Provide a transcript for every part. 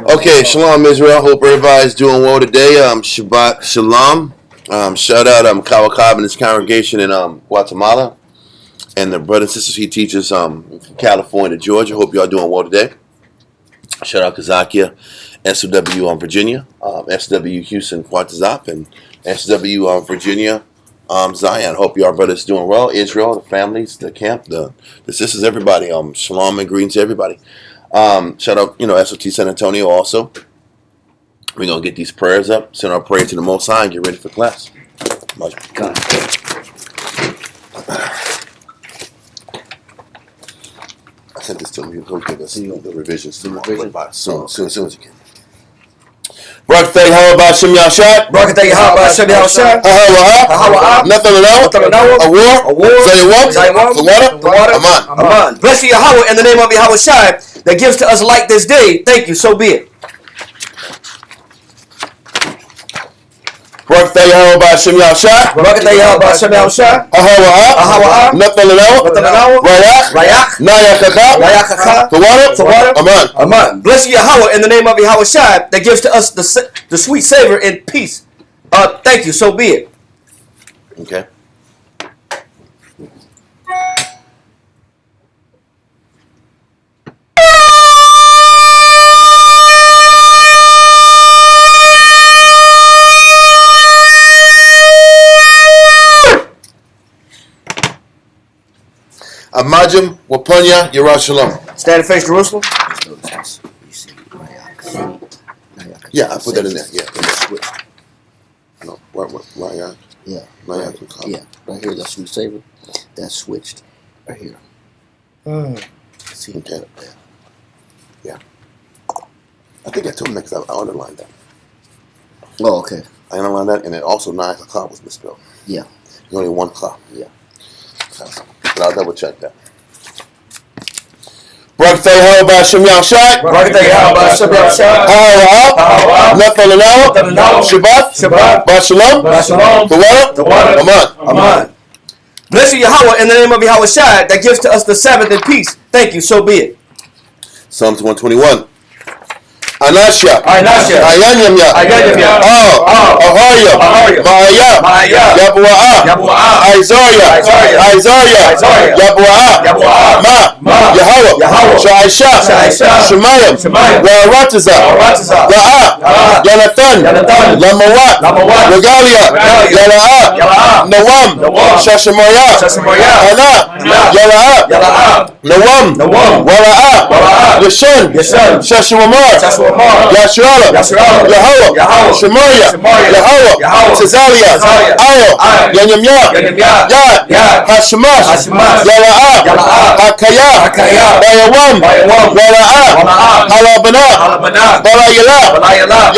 Okay, Shalom Israel. Hope everybody's doing well today. Shabbat Shalom. Shout out Kawakab and his congregation in Guatemala. And the brothers and sisters he teaches from California to Georgia. Hope y'all doing well today. Shout out Kazakia, SW Virginia, SW Houston Quatazop, and SW Virginia Zion. Hope y'all brothers doing well. Israel, the families, the camp, the sisters, everybody. Shalom and greetings to everybody. Shout out, SOT San Antonio also. We're going to get these prayers up, send our prayer to the Most High, and get ready for class. God. I sent this to him. He'll give us the revisions soon as you can. Barakatay Hawabah Shem Yahshua. Barakatay Hawabah Shem Yahshua. Hahawa. Nothing a war. Zayawam. The water. Aman. Bless you, Yahweh, in the name of Yahweh Shai, that gives to us light this day. Thank you, so be it. Barakatay Hawabah Shem Yahshua. Barakatay Hawabah Shem Yahshua. Hahawa. Nothing Rayak. Nayakacha. The water. Aman. Bless you, Yahweh, in the name of Yahweh Shai, that gives to us the sweet savor and peace. Thank you, so be it. Okay. Amajim Waponya Yerushalayim. Stand and face Jerusalem. Yeah, I put that in there. Yeah. No, Rayak. Yeah. Rayak. Yeah. Right here, that's sweet savor. That's switched. Right here. See okay. Right there. Yeah. I think I told him that because I underlined that. Oh, okay. I underlined that, and then also 9 o'clock was misspelled. Yeah. There's only 1 o'clock. Yeah. But I'll double check that. Barakatay Hawabah Shem Yahshua. Barakatay Hawabah Shem Yahshua. Hahawa. Nothing Shabbat. Shalom. The water. Aman. Bless you, Yahweh, in the name of Yahweh Shai, that gives to us the Sabbath and peace. Thank you, so be it. Psalms 121. Anasha. Ayanyamya. Ahoya. Ma'aya. Yabu'a. Isaiah. Yabu'a. Ma. Yahweh. Sha'isha. Shemayim. Ra'aratiza. La'a. Yanathan. Lamawat. Regalia. Yala'a. Nawam. Shashamoya. Ana. Yala'a. Nawam. Wala'a. Yashan. Shashamamar. Yasharala, Yahweh, Shemaya, Yahweh, Cezalia, Ayo, Yanyamya, Yad, Hashemash, Yala'a, Hakaya, Bayawam, Wala'a, Halabana, Balayala,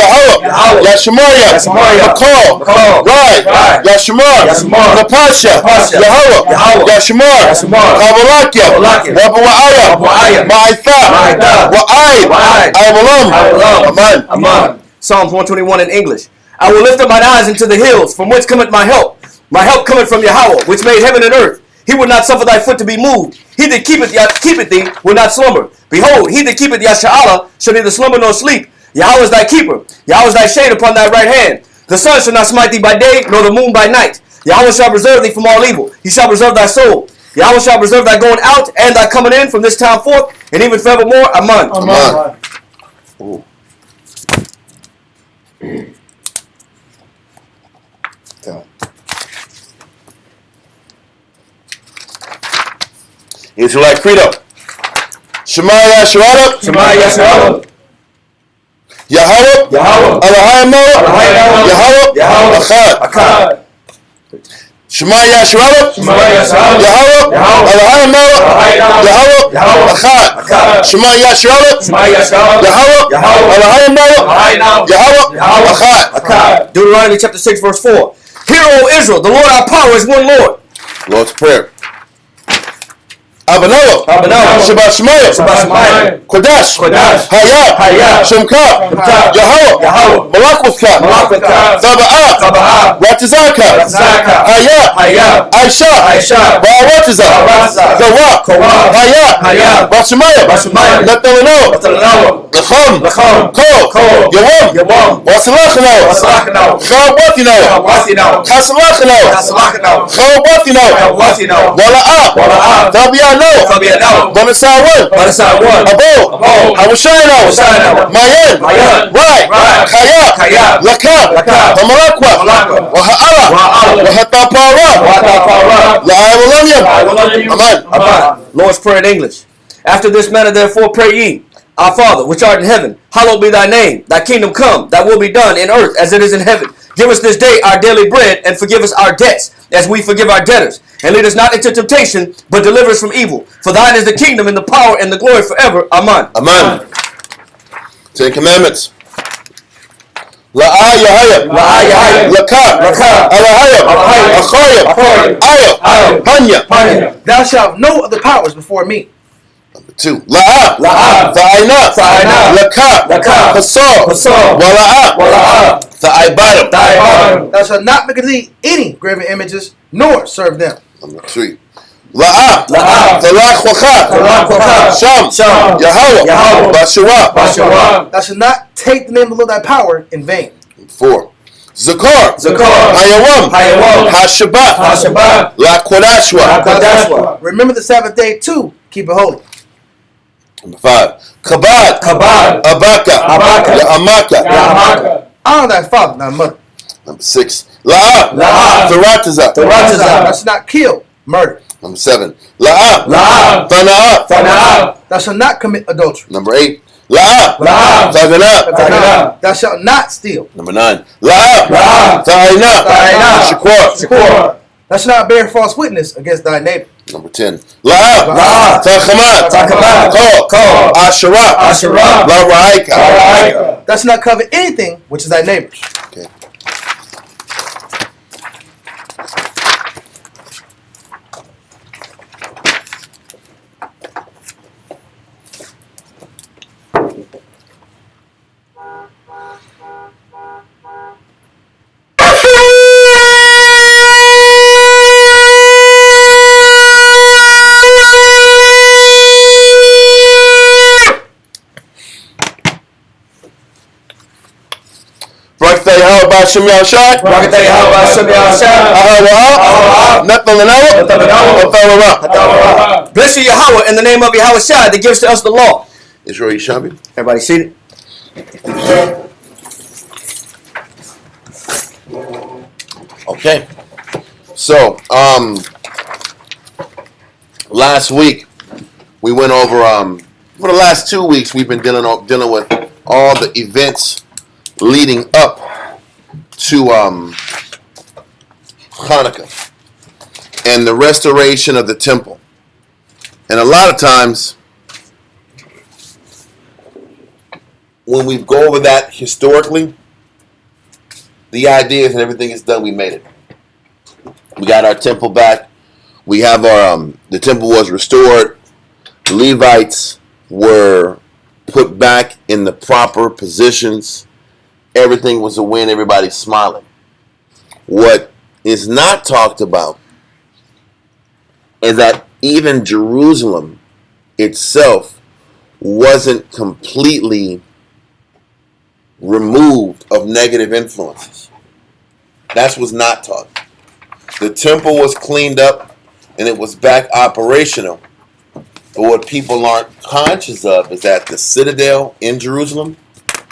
Yahweh, Yashemaya, Makol, Rai, Yashemar, Napasha, Yahweh, Yashemar, Kabalakia, Wabu'aya, Ma'itha, Wa'ai, Awalam. Aman. Psalms 121 in English. I will lift up mine eyes into the hills, from whence cometh my help. My help cometh from Yahweh, which made heaven and earth. He will not suffer thy foot to be moved. He that keepeth thee will not slumber. Behold, he that keepeth Yasha'ala shall neither slumber nor sleep. Yahweh is thy keeper. Yahweh is thy shade upon thy right hand. The sun shall not smite thee by day, nor the moon by night. Yahweh shall preserve thee from all evil. He shall preserve thy soul. Yahweh shall preserve thy going out and thy coming in from this time forth, and even forevermore. Aman. Ooh. Israelite Credo. Shema Yasharala. Yahweh. Elohim. Yahweh. Echad. Shema Yasharala. Yahweh. Elohim. Yahweh. Echad. Shema Yasharala. Yahweh. Elohim. Yahweh. Echad. Deuteronomy chapter 6 verse 4. Hear, O Israel, the Lord our power is one Lord. Lord's Prayer. Abanawa, Shabbat Shemayim, Kodash, Hayah, Shemka, Yahweh, Malakwithka, Sabbath, Ratizaka, Hayah, Aisha, Ba'awatiza, Kawa, Hayah, Bashemayim, Natalano, Lacham, Ko, Yawam, Wasalachano, Chawatino, Kasalachano, Chawatino, Wala'ah, Tabiano, Banasawan, Abo, Hawashino, Mayan, Right, Kaya, Laka, Hamalakwa, Waha'ala, Wahatapara, La'awalamyam. Amen. Lord's Prayer in English. After this manner, therefore, pray ye. Our Father, which art in heaven, hallowed be thy name. Thy kingdom come, thy will be done in earth as it is in heaven. Give us this day our daily bread, and forgive us our debts, as we forgive our debtors. And lead us not into temptation, but deliver us from evil. For thine is the kingdom, and the power, and the glory forever. Amen. Amen. Ten Commandments. La'ah Yahaya, Laka, Alahaya, Achaya, Aya, Hanya. Thou shalt know of the powers before me. Number 2. La'ah, Tha'ina, Laka, Hasor, Wala'ah, Tha'ibadam. Thou shalt not make thee any graven images, nor serve them. Number 3. La'ah, Talach Sham, Yahweh, Bashawa. Thou shalt not take the name of the Lord thy power in vain. 4. Zakar, Hayawam, Hashabbat, La Kodashwa. Remember the Sabbath day too, keep it holy. Number 5. Kabad, Abaka, Amaka. Honor thy father, thy mother. Number 6. La'ah, Tarataza. Thou shalt not kill, murder. Number 7. La'ah, Tana'ah. Thou shalt not commit adultery. Number 8. La'ah, Taganah. Thou shalt not steal. Number 9. La'ah, Ta'ina, Shakur. Thou shalt not bear false witness against thy neighbor. Number 10. La'ah, Tachamat, Ko, Asherah, La Ra'aika. Thou shalt not covet anything which is thy neighbor's. Okay. Shem Yahshai, Bless you, Yahweh, in the name of Yahweh Shai that gives to us the law. Israel Yishabi. Everybody seated. Okay. So, last week we went over. For the last 2 weeks, we've been dealing with all the events leading up to Hanukkah and the restoration of the temple. And a lot of times, when we go over that historically, the idea is that everything is done. We made it. We got our temple back. We have our the temple was restored. The Levites were put back in the proper positions. Everything was a win. Everybody's smiling. What is not talked about is that even Jerusalem itself wasn't completely removed of negative influences. That's what's not taught. The temple was cleaned up and it was back operational. But what people aren't conscious of is that the citadel in Jerusalem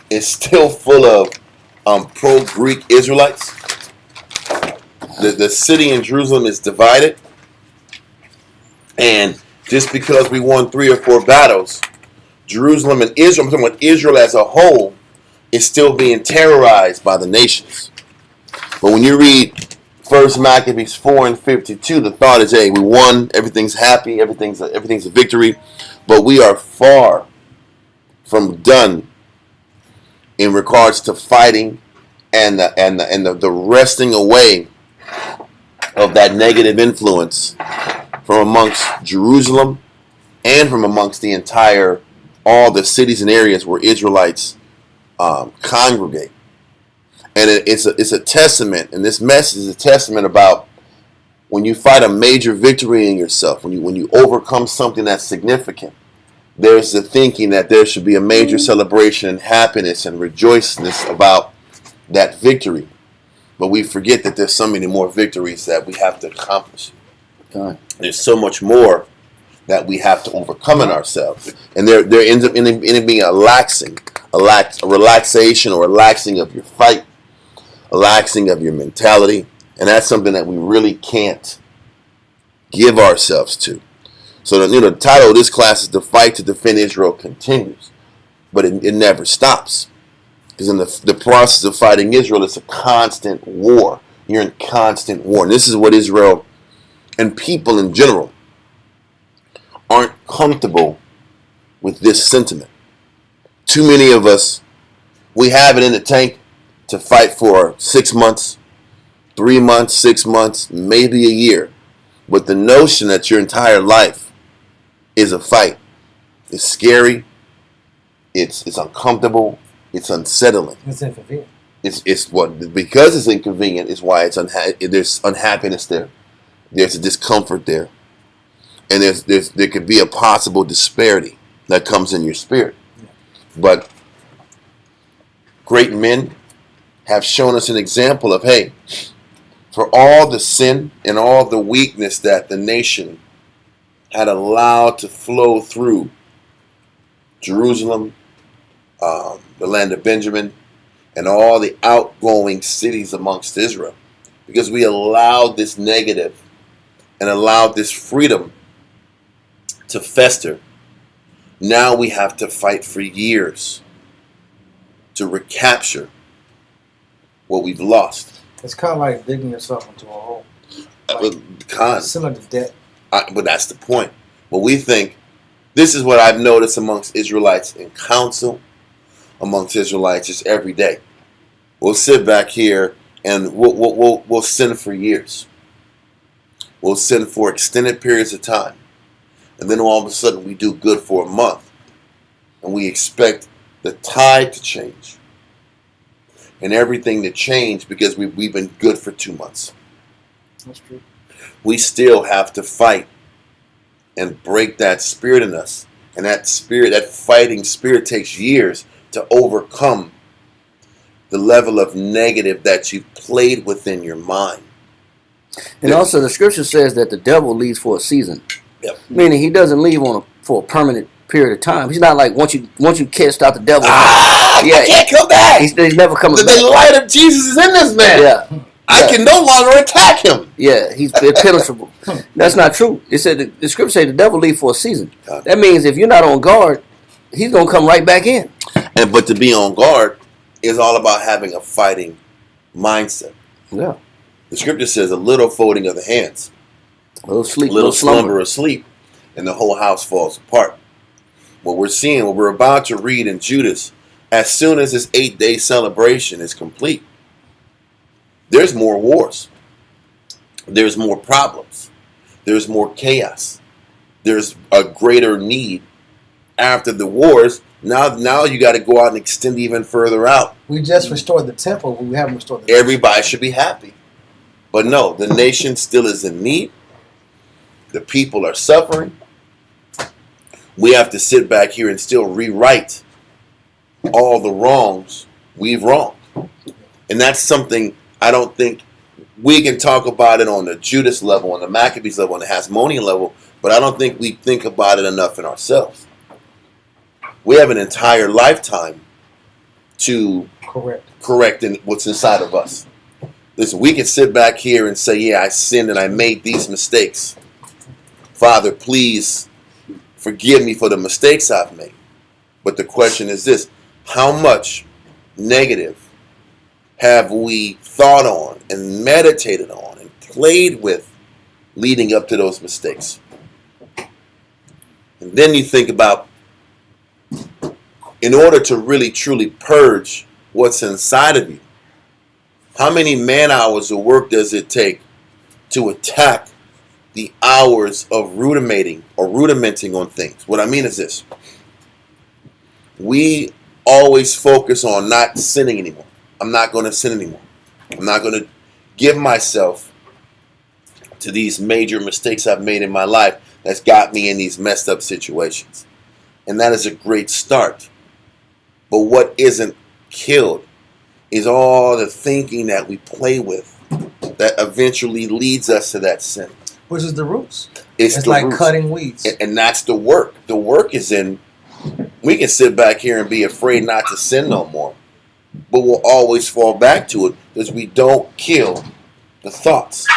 is still full of pro-Greek Israelites. The city in Jerusalem is divided. And just because we won 3 or 4 battles, Jerusalem and Israel, I'm talking about Israel as a whole, is still being terrorized by the nations. But when you read 1 Maccabees 4:52, the thought is, hey, we won, everything's happy, everything's a victory, but we are far from done in regards to fighting and the wresting away of that negative influence from amongst Jerusalem and from amongst the entire, all the cities and areas where Israelites congregate. And it's a testament, and this message is a testament about when you fight a major victory in yourself, when you overcome something that's significant. There's the thinking that there should be a major celebration and happiness and rejoicing about that victory. But we forget that there's so many more victories that we have to accomplish. God. There's so much more that we have to overcome in ourselves. And there ends up in being a relaxation or a relaxing of your fight, a relaxing of your mentality. And that's something that we really can't give ourselves to. So the title of this class is "The Fight to Defend Israel Continues," but it never stops, because in the process of fighting Israel, it's a constant war. You're in constant war, and this is what Israel and people in general aren't comfortable with. This sentiment. Too many of us, we have it in the tank to fight for 6 months, 3 months, 6 months, maybe a year, but the notion that your entire life is a fight. It's scary. It's uncomfortable. It's unsettling. It's inconvenient. It's what, because it's inconvenient is why there's unhappiness there. There's a discomfort there, and there could be a possible disparity that comes in your spirit. Yeah. But great men have shown us an example of, hey, for all the sin and all the weakness that the nation had allowed to flow through Jerusalem, the land of Benjamin, and all the outgoing cities amongst Israel, because we allowed this negative and allowed this freedom to fester. Now we have to fight for years to recapture what we've lost. It's kind of like digging yourself into a hole. Similar to debt. But that's the point. But we think, this is what I've noticed amongst Israelites in council, amongst Israelites just every day. We'll sit back here and we'll sin for years. We'll sin for extended periods of time. And then all of a sudden we do good for a month. And we expect the tide to change. And everything to change because we've been good for 2 months. That's true. We still have to fight and break that spirit in us. And that spirit, that fighting spirit, takes years to overcome the level of negative that you've played within your mind. And also the scripture says that the devil leaves for a season. Yep. Meaning he doesn't leave for a permanent period of time. He's not like once you cast out the devil. I can't come back. He's never coming back. The light of Jesus is in this man. Yeah. I can no longer attack him. Yeah, he's impenetrable. That's not true. It said the scripture said the devil leave for a season. That means if you're not on guard, he's gonna come right back in. But to be on guard is all about having a fighting mindset. Yeah. The scripture says a little folding of the hands, A little sleep, a little slumber or sleep, and the whole house falls apart. What we're about to read in Judas, as soon as this 8-day celebration is complete, there's more wars. There's more problems. There's more chaos. There's a greater need after the wars. Now you got to go out and extend even further out. We just restored the temple. We haven't restored the Everybody should be happy. But no, the nation still is in need. The people are suffering. We have to sit back here and still rewrite all the wrongs we've wronged. And that's something I don't think we can talk about it on the Judas level, on the Maccabees level, on the Hasmonean level, but I don't think we think about it enough in ourselves. We have an entire lifetime to correct what's inside of us. Listen, we can sit back here and say, yeah, I sinned and I made these mistakes. Father, please forgive me for the mistakes I've made. But the question is this: how much negative have we thought on and meditated on and played with leading up to those mistakes? And then you think about, in order to really truly purge what's inside of you, how many man hours of work does it take to attack the hours of rudimenting on things. What I mean is this. We always focus on not sinning anymore. I'm not going to sin anymore. I'm not going to give myself to these major mistakes I've made in my life that's got me in these messed up situations. And that is a great start. But what isn't killed is all the thinking that we play with that eventually leads us to that sin. Which is the roots. It's like roots. cutting weeds. And that's the work. The work is in, we can sit back here and be afraid not to sin no more. But we'll always fall back to it because we don't kill the thoughts.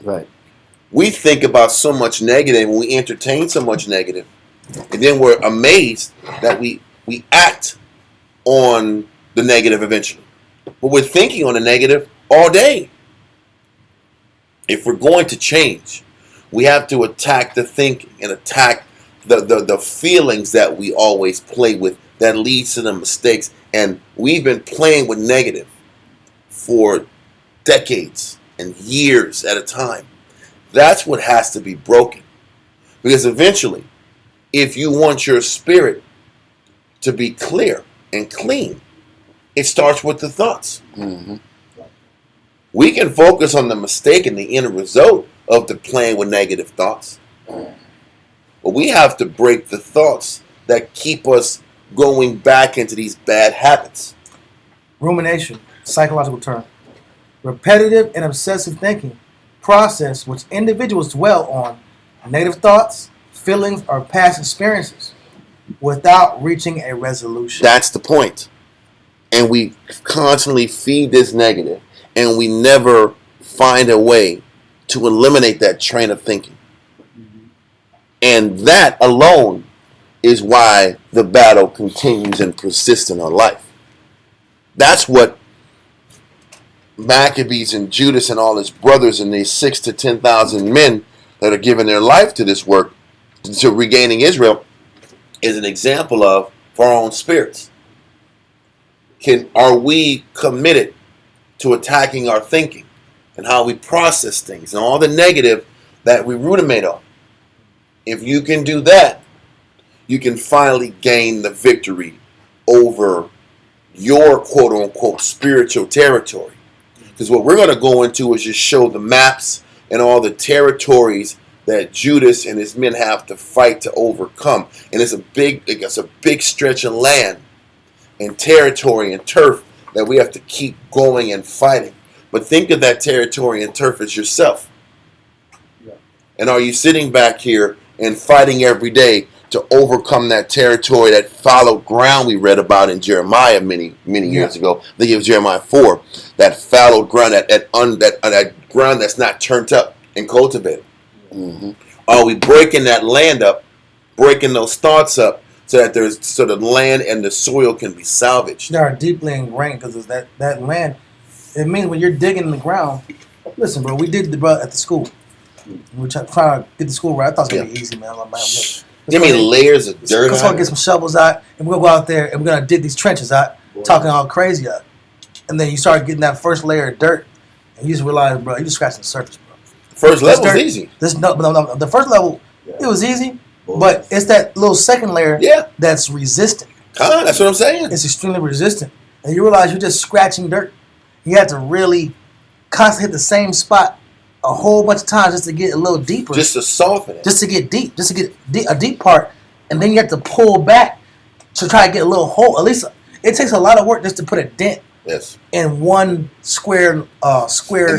Right. We think about so much negative and we entertain so much negative. And then we're amazed that we act on the negative eventually. But we're thinking on the negative all day. If we're going to change, we have to attack the thinking and attack the feelings that we always play with that leads to the mistakes. And we've been playing with negative for decades and years at a time. That's what has to be broken. Because eventually, if you want your spirit to be clear and clean, it starts with the thoughts. Mm-hmm. We can focus on the mistake and the end result of the playing with negative thoughts. But we have to break the thoughts that keep us going back into these bad habits. Rumination, psychological term. Repetitive and obsessive thinking process which individuals dwell on negative thoughts, feelings, or past experiences without reaching a resolution. That's the point. And we constantly feed this negative, and we never find a way to eliminate that train of thinking. And that alone is why the battle continues and persists in our life. That's what Maccabees and Judas and all his brothers and these 6,000 to 10,000 men that are giving their life to this work, to regaining Israel, is an example of for our own spirits. Are we committed to attacking our thinking and how we process things and all the negative that we ruminate on? If you can do that, you can finally gain the victory over your quote-unquote spiritual territory. Because what we're going to go into is just show the maps and all the territories that Judas and his men have to fight to overcome. And it's a big stretch of land and territory and turf that we have to keep going and fighting. But think of that territory and turf as yourself. Yeah. And are you sitting back here and fighting every day to overcome that territory, that fallow ground we read about in Jeremiah many years ago? I think it was Jeremiah 4. That fallow ground, that ground that's not turned up and cultivated. Mm-hmm. Are we breaking that land up, breaking those thoughts up, so the land and the soil can be salvaged? They are deeply ingrained because that land. It means when you're digging in the ground. Listen, bro, we did at the school. We were trying to get the school right. I thought it was gonna be easy, man. Give me layers of dirt. Let's go get some shovels out, and we're gonna go out there and we're gonna dig these trenches out, talking all crazy out. And then you start getting that first layer of dirt, and you just realize, bro, you just scratching the surface, bro. First level was easy. No, the first level, it was easy, but it's that little second layer that's resistant. That's what I'm saying. It's extremely resistant. And you realize you're just scratching dirt. You have to really constantly hit the same spot a whole bunch of times just to get a little deeper. Just to soften it. Just to get deep. Just to get a deep part. And then you have to pull back to try to get a little hole. At least it takes a lot of work just to put a dent in one square. And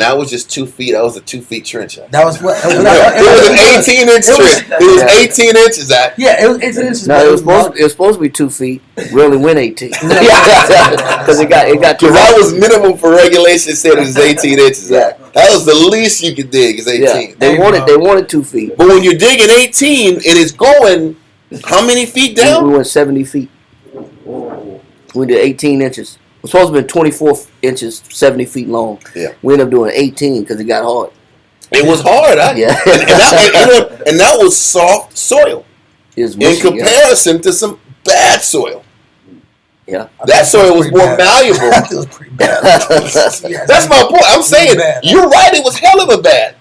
that was just 2 feet. That was a 2 feet trench. That was what? It was an 18-inch trench. It was 18 inches. Yeah, it was 18 inches. No, it was supposed to be 2 feet. We only went 18. Because it got too. Because that was minimum for regulation. Said it was 18 inches. That was the least you could dig. Is 18. Yeah, they wanted 2 feet. But when you're digging 18 and it's going, how many feet down? We went 70 feet. We did 18 inches. It was supposed to be 24 inches, 70 feet long. Yeah. We ended up doing 18 because it got hard. It was hard, and that was soft soil in comparison to some bad soil. Yeah, that soil was more malleable. It was pretty bad. That's my point. I'm saying you're right. It was hell of a bad,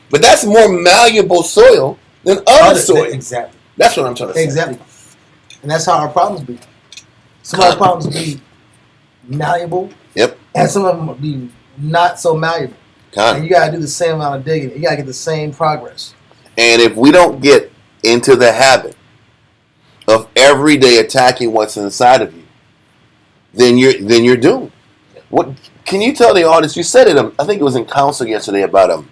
But that's more malleable soil than other soil. Exactly. That's what I'm trying to say. Exactly. And that's how our problems be. Some of our problems be malleable. Yep. And some of them be not so malleable. And you gotta do the same amount of digging. You gotta get the same progress. And if we don't get into the habit of every day attacking what's inside of you, then you're doomed. What can you tell the audience? You said it. I think it was in council yesterday about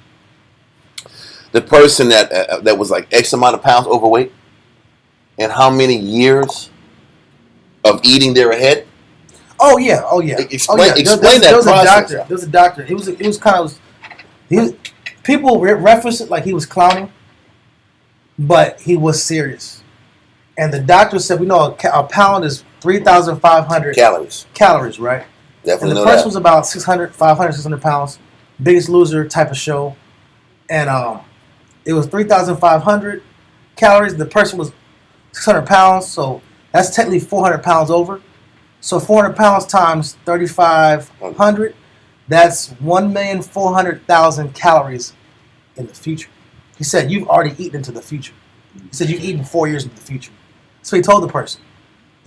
the person that was like X amount of pounds overweight, and how many years of eating they're ahead. Oh yeah. Explain that process. There was a doctor. It was kind of. People reference it like he was clowning, but he was serious. And the doctor said, we know a pound is 3,500 calories, right? Definitely. And the person was about 600 pounds, Biggest Loser type of show. And it was 3,500 calories. The person was 600 pounds, so that's technically 400 pounds over. So 400 pounds times 3,500, that's 1,400,000 calories in the future. He said, you've already eaten into the future. He said, you've eaten 4 years into the future. So he told the person.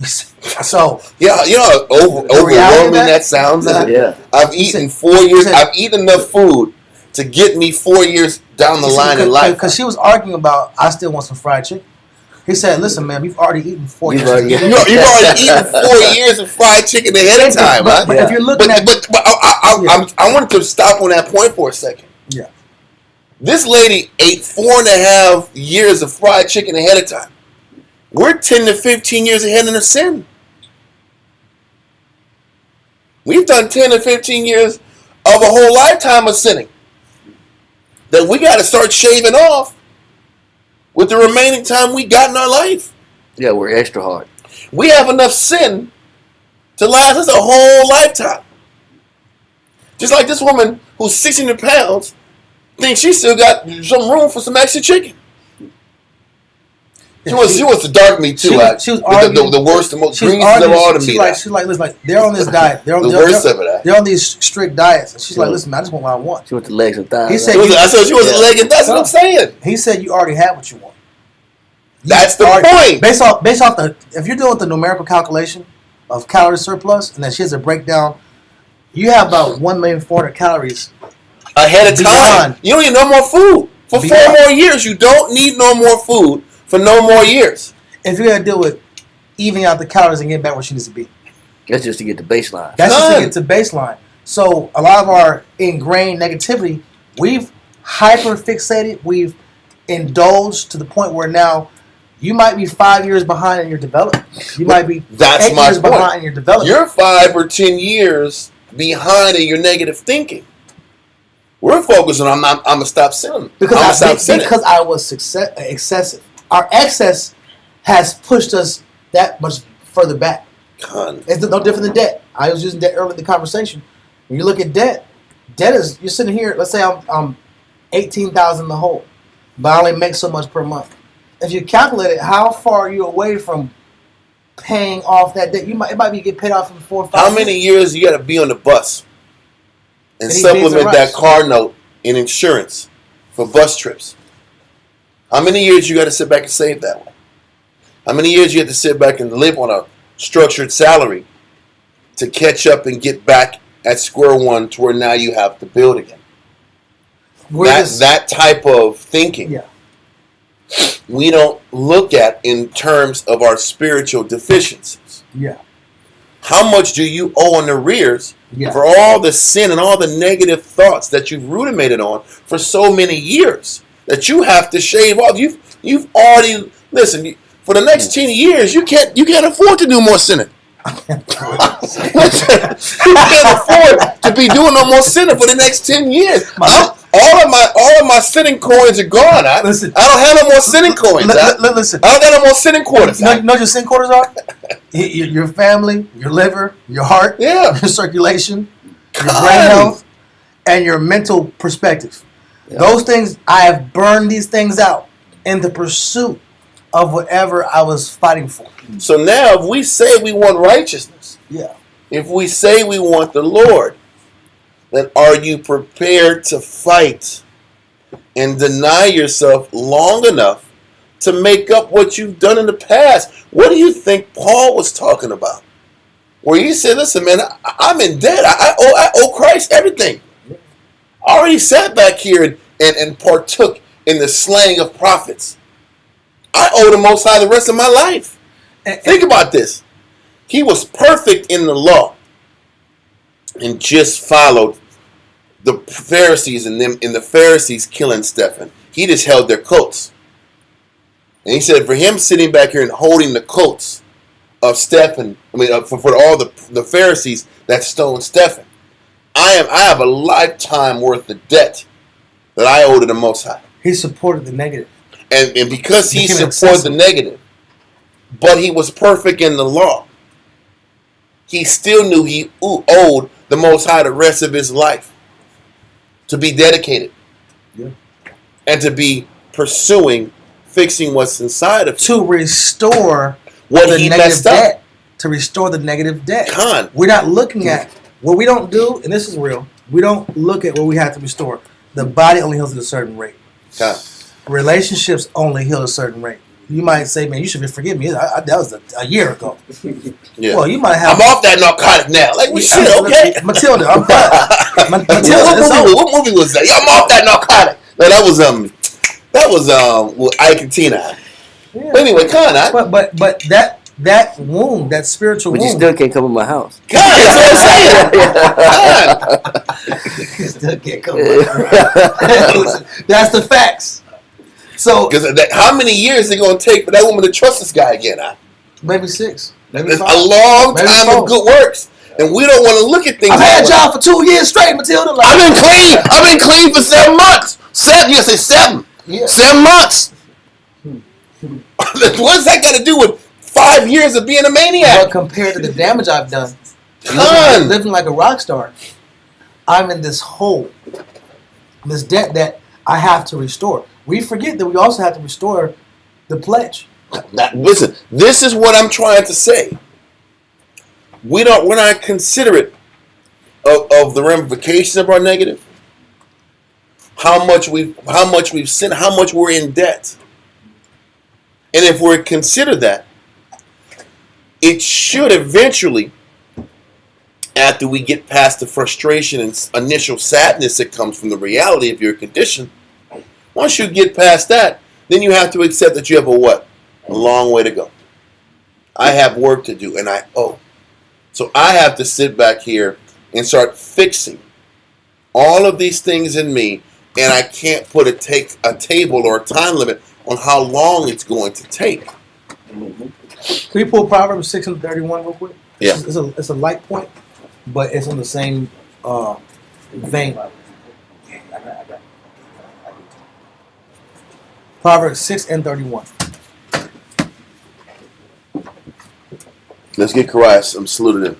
So yeah, you know, overwhelming that sounds. Yeah. I've eaten 4 years. I've eaten enough food to get me 4 years down the line in life. Because she was arguing about, I still want some fried chicken. He said, listen, man, you've already eaten 4 years. You've already eaten 4 years of fried chicken ahead of time, huh? But if you're looking I wanted to stop on that point for a second. Yeah. This lady ate 4.5 years of fried chicken ahead of time. We're 10 to 15 years ahead in the sin. We've done 10 to 15 years of a whole lifetime of sinning that we got to start shaving off with the remaining time we got in our life. Yeah, we're extra hard. We have enough sin to last us a whole lifetime. Just like this woman who's 600 pounds thinks she still got some room for some extra chicken. She wants to dark meat too. She was arguing, the worst, the most greasiest of all the meat. She's like, listen, they're on this diet. They're on these strict diets. And she's like, listen, I just want what I want. She wants the legs and thighs. He said, I said she wants the leg and thighs. That's what I'm saying. He said you already have what you want. That's the point. Based off the, if you're doing the numerical calculation of calorie surplus, and then she has a breakdown, you have about 1,400,000 calories ahead of time. You don't need no more food for 4 more years. You don't need no more food for no more years. If you're gonna deal with evening out the calories and getting back where she needs to be, that's just to get the baseline. That's just to get to baseline. So a lot of our ingrained negativity, we've hyper fixated, we've indulged to the point where now you might be 5 years behind in your development. You might be 8 years behind in your development. You're 5 or 10 years behind in your negative thinking. We're focusing on I'm gonna stop sinning. Because I was excessive. Our excess has pushed us that much further back. It's no different than debt. I was using debt earlier in the conversation. When you look at debt is, you're sitting here, let's say I'm 18,000 in the hole, but I only make so much per month. If you calculate it, how far are you away from paying off that debt? It might be get paid off in 4 or 5 years. How many years you got to be on the bus and supplement that car note in insurance for bus trips? How many years you got to sit back and save that way? How many years you have to sit back and live on a structured salary to catch up and get back at square one to where now you have to build again? That type of thinking. Yeah. We don't look at in terms of our spiritual deficiencies. Yeah. How much do you owe in arrears for all the sin and all the negative thoughts that you've ruminated on for so many years that you have to shave off? You've already listen for the next 10 years. You can't afford to do more sinning. You can't afford to be doing no more sinning for the next 10 years. All of my sinning coins are gone. I don't have no more sinning coins. Listen, I don't got no more sinning quarters. You know what your sin quarters are? Your family, your liver, your heart, your circulation, your brain health, and your mental perspective. Yeah. Those things, I have burned these things out in the pursuit of whatever I was fighting for. So now if we say we want righteousness, if we say we want the Lord, then are you prepared to fight and deny yourself long enough to make up what you've done in the past. What do you think Paul was talking about? Where he said, listen, man, I'm in debt. I owe Christ everything. I already sat back here and partook in the slaying of prophets. I owe the Most High the rest of my life. Think about this. He was perfect in the law and just followed the Pharisees and the Pharisees killing Stephen. He just held their coats. And he said for him sitting back here and holding the coats of Stephen, for all the Pharisees that stoned Stephen, I have a lifetime worth of debt that I owe to the Most High. He supported the negative. And because he supported the negative, but he was perfect in the law, he still knew he owed the Most High the rest of his life to be dedicated and to be pursuing fixing what's inside of him. To restore what the he negative messed up. debt. To restore the negative debt. We're not looking at what we don't do, and this is real. We don't look at what we have to restore. The body only heals at a certain rate. Relationships only heal at a certain rate. You might say, man, you should forgive me. That was a year ago. Yeah. Well, you might have. I'm off that narcotic now. Like, well, shit, okay. Matilda, I'm done. Matilda, what movie was that? Yeah, I'm off that narcotic. No, that was Ike and Tina. Yeah. But anyway, but that wound, that spiritual But wound. you still can't come in my house. that's what I'm saying. You still can't come back. That's the facts. So, because how many years is it going to take for that woman to trust this guy again? maybe 6. Maybe It's 5. a long Maybe time 4. of good works, and we don't want to look at things. I've had that way. y'all for 2 years straight, Matilda. Like, I've been clean for 7 months. 7? You say 7? Yeah. 7 months. What's that got to do with 5 years of being a maniac? But compared to the damage I've done, Ton. living like a rock star, I'm in this hole, this debt that I have to restore. We forget that we also have to restore the pledge. Now, listen, this is what I'm trying to say. We're not considerate of the ramifications of our negative. How much we've sinned, how much we're in debt. And if we consider that, it should eventually, after we get past the frustration and initial sadness that comes from the reality of your condition, once you get past that, then you have to accept that you have a long way to go. I have work to do, and I owe. So I have to sit back here and start fixing all of these things in me, and I can't put a table or a time limit on how long it's going to take. Can we pull Proverbs 6 and 31 real quick? Yeah. It's a light point, but it's on the same vein. Proverbs 6 and 31. Let's get Karias. I'm saluting him.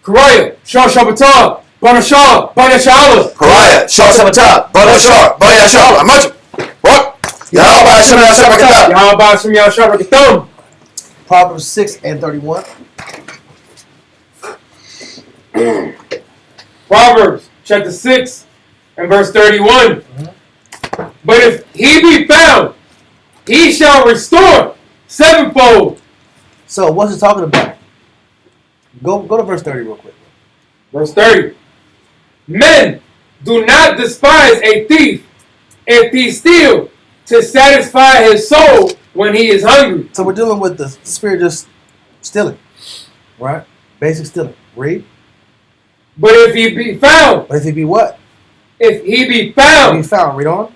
Karaya, Shah Shabbaton, Banashah, Banashala. Kariah, Shah Sabbath, Banashar, Bayashar, Amach. What? Yahweh Shem Yahshua. Yahweh Shem Yahshua. Proverbs 6 and 31. Proverbs chapter 6 and verse 31. But if he be found, he shall restore sevenfold. So what's it talking about? Go to verse 30 real quick. Verse 30. Men, do not despise a thief if he steal to satisfy his soul when he is hungry. So we're dealing with the spirit just stealing, right? Basic stealing. Read. But if he be found, But if he be what? if he be If found, he found. Read on.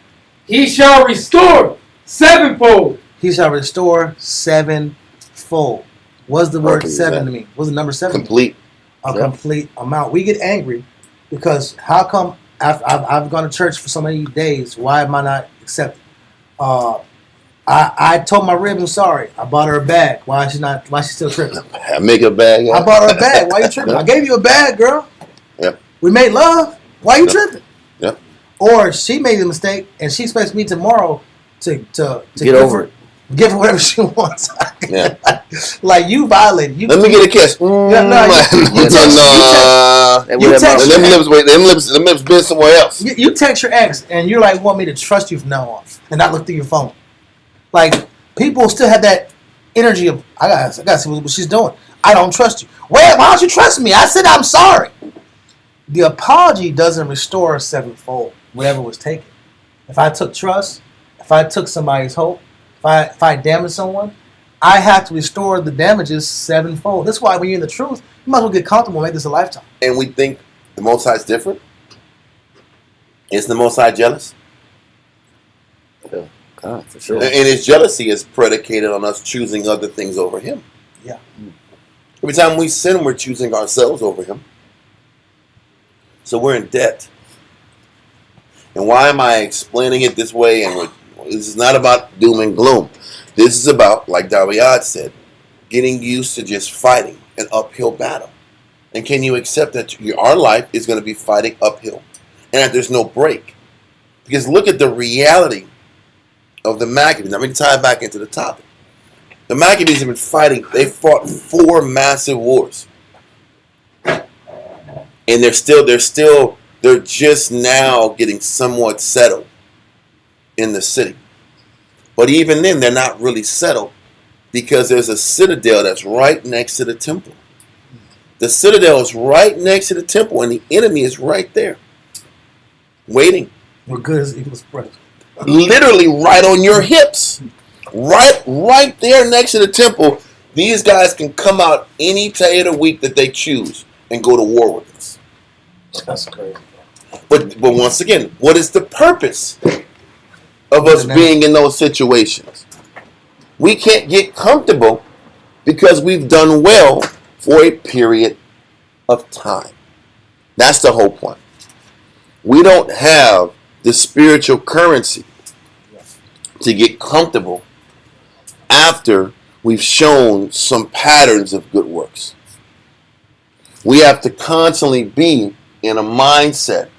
he shall restore sevenfold. He shall restore sevenfold. What's the word Perfect, 7 exactly. to mean? What's the number 7? Complete. A complete amount. We get angry because how come I've gone to church for so many days? Why am I not accepted? I told my rib I'm sorry. I bought her a bag. Why is she still tripping? Make a bag. I bought her a bag. Why you tripping? I gave you a bag, girl. We made love. Why you tripping? Yeah. Or she made a mistake and she expects me tomorrow to Get over it. Give her whatever she wants. Yeah. Like you violated. You, Let me get a kiss. Yeah, no, Them lips been somewhere else. You text your ex and you're like, want me to trust you from now on and not look through your phone. Like people still have that energy of I gotta see what she's doing. I don't trust you. Well, why don't you trust me? I said I'm sorry. The apology doesn't restore sevenfold whatever was taken. If I took trust, if I took somebody's hope, if I damaged someone, I have to restore the damages sevenfold. That's why when you're in the truth, you might as well get comfortable and make this a lifetime. And we think the Most High is different. Is the Most High jealous? Yeah, God, for sure. And his jealousy is predicated on us choosing other things over him. Yeah. Every time we sin, we're choosing ourselves over him. So we're in debt. And why am I explaining it this way? And this is not about doom and gloom. This is about, like Dawiyad said, getting used to just fighting an uphill battle. And can you accept that our life is going to be fighting uphill and that there's no break? Because look at the reality of the Maccabees. I'm going to tie it back into the topic. The Maccabees have been fighting. They fought 4 massive wars. And they're just now getting somewhat settled in the city. But even then, they're not really settled because there's a citadel that's right next to the temple. The citadel is right next to the temple, and the enemy is right there, waiting. We're good as equals present. Literally right on your hips. Right there next to the temple. These guys can come out any day of the week that they choose and go to war with us. That's crazy. But once again, what is the purpose of us being in those situations? We can't get comfortable because we've done well for a period of time. That's the whole point. We don't have the spiritual currency to get comfortable after we've shown some patterns of good works. We have to constantly be in a mindset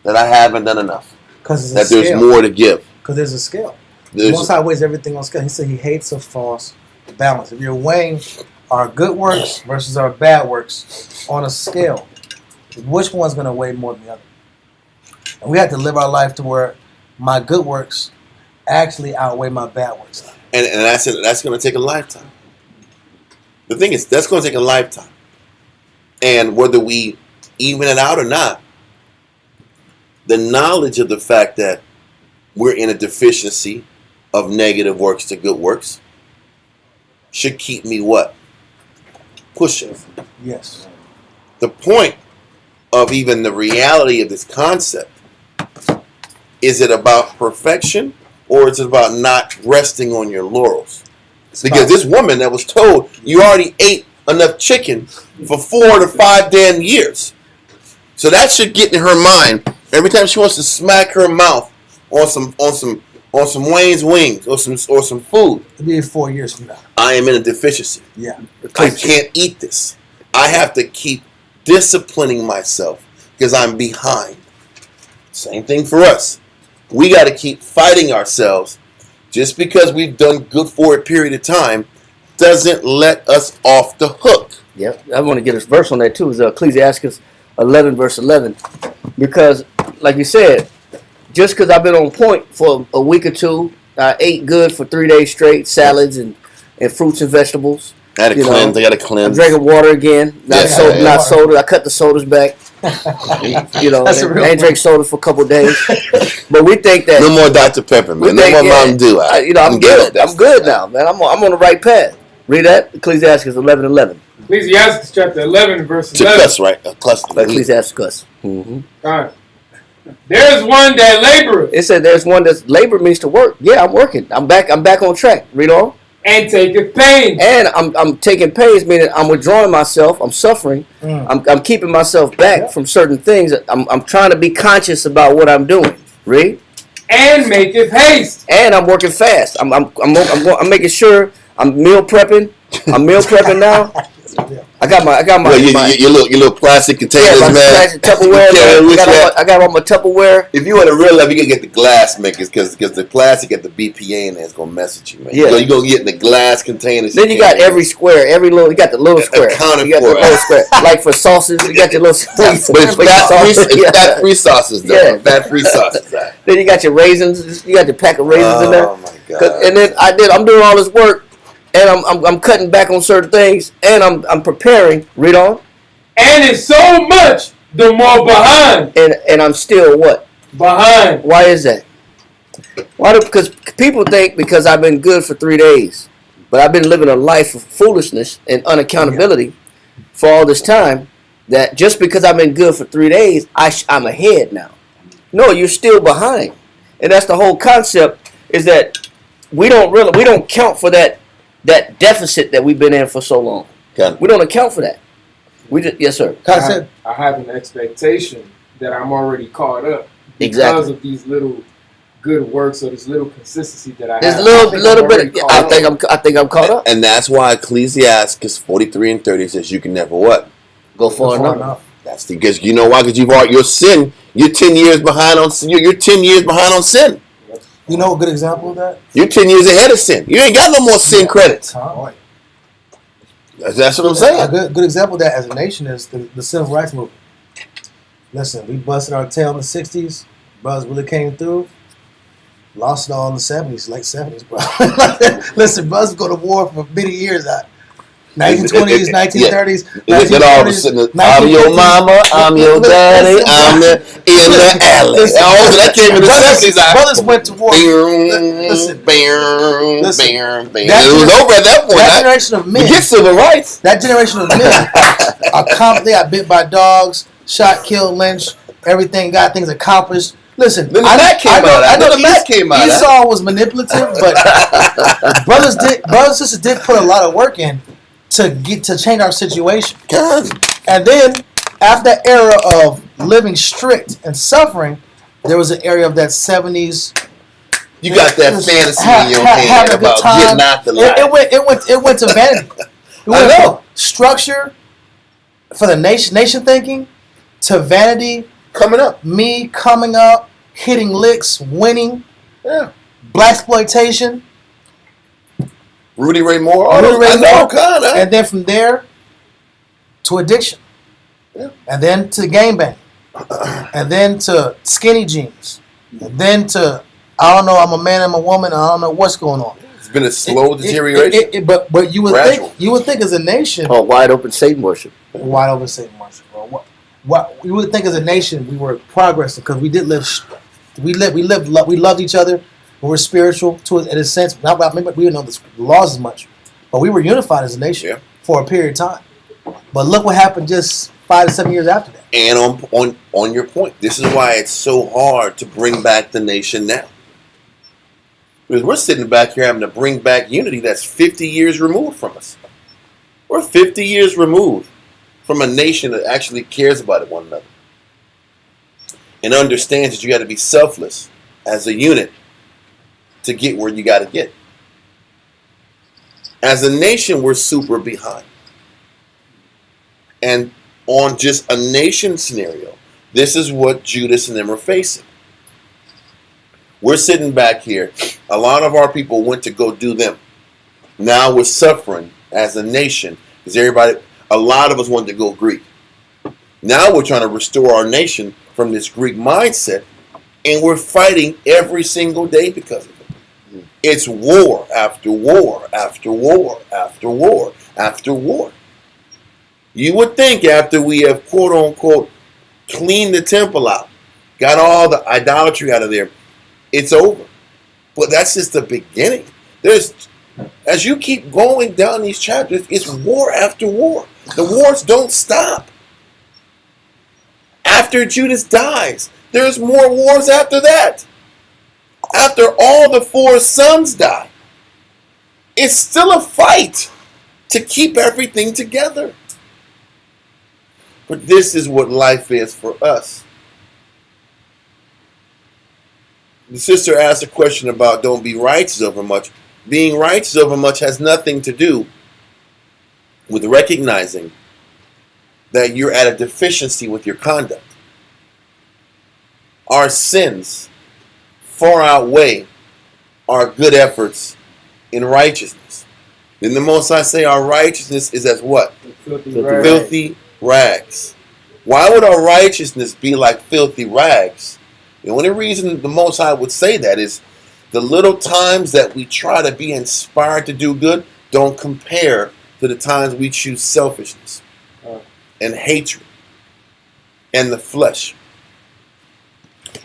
that I haven't done enough. That there's more to give. Because there's a scale. The Most High weighs everything on scale. He said he hates a false balance. If you're weighing our good works versus our bad works on a scale, which one's going to weigh more than the other? And we have to live our life to where my good works actually outweigh my bad works. And that's going to take a lifetime. The thing is, that's going to take a lifetime. And whether we even it out or not, the knowledge of the fact that we're in a deficiency of negative works to good works should keep me what? Pushing. Yes. The point of even the reality of this concept, is it about perfection or is it about not resting on your laurels? Because this woman that was told you already ate enough chicken for 4 to 5 damn years. So that should get in her mind every time she wants to smack her mouth on some Wayne's wings or some food. It'll be 4 years from now. I am in a deficiency. Yeah. I can't eat this. I have to keep disciplining myself because I'm behind. Same thing for us. We got to keep fighting ourselves. Just because we've done good for a period of time doesn't let us off the hook. Yep. I want to get a verse on that too. It's Ecclesiastes 11 verse 11. Because, like you said, just because I've been on point for a week or two, I ate good for 3 days straight, salads and fruits and vegetables. I had to cleanse. I got to cleanse. I'm drinking water again. Not soda. I cut the sodas back. I ain't drink soda for a couple of days. But we think that no more Dr. Pepper, man. No more Mountain Dew. I'm good. I'm good now, man. I'm on the right path. Read that, Ecclesiastes 11:11. Ecclesiastes chapter 11 verse 11. To cuss, right? Ecclesiastes. Mm-hmm. All right. There's one that laboreth. It said there's one that's labor means to work. Yeah, I'm working. I'm back on track. Read on. And taketh pains. And I'm taking pains, meaning I'm withdrawing myself. I'm suffering. I'm keeping myself back from certain things. I'm trying to be conscious about what I'm doing. Read. And maketh haste. And I'm working fast. I'm making sure I'm meal prepping. I'm meal prepping now. I got my Your little plastic containers, my man. plastic Tupperware. I got all my Tupperware. If you want to real life, you gotta get the glass makers because the plastic at the BPA in there is gonna mess with you, man. Yeah. You go get in the glass containers. Then you got every square, you got the little square. Accounted You got for. the little square. Like for sauces, you got your little sauces. But it's fat-free sauces, though. Yeah. Fat-free sauces. Then you got your raisins. You got the pack of raisins in there. Oh my god! And then I'm doing all this work, and I'm cutting back on certain things, and I'm preparing. Read on. And it's so much the more behind. And I'm still what? Behind. Why is that? Because people think because I've been good for 3 days, but I've been living a life of foolishness and unaccountability for all this time, that just because I've been good for 3 days, I'm ahead now. No, you're still behind. And that's the whole concept, is that we don't count for that deficit that we've been in for so long. Okay. We don't account for that. Yes, sir. I have an expectation that I'm already caught up because of these little good works or this little consistency that I have. There's a little bit. I think I'm caught up. And that's why Ecclesiastes 43 and 30 says you can never what? Go far enough. That's because you know why? Because your sin. You're 10 years behind on. You're 10 years behind on sin. You know a good example of that? You're 10 years ahead of sin. You ain't got no more sin credits. That's what I'm saying. A good example of that as a nation is the civil rights movement. Listen, we busted our tail in the 60s. Brothers really came through. Lost it all in the 70s, late 70s, bro. Listen, brothers go to war for many years. 1920s, 1930s. Look at all of a sudden, I'm your mama, I'm your daddy, I'm in the alley. That came in the 70s. Brothers went to war. Listen. It was over at that point. That generation of men. Get civil rights. That generation of men they got bit by dogs, shot, killed, lynched, everything, got things accomplished. Listen, I know the Mac came out. Esau was manipulative, but brothers and sisters did put a lot of work in to change our situation. God. And then after that era of living strict and suffering, there was an area of that 70s. You got that fantasy in your head about getting out the life. It went to vanity. It went from structure for the nation thinking to vanity. Me coming up, hitting licks, winning. Yeah. Blaxploitation. Rudy Ray Moore. And then from there to addiction. Yeah. And then to gangbang. And then to skinny jeans. And then to, I don't know, I'm a man, I'm a woman, I don't know what's going on. It's been a slow deterioration. But you would think as a nation. Oh, wide open Satan worship. Wide open Satan worship, bro. What you would think as a nation we were progressing because we did live, we loved each other. We were spiritual to in a sense. Not maybe we didn't know the laws as much, but we were unified as a nation for a period of time. But look what happened just 5 to 7 years after that. And on your point, this is why it's so hard to bring back the nation now. Because we're sitting back here having to bring back unity that's 50 years removed from us. We're 50 years removed from a nation that actually cares about one another and understands that you got to be selfless as a unit to get where you got to get. As a nation, we're super behind. And on just a nation scenario, this is what Judas and them are facing. We're sitting back here. A lot of our people went to go do them. Now we're suffering as a nation because a lot of us wanted to go Greek. Now we're trying to restore our nation from this Greek mindset, and we're fighting every single day because of it. It's war after war after war after war after war. You would think after we have quote unquote cleaned the temple out, got all the idolatry out of there, it's over. But that's just the beginning. As you keep going down these chapters, it's war after war. The wars don't stop. After Judas dies, there's more wars after that. After all the 4 sons die, it's still a fight to keep everything together. But this is what life is for us. The sister asked a question about don't be righteous over much. Being righteous over much has nothing to do with recognizing that you're at a deficiency with your conduct. Our sins far outweigh our good efforts in righteousness. Then the Most High say our righteousness is as what? Filthy rags. Why would our righteousness be like filthy rags? The only reason the Most High would say that is the little times that we try to be inspired to do good don't compare to the times we choose selfishness and hatred and the flesh.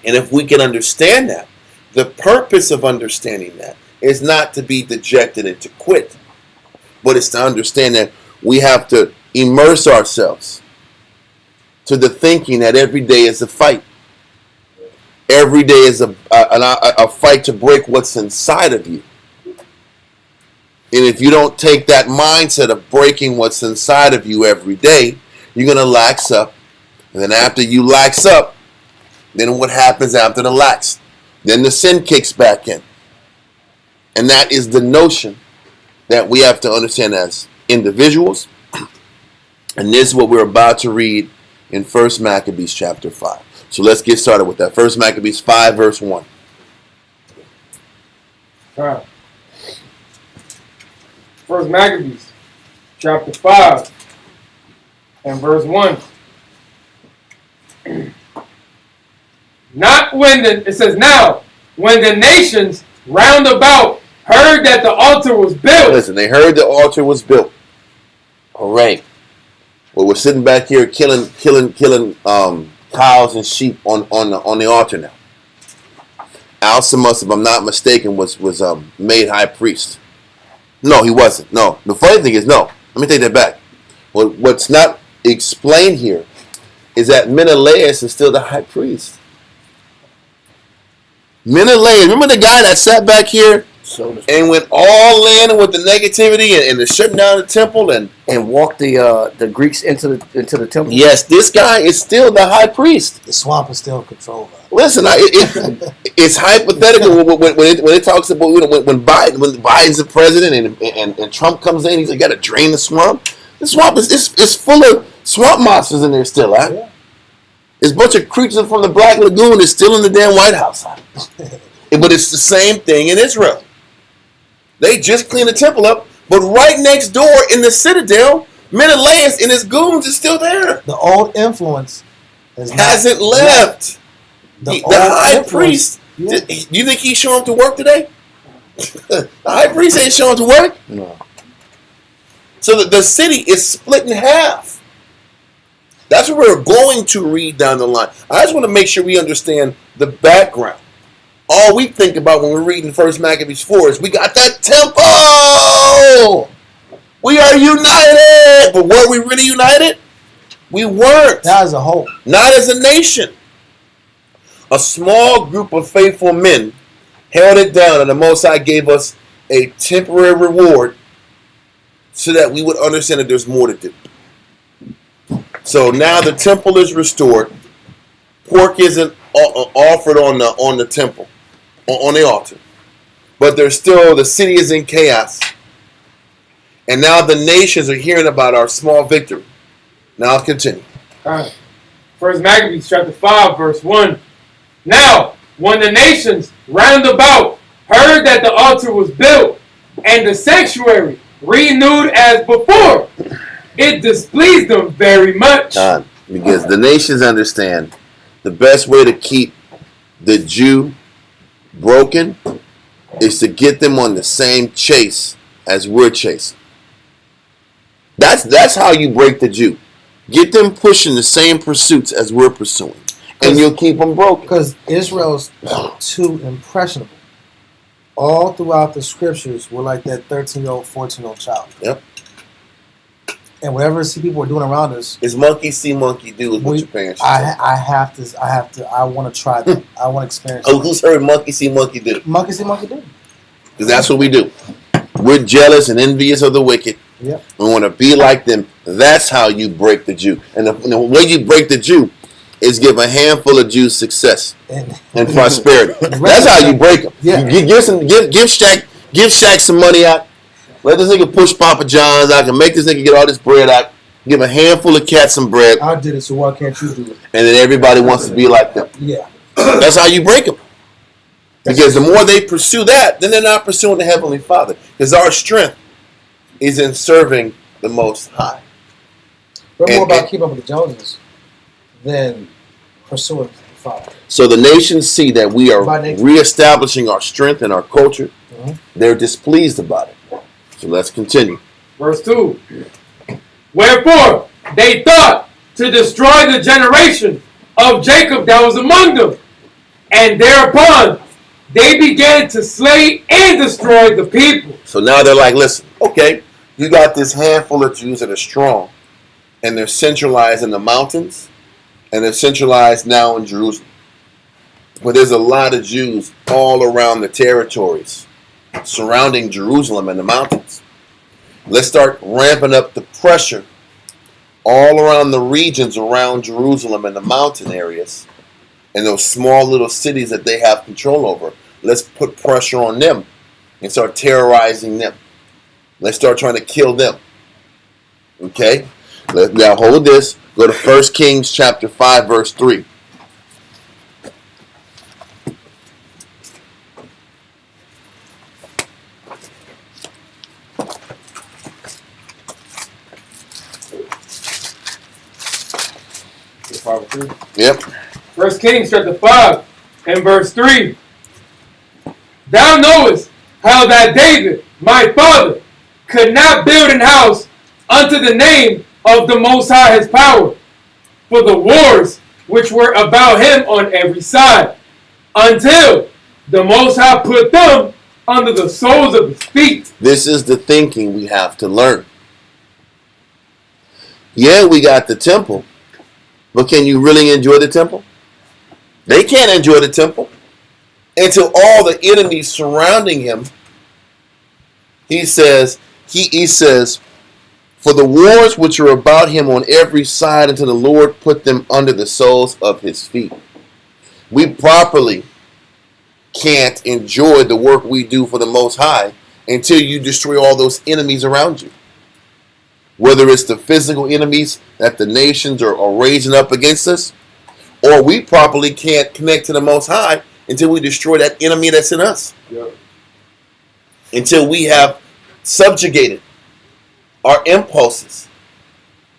And if we can understand that, the purpose of understanding that is not to be dejected and to quit, but it's to understand that we have to immerse ourselves to the thinking that every day is a fight. Every day is a fight to break what's inside of you. And if you don't take that mindset of breaking what's inside of you every day, you're going to lax up. And then after you lax up, then what happens after the lax? Then the sin kicks back in. And that is the notion that we have to understand as individuals. And this is what we're about to read in 1 Maccabees chapter 5. So let's get started with that. 1 Maccabees 5 verse 1. All right. 1 Maccabees chapter 5 and verse 1. It says, now, when the nations round about heard that the altar was built. Listen, they heard the altar was built. Hooray. Well, we're sitting back here killing cows and sheep on the altar now. Alcimus, if I'm not mistaken, was made high priest. No, he wasn't. No. The funny thing is, no. Let me take that back. Well, what's not explained here is that Menelaus is still the high priest. Menelaus, remember the guy that sat back here and went all in with the negativity and the shutting down the temple and walked the Greeks into the temple? Yes, this guy is still the high priest. The swamp is still controlled. Listen, it's hypothetical when it talks about when Biden's the president and Trump comes in, he's like, got to drain the swamp. The swamp is full of swamp monsters in there still, huh? Yeah. There's a bunch of creatures from the Black Lagoon that's still in the damn White House. Huh? But it's the same thing in Israel. They just cleaned the temple up, but right next door in the citadel, Menelaus and his goons is still there. The old influence hasn't left. The high priest. Yeah. You think he's showing up to work today? The high priest ain't showing up to work. No. So the city is split in half. That's what we're going to read down the line. I just want to make sure we understand the background. All we think about when we're reading 1 Maccabees 4 is we got that temple. We are united. But were we really united? We weren't. Not as a whole. Not as a nation. A small group of faithful men held it down, and the Most High gave us a temporary reward so that we would understand that there's more to do. So now the temple is restored. Pork isn't offered on the temple, on the altar. But there's still, the city is in chaos. And now the nations are hearing about our small victory. Now I'll continue. All right. 1 Maccabees chapter 5 verse 1. Now, when the nations round about heard that the altar was built and the sanctuary renewed as before, it displeased them very much. Because the nations understand the best way to keep the Jew broken is to get them on the same chase as we're chasing. That's how you break the Jew. Get them pushing the same pursuits as we're pursuing. And you'll keep them broken. Because Israel's too impressionable. All throughout the scriptures, we're like that 13-year-old, 14-year-old child. Yep. And whatever people are doing around us, it's monkey see, monkey do is what your parents should say. I want to try that. I want to experience that. Who's heard monkey see, monkey do? Monkey see, monkey do. Because that's what we do. We're jealous and envious of the wicked. Yep. We want to be like them. That's how you break the Jew. And the way you break the Jew is give a handful of Jews success and prosperity. That's how you break them. Yeah. Give Shaq some money out. Let this nigga push Papa John's. I can make this nigga get all this bread out. give a handful of cats some bread, I did it, so why can't you do it? and then everybody wants to be like them. Yeah. That's how you break them. Because the more they pursue that, then they're not pursuing the Heavenly Father. Because our strength is in serving the Most High. We're more about keeping up with the Joneses than pursuing the Father. So the nations see that we are By nature. reestablishing our strength and our culture. Mhm. They're displeased about it. So let's continue. Verse 2. Wherefore they thought to destroy the generation of Jacob that was among them. And thereupon they began to slay and destroy the people. So now they're like, listen, okay, you got this handful of Jews that are strong, and they're centralized in the mountains, and they're centralized now in Jerusalem. But there's a lot of Jews all around the territories surrounding Jerusalem and the mountains. Let's start ramping up the pressure all around the regions around Jerusalem and the mountain areas and those small little cities that they have control over. Let's put pressure on them and start terrorizing them. Let's start trying to kill them. Okay? Now hold this. Go to 1 Kings chapter 5, verse 3. Yep. 1 Kings chapter 5 and verse 3. Thou knowest how that David, my father, could not build an house unto the name of the Most High his power, for the wars which were about him on every side, until the Most High put them under the soles of his feet. This is the thinking we have to learn. Yeah, we got the temple, but can you really enjoy the temple? They can't enjoy the temple until all the enemies surrounding him. He says, for the wars which are about him on every side, until the Lord put them under the soles of his feet. We properly can't enjoy the work we do for the Most High until you destroy all those enemies around you. Whether it's the physical enemies that the nations are raising up against us, or we properly can't connect to the Most High until we destroy that enemy that's in us. Yep. Until we have subjugated our impulses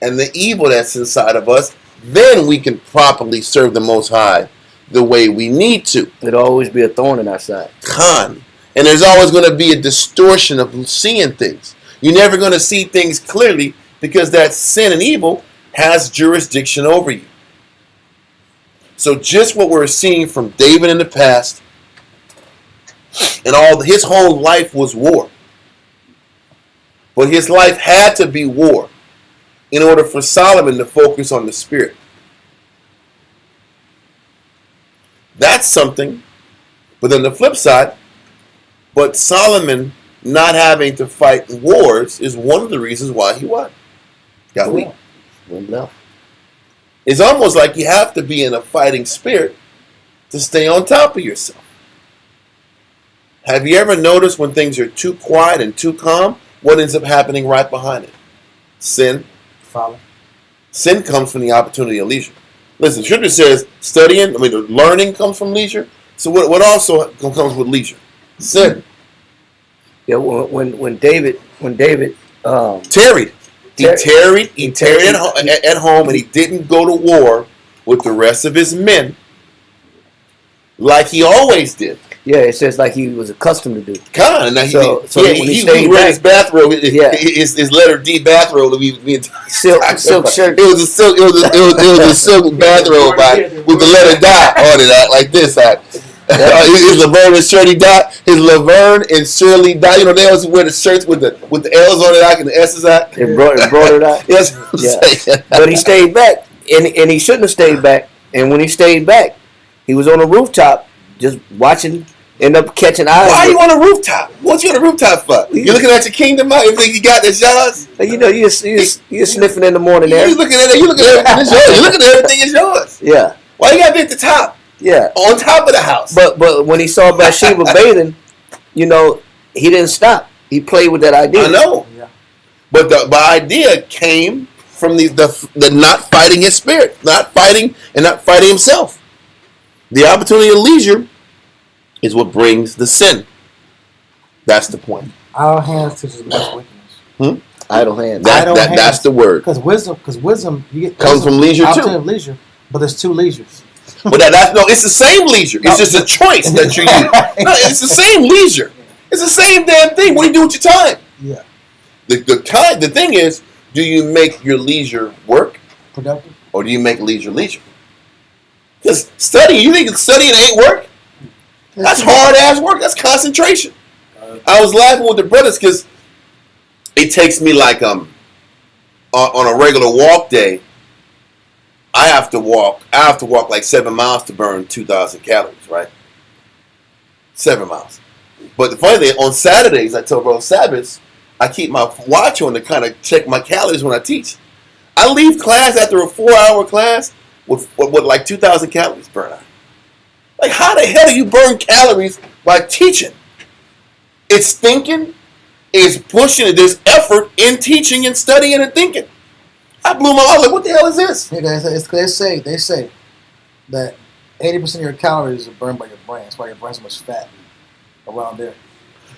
and the evil that's inside of us, then we can properly serve the Most High the way we need to. It'll always be a thorn in our side. And there's always going to be a distortion of seeing things. You're never going to see things clearly because that sin and evil has jurisdiction over you. So just what we're seeing from David in the past, and his whole life was war. But his life had to be war in order for Solomon to focus on the spirit. That's something. But then the flip side, but Solomon not having to fight wars is one of the reasons why he won. Got weak. Went left. It's almost like you have to be in a fighting spirit to stay on top of yourself. Have you ever noticed when things are too quiet and too calm, what ends up happening right behind it? Sin. Follow. Sin comes from the opportunity of leisure. Listen, Scripture says learning comes from leisure. So what also comes with leisure? Sin. Yeah, when David Tarried. He tarried at home, and he didn't go to war with the rest of his men like he always did. Yeah, it says like he was accustomed to do. Now he stayed wear back, his bathrobe, yeah. his letter D bathrobe. Silk shirt. It was a silk bathrobe with the letter dot on it, like this. His Laverne and Shirley dot. His Laverne and Shirley dot. You know they always wear the shirts with the L's on it, and the S's out. Embroidered out. Yes, yeah. But he stayed back, and he shouldn't have stayed back. And when he stayed back, he was on a rooftop just watching. End up catching eyes. Why are you on a rooftop? What's you on a rooftop for? You looking at your kingdom out? Everything you got that's yours? You know, you're sniffing in the morning there. You looking at it. You looking at everything is yours. You looking at everything is yours. Yeah. Why you got to be at the top? Yeah. On top of the house. But when he saw Bathsheba bathing, he didn't stop. He played with that idea. I know. Yeah. But the idea came from the not fighting his spirit, not fighting himself. The opportunity of leisure is what brings the sin. That's the point. Idle hands teaches much wickedness. Idle hands. That's the word. Because wisdom, you get Comes from leisure opportunity too. of leisure, but there's two leisures. But it's the same leisure. It's just a choice that you use. No, it's the same leisure. It's the same damn thing. What do you do with your time? Yeah. The thing is, do you make your leisure work, Productive. or do you make leisure? Because studying, you think studying ain't work? That's hard ass work. That's concentration. I was laughing with the brothers because it takes me like on a regular walk day. I have to walk like 7 miles to burn 2,000 calories, right? 7 miles. But the funny thing, on Saturdays, I tell Brother Sabbath, I keep my watch on to kind of check my calories when I teach. I leave class after a 4-hour class with like 2,000 calories burned out. Like, how the hell do you burn calories by teaching? It's thinking, it's pushing, there's effort in teaching and studying and thinking. I blew my mind. Like, what the hell is this? Yeah, they say that 80% of your calories are burned by your brain. That's why your brain's so much fat around there.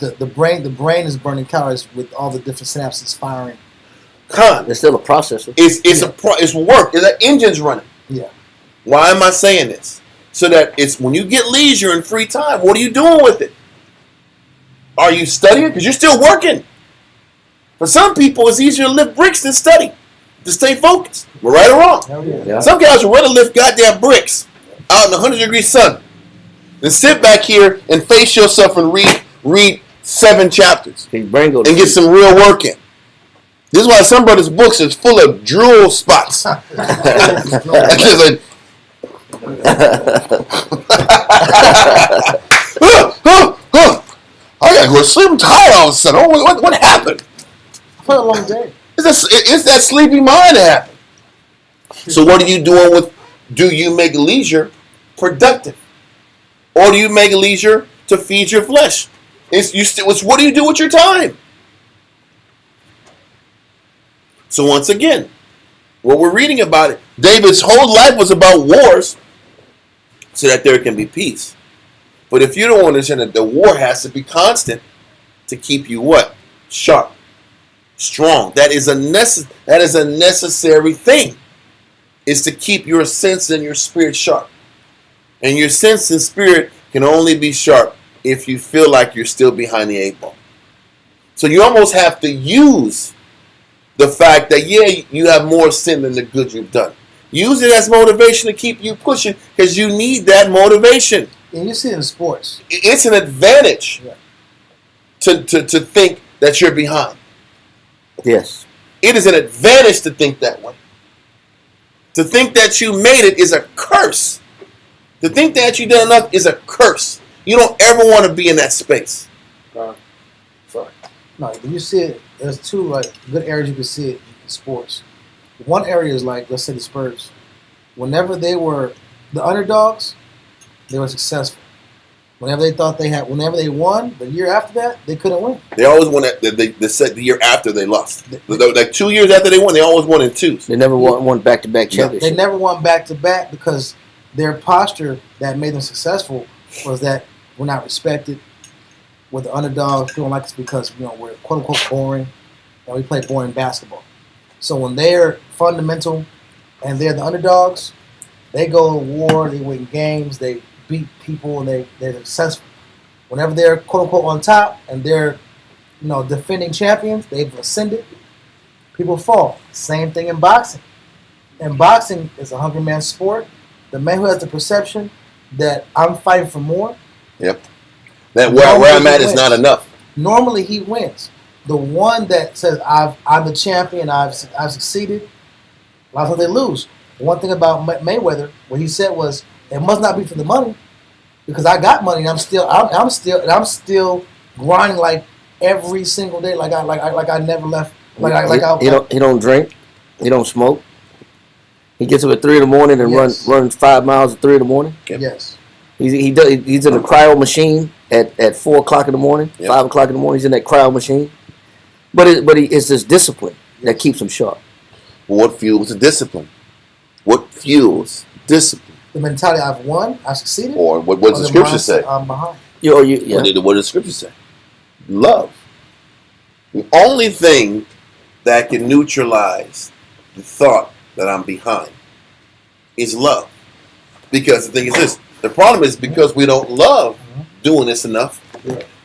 The brain is burning calories with all the different synapses firing. It's still a processor. It's work. That engine's running. Yeah. Why am I saying this? So that it's when you get leisure and free time, what are you doing with it? Are you studying? Because you're still working. For some people, it's easier to lift bricks than study. To stay focused. We're right or wrong. Hell yeah. Yeah. Some guys would rather lift goddamn bricks out in the 100-degree sun than sit back here and face yourself and read 7 chapters His brain goes and get some real work in. This is why some brothers' books is full of drool spots. I gotta go to sleep. I'm tired all of a sudden. What happened? For a long day. It's that sleepy mind that happened. So what are you doing with? Do you make leisure productive, or do you make leisure to feed your flesh? What do you do with your time? So once again, what we're reading about it, David's whole life was about wars, so that there can be peace. But if you don't understand that the war has to be constant to keep you what? Sharp. Strong. That is a necessary thing. Is to keep your sense and your spirit sharp. And your sense and spirit can only be sharp if you feel like you're still behind the 8 ball. So you almost have to use the fact that you have more sin than the good you've done. Use it as motivation to keep you pushing because you need that motivation. And you see it in sports. It's an advantage to think that you're behind. Yes. It is an advantage to think that way. To think that you made it is a curse. To think that you done enough is a curse. You don't ever want to be in that space. Sorry. No, you see it. There's 2 good areas you can see it in sports. One area is let's say the Spurs. Whenever they were the underdogs, they were successful. Whenever they won, the year after that, they couldn't win. They always won the year after they lost. Like 2 years after they won, they always won in 2s. They never won back-to-back championships. They never won back-to-back because their posture that made them successful was that we're not respected. We're the underdogs. People don't like us because we're quote-unquote boring. And we play boring basketball. So when they're fundamental and they're the underdogs, they go to war, they win games, they beat people, and they're successful. Whenever they're quote-unquote on top and they're defending champions, they've ascended, people fall. Same thing in boxing. And boxing is a hungry man's sport. The man who has the perception that I'm fighting for more. Yep. That where I'm at is not enough. Normally he wins. The one that says I'm the champion, I've succeeded, a lot of times they lose. One thing about Mayweather, what he said was, it must not be for the money, because I got money and I'm still grinding like every single day, like I never left. He don't drink, he don't smoke. He gets up at 3 a.m. and runs 5 miles at 3 a.m. Yes. He's in the cryo machine at 4 o'clock in the morning, 5 o'clock in the morning. He's in that cryo machine. But it's this discipline that keeps him sharp. Well, what fuels the discipline? What fuels discipline? The mentality I've won, I succeeded. Or what does the scripture say? I'm behind. What does the scripture say? Love. The only thing that can neutralize the thought that I'm behind is love. Because the thing is this, the problem is because we don't love doing this enough,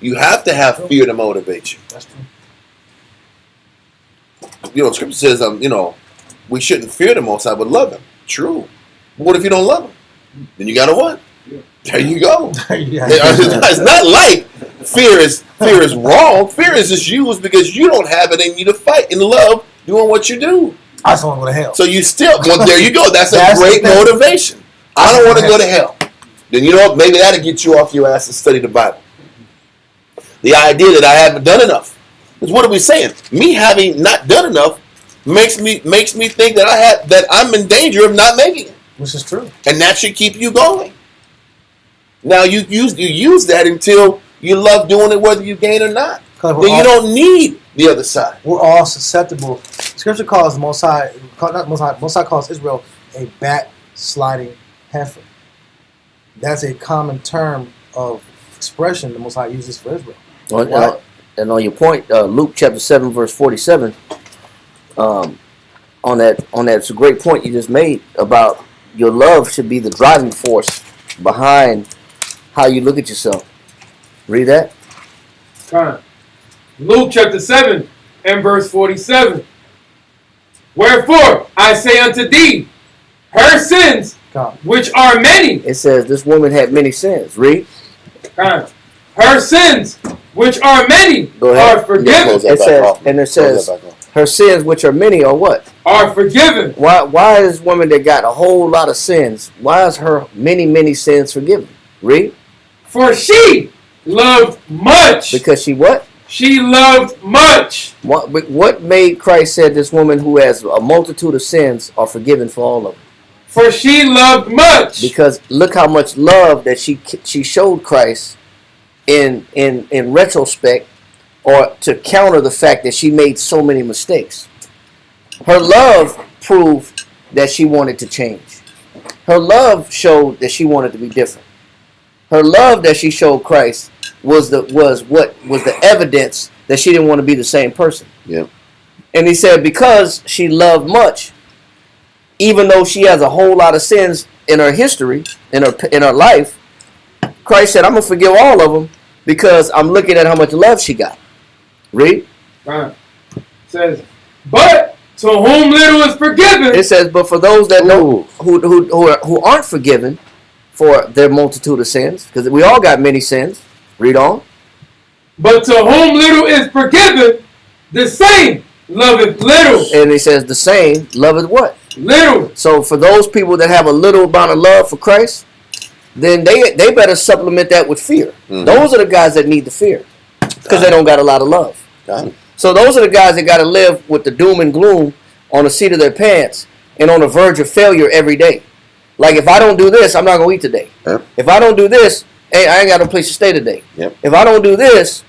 you have to have fear to motivate you. That's true. Scripture says, we shouldn't fear the Most High, but love Him. True. But what if you don't love Him? Then you gotta what? There you go. It's not like fear is wrong. Fear is just used because you don't have it in you to fight and love doing what you do. I just want to go to hell. So you still, well, there you go. That's a great motivation. I don't want to go to hell. Then you know what? Maybe that'll get you off your ass and study the Bible. The idea that I haven't done enough. Because what are we saying? Me having not done enough makes me think that I'm in danger of not making it. Which is true. And that should keep you going. Now you use that until you love doing it whether you gain or not. Then you don't need the other side. We're all susceptible. Scripture calls Most High calls Israel a backsliding heifer. That's a common term of expression the Most High uses for Israel. And on your point, Luke chapter 7 verse 47, on that it's a great point you just made about your love should be the driving force behind how you look at yourself. Read that. Luke chapter 7 and verse 47. Wherefore I say unto thee, her sins, which are many. It says this woman had many sins. Read. Her sins, which are many, are forgiven. It says, her sins, which are many, are what? Are forgiven. Why is this woman that got a whole lot of sins, why is her many sins forgiven? Read. For she loved much. Because she what? She loved much. What made Christ said this woman who has a multitude of sins are forgiven for all of them? For she loved much. Because look how much love that she showed Christ in retrospect, or to counter the fact that she made so many mistakes. Her love proved that she wanted to change. Her love showed that she wanted to be different. Her love that she showed Christ was the evidence that she didn't want to be the same person. Yeah. And he said because she loved much, even though she has a whole lot of sins in her history, in her life, Christ said, I'm going to forgive all of them because I'm looking at how much love she got. Read. Says, but to whom little is forgiven. It says, but for those that know who aren't forgiven for their multitude of sins, because we all got many sins. Read on. But to whom little is forgiven, the same loveth little. And he says the same loveth what? Little. So for those people that have a little amount of love for Christ, then they better supplement that with fear. Mm-hmm. Those are the guys that need the fear because they don't got a lot of love. So those are the guys that got to live with the doom and gloom on the seat of their pants and on the verge of failure every day. Like if I don't do this, I'm not going to eat today. Yep. If I don't do this, hey, I ain't got no place to stay today. Yep. If I don't do this,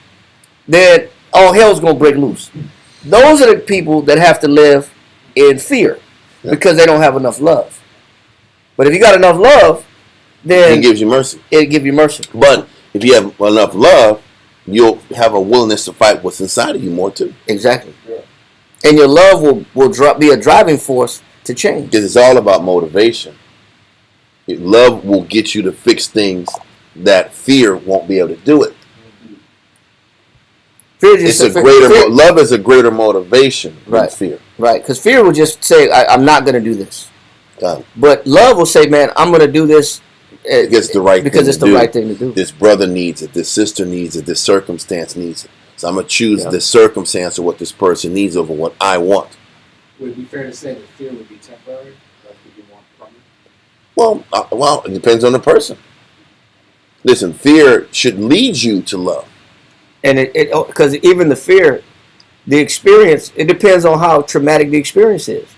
then all hell's going to break loose. Those are the people that have to live in fear because they don't have enough love. But if you got enough love, then it gives you mercy. It'll give you mercy. But if you have enough love, you'll have a willingness to fight what's inside of you more too. Exactly. Yeah. And your love will be a driving force to change. Because it's all about motivation. Love will get you to fix things that fear won't be able to do it. Love is a greater motivation than fear. Right, because fear will just say, I'm not going to do this. But love will say, man, I'm going to do this because it's the right thing to do. This brother needs it. This sister needs it. This circumstance needs it. So I'm going to choose this circumstance or what this person needs over what I want. Would it be fair to say that fear would be temporary? Love would be more permanent? Well, it depends on the person. Listen, fear should lead you to love. And because even the fear, the experience, it depends on how traumatic the experience is.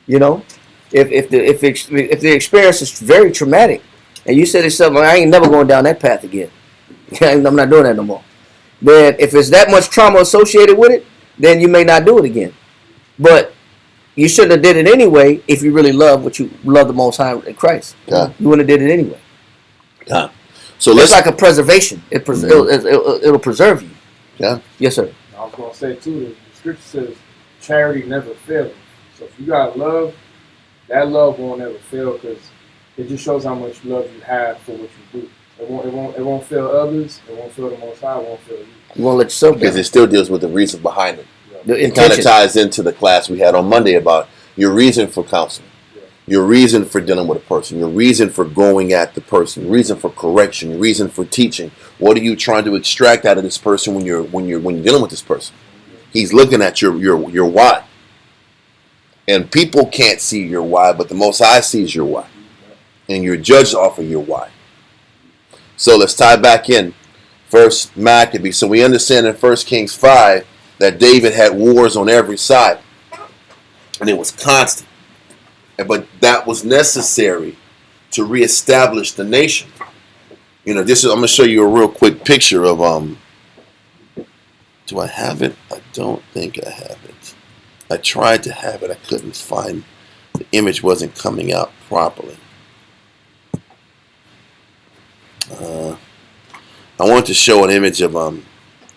You know, if the experience is very traumatic, and you say to yourself, I ain't never going down that path again. I'm not doing that no more. Then if it's that much trauma associated with it, then you may not do it again. But you shouldn't have did it anyway if you really love what you love the Most High in Christ. Yeah. You wouldn't have did it anyway. Yeah. So It's let's like a preservation. It'll preserve you. Yeah. Yes, sir. I was gonna say too, the scripture says charity never fails. So if you got love, that love won't never fail because it just shows how much love you have for what you do. It won't fail others. It won't fail the Most High. It won't fail you. You won't let yourself because down. it still deals with the reason behind it. The It kind of intention. ties into the class we had on Monday about your reason for counseling, your reason for dealing with a person, your reason for going at the person, reason for correction, reason for teaching. What are you trying to extract out of this person when you're dealing with this person? He's looking at your why, and people can't see your why, but the Most High sees your why, and you're judged off of your why. So let's tie back in First Maccabees. So we understand in 1 Kings 5 that David had wars on every side, and it was constant. But that was necessary to reestablish the nation. I'm going to show you a real quick picture of Do I have it? I don't think I have it. I tried to have it. I couldn't find. The image wasn't coming out properly. I want to show an image of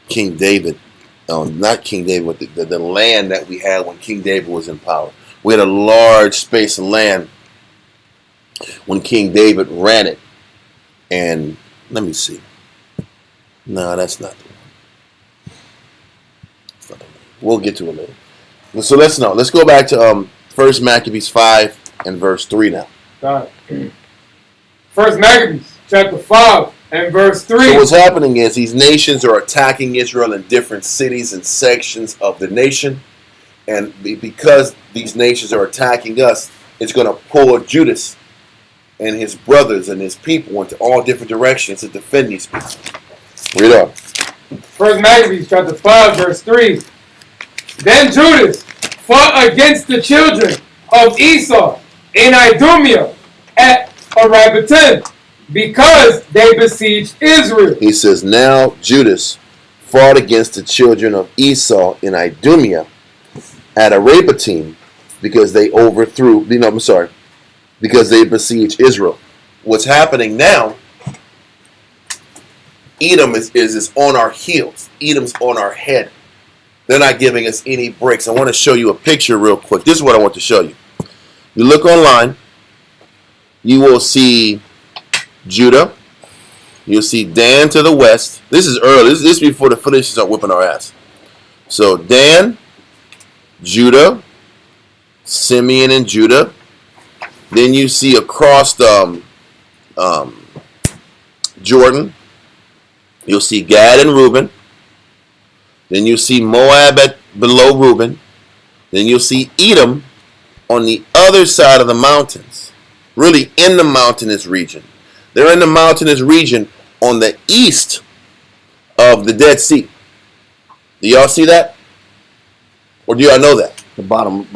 King David. Not King David, but the land that we had when King David was in power. We had a large space of land when King David ran it. And let me see. No, that's not the one. That's not the one. We'll get to it later. So let's go back to 1 Maccabees 5 and verse 3 now. God. First Maccabees chapter 5 and verse 3. So what's happening is these nations are attacking Israel in different cities and sections of the nation. And because these nations are attacking us, it's going to pull Judas and his brothers and his people into all different directions to defend these people. Read on. First Maccabees chapter 5 verse 3. Then Judas fought against the children of Esau in Idumea at Arabatim because they besieged Israel. He says, now Judas fought against the children of Esau in Idumea at Arabatim because they because they besieged Israel. What's happening now, Edom is on our heels. Edom's on our head. They're not giving us any breaks. I want to show you a picture real quick. This is what I want to show you. You look online, you will see Judah. You'll see Dan to the west. This is early. This is before the Philistines start whipping our ass. So Dan, Judah, Simeon and Judah. Then you see across Jordan, you'll see Gad and Reuben. Then you see Moab below Reuben. Then you'll see Edom on the other side of the mountains, really in the mountainous region. They're in the mountainous region on the east of the Dead Sea. Do y'all see that? Or do y'all know that? The bottom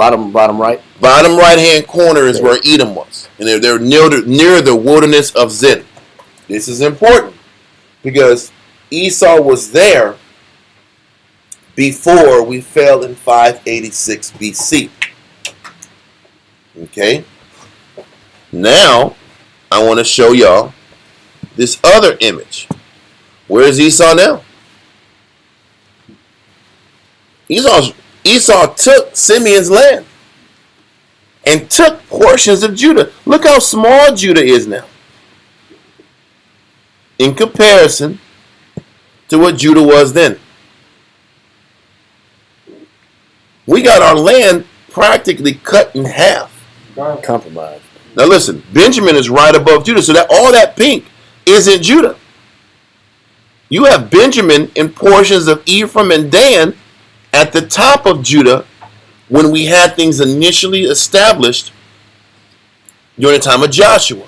right. Bottom right-hand corner is where Edom was. And they're near the wilderness of Zin. This is important because Esau was there before we fell in 586 BC. Okay? Now, I want to show y'all this other image. Where is Esau now? Esau took Simeon's land and took portions of Judah. Look how small Judah is now in comparison to what Judah was then. We got our land practically cut in half. Compromise. Now listen, Benjamin is right above Judah, so that all that pink isn't Judah. You have Benjamin and portions of Ephraim and Dan at the top of Judah when we had things initially established during the time of Joshua.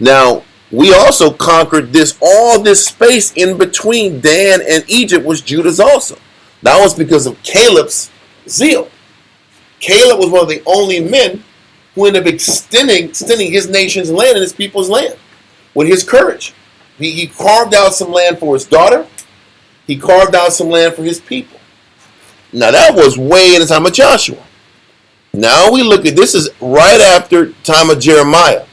Now, we also conquered all this space in between Dan and Egypt was Judah's also. That was because of Caleb's zeal. Caleb was one of the only men who ended up extending his nation's land and his people's land with his courage. He carved out some land for his daughter. He carved out some land for his people. Now that was way in the time of Joshua. Now we look at this is right after time of Jeremiah.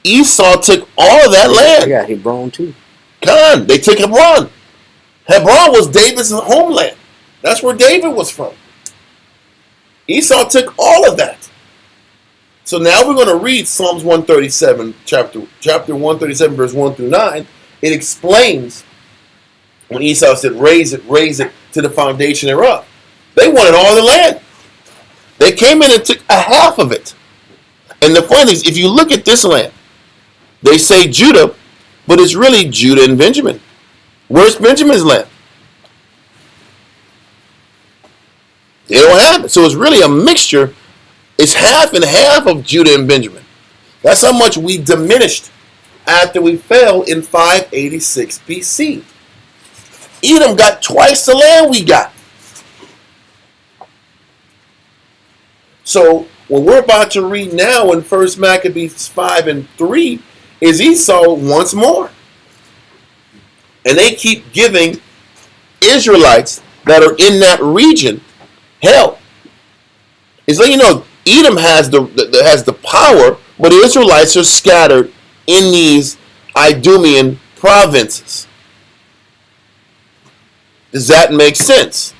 Esau took all of that land. Yeah, Hebron too. Con, they took Hebron. Hebron was David's homeland. That's where David was from. Esau took all of that. So now we're going to read Psalms 137, chapter 137, verse 1 through 9. It explains when Esau said, raise it to the foundation thereof. They wanted all the land. They came in and took a half of it. And the funny thing is, if you look at this land, they say Judah, but it's really Judah and Benjamin. Where's Benjamin's land? They don't have it. So it's really a mixture. It's half and half of Judah and Benjamin. That's how much we diminished after we fell in 586 BC. Edom got twice the land we got. So what we're about to read now in 1 Maccabees 5 and 3 is Esau once more. And they keep giving Israelites that are in that region hell. It's like, you know, Edom has the power, but the Israelites are scattered in these Idumean provinces. Does that make sense?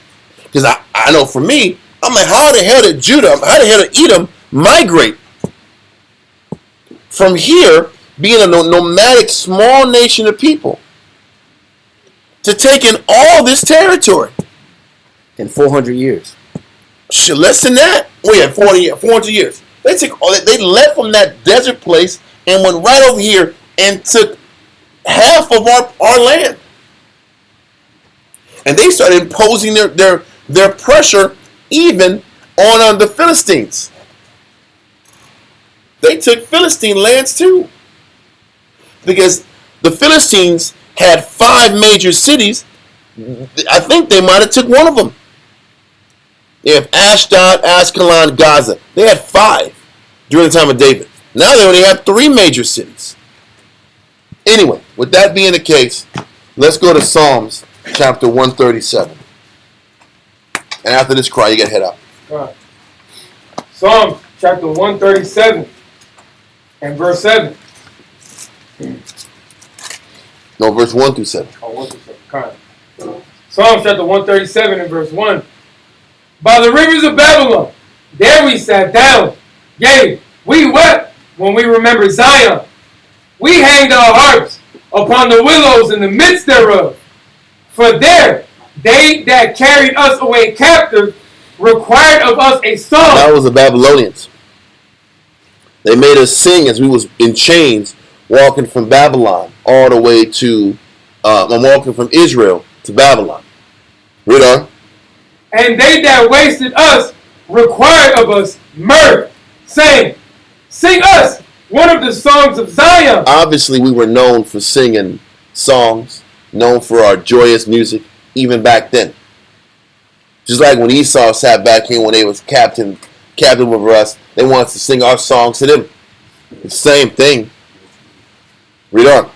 Because I know for me, I'm like, how the hell did Edom migrate from here, being a nomadic small nation of people, to taking all this territory? In 400 years. Shit, less than that. Oh yeah, 400 years. They took all that. They left from that desert place and went right over here and took half of our land. And they started imposing their pressure even on the Philistines. They took Philistine lands too. Because the Philistines had 5 major cities. I think they might have took one of them. They have Ashdod, Ashkelon, Gaza. They had 5 during the time of David. Now they only have 3 major cities. Anyway, with that being the case, let's go to Psalms chapter 137. And after this cry, you get head up. Right. Psalms chapter 137 and verse 7. No, verse 1 through 7. Oh, 1 through 7. Kind. Psalms chapter 137 and verse 1. By the rivers of Babylon, there we sat down. Yea, we wept when we remembered Zion. We hanged our harps upon the willows in the midst thereof. For there they that carried us away captive required of us a song. That was the Babylonians. They made us sing as we was in chains, walking from Babylon all the way to, walking from Israel to Babylon. Read on. And they that wasted us required of us mirth, saying, sing us one of the songs of Zion. Obviously, we were known for singing songs, known for our joyous music, even back then. Just like when Esau sat back here when they was captain over us, they wanted to sing our songs to them. It's the same thing. Read on.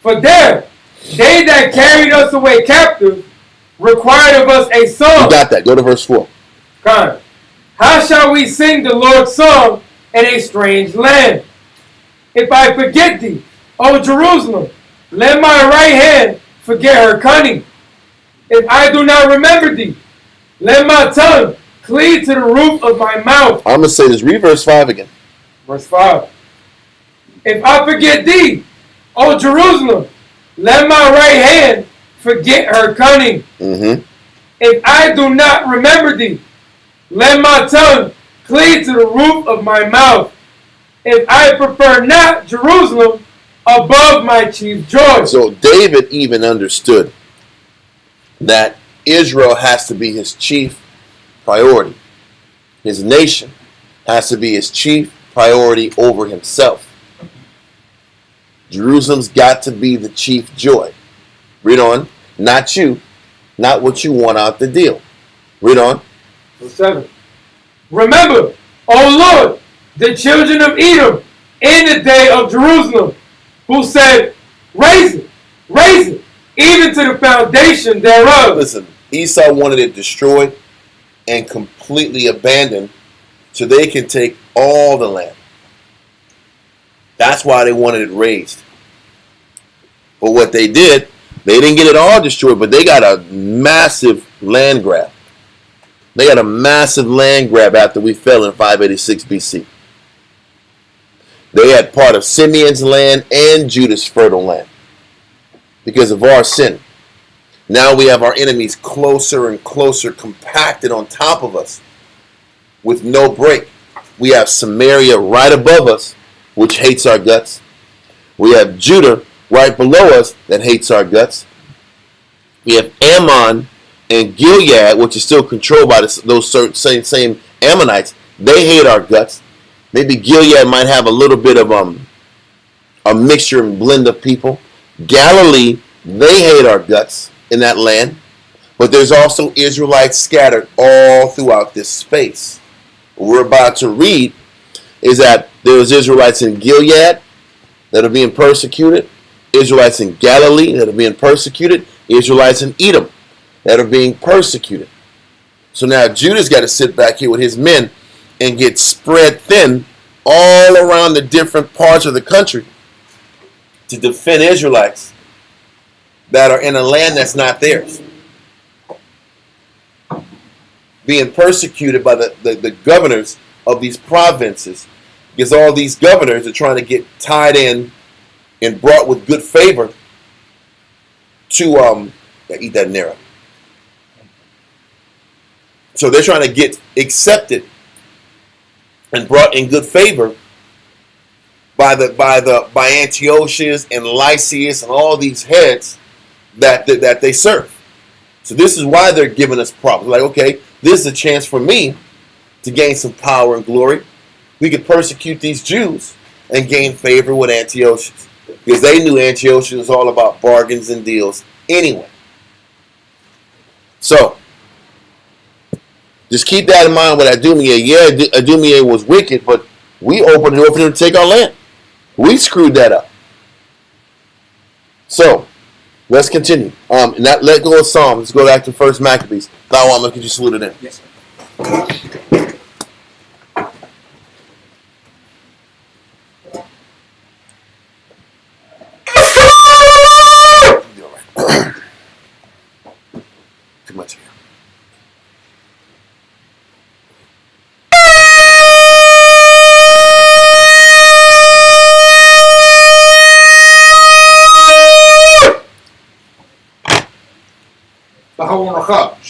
For there, they that carried us away captive required of us a song. You got that. Go to verse 4. God, how shall we sing the Lord's song in a strange land? If I forget thee, O Jerusalem, let my right hand forget her cunning. If I do not remember thee, let my tongue cleave to the roof of my mouth. I'm going to say this. Read verse 5 again. Verse 5. If I forget thee, O Jerusalem, let my right hand forget her cunning. Mm-hmm. If I do not remember thee, let my tongue cleave to the roof of my mouth. If I prefer not Jerusalem above my chief joy. So David even understood that Israel has to be his chief priority. His nation has to be his chief priority over himself. Jerusalem's got to be the chief joy. Read on. Not you. Not what you want out the deal. Read on. Verse 7. Remember, O Lord, the children of Edom in the day of Jerusalem, who said, raise it, even to the foundation thereof. Listen, Esau wanted it destroyed and completely abandoned so they can take all the land. That's why they wanted it raised. But what they did, they didn't get it all destroyed, but they got a massive land grab. They got a massive land grab after we fell in 586 BC. They had part of Simeon's land and Judah's fertile land because of our sin. Now we have our enemies closer and closer compacted on top of us with no break. We have Samaria right above us, which hates our guts. We have Judah right below us that hates our guts. We have Ammon and Gilead, which is still controlled by those certain same Ammonites. They hate our guts. Maybe Gilead might have a little bit of a mixture and blend of people. Galilee, they hate our guts in that land. But there's also Israelites scattered all throughout this space. What we're about to read is that there's Israelites in Gilead that are being persecuted, Israelites in Galilee that are being persecuted, Israelites in Edom that are being persecuted. So now Judah's got to sit back here with his men and get spread thin all around the different parts of the country to defend Israelites that are in a land that's not theirs, being persecuted by the governors of these provinces, because all these governors are trying to get tied in and brought with good favor to eat that narrow. So they're trying to get accepted and brought in good favor by Antiochus and Lysias and all these heads that they serve. So this is why they're giving us problems. Like, okay, this is a chance for me to gain some power and glory. We could persecute these Jews and gain favor with Antiochus, because they knew Antiochus was all about bargains and deals anyway. So just keep that in mind with Idumea. Yeah, Idumea was wicked, but we opened the door for them to take our land. We screwed that up. So let's continue. Not let go of Psalms. Let's go back to 1 Maccabees. Now, I'm going to get you saluted in. Yes, sir. Too much here.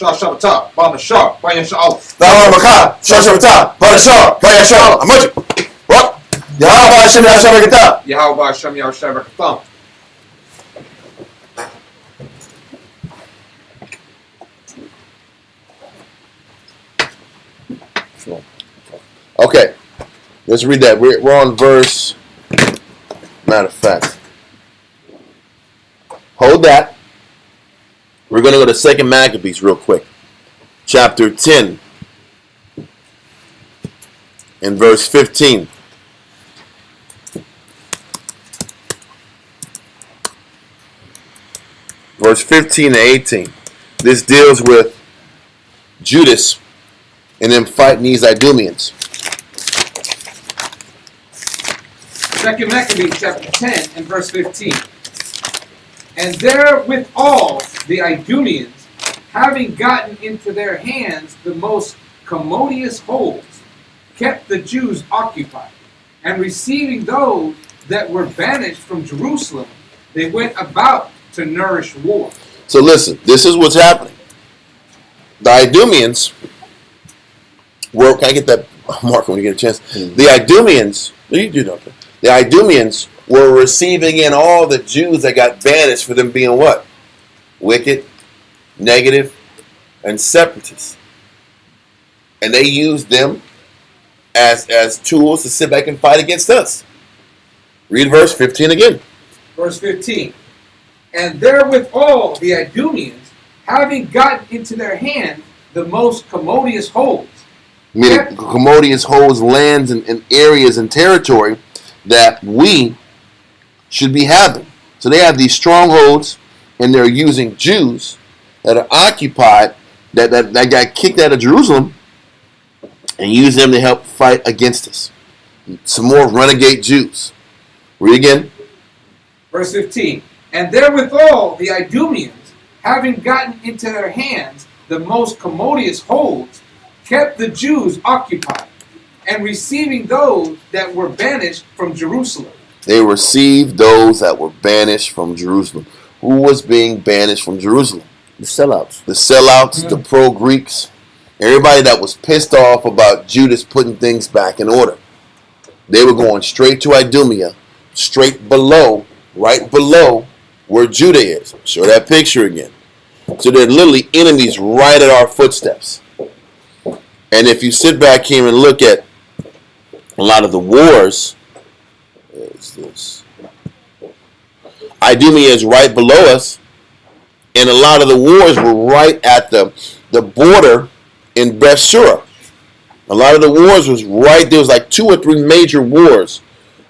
Shabbatah, Banashar, Bayashal. Thou Makah, Shashavata, Parashah, Bayashah, Amaji. What? Yahweh Hashem Yashavakata. Yahweh Hashem Yahweh. Okay, let's read that. We're on verse. Matter of fact, hold that. We're going to go to 2 Maccabees real quick. Chapter 10 and verse 15. Verse 15 to 18. This deals with Judas and them fighting these Idumeans. 2 Maccabees chapter 10 and verse 15. And therewithal the Idumeans, having gotten into their hands the most commodious holds, kept the Jews occupied, and receiving those that were banished from Jerusalem, they went about to nourish war. So listen, this is what's happening. The Idumeans were, can I get that mark when you get a chance? The Idumeans, you do know. The Idumeans were receiving in all the Jews that got banished for them being what? Wicked, negative, and separatists. And they used them as tools to sit back and fight against us. Read verse 15 again. Verse 15. And therewithal the Idumeans, having gotten into their hand the most commodious holds. Meaning commodious holds, lands, and areas and territory that we should be having. So they have these strongholds, and they're using Jews that are occupied, that got kicked out of Jerusalem, and use them to help fight against us. Some more renegade Jews. Read again. Verse 15. And therewithal the Idumeans, having gotten into their hands the most commodious holds, kept the Jews occupied, and receiving those that were banished from Jerusalem. They received those that were banished from Jerusalem. Who was being banished from Jerusalem? The sellouts. The sellouts, the pro-Greeks, everybody that was pissed off about Judas putting things back in order. They were going straight to Idumea, straight below, right below where Judah is. Show that picture again. So they're literally enemies right at our footsteps. And if you sit back here and look at a lot of the wars, there's this. Idumea is right below us, and a lot of the wars were right at the border in Bethshura. A lot of the wars was right there. Was like 2 or 3 major wars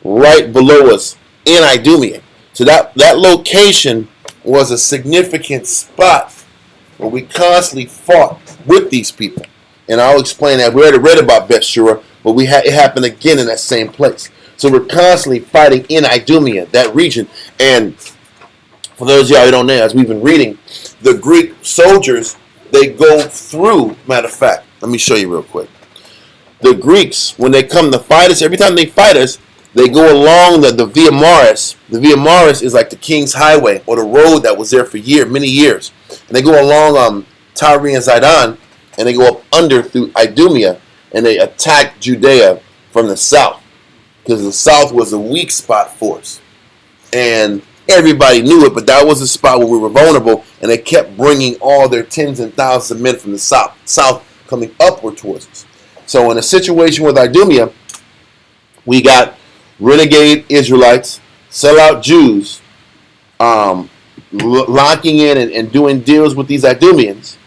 right below us in Idumea. So that location was a significant spot where we constantly fought with these people. And I'll explain that. We already read about Bethshura, but it happened again in that same place. So we're constantly fighting in Idumea, that region. And for those of y'all who don't know, as we've been reading, the Greek soldiers, they go through, matter of fact, let me show you real quick. The Greeks, when they come to fight us, every time they fight us, they go along the Via Maris. The Via Maris is like the King's Highway, or the road that was there for many years. And they go along Tyre and Zidon, and they go up under through Idumea, and they attack Judea from the south, because the south was a weak spot for us. And everybody knew it, but that was a spot where we were vulnerable, and they kept bringing all their tens and thousands of men from the south coming upward towards us. So in a situation with Idumea, we got renegade Israelites, sellout Jews, locking in and doing deals with these Idumeans,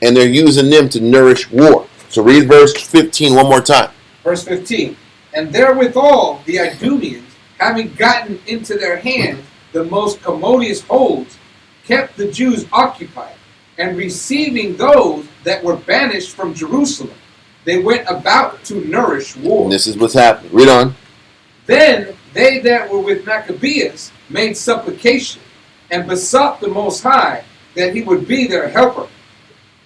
and they're using them to nourish war. So read verse 15 one more time. Verse 15. And therewithal the Idumeans, having gotten into their hands the most commodious holds, kept the Jews occupied, and receiving those that were banished from Jerusalem, they went about to nourish war. And this is what's happening. Read on. Then they that were with Maccabeus made supplication, and besought the Most High that he would be their helper.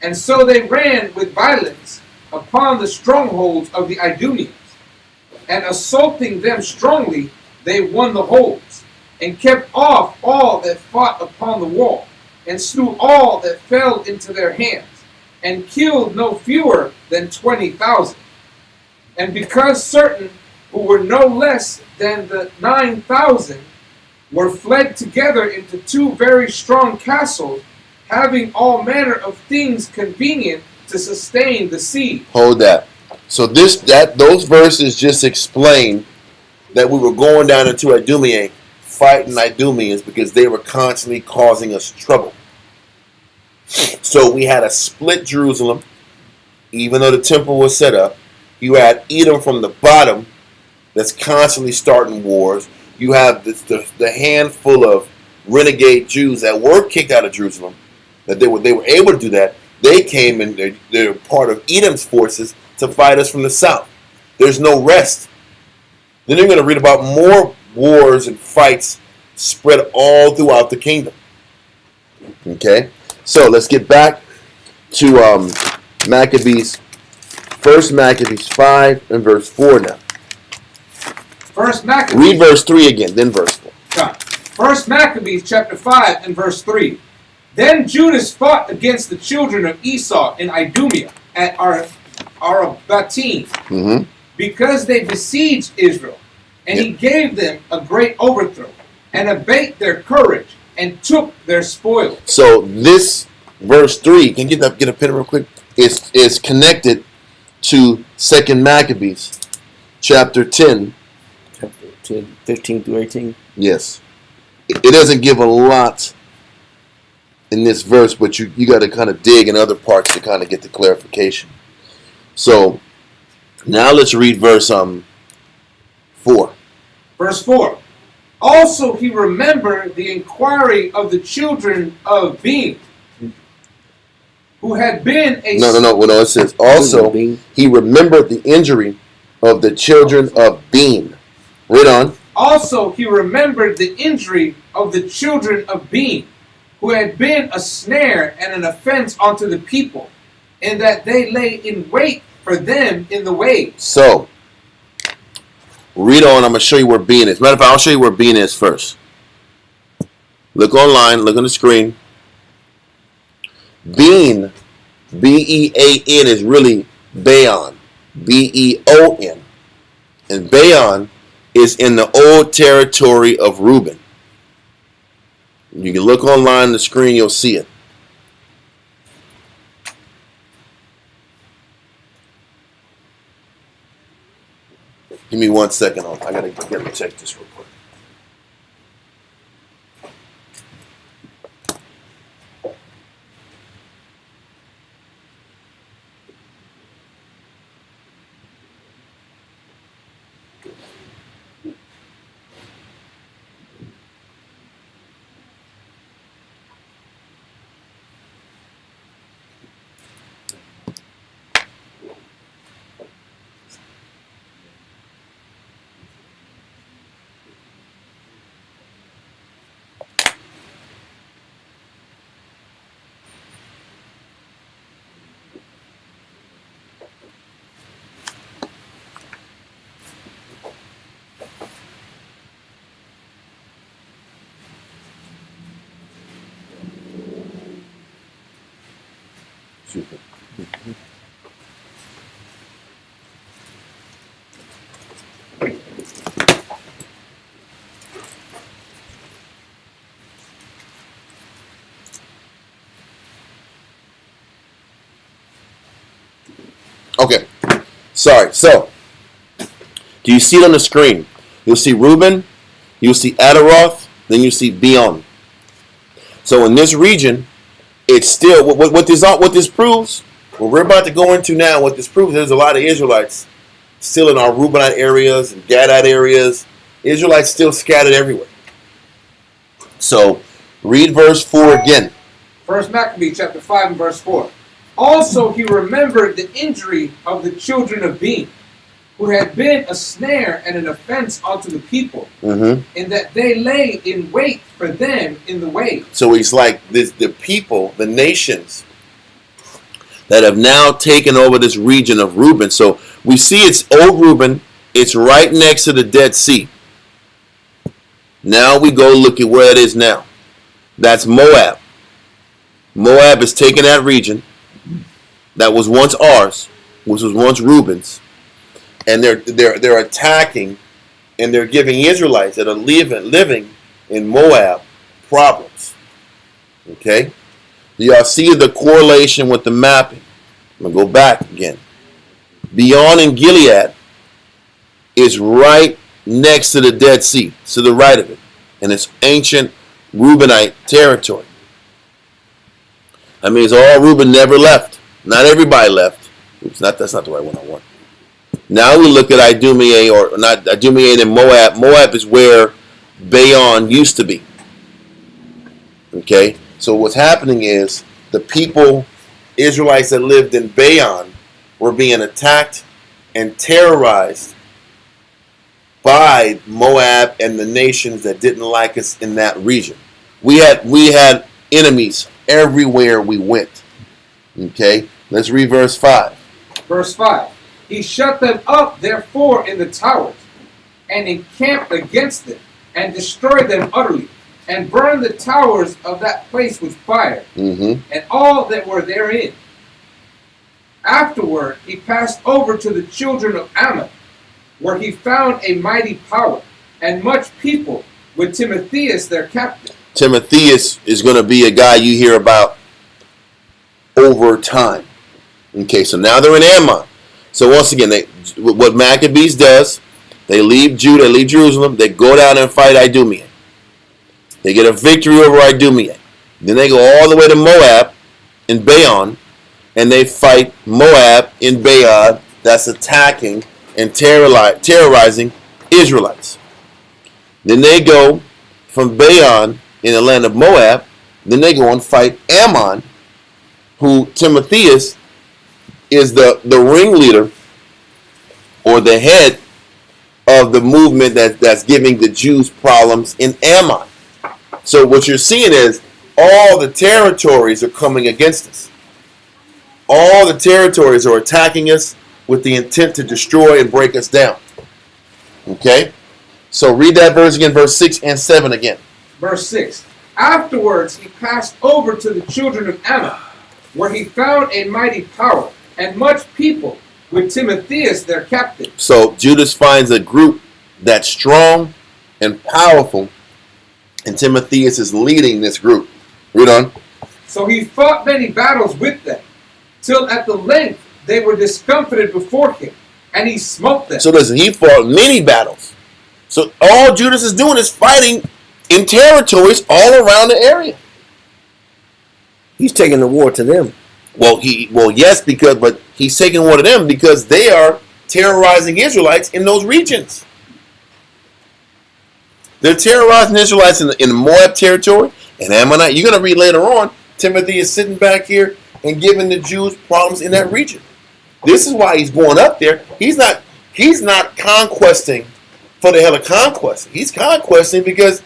And so they ran with violence upon the strongholds of the Idumeans, and assaulting them strongly, they won the holds, and kept off all that fought upon the wall, and slew all that fell into their hands, and killed no fewer than 20,000. And because certain who were no less than the 9,000 were fled together into 2 very strong castles, having all manner of things convenient to sustain the siege. Hold that. So those verses just explain that we were going down into Idumea, fighting Idumeans because they were constantly causing us trouble. So we had a split Jerusalem, even though the temple was set up. You had Edom from the bottom that's constantly starting wars. You have the handful of renegade Jews that were kicked out of Jerusalem, that they were able to do that. They came and they're part of Edom's forces to fight us from the south. There's no rest. Then you're going to read about more wars and fights spread all throughout the kingdom. Okay? So let's get back to Maccabees. First Maccabees 5 and verse 4 now. First Maccabees. Read verse 3 again, then verse 4. First Maccabees chapter 5 and verse 3. Then Judas fought against the children of Esau in Idumea at Arabatim, because they besieged Israel, and he gave them a great overthrow, and abate their courage, and took their spoil. So this verse 3, can you get a pen real quick? Is connected to 2 Maccabees chapter 10. Chapter 10, 15 through 18. Yes. It doesn't give a lot in this verse, but you got to kind of dig in other parts to kind of get the clarification. So now let's read verse 4. Verse 4. Also he remembered the inquiry of the children of Beam, who had been a No. It says also he remembered the injury of the children of Bean. Read on. Also he remembered the injury of the children of Bean, who had been a snare and an offense unto the people, in that they lay in wait for them in the way. So, read on. I'm going to show you where Bean is. Matter of fact, I'll show you where Bean is first. Look online. Look on the screen. Bean, B-E-A-N, is really Beon, B-E-O-N. And Beon is in the old territory of Reuben. You can look online on the screen, you'll see it. Give me 1 second. I gotta check this real quick. Super. Okay. Sorry. So, do you see it on the screen? You'll see Reuben, you'll see Adaroth, then you see Beon. So in this region, it's still what this proves. What we're about to go into now, what this proves, there's a lot of Israelites still in our Reubenite areas and Gadite areas. Israelites still scattered everywhere. So read verse 4 again. 1 Maccabees chapter 5 and verse 4. Also he remembered the injury of the children of Bean, who had been a snare and an offense unto the people, in that they lay in wait for them in the way. So he's like the people, the nations that have now taken over this region of Reuben. So we see it's old Reuben. It's right next to the Dead Sea. Now we go look at where it is now. That's Moab. Moab is taking that region that was once ours, which was once Reuben's, and they're attacking, and they're giving Israelites that are living in Moab problems. Okay? Do y'all see the correlation with the mapping? I'm going to go back again. Beon and Gilead is right next to the Dead Sea, to the right of it, and it's ancient Reubenite territory. That means all Reuben never left. Not everybody left. Oops, that's not the right one I want. Now we look at Idumea, or not Idumea, and Moab. Moab is where Beon used to be. Okay? So what's happening is the people, Israelites that lived in Beon, were being attacked and terrorized by Moab and the nations that didn't like us in that region. We had enemies everywhere we went. Okay? Let's read verse 5. Verse 5. He shut them up, therefore, in the towers, and encamped against them, and destroyed them utterly, and burned the towers of that place with fire, and all that were therein. Afterward, he passed over to the children of Ammon, where he found a mighty power, and much people, with Timotheus their captain. Timotheus is going to be a guy you hear about over time. Okay, so now they're in Ammon. So once again, what Maccabees does, they leave Judah, they leave Jerusalem, they go down and fight Idumea. They get a victory over Idumea. Then they go all the way to Moab in Beon, and they fight Moab in Beon that's attacking and terrorizing Israelites. Then they go from Beon in the land of Moab, then they go and fight Ammon who Timotheus is the ringleader or the head of the movement that's giving the Jews problems in Ammon. So what you're seeing is all the territories are coming against us. All the territories are attacking us with the intent to destroy and break us down. Okay? So read that verse again, verse 6 and 7 again. Verse 6. Afterwards he passed over to the children of Ammon, where he found a mighty power and much people, with Timotheus their captain. So Judas finds a group that's strong and powerful, and Timotheus is leading this group. Read on. So he fought many battles with them, till at the length they were discomfited before him, and he smote them. So listen, he fought many battles. So all Judas is doing is fighting in territories all around the area. He's taking the war to them. Well, yes, but he's taking one of them because they are terrorizing Israelites in those regions. They're terrorizing Israelites in the Moab territory and Ammonite. You're going to read later on, Timothy is sitting back here and giving the Jews problems in that region. This is why he's going up there. He's not conquesting for the hell of conquest. He's conquesting because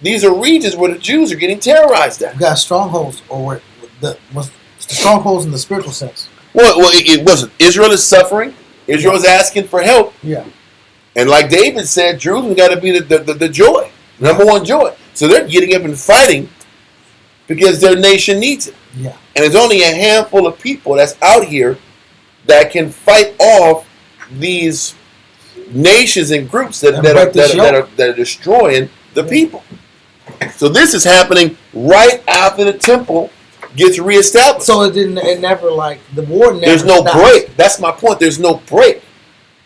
these are regions where the Jews are getting terrorized at. You got strongholds, or the strongholds in the spiritual sense. Well, it wasn't. Israel is suffering. Israel is asking for help. Yeah. And like David said, Jerusalem got to be the joy, number one joy. So they're getting up and fighting because their nation needs it. Yeah. And there's only a handful of people that's out here that can fight off these nations and groups that are destroying the people. So this is happening right after the temple gets reestablished. So it never, like, the war never There's no stops. break. That's my point. There's no break.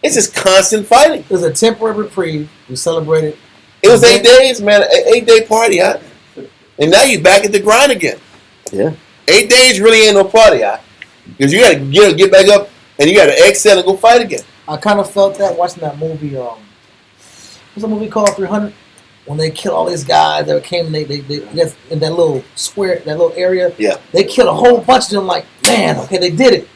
It's just constant fighting. There's a temporary reprieve. We celebrated. It was 8 days, man. An 8-day party, huh? And now you're back at the grind again. Yeah. 8 days really ain't no party, huh? Because you got to get back up and you got to exhale and go fight again. I kind of felt that watching that movie. What's the movie called? 300. When they killed all these guys that came, they in that little square, that little area. Yeah. They killed a whole bunch of them. Like, man, okay, they did it.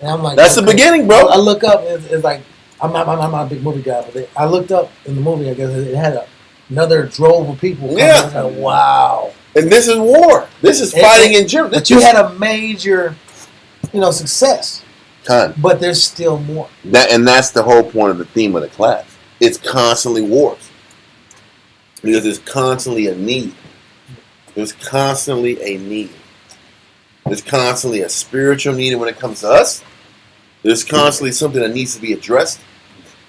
And I'm like, That's okay. the beginning, bro. I look up, and it's like, I'm not a big movie guy, but I looked up in the movie. I guess it had another drove of people. Coming. Yeah. I was like, wow. And this is war. This is fighting in general. But you had a major, success. Time. But there's still more. That's the whole point of the theme of the class. It's constantly wars. Because there's constantly a need. There's constantly a need. There's constantly a spiritual need when it comes to us. There's constantly something that needs to be addressed.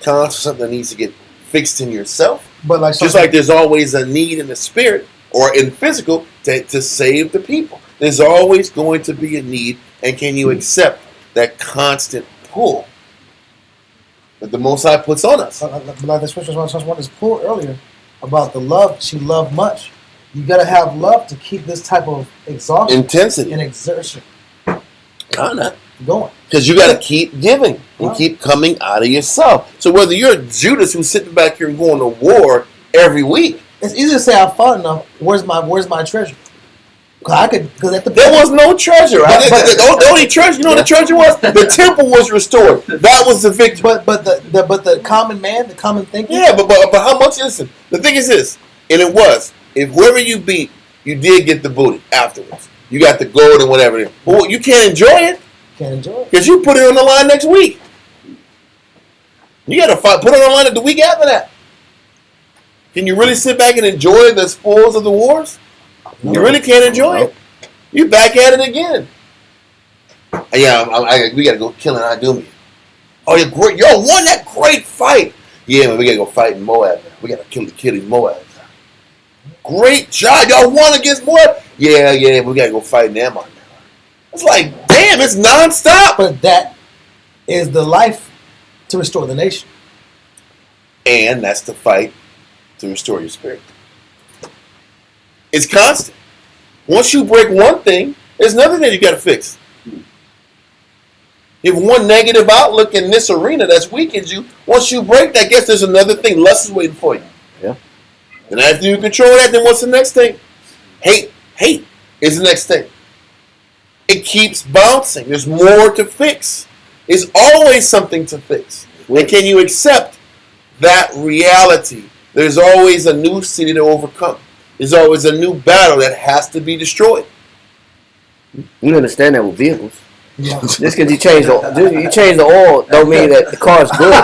Constantly something that needs to get fixed in yourself. But just like there's always a need in the spirit or in physical to save the people. There's always going to be a need, and can you accept that constant pull that the Most High puts on us? Like the scriptures wanted to pull earlier about the love. She loved much. You got to have love to keep this type of exhaustion, intensity, and exertion going. Because you got to keep giving and keep coming out of yourself. So whether you're Judas who's sitting back here and going to war every week, it's easy to say I fought enough. Where's my treasure? Because at there was no treasure. The only treasure, you know what the treasure was? The temple was restored. That was the victory. But the common man, the common thinker. Yeah, but how much? Listen, the thing is this, and it was, if whoever you beat, you did get the booty afterwards. You got the gold and whatever. Well, you can't enjoy it. Can't enjoy it because you put it on the line next week. You got to put it on the line the week after that. Can you really sit back and enjoy the spoils of the wars? No. You really can't enjoy it. You back at it again. Yeah, we got to go kill an Idumea. Oh, you're great. Y'all won that great fight. Yeah, man, we got to go fight in Moab. We got to kill the kid in Moab. Great job. Y'all won against Moab. Yeah, we got to go fight in Ammon now. It's like, damn, it's nonstop. But that is the life to restore the nation. And that's the fight to restore your spirit. It's constant. Once you break one thing, there's another thing you got to fix. You have one negative outlook in this arena that's weakened you. Once you break that, guess there's another thing. Lust is waiting for you. Yeah. And after you control that, then what's the next thing? Hate is the next thing. it keeps bouncing. There's more to fix. There's always something to fix. And can you accept that reality? There's always a new city to overcome. There's always a new battle that has to be destroyed. You understand that with vehicles. Yeah. Just because you change the oil don't mean that the car's good.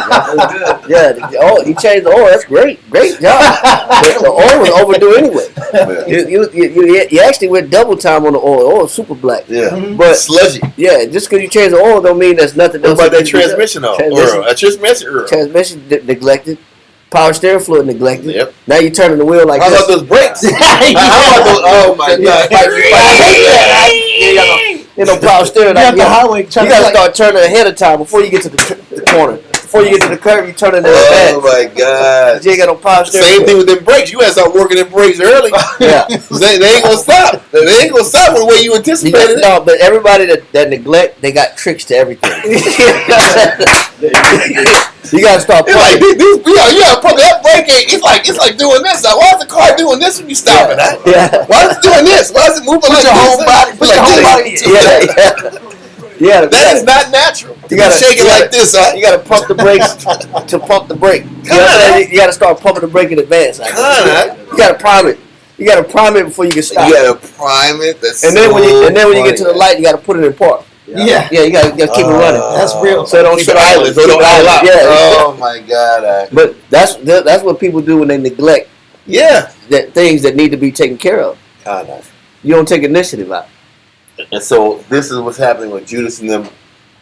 You change the oil. That's great job. The oil was overdue anyway. You actually went double time on the oil. The oil's super black. Yeah, but sludgy. Yeah, just because you change the oil don't mean there's nothing What else. about that transmission though? Transmission neglected. Power steering fluid neglected. Yep. Now you're turning the wheel like How this. about those brakes? How about those? Oh my God! Power steering. You got the highway. You gotta start turning ahead of time before you get to the corner. Before you get to the curve, you turn in the Oh my God! You ain't got no power steering. Same thing with them brakes. You gotta start working them brakes early. Yeah. They ain't gonna stop. They ain't gonna stop the way you anticipated it. No, but everybody that neglect, they got tricks to everything. You gotta start It's like playing. you gotta put that brake. It's like doing this. Like, why is the car doing this when you stop it? Yeah. Why is it doing this? Why is it moving like your whole this? body- put your whole body- Yeah. That is not natural. You gotta shake it like this, huh? You gotta pump the brakes to pump the brake. You know what I'm saying? You gotta start pumping the brake in advance. You gotta prime it. You gotta prime it before you can stop. You gotta prime it. And then when you get to the light, you gotta put it in park. Yeah. You gotta keep it running. That's real. So it don't keep shut it idle. out. So it don't idle out. Yeah. Oh my God. But that's what people do when they neglect Yeah. that things that need to be taken care of. God. You don't take initiative out. And so this is what's happening with Judas and them.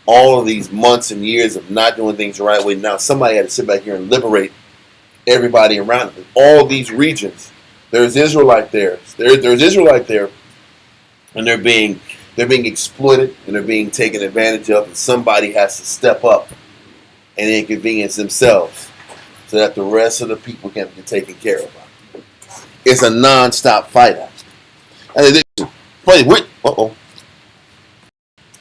All of these months and years of not doing things the right way. Now somebody had to sit back here and liberate everybody around them. All these regions. There's Israelite there. There's Israelite there, and they're being exploited and they're being taken advantage of. And somebody has to step up and inconvenience themselves so that the rest of the people can be taken care of. It's a non-stop fight.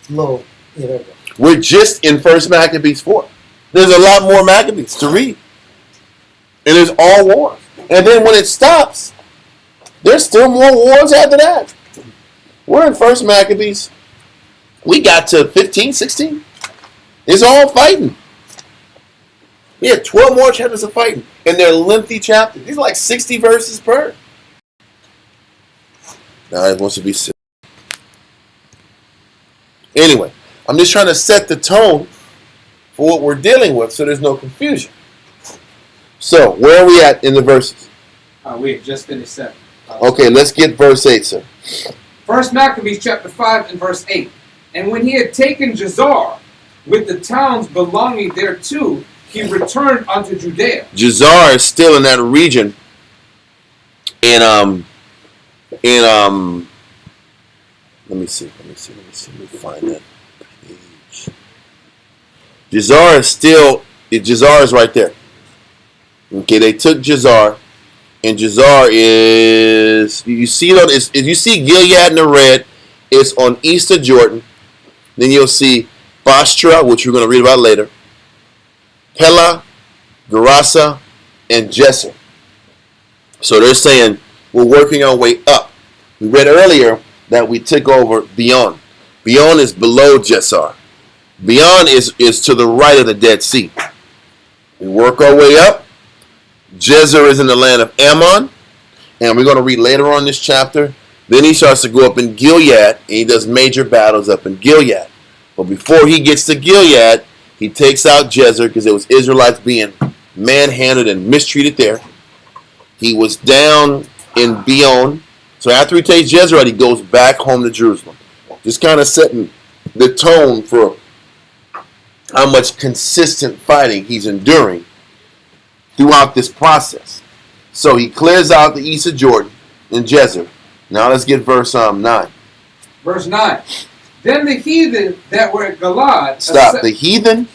Low. Yeah, there we go. We're just in First Maccabees 4. There's a lot more Maccabees to read. And there's all wars. And then when it stops, there's still more wars after that. We're in First Maccabees. We got to 15, 16. It's all fighting. We had 12 more chapters of fighting. And they're lengthy chapters. These are like 60 verses per. Now it wants to be sick. Anyway, I'm just trying to set the tone for what we're dealing with so there's no confusion. So, where are we at in the verses? We have just finished 7. Okay, let's get verse 8, sir. First Maccabees chapter 5 and verse 8. And when he had taken Jazar with the towns belonging thereto, he returned unto Judea. Jazar is still in that region. Let me see. Let me find that page. Jazar is right there. Okay, they took Jazar, and Jazar is, you see Gilead in the red, it's on east of Jordan. Then you'll see Bostra, which we're going to read about later, Pella, Gerasa, and Jesser. So they're saying we're working our way up. We read earlier that we took over Beon. Beon is below Jessar. Beon is to the right of the Dead Sea. We work our way up. Jezer is in the land of Ammon. And we're going to read later on this chapter. Then he starts to go up in Gilead. And he does major battles up in Gilead. But before he gets to Gilead, he takes out Jezer because it was Israelites being manhandled and mistreated there. He was down in Beon. So after he takes Jezreel, he goes back home to Jerusalem. Just kind of setting the tone for how much consistent fighting he's enduring throughout this process. So he clears out the east of Jordan in Jezreel. Now let's get verse 9. Verse 9. Then the heathen that were at Gilad. Stop. The heathen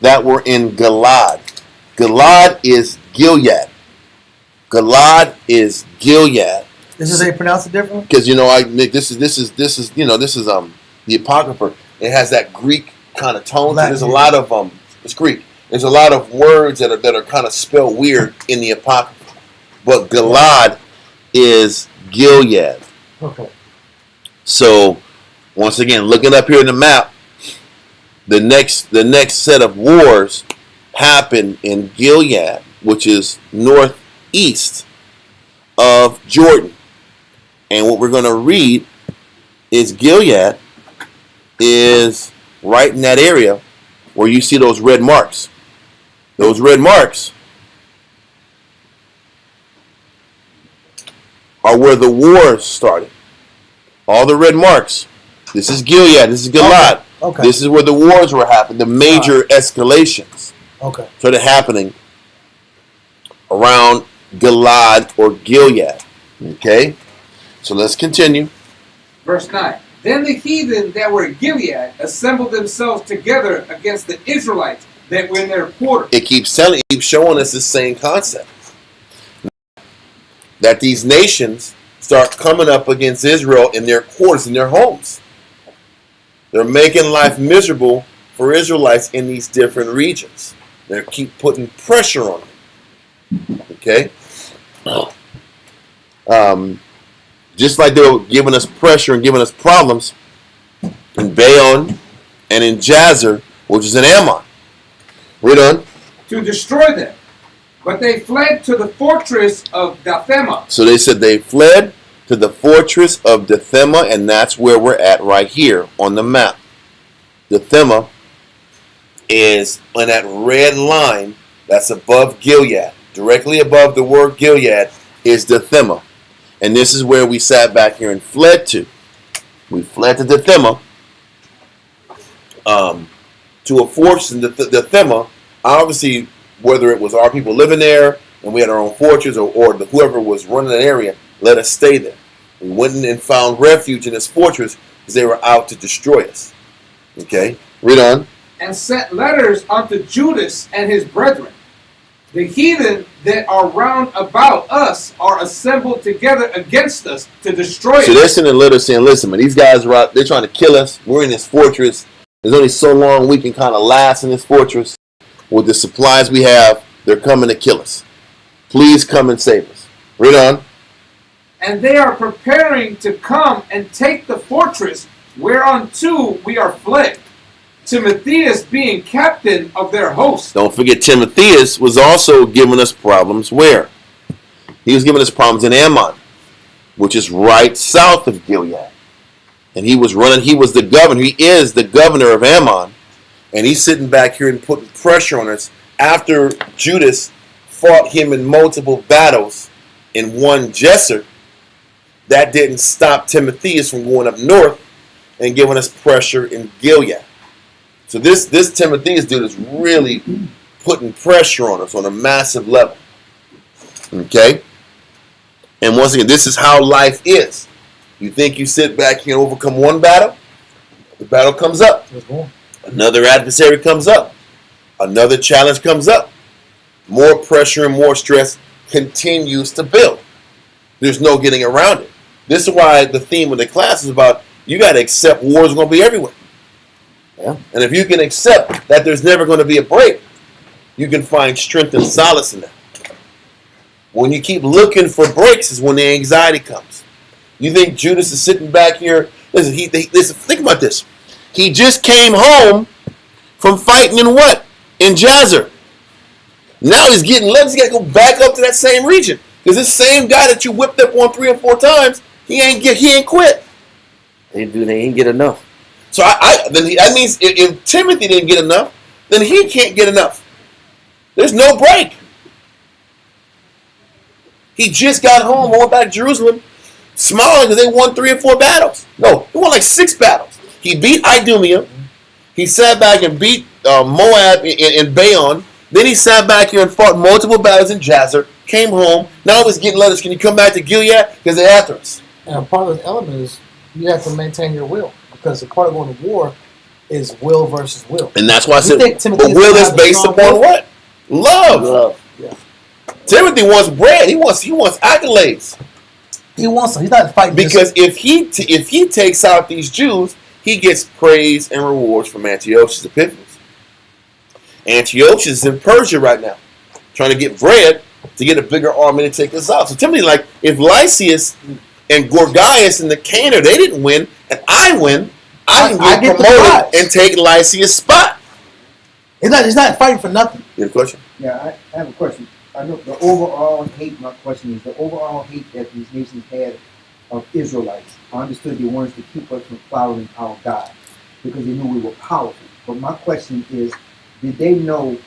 that were in Gilad. Gilad is Gilead. Gilad is Gilead. This is how you pronounce it differently? Because this is the Apocrypha. It has that Greek kind of tone. So there's a lot of it's Greek. There's a lot of words that are kind of spelled weird in the Apocrypha. But Gilad is Gilead. Okay. So Once again, looking up here in the map, the next set of wars happened in Gilead, which is northeast of Jordan. And what we're going to read is Gilead is right in that area where you see those red marks. Those red marks are where the wars started. All the red marks. This is Gilead. This is Gilad. Okay. This is where the wars were happening. The major escalations started happening around Gilad or Gilead. Okay? So let's continue. Verse 9. Then the heathen that were at Gilead assembled themselves together against the Israelites that were in their quarters. It keeps showing us the same concept. That these nations start coming up against Israel in their quarters, in their homes. They're making life miserable for Israelites in these different regions. They keep putting pressure on them. Okay? Just like they were giving us pressure and giving us problems in Bayonne and in Jazer, which is in Ammon. Read on. To destroy them. But they fled to the fortress of Dathema. So they said they fled to the fortress of Dathema, and that's where we're at right here on the map. Dathema is on that red line that's above Gilead. Directly above the word Gilead is Dathema. And this is where we sat back here and fled to. We fled to Dathema, to a fortress in Dathema. Obviously, whether it was our people living there and we had our own fortress, or whoever was running that area, let us stay there. We went in and found refuge in this fortress because they were out to destroy us. Okay, read on. And sent letters unto Judas and his brethren. The heathen that are round about us are assembled together against us to destroy us. So they're sending letters saying, listen, man, these guys are out, they're trying to kill us. We're in this fortress. There's only so long we can kind of last in this fortress. With the supplies we have, they're coming to kill us. Please come and save us. Read on. And they are preparing to come and take the fortress whereunto we are fled. Timotheus being captain of their host. Don't forget, Timotheus was also giving us problems where? He was giving us problems in Ammon, which is right south of Gilead. And he was the governor. He is the governor of Ammon. And he's sitting back here and putting pressure on us after Judas fought him in multiple battles and won Jazer. That didn't stop Timotheus from going up north and giving us pressure in Gilead. So this Timotheus dude is really putting pressure on us on a massive level. Okay? And once again, this is how life is. You think you sit back here and overcome one battle, the battle comes up. Another adversary comes up. Another challenge comes up. More pressure and more stress continues to build. There's no getting around it. This is why the theme of the class is about you got to accept war is going to be everywhere. Yeah. And if you can accept that there's never going to be a break, you can find strength and solace in that. When you keep looking for breaks is when the anxiety comes. You think Judas is sitting back here? Listen, listen, think about this. He just came home from fighting in what? In Jazer. Now he's getting left. He's got to go back up to that same region. Because this same guy that you whipped up on 3 or 4 times, he ain't quit. They ain't get enough. So that means if Timothy didn't get enough, then he can't get enough. There's no break. He just got home, went back to Jerusalem, smiling because they won 3 or 4 battles. No, he won like 6 battles. He beat Idumea. He sat back and beat Moab in Bayonne. Then he sat back here and fought multiple battles in Jazer. Came home. Now he's getting letters. Can you come back to Gilead? Because they're after us. And part of the element is you have to maintain your will, because the part of going to war is will versus will. And that's why I said, think Timothy but will is has a based strong upon will? what? Love. Love. Yeah. Timothy wants bread. He wants accolades. He wants them. He's not fighting Because if he takes out these Jews, he gets praise and rewards from Antiochus Epiphanes. Antiochus is in Persia right now, trying to get bread to get a bigger army to take us out. So Timothy, like, if Lysias and Gorgias and the Cantor, they didn't win, and I win, I can I get get the promoted prize. and take Lysia's spot. It's not fighting for nothing. You have a question? Yeah, I have a question. I know the overall hate, my question is the overall hate that these nations had of Israelites. I understood they wanted to keep us from following our God because they knew we were powerful. But my question is, did they know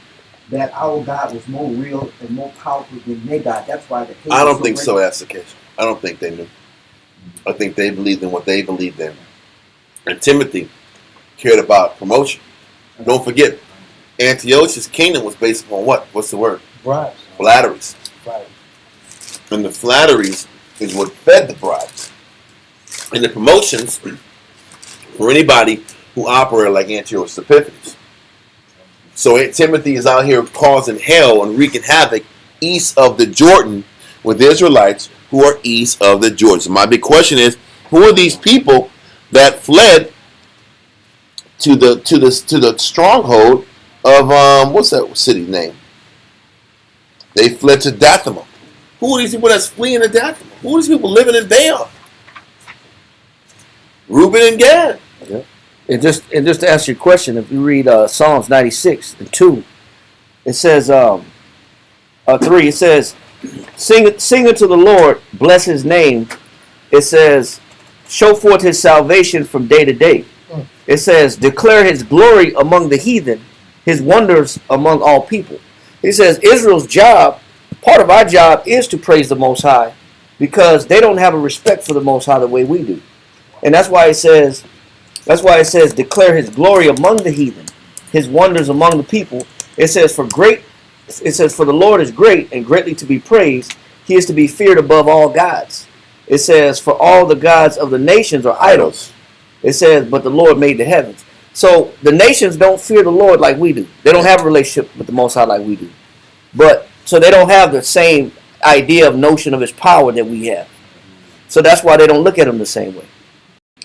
that our God was more real and more powerful than their God? That's why the hate I was don't think great. so. That's the case. I don't think they knew. I think they believed in what they believed in. And Timothy cared about promotion. Don't forget, Antiochus' kingdom was based upon what? What's the word? Bribes. Flatteries. Right. And the flatteries is what fed the bribes. And the promotions for anybody who operated like Antiochus Epiphanes. So Timothy is out here causing hell and wreaking havoc east of the Jordan with the Israelites who are east of the Jordan. So my big question is, who are these people that fled to the stronghold of what's that city's name? They fled to Dathema. Who are these people that's fleeing to Dathema? Who are these people living in Baal? Reuben and Gad. And just to answer your question, if you read Psalms 96 and 2, it says 3. It says, sing unto the Lord, bless His name. It says, show forth His salvation from day to day. It says, declare His glory among the heathen, His wonders among all people. He says Israel's job, part of our job, is to praise the Most High, because they don't have a respect for the Most High the way we do, and that's why it says declare His glory among the heathen, His wonders among the people. It says for the Lord is great and greatly to be praised. He is to be feared above all gods. It says for all the gods of the nations are idols. It says but the Lord made the heavens. So the nations don't fear the Lord like we do. They don't have a relationship with the Most High like we do. But so they don't have the same idea of notion of His power that we have. So that's why they don't look at Him the same way.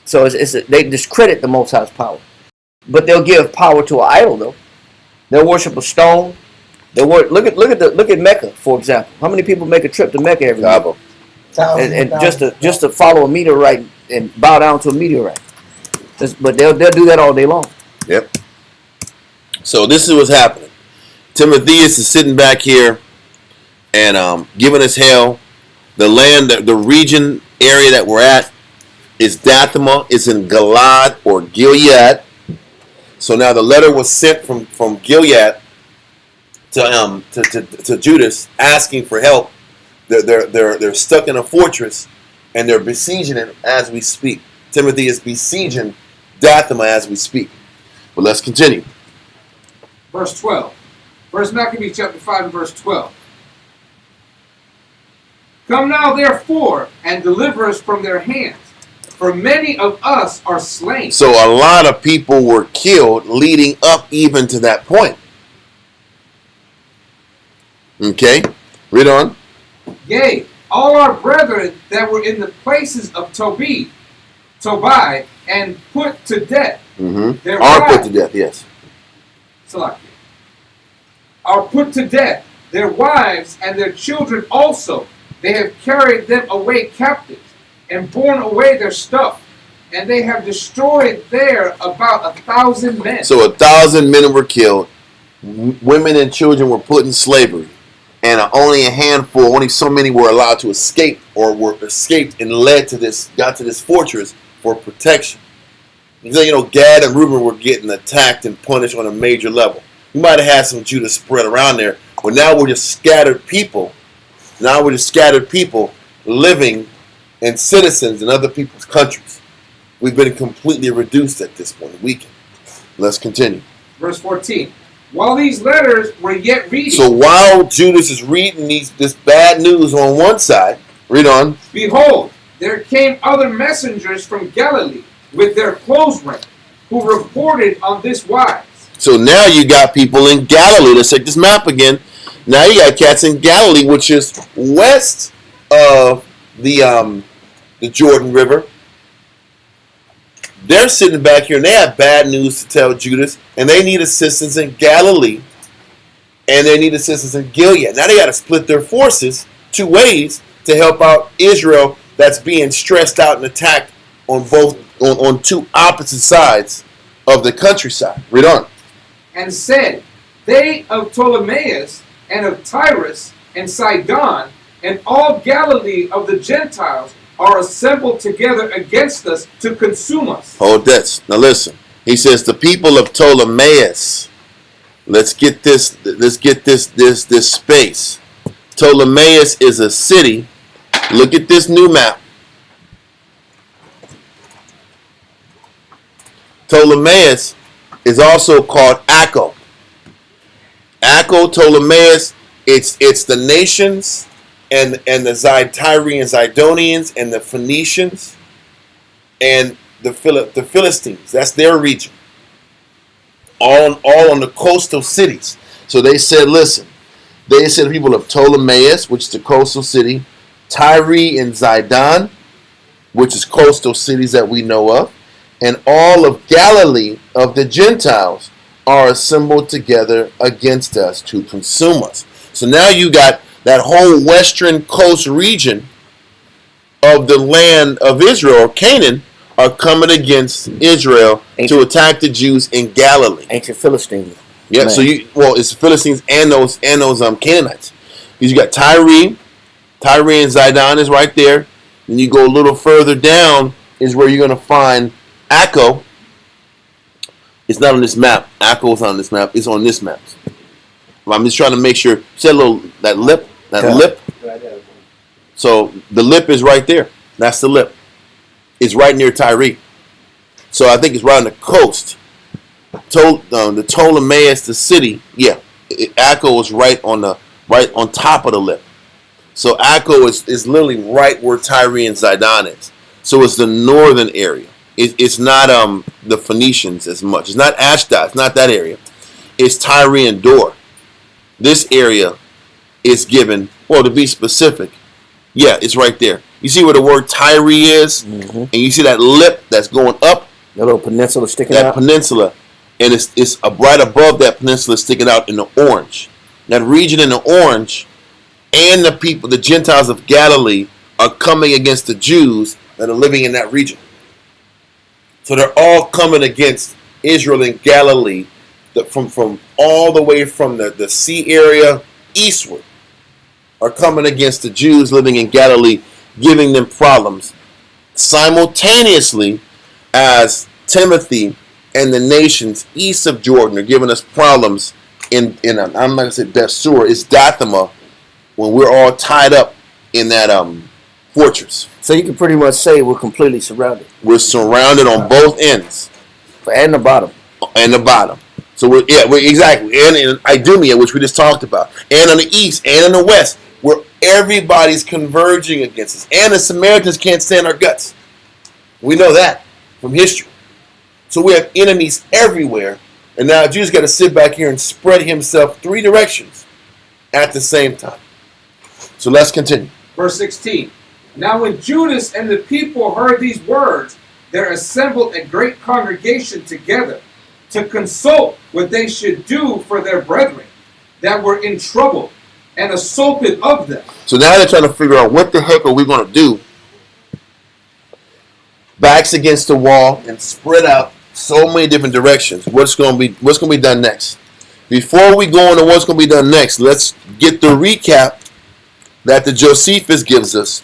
So they discredit the Most High's power. But they'll give power to an idol though. They'll worship a stone. Look at Mecca, for example. How many people make a trip to Mecca every year? And just to follow a meteorite and bow down to a meteorite. But they'll do that all day long. Yep. So this is what's happening. Timotheus is sitting back here and giving us hell. The land, the region area that we're at is Dathema. It's in Gilad or Gilead. So now the letter was sent from Gilead to Judas asking for help. They're stuck in a fortress and they're besieging it as we speak. Timothy is besieging Dathema as we speak. But let's continue. Verse 12. 1 Maccabees chapter 5 and verse 12. Come now therefore and deliver us from their hands, for many of us are slain. So a lot of people were killed leading up even to that point. Okay, read on. Yea, all our brethren that were in the places of Tobai, and put to death. Their Are wives, put to death, yes. are put to death, their wives and their children also. They have carried them away captives, and borne away their stuff, and they have destroyed there about 1,000 men. So 1,000 men were killed. Women and children were put in slavery. And only a handful, only so many were allowed to escape or were escaped and got to this fortress for protection. Gad and Reuben were getting attacked and punished on a major level. We might have had some Judah spread around there, but now we're just scattered people. Now we're just scattered people living and citizens in other people's countries. We've been completely reduced at this point, weakened. Let's continue. Verse 14. While these letters were yet reading. So while Judas is reading this bad news on one side, read on. Behold, there came other messengers from Galilee with their clothes rent, who reported on this wise. So now you got people in Galilee. Let's take this map again. Now you got cats in Galilee, which is west of the Jordan River. They're sitting back here and they have bad news to tell Judas, and they need assistance in Galilee, and they need assistance in Gilead. Now they got to split their forces two ways to help out Israel that's being stressed out and attacked on both on two opposite sides of the countryside. Read on. And said, They of Ptolemais and of Tyrus and Sidon and all Galilee of the Gentiles are assembled together against us to consume us. Hold that. Now listen. He says the people of Ptolemais. Let's get this. Let's get this space. Ptolemais is a city. Look at this new map. Ptolemais is also called Acco. Acco, Ptolemais. It's the nations and the Tyrians, Zidonians, and the Phoenicians, and the Philistines. That's their region. All on the coastal cities. So they said, listen. They said the people of Ptolemais, which is the coastal city, Tyre and Zidon, which is coastal cities that we know of, and all of Galilee of the Gentiles are assembled together against us to consume us. So now you got that whole western coast region of the land of Israel, or Canaan, are coming against Israel to attack the Jews in Galilee. Ancient Philistines. Yeah, so it's the Philistines and those Canaanites. Because you got Tyre and Zidon is right there. Then you go a little further down is where you're going to find Acco. It's not on this map. Acco is on this map. It's on this map. I'm just trying to make sure. See that lip? Lip? So the lip is right there. That's the lip. It's right near Tyre. So I think it's right on the coast. The Ptolemais, the city, Acco is right on top of the lip. So Acco is literally right where Tyre and Zidon is. So it's the northern area. It's not the Phoenicians as much. It's not Ashdod. It's not that area. It's Tyre and Dor. This area is given, well, to be specific, it's right there. You see where the word Tyre is, and you see that lip that's going up. The little peninsula sticking out. That peninsula. And it's right above that peninsula sticking out in the orange. That region in the orange and the people, the Gentiles of Galilee, are coming against the Jews that are living in that region. So they're all coming against Israel and Galilee from all the way from the sea area eastward, are coming against the Jews living in Galilee, giving them problems. Simultaneously as Timothy and the nations east of Jordan are giving us problems in I'm not going to say Bethsur, it's Dathema, when we're all tied up in that fortress. So you can pretty much say we're completely surrounded. We're surrounded on both ends. And the bottom. And the bottom. So we're exactly. And in Idumea, which we just talked about. And on the east and on the west, where everybody's converging against us. And the Samaritans can't stand our guts. We know that from history. So we have enemies everywhere, and now Jesus got to sit back here and spread himself three directions at the same time. So let's continue. Verse 16. Now when Judas and the people heard these words, there assembled a great congregation together to consult what they should do for their brethren that were in trouble and assaulted of them. So now they're trying to figure out what the heck are we going to do. Backs against the wall and spread out so many different directions. What's going to be done next? Before we go into what's going to be done next, let's get the recap that the Josephus gives us.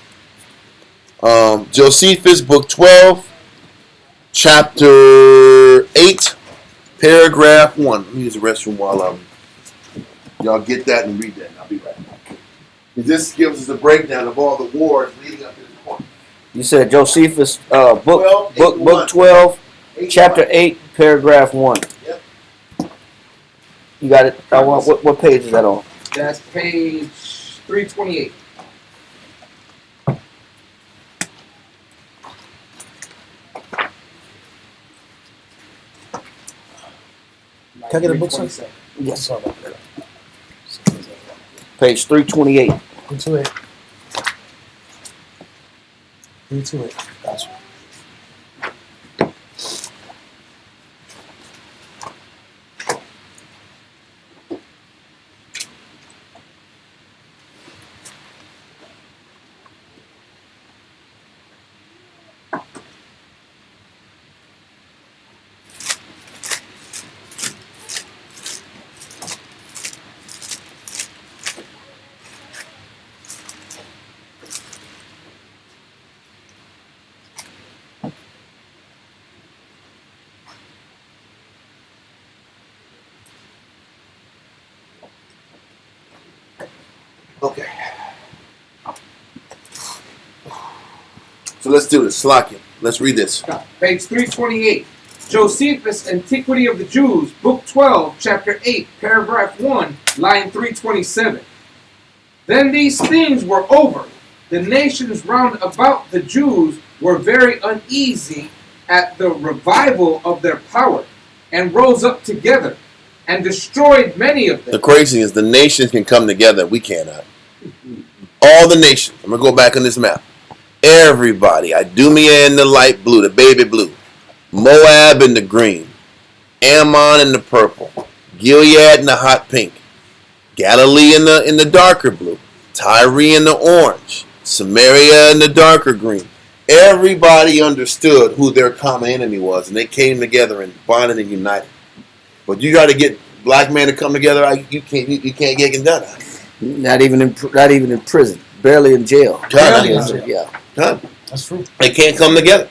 Josephus, book 12, chapter 8, paragraph 1. Let me use the restroom while y'all get that and read that. I'll be right back. This gives us a breakdown of all the wars leading up to this point. You said Josephus, book 12, 8, chapter 8, paragraph 1. Yep. You got it? What page is that on? That's page 328. Can I get a book, sir? 327. Yes. Sorry about that. Page 328. 328. 328. Gotcha. So let's do this. Slakia. Let's read this. Page 328. Josephus, Antiquity of the Jews, Book 12, Chapter 8, Paragraph 1, line 327. Then these things were over. The nations round about the Jews were very uneasy at the revival of their power, and rose up together, and destroyed many of them. The crazy is the nations can come together. We cannot. All the nations. I'm going to go back on this map. Everybody. Idumea in the light blue, the baby blue. Moab in the green. Ammon in the purple. Gilead in the hot pink. Galilee in the darker blue. Tyre in the orange. Samaria in the darker green. Everybody understood who their common enemy was, and they came together and bonded and united. But you got to get black men to come together. You can't get it done. Not even in prison, barely in jail. Barely in jail. Yeah. That's true. They can't come together.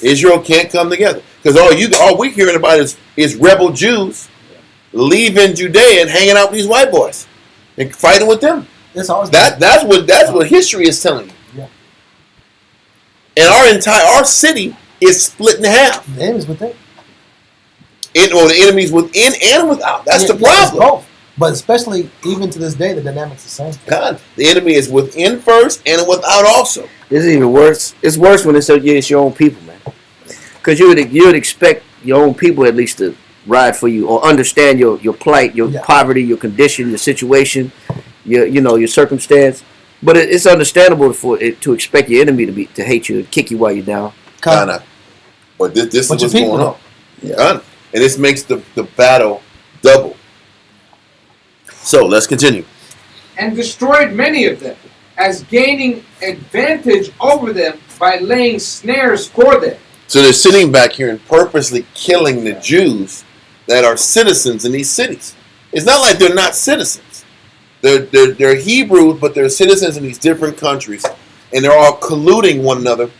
Israel can't come together because all we're hearing about is rebel Jews leaving Judea and hanging out with these white boys and fighting with them. It's always That's what history is telling you. Yeah. And our city is split in half. The enemy's within. The enemies within and without. That's the problem. Both. But especially even to this day, the dynamics is the same. God, the enemy is within first and without also. It's even worse. It's worse when it's your own people, man. Because you would expect your own people at least to ride for you or understand your plight, your poverty, your condition, your situation, your circumstance. But it's understandable to expect your enemy to hate you and kick you while you're down. Kinda. But this is what's going on. Yeah. And this makes the battle double. So let's continue. And destroyed many of them, as gaining advantage over them by laying snares for them. So they're sitting back here and purposely killing the Jews that are citizens in these cities. It's not like they're not citizens. They're Hebrews, but they're citizens in these different countries, and they're all colluding one another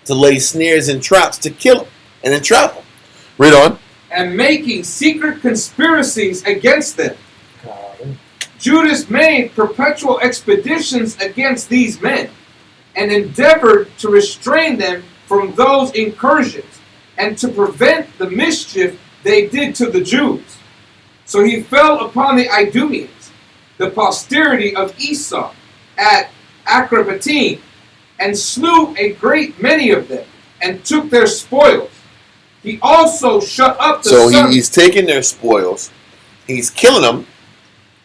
to lay snares and traps to kill them and entrap them. Read on. And making secret conspiracies against them. Judas made perpetual expeditions against these men, and endeavored to restrain them from those incursions, and to prevent the mischief they did to the Jews. So he fell upon the Idumeans, the posterity of Esau, at Acrabatim, and slew a great many of them, and took their spoils. He also shut up the sons. He's taking their spoils, he's killing them,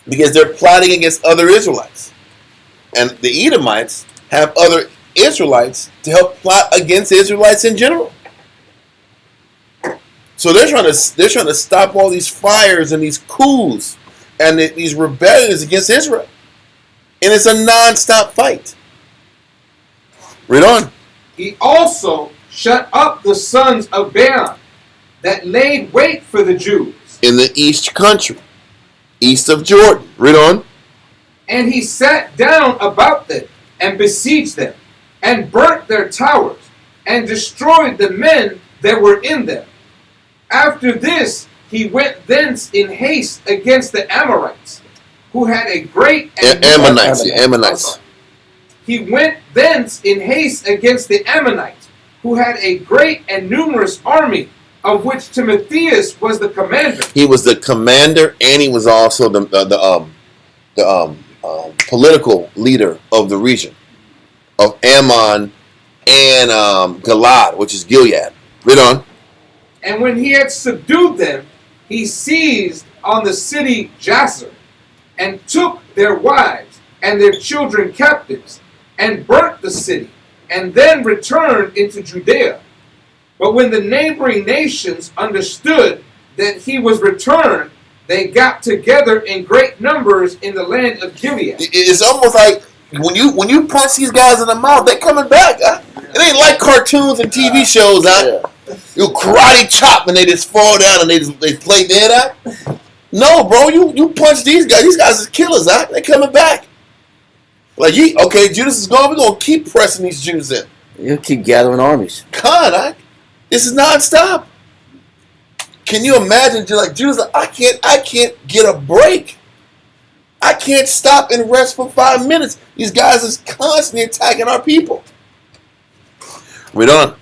because they're plotting against other Israelites. And the Edomites have other Israelites to help plot against Israelites in general. So they're trying to stop all these fires and these coups and these rebellions against Israel. And it's a non-stop fight. Read on. He also shut up the sons of Baalim that laid wait for the Jews. In the east country. East of Jordan. Read on. And he sat down about them, and besieged them, and burnt their towers, and destroyed the men that were in them. After this, he went thence in haste against the Amorites, who had a great Ammonites. He went thence in haste against the Ammonites, who had a great and numerous army, of which Timotheus was the commander. He was the commander, and he was also the political leader of the region of Ammon and Gilad, which is Gilead. Read on. And when he had subdued them, he seized on the city Jazer, and took their wives and their children captives, and burnt the city, and then returned into Judea. But when the neighboring nations understood that he was returned, they got together in great numbers in the land of Gilead. It's almost like when you punch these guys in the mouth, they're coming back. It ain't like cartoons and TV shows. You karate chop and they just fall down and they play dead. No, bro, you punch these guys. These guys is killers. They're coming back. Like, Judas is gone. We're gonna keep pressing these Jews in. You'll keep gathering armies. God, this is nonstop. Can you imagine? Like Judas, I can't get a break. I can't stop and rest for 5 minutes. These guys is constantly attacking our people. Read on.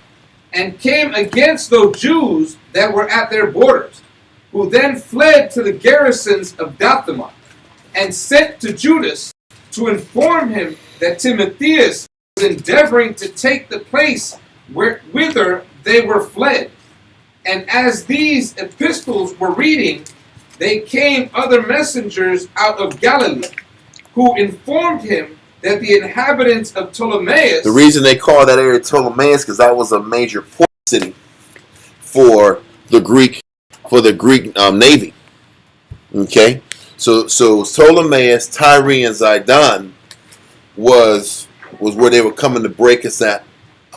And came against those Jews that were at their borders, who then fled to the garrisons of Dothamah, and sent to Judas to inform him that Timotheus was endeavoring to take the place whither they were fled. And as these epistles were reading, they came other messengers out of Galilee, who informed him that the inhabitants of Ptolemais... The reason they call that area Ptolemais because that was a major port city for the Greek navy. Okay, so Ptolemais, Tyre, and Zidon was where they were coming to break us at,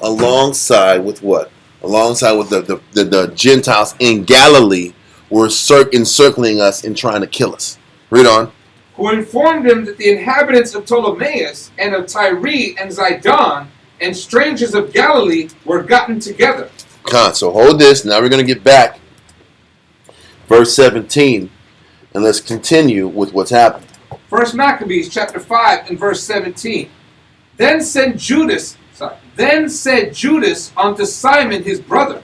alongside with what? Alongside with the Gentiles in Galilee were encircling us and trying to kill us. Read on. Who informed him that the inhabitants of Ptolemais and of Tyre and Zidon and strangers of Galilee were gotten together. So hold this. Now we're going to get back. Verse 17. And let's continue with what's happening. 1 Maccabees chapter 5 and verse 17. Then said Judas unto Simon his brother,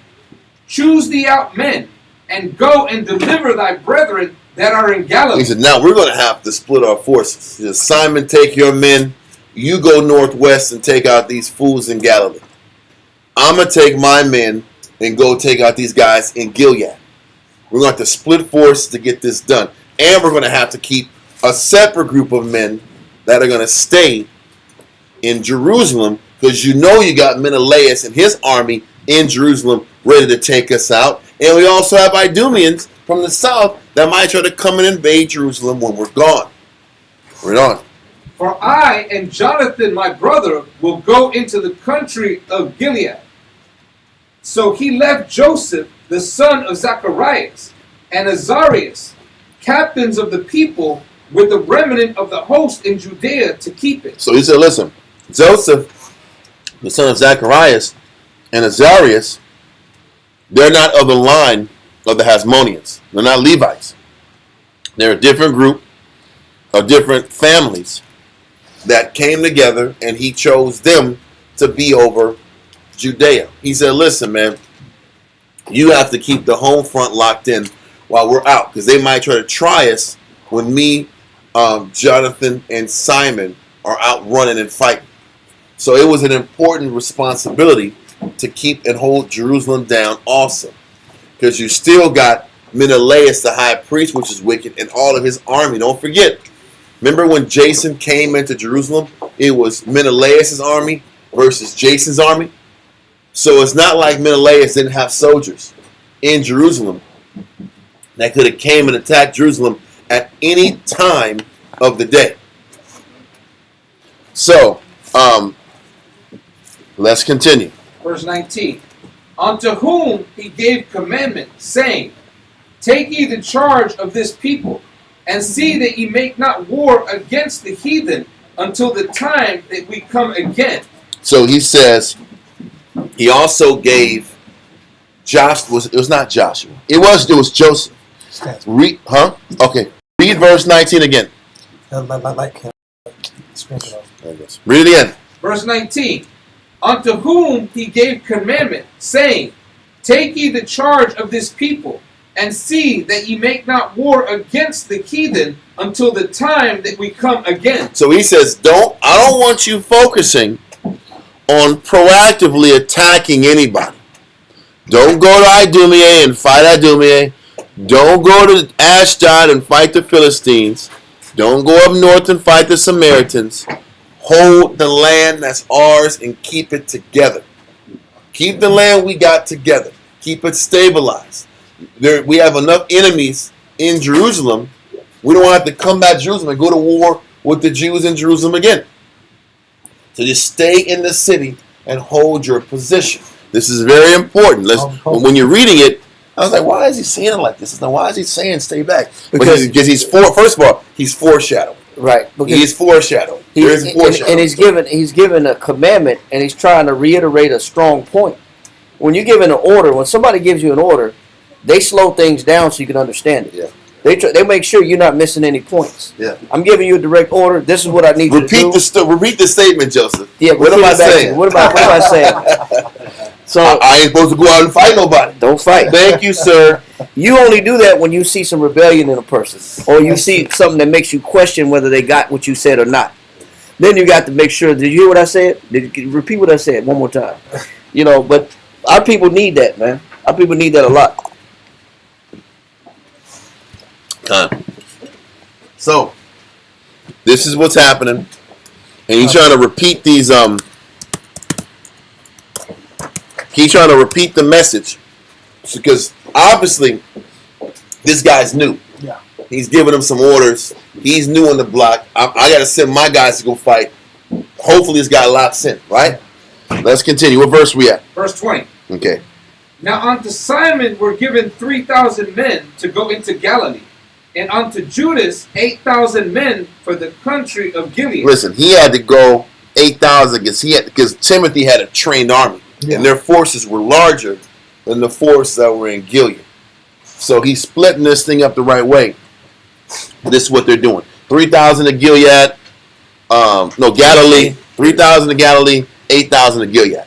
Choose thee out men, and go and deliver thy brethren that are in Galilee. He said, now we're going to have to split our forces. He said, Simon, take your men. You go northwest and take out these fools in Galilee. I'm going to take my men and go take out these guys in Gilead. We're going to have to split forces to get this done. And we're going to have to keep a separate group of men that are going to stay in Jerusalem, because you know you got Menelaus and his army in Jerusalem ready to take us out. And we also have Idumeans from the south that might try to come and invade Jerusalem when we're gone. Read on. For I and Jonathan my brother will go into the country of Gilead. So he left Joseph, the son of Zacharias, and Azarias, captains of the people, with the remnant of the host in Judea to keep it. So he said, listen, Joseph, the son of Zacharias, and Azarias, they're not of the line of the Hasmoneans. They're not Levites. They're a different group of different families that came together, and he chose them to be over Judea. He said, listen, man, you have to keep the home front locked in while we're out, because they might try to try us when me, Jonathan, and Simon are out running and fighting. So it was an important responsibility to keep and hold Jerusalem down also, because you still got Menelaus, the high priest, which is wicked, and all of his army. Don't forget, remember when Jason came into Jerusalem, it was Menelaus' army versus Jason's army. So it's not like Menelaus didn't have soldiers in Jerusalem that could have came and attacked Jerusalem at any time of the day. So, let's continue. Verse 19. Unto whom he gave commandment, saying, Take ye the charge of this people, and see that ye make not war against the heathen until the time that we come again. So he says, he also gave Joshua. It was not Joshua. It was Joseph. Okay. Read verse 19 again. Read it again. Verse 19. Unto whom he gave commandment, saying, Take ye the charge of this people, and see that ye make not war against the heathen until the time that we come again. So he says, I don't want you focusing on proactively attacking anybody. Don't go to Idumea and fight Idumea. Don't go to Ashdod and fight the Philistines. Don't go up north and fight the Samaritans. Hold the land that's ours and keep it together. Keep the land we got together. Keep it stabilized. We have enough enemies in Jerusalem. We don't have to come back to Jerusalem and go to war with the Jews in Jerusalem again. So just stay in the city and hold your position. This is very important. When you're reading it, I was like, why is he saying it like this? Why is he saying stay back? Because first of all, he's foreshadowing. Right. He's foreshadowing. And he's given a commandment, and he's trying to reiterate a strong point. When you're given an order, when somebody gives you an order, they slow things down so you can understand it. Yeah. They make sure you're not missing any points. Yeah. I'm giving you a direct order. This is what I need you to do. Repeat the statement, Joseph. Yeah. What am I saying? What am I saying? So I ain't supposed to go out and fight nobody. don't fight. Thank you, sir. You only do that when you see some rebellion in a person, or you see something that makes you question whether they got what you said or not. Then you got to make sure. Did you hear what I said? Did you repeat what I said one more time? You know, but our people need that, man. Our people need that a lot. So, this is what's happening, and he's trying to repeat these. He's trying to repeat the message because obviously this guy's new. Yeah. He's giving them some orders. He's new on the block. I got to send my guys to go fight. Hopefully this guy locks in, right? Let's continue. What verse we at? Verse 20. Okay. Now unto Simon were given 3,000 men to go into Galilee, and unto Judas 8,000 men for the country of Gilead. Listen, he had to go 8,000 because Timothy had a trained army, and their forces were larger than the force that were in Gilead. So he's splitting this thing up the right way. This is what they're doing. 3,000 to Gilead, Galilee. 3,000 to Galilee, 8,000 to Gilead.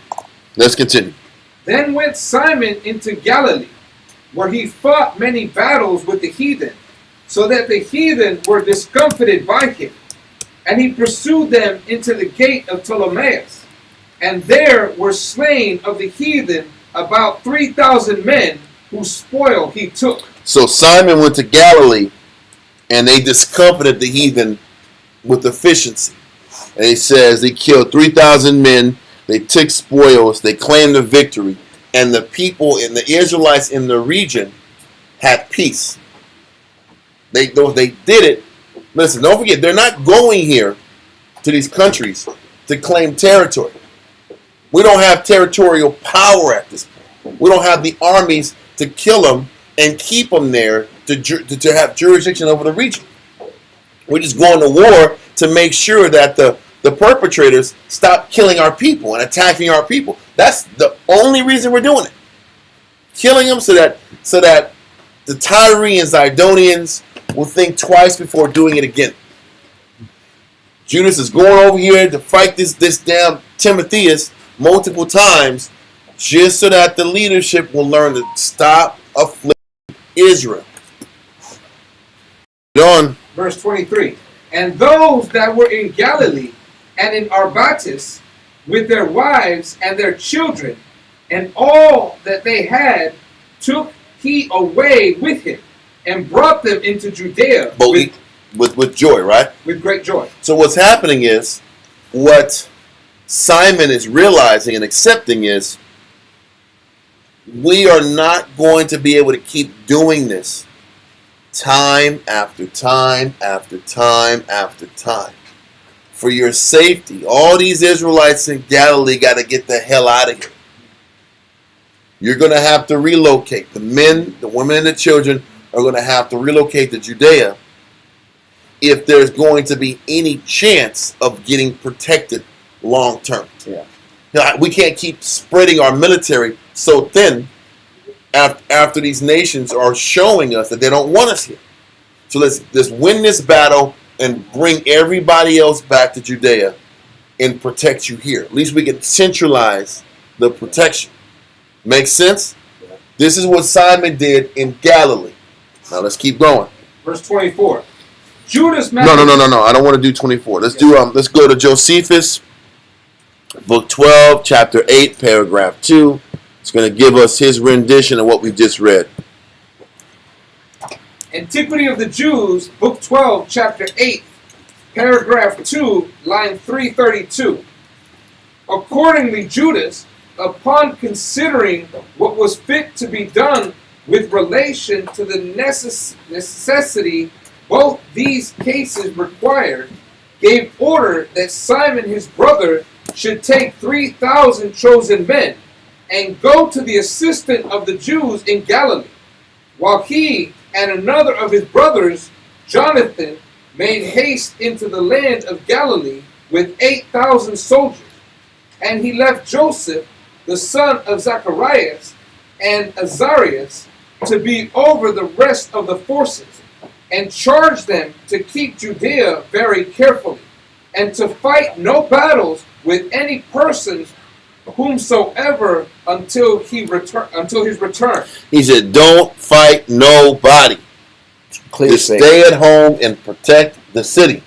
Let's continue. Then went Simon into Galilee, where he fought many battles with the heathen, so that the heathen were discomfited by him. And he pursued them into the gate of Ptolemais. And there were slain of the heathen about 3,000 men, whose spoil he took. So Simon went to Galilee, and they discomfited the heathen with efficiency. And he says they killed 3,000 men, they took spoils, they claimed the victory, and the people and the Israelites in the region had peace. They did it. Listen, don't forget, they're not going here to these countries to claim territory. We don't have territorial power at this point. We don't have the armies to kill them and keep them there to have jurisdiction over the region. We're just going to war to make sure that the perpetrators stop killing our people and attacking our people. That's the only reason we're doing it. Killing them so that the Tyrians, Zidonians will think twice before doing it again. Judas is going over here to fight this damn Timotheus multiple times just so that the leadership will learn to stop afflicting Israel. On. Verse 23. And those that were in Galilee and in Arbatis with their wives and their children and all that they had took he away with him and brought them into Judea with joy, right? With great joy. So what's happening is, what Simon is realizing and accepting is, we are not going to be able to keep doing this time after time after time after time. For your safety, all these Israelites in Galilee got to get the hell out of here. You're going to have to relocate. The men, the women, and the children are going to have to relocate to Judea if there's going to be any chance of getting protected long term. Yeah. Now, we can't keep spreading our military so thin after these nations are showing us that they don't want us here. So let's win this battle and bring everybody else back to Judea and protect you here. At least we can centralize the protection. Makes sense? Yeah. This is what Simon did in Galilee. Now let's keep going. Verse 24. Judas No. I don't want to do 24. Let's let's go to Josephus, book 12, chapter 8, paragraph 2. It's going to give us his rendition of what we just read. Antiquity of the Jews, book 12, chapter 8, paragraph 2, line 332. Accordingly, Judas, upon considering what was fit to be done with relation to the necessity both these cases required, gave order that Simon his brother should take 3,000 chosen men and go to the assistance of the Jews in Galilee, while he and another of his brothers, Jonathan, made haste into the land of Galilee with 8,000 soldiers. And he left Joseph, the son of Zacharias, and Azarias to be over the rest of the forces, and charged them to keep Judea very carefully, and to fight no battles with any persons whomsoever until his return. He said, don't fight nobody. Clear Just statement. stay at home and protect the city.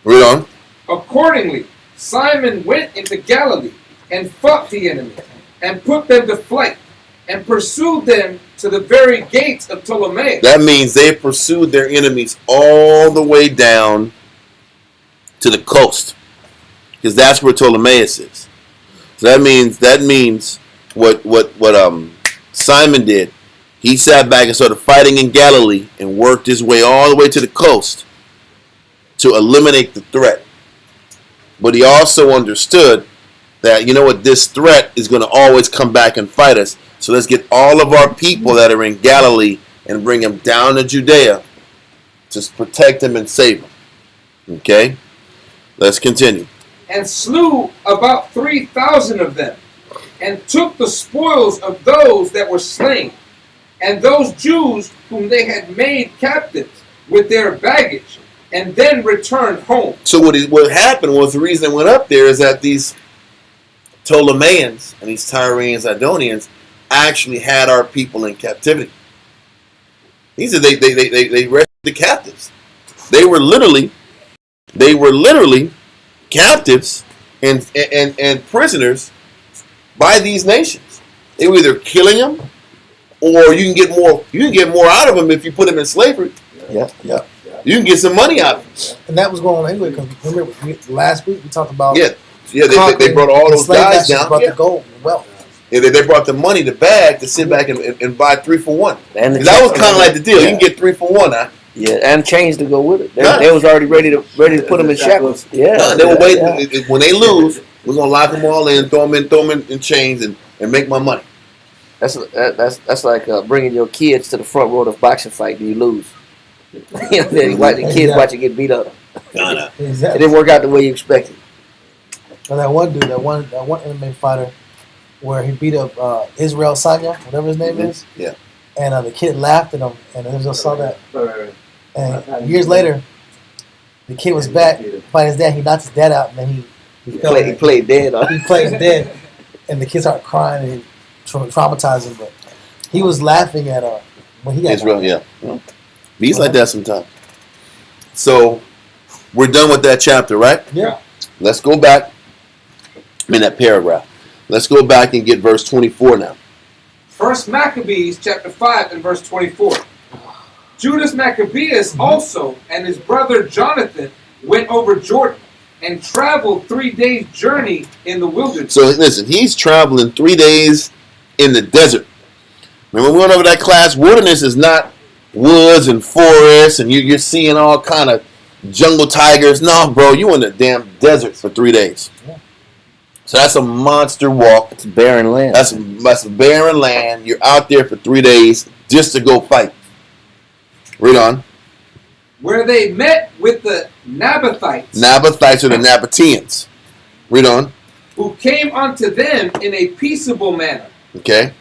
Read on. Accordingly, Simon went into Galilee and fought the enemy and put them to flight and pursued them to the very gates of Ptolemais. That means they pursued their enemies all the way down to the coast, because that's where Ptolemais is. So that means what Simon did. He sat back and started fighting in Galilee and worked his way all the way to the coast to eliminate the threat. But he also understood that, you know what, this threat is going to always come back and fight us. So let's get all of our people that are in Galilee and bring them down to Judea to protect them and save them. Okay? Let's continue. And slew about 3,000 of them, and took the spoils of those that were slain, and those Jews whom they had made captives with their baggage, and then returned home. So what happened was, the reason they went up there is that these Ptolemaians and these Tyrians, Sidonians actually had our people in captivity. He said they rescued the captives. They were literally captives and prisoners by these nations. They were either killing them, or you can get more. You can get more out of them if you put them in slavery. Yeah. You can get some money out of them. And that was going on anyway, because remember last week we talked about Yeah. They brought all those guys down. Brought the gold, the wealth. Yeah, they brought the money, the bag, to sit back and buy 3 for 1. And the That was kind of like the deal. Yeah. You can get 3 for 1. Huh? Yeah, and chains to go with it. They, Yeah. they was already ready to put them in shackles. Yeah, They were waiting. yeah. When they lose, we're gonna lock them all in, throw them in chains, and make my money. That's like bringing your kids to the front row of a boxing fight and you lose. You know, the kids watch you get beat up. It Exactly. didn't work out the way you expected. And that one dude, that one MMA fighter, where he beat up Israel Sanya, whatever his name is. Yeah. And the kid laughed at him, and Israel saw that. And years later, the kid was back fighting his dad. He knocked his dad out, and then he Played dead. Huh? he played dead, and the kid started crying and traumatized him. But he was laughing at when he got Israel, yeah. He's like that sometimes. So we're done with that chapter, right? Yeah. Let's go back. That paragraph. Let's go back and get verse 24 now. First Maccabees chapter 5 and verse 24. Judas Maccabeus also and his brother Jonathan went over Jordan and traveled 3 days' journey in the wilderness. So listen, he's traveling 3 days in the desert. Remember we went over that class? Wilderness is not woods and forests and you're seeing all kind of jungle tigers. No, bro, you in the damn desert for 3 days. Yeah. So that's a monster walk. It's barren land. That's barren land. You're out there for 3 days just to go fight. Read on. Where they met with the Nabathites, Nabathites are the Nabateans. Read on. who came unto them in a peaceable manner, Okay.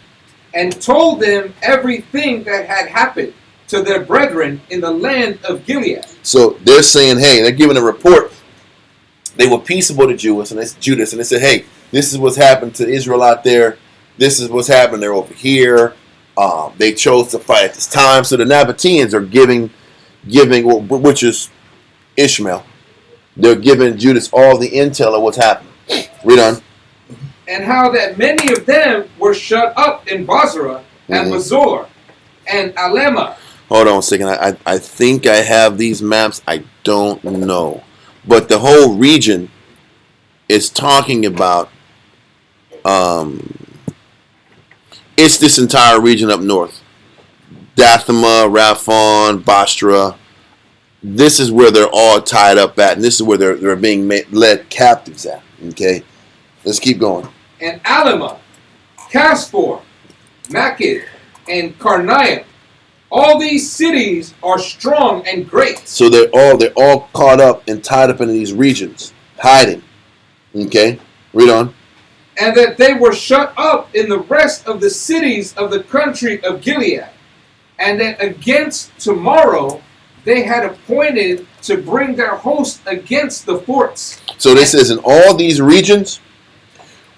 and told them everything that had happened to their brethren in the land of Gilead. So they're saying, hey, they're giving a report. They were peaceable to Judas, and they said, hey, this is what's happened to Israel out there. This is what's happened. They're over here. They chose to fight at this time. So the Nabateans are giving, which is Ishmael. They're giving Judas all the intel of what's happening. Read on. And how that many of them were shut up in Basra and Mazor and Alema. Hold on a second. I think I have these maps. I don't know. But the whole region is talking about, it's this entire region up north. Dathema, Raphon, Bostra. This is where they're all tied up at, and this is where they're being led captives at. Okay? Let's keep going. And Alema, Caspor, Makid, and Karnaim. All these cities are strong and great. So they're all caught up and tied up in these regions, hiding. Okay? Read on. And that they were shut up in the rest of the cities of the country of Gilead. And that against tomorrow they had appointed to bring their host against the forts. So this says in all these regions,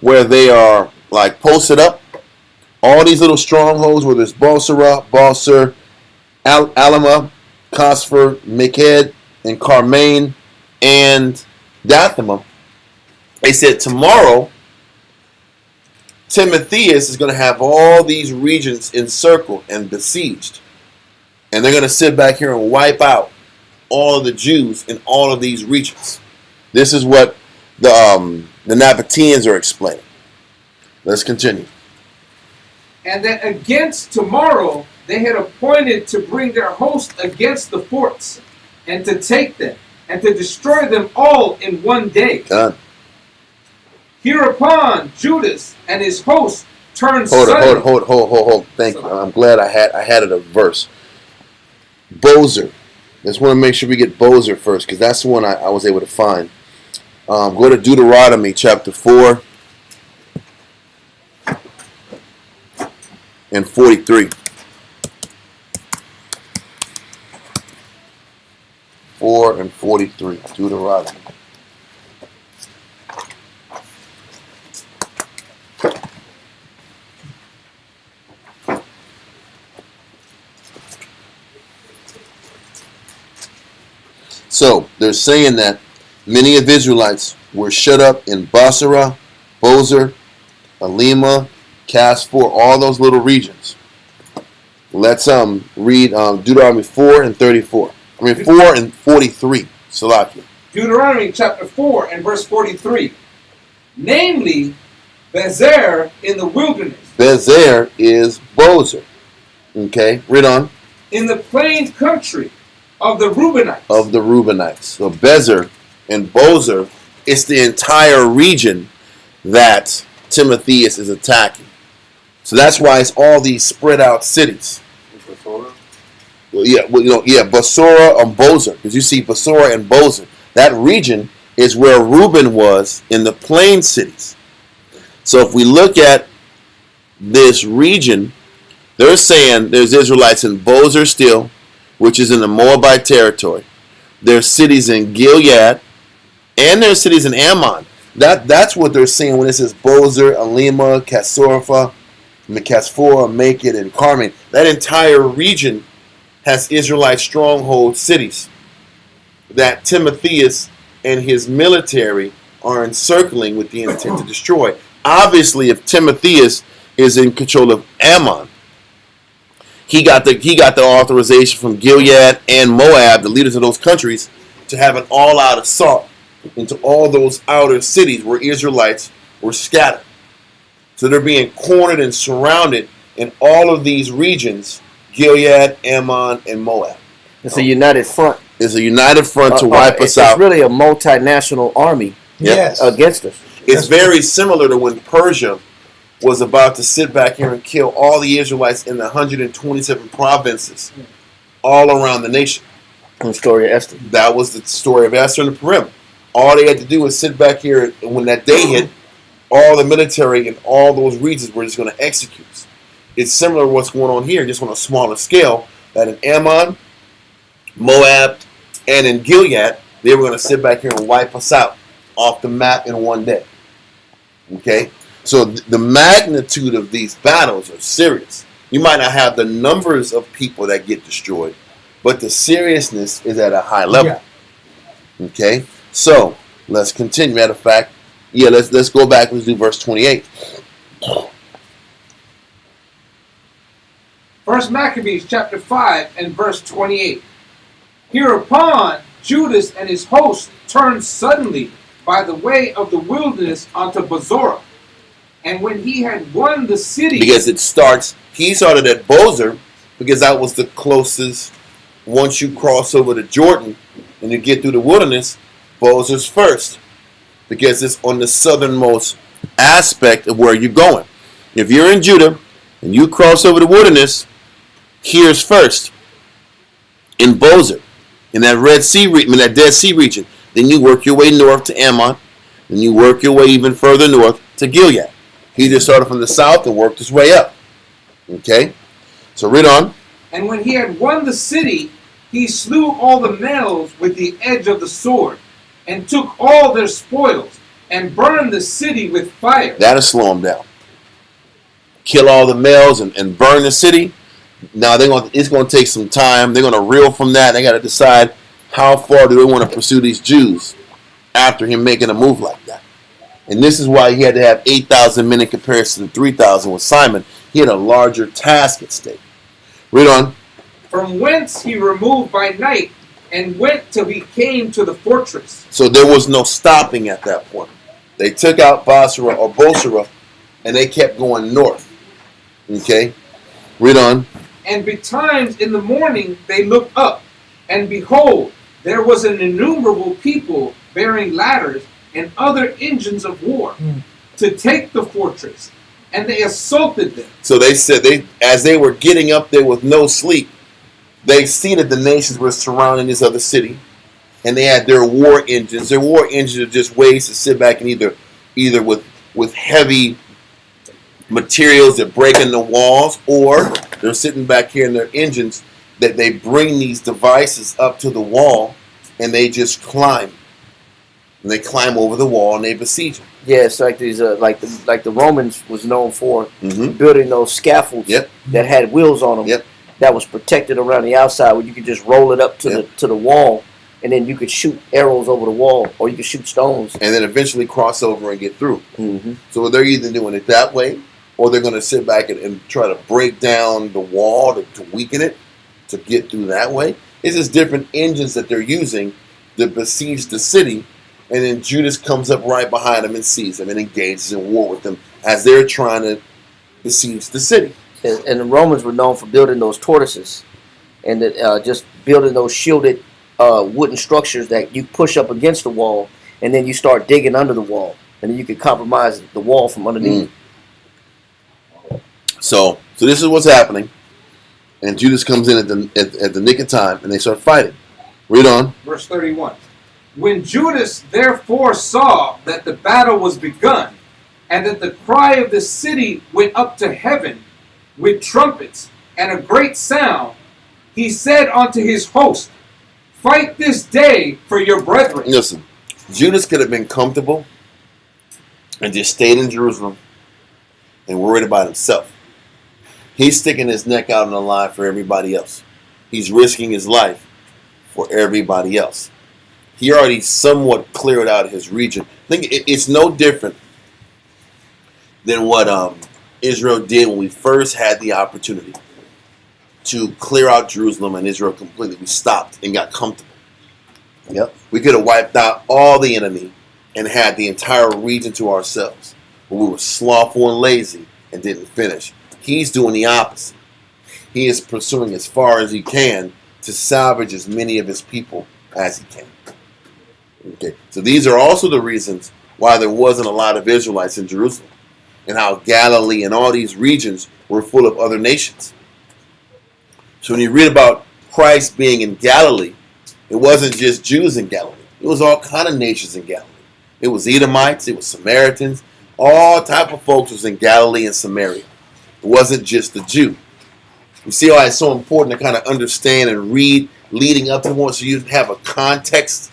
where they are like posted up. All these little strongholds where there's Bosra, Balsar, Alama, Cosfor, Maked, and Carmane, and Dathema. They said tomorrow, Timotheus is going to have all these regions encircled and besieged. And they're going to sit back here and wipe out all of the Jews in all of these regions. This is what the Nabateans are explaining. Let's continue. And that against tomorrow they had appointed to bring their host against the forts, and to take them, and to destroy them all in one day. Done. Hereupon Judas and his host turned Hold suddenly. on. Thank you. I'm glad I had it a verse. Bozer. Just want to make sure we get Bozer first, because that's the one I was able to find. Go to Deuteronomy chapter 4 and 43. 4 and 43. Deuteronomy. So they're saying that many of Israelites were shut up in Basra, Bozer, Alima, Casfor, all those little regions. Let's read Deuteronomy 4 and 34. 4 and 43. Salakia. Deuteronomy chapter 4 and verse 43. Namely, Bezer in the wilderness, Bezer is Bozer. Okay, read on. in the plain country of the Reubenites. Of the Reubenites. So Bezer and Bozer, it's the entire region that Timotheus is attacking. So that's why it's all these spread out cities. Basora and Bozer. Because you see Basora and Bozer. That region is where Reuben was in the plain cities. So if we look at this region, they're saying there's Israelites in Bozer still, which is in the Moabite territory. There's cities in Gilead, and there's cities in Ammon. That's what they're saying when it says Bozer, Alima, Kasorfa, Casfor, Maked, and Carmine. That entire region has Israelite stronghold cities that Timotheus and his military are encircling with the intent to destroy. Obviously, if Timotheus is in control of Ammon, he got the authorization from Gilead and Moab, the leaders of those countries, to have an all-out assault into all those outer cities where Israelites were scattered. So they're being cornered and surrounded in all of these regions, Gilead, Ammon, and Moab. It's a united front. It's a united front to wipe us out. It's really a multinational army Yes. against us. It's very similar to when Persia was about to sit back here and kill all the Israelites in the 127 provinces all around the nation. The story of Esther. That was the story of Esther and the Purim. All they had to do was sit back here, and when that day hit, all the military in all those regions were just going to execute. It's similar to what's going on here, just on a smaller scale, that in Ammon, Moab, and in Gilead, they were going to sit back here and wipe us out off the map in one day. Okay? So the magnitude of these battles are serious. You might not have the numbers of people that get destroyed, but the seriousness is at a high level. Yeah. Okay? So, let's continue. Matter of fact, let's go back. Let's do verse 28. First Maccabees chapter 5 and verse 28. Hereupon Judas and his host turned suddenly by the way of the wilderness unto Bozrah. And when he had won the city... Because he started at Bozer, because that was the closest, once you cross over to Jordan and you get through the wilderness, Bozer's first. Because it's on the southernmost aspect of where you're going. If you're in Judah and you cross over the wilderness, here's first. In Bozer, in that that Dead Sea region. Then you work your way north to Ammon. Then you work your way even further north to Gilead. He just started from the south and worked his way up. Okay? So read on. And when he had won the city, he slew all the males with the edge of the sword, and took all their spoils, and burn the city with fire. That'll slow them down. Kill all the males and burn the city. Now it's going to take some time. They're going to reel from that. They got to decide how far do they want to pursue these Jews after him making a move like that. And this is why he had to have 8,000 men in comparison to 3,000 with Simon. He had a larger task at stake. Read on. From whence he removed by night and went till he came to the fortress. So there was no stopping at that point. They took out Basra or Bosra and they kept going north. Okay? Read on. And betimes in the morning they looked up, and behold, there was an innumerable people bearing ladders and other engines of war to take the fortress, and they assaulted them. So they said as they were getting up there with no sleep, they see that the nations were surrounding this other city, and they had their war engines. Their war engines are just ways to sit back and either with heavy materials that break in the walls, or they're sitting back here in their engines that they bring these devices up to the wall and they just climb. And they climb over the wall and they besiege them. Yeah, it's like these, like the Romans was known for Mm-hmm. building those scaffolds that had wheels on them. Yep. That was protected around the outside, where you could just roll it up to the wall, and then you could shoot arrows over the wall, or you could shoot stones, And then eventually cross over and get through. Mm-hmm. So they're either doing it that way, or they're going to sit back and try to break down the wall to weaken it to get through that way. It's just different engines that they're using to besiege the city. And then Judas comes up right behind them and sees them and engages in war with them as they're trying to besiege the city. And the Romans were known for building those tortoises, and just building those shielded wooden structures that you push up against the wall, and then you start digging under the wall, and then you could compromise the wall from underneath. So this is what's happening, and Judas comes in at the nick of time, and they start fighting. Read on. Verse 31. When Judas therefore saw that the battle was begun, and that the cry of the city went up to heaven with trumpets and a great sound, he said unto his host, Fight this day for your brethren. Listen, Judas could have been comfortable and just stayed in Jerusalem and worried about himself. He's sticking his neck out on the line for everybody else. He's risking his life for everybody else. He already somewhat cleared out his region. I think it's no different than what Israel did when we first had the opportunity to clear out Jerusalem and Israel completely. We stopped and got comfortable. Yep. We could have wiped out all the enemy and had the entire region to ourselves. But we were slothful and lazy and didn't finish. He's doing the opposite. He is pursuing as far as he can to salvage as many of his people as he can. Okay, so these are also the reasons why there wasn't a lot of Israelites in Jerusalem, and how Galilee and all these regions were full of other nations. So when you read about Christ being in Galilee, it wasn't just Jews in Galilee. It was all kind of nations in Galilee. It was Edomites, it was Samaritans, all type of folks was in Galilee and Samaria. It wasn't just the Jew. You see why it's so important to kind of understand and read leading up to one, so you have a context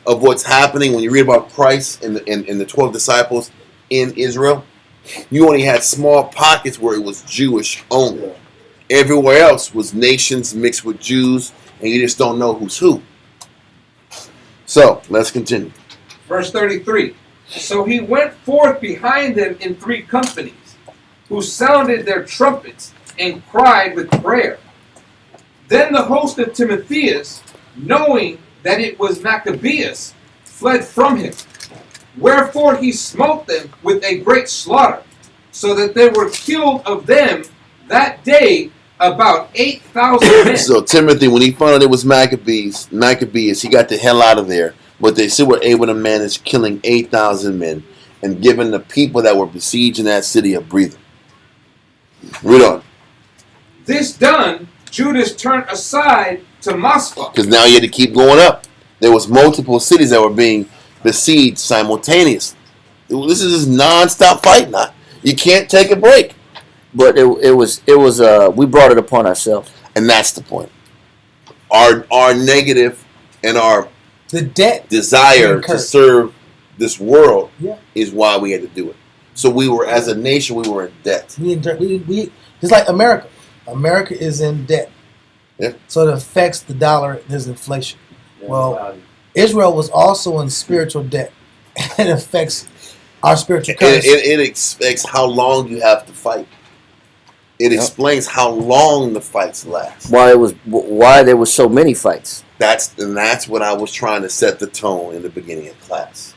of what's happening when you read about Christ and the 12 disciples in Israel. You only had small pockets where it was Jewish only. Everywhere else was nations mixed with Jews, and you just don't know who's who. So, let's continue. Verse 33. So he went forth behind them in 3 companies, who sounded their trumpets and cried with prayer. Then the host of Timotheus, knowing that it was Maccabeus, fled from him. Wherefore he smote them with a great slaughter, so that there were killed of them that day about 8,000 men. So Timothy, when he found out it was Maccabees, he got the hell out of there. But they still were able to manage killing 8,000 men and giving the people that were besieging that city a breather. Read on. This done, Judas turned aside to Moscow. Because now you had to keep going up. There was multiple cities that were being besieged simultaneously. This is just non-stop fight now. You can't take a break. But it was we brought it upon ourselves. And that's the point. Our negative and our The debt desire to serve this world Yeah. is why we had to do it. So we were, as a nation, we were in debt. We just like America. America is in debt. Yeah. So it affects the dollar. There's inflation. Well, Israel was also in spiritual debt. It affects our spiritual currency. It expects how long you have to fight. It explains how long the fights last. Why there was so many fights. That's what I was trying to set the tone in the beginning of class.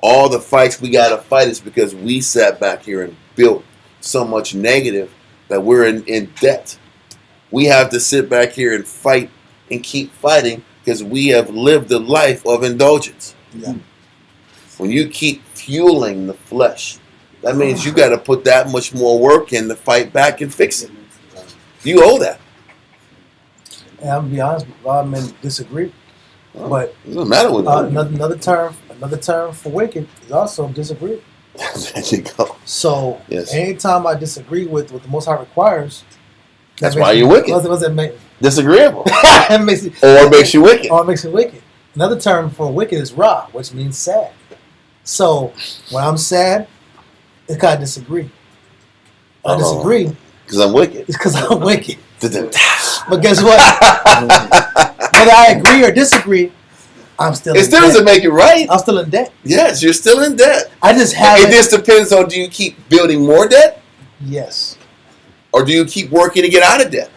All the fights we got to fight is because we sat back here and built so much negative that we're in debt. We have to sit back here and fight and keep fighting because we have lived a life of indulgence. Yeah. When you keep fueling the flesh, that means you got to put that much more work in to fight back and fix it. You owe that. And I'm gonna be honest, a lot of men disagree. But It doesn't matter what. another term for wicked is also disagree. There you go. So Yes. anytime I disagree with what the Most High requires, That's why you're wicked. What does that make? Disagreeable. It makes it, Or it makes you wicked. Or it makes it wicked. Another term for wicked is ra, which means sad. So when I'm sad, it's because I disagree. I disagree Because I'm wicked. it's because I'm wicked. It But guess what? Whether I agree or disagree, I'm still in still debt. doesn't make it right. I'm still in debt. Yes, you're still in debt. I just haven't. It just depends on, do you keep building more debt Yes. or do you keep working to get out of debt?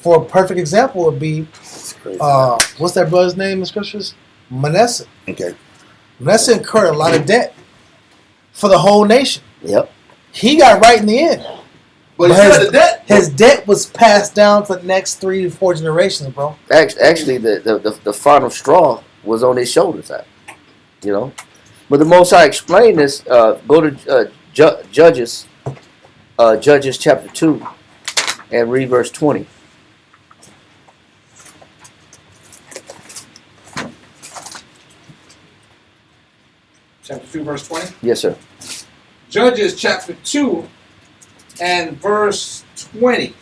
For a perfect example would be, what's that brother's name in the scriptures? Manasseh. Okay. Manasseh incurred a lot of debt for the whole nation. Yep. He got right in the end. But it's not a debt. His debt was passed down for the next 3 to 4 generations, bro. Actually, the final straw was on his shoulders. You know, but the Most High explained this. Go to Judges, Judges chapter 2, and read verse 20. Chapter 2, verse 20. Yes, sir. Judges chapter 2 and verse 20.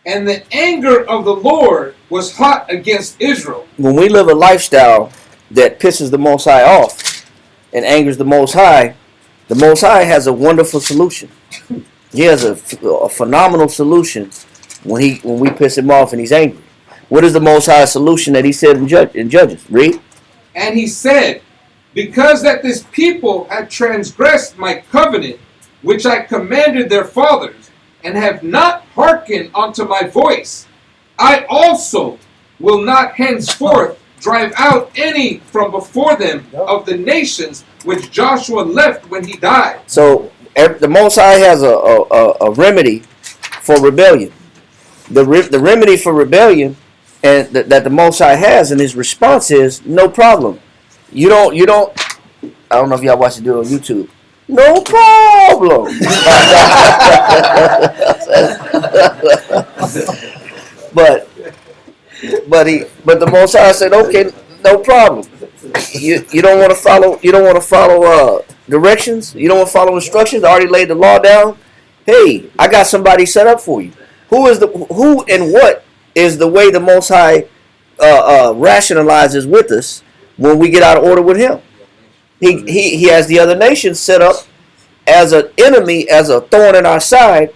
And the anger of the Lord was hot against Israel. When we live a lifestyle that pisses the Most High off and angers the Most High has a wonderful solution. He has a phenomenal solution when we piss him off and he's angry. What is the Most High solution that he said in Judges? Read. And he said, because that this people had transgressed my covenant, which I commanded their fathers, and have not hearkened unto my voice, I also will not henceforth drive out any from before them of the nations which Joshua left when he died. So the Most High has a remedy for rebellion. The remedy for rebellion, and that the Most High has, and his response is no problem. You don't. I don't know if y'all watch it on YouTube. No problem. but the Most High said, okay, no problem. You don't want to follow directions. You don't want to follow instructions. I already laid the law down. Hey, I got somebody set up for you. Who and what is the way the Most High rationalizes with us when we get out of order with Him? He has the other nations set up as an enemy, as a thorn in our side,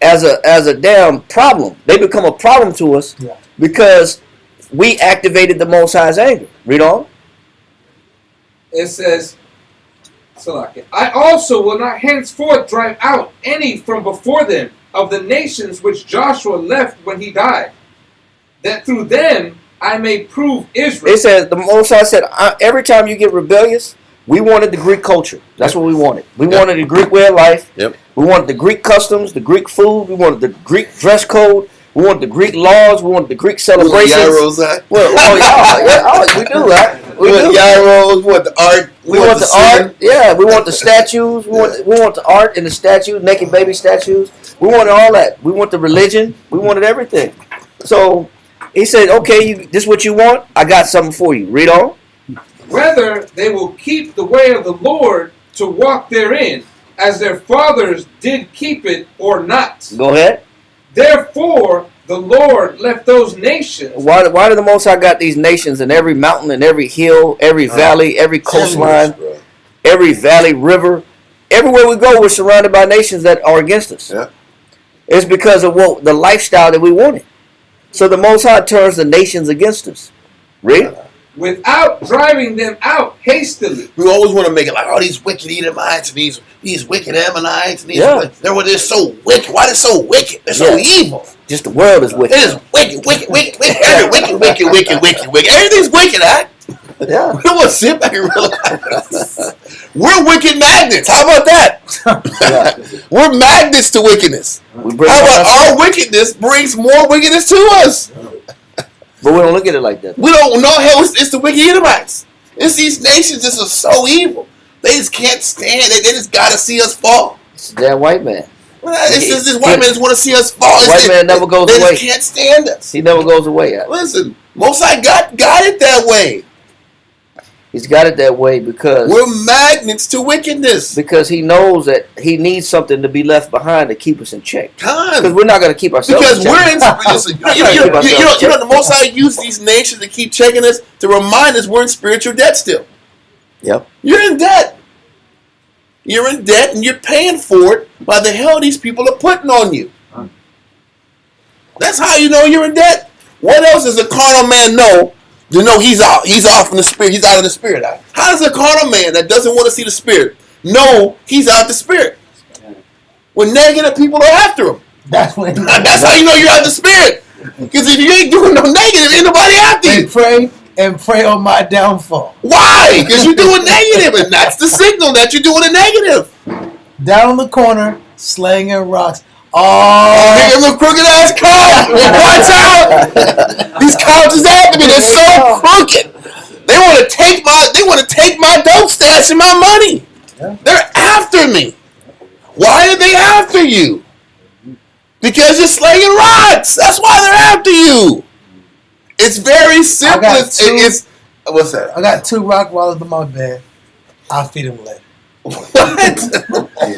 as a damn problem. They become a problem to us because we activated the Most High's anger. Read on. It says, Salakia, I also will not henceforth drive out any from before them of the nations which Joshua left when he died, that through them I may prove Israel. It says, the Most High said, every time you get rebellious, we wanted the Greek culture. That's what we wanted. We wanted the Greek way of life. Yep. We wanted the Greek customs, the Greek food. We wanted the Greek dress code. We wanted the Greek laws. We wanted the Greek celebrations. Gyros at? Well, we do, right? We want do. gyros, we want the art. We want the art. Yeah, we want the statues. We want the art and the statues, naked baby statues. We wanted all that. We want the religion. We wanted everything. So he said, okay, this is what you want? I got something for you. Read on. Whether they will keep the way of the Lord to walk therein, as their fathers did keep it, or not. Go ahead. Therefore, the Lord left those nations. Why do the Most High got these nations in every mountain and every hill, every valley, every coastline, every valley, river? Everywhere we go, we're surrounded by nations that are against us. Yeah. It's because of the lifestyle that we wanted. So the Most High turns the nations against us. Read. Without driving them out hastily. We always want to make it like, oh, these wicked Edomites and these wicked Ammonites and these they're so wicked. Why they're so wicked? They're so evil. Just the world is wicked. It is wicked. Wicked. Everything's wicked, huh? Yeah. We don't want to sit back and realize we're wicked magnets. How about that? We're magnets to wickedness. How about our wickedness brings more wickedness to us? But we don't look at it like that. We don't know. Hell, it's the wicked Edomites. It's these nations that are so evil. They just can't stand it. They just got to see us fall. It's that white man. It's just this white man just want to see us fall. White man never goes away. They just can't stand us. He never goes away. Listen, Most High got it that way. He's got it that way because we're magnets to wickedness. Because he knows that he needs something to be left behind to keep us in check. Because we're not going to keep ourselves because in check. We're in you know the Most High used these nations to keep checking us to remind us we're in spiritual debt still. Yep. You're in debt. You're in debt and you're paying for it by the hell these people are putting on you. That's how you know you're in debt. What else does a carnal man know? To know he's out. He's off from the spirit. He's out of the spirit. How does a carnal man that doesn't want to see the spirit know he's out the spirit? When negative people are after him. That's how you know you're out the spirit. Because if you ain't doing no negative, ain't nobody after you. And pray on my downfall. Why? Because you're doing negative, and that's the signal that you're doing a negative. Down the corner, slanging rocks. Oh, give him a crooked ass car. Watch out! These cops is after me. They're so crooked. They want to take my dope stash and my money. Yeah. They're after me. Why are they after you? Because you're slanging rocks. That's why they're after you. It's very simple. What's that? I got 2 rock wallets in my bed. I'll feed them later. What?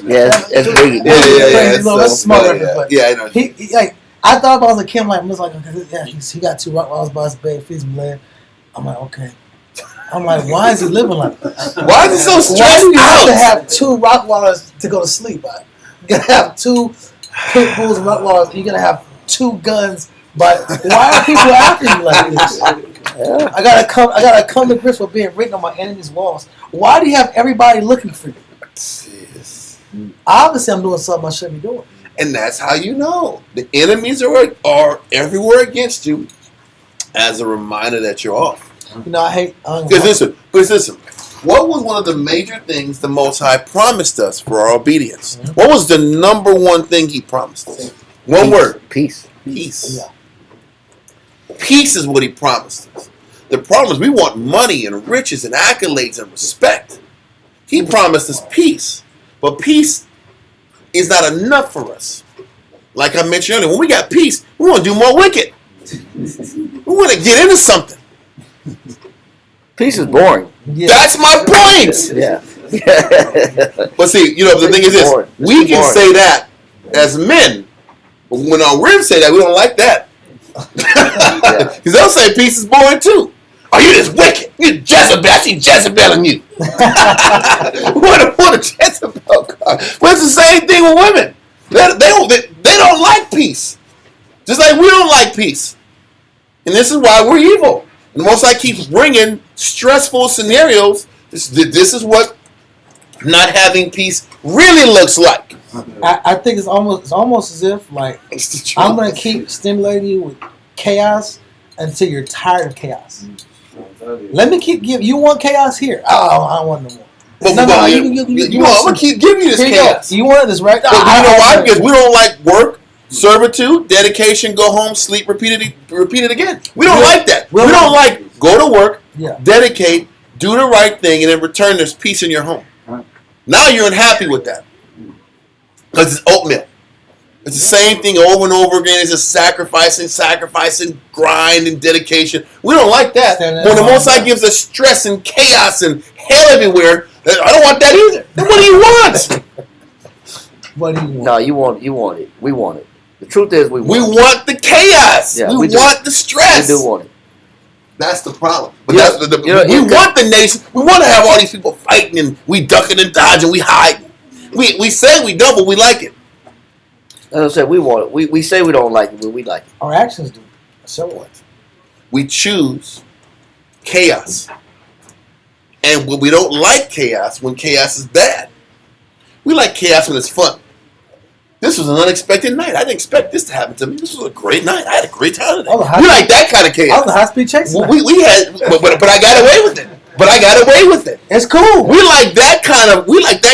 Yeah, that's big. That's smart. Yeah, I know. He I thought about the Kim like was like, yeah, he got 2 rock wallets by his bed, feeds him later. I'm like, okay. I'm like, why is he living like that? Why is he so stressed out? Why do you have to have 2 rock wallets to go to sleep? You're gonna have 2 pit bulls and rock wallets, and you're gonna have 2 guns. But why are people after you like this? Yeah. I gotta come to grips with being written on my enemy's walls. Why do you have everybody looking for you? Yes. Obviously, I'm doing something I shouldn't be doing. And that's how you know the enemies are everywhere against you, as a reminder that you're off. You know, I hate. Because listen. What was one of the major things the Most High promised us for our obedience? Mm-hmm. What was the number one thing He promised us? One word. Peace. Peace. Yeah. Peace is what He promised us. The problem is we want money and riches and accolades and respect. He promised us peace. But peace is not enough for us. Like I mentioned earlier, when we got peace, we want to do more wicked. We want to get into something. Peace is boring. Yeah. That's my point. Yeah. But see, the thing is this. We can say that as men. But when our women say that, we don't like that. Because they'll say peace is boring too. Oh, you just wicked. You Jezebel. I see Jezebel in you. What a Jezebel. Well, it's the same thing with women. They don't like peace. Just like we don't like peace. And this is why we're evil. And the Most High keeps bringing stressful scenarios. This is what not having peace really looks like. I think it's almost as if like I'm gonna keep stimulating you with chaos until you're tired of chaos. Let me keep giving you want chaos here. Oh, I don't want no more. I'm gonna keep giving you this chaos. You want this, right? But you know why? Because we don't like work, servitude, dedication, go home, sleep, repeat it again. We don't like that. We don't like go to work, dedicate, do the right thing, and in return there's peace in your home. Now you're unhappy with that. Because it's oatmeal. It's the same thing over and over again. It's just sacrificing, grind, and dedication. We don't like that. When the Most High gives us stress and chaos and hell everywhere, I don't want that either. Then what do you want? What do you want? No, you want it. We want it. The truth is, we want the chaos. Yeah, we we do. want the stress. We do want it. That's the problem. But Yeah, that's you know, we want the nation. We want to have all these people fighting and we ducking and dodging. We hiding. We say we don't, but we like it. As I said, we want it. We say we don't like it, but we like it. Our actions do. So what? We choose chaos. And when we don't like chaos, when chaos is bad. We like chaos when it's fun. This was an unexpected night. I didn't expect this to happen to me. This was a great night. I had a great time today. Oh, We like that kind of I chaos. was a high-speed chase. We had, but I got away with it. But I got away with it. It's cool. We like that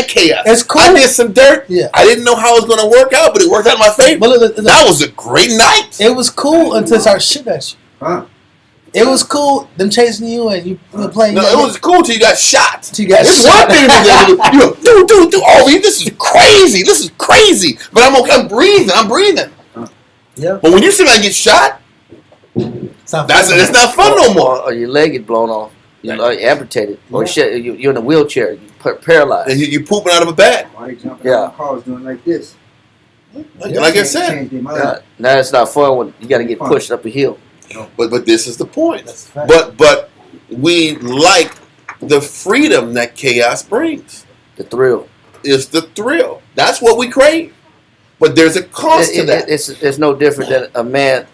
chaos. It's cool. I did some dirt. Yeah. I didn't know how it was going to work out, but it worked out in my favor. But look, That was a great night. it was cool until it started shooting at you. Huh? It was cool them chasing you and you were playing. No, it was cool till you got shot. Till you got It's shot. one thing to do. Oh, this is crazy. This is crazy. But I'm okay. I'm breathing. Yeah. But when you see somebody get shot, It's not that's not fun no more. Or your leg get blown off. You're amputated. Or you're in a wheelchair. You're paralyzed. And you're pooping out of a bag. Why they jumping Yeah. out of cars doing like this? Like I said. Change their mind. Now it's not fun when you got to get pushed up a hill. But this is the point. That's a fact. But we like the freedom that chaos brings. The thrill. It's the thrill. That's what we crave. But there's a cost to that. It's no different than a man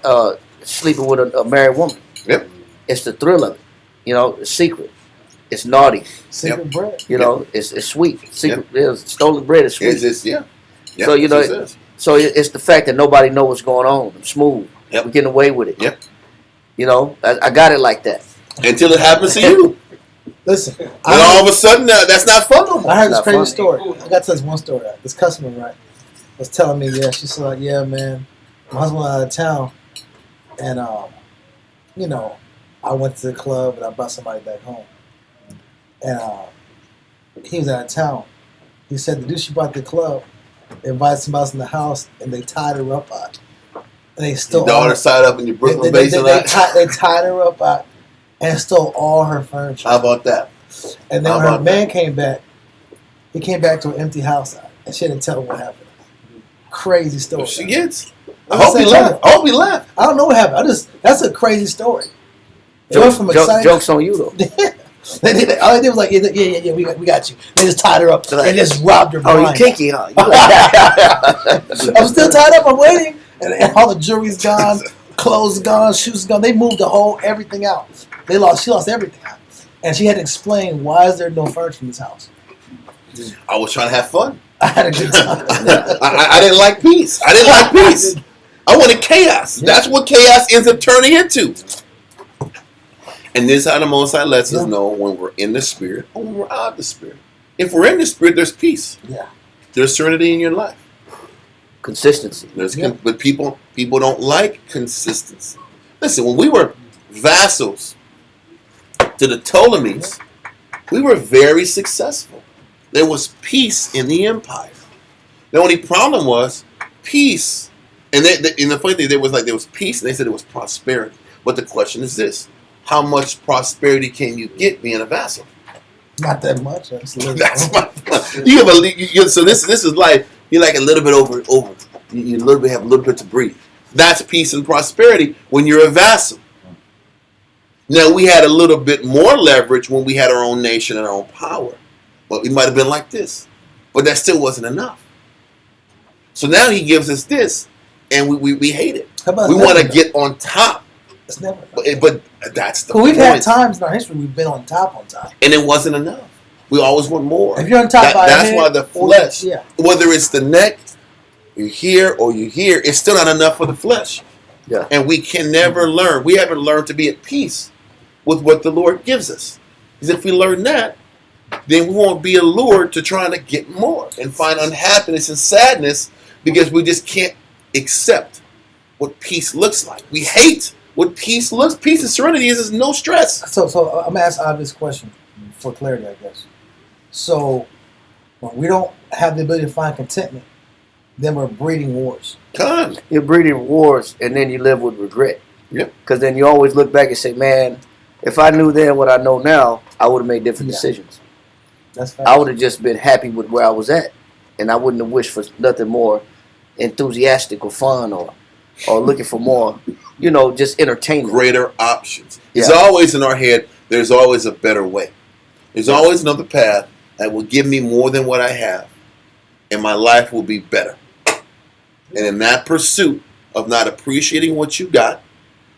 sleeping with a married woman. Yep. It's the thrill of it. You know, it's secret. It's naughty. Secret bread. You know, it's sweet. Secret. Stolen bread is sweet. Yeah. So, you that's know, what it is. So it's the fact that nobody knows what's going on. I'm smooth. Yep. We're getting away with it. Yep. You know, I got it like that. Until it happens to you. Listen, Then all of a sudden, that's not fun no more. I heard this Not crazy funny. story. I got to tell this one story. This customer, right, was telling me, she said, like, yeah, man, my husband went out of town, and you know, I went to the club and I brought somebody back home, and he was out of town. He said the dude she brought to the club invited somebody else in the house, and they tied her up out. And they stole Your daughter side up in your Brooklyn they Basin. tied her up out and stole all her furniture. How about that? And then How when her about man came back, he came back to an empty house, and she didn't tell him what happened. Crazy story. What she gets. I Let's hope say he left. I hope he left. I don't know what happened. That's a crazy story. It went from exciting. Jokes on you though. All they did was like, yeah, we got you. They just tied her up and just robbed her. Oh, you blind. kinky, huh? You like I'm still tied up. I'm waiting, and all the jewelry's gone, clothes gone, shoes gone. They moved everything out. She lost everything out, and she had to explain why is there no furniture in this house. I was trying to have fun. I had a good time. I didn't like peace. I didn't like peace. I wanted chaos. Yeah. That's what chaos ends up turning into. And this is how the Most High lets us know when we're in the Spirit or when we're out of the Spirit. If we're in the Spirit, there's peace. Yeah. There's serenity in your life. consistency. But people don't like consistency. Listen, when we were vassals to the Ptolemies, we were very successful. There was peace in the empire. The only problem was peace. And the funny thing, there was peace, and they said it was prosperity. But the question is this: how much prosperity can you get being a vassal? Not that much. That's my point. So this is like you're like a little bit over. You have a little bit to breathe. That's peace and prosperity when you're a vassal. Now we had a little bit more leverage when we had our own nation and our own power. Well, it might have been like this, but that still wasn't enough. So now he gives us this, and we hate it. We want to get on top. It's never. But that's the We've point. had times in our history we've been on top, and it wasn't enough. We always want more. If you're on top, that's why the flesh, yeah. whether it's the neck, you're here or you're here, it's still not enough for the flesh. Yeah. And we can never learn. We haven't learned to be at peace with what the Lord gives us. Because if we learn that, then we won't be allured to trying to get more and find unhappiness and sadness because we just can't accept what peace looks like. We hate what peace looks. Peace and serenity is no stress. So I'm gonna ask obvious question for clarity, I guess. So when we don't have the ability to find contentment, then we're breeding wars. Come. You're breeding wars, and then you live with regret. Yep. Because then you always look back and say, man, if I knew then what I know now, I would have made different decisions. That's fact. I would have just been happy with where I was at, and I wouldn't have wished for nothing more enthusiastic or fun or looking for more, just entertainment. Greater options. It's Yeah. always in our head, there's always a better way. There's always another path that will give me more than what I have, and my life will be better. And in that pursuit of not appreciating what you got,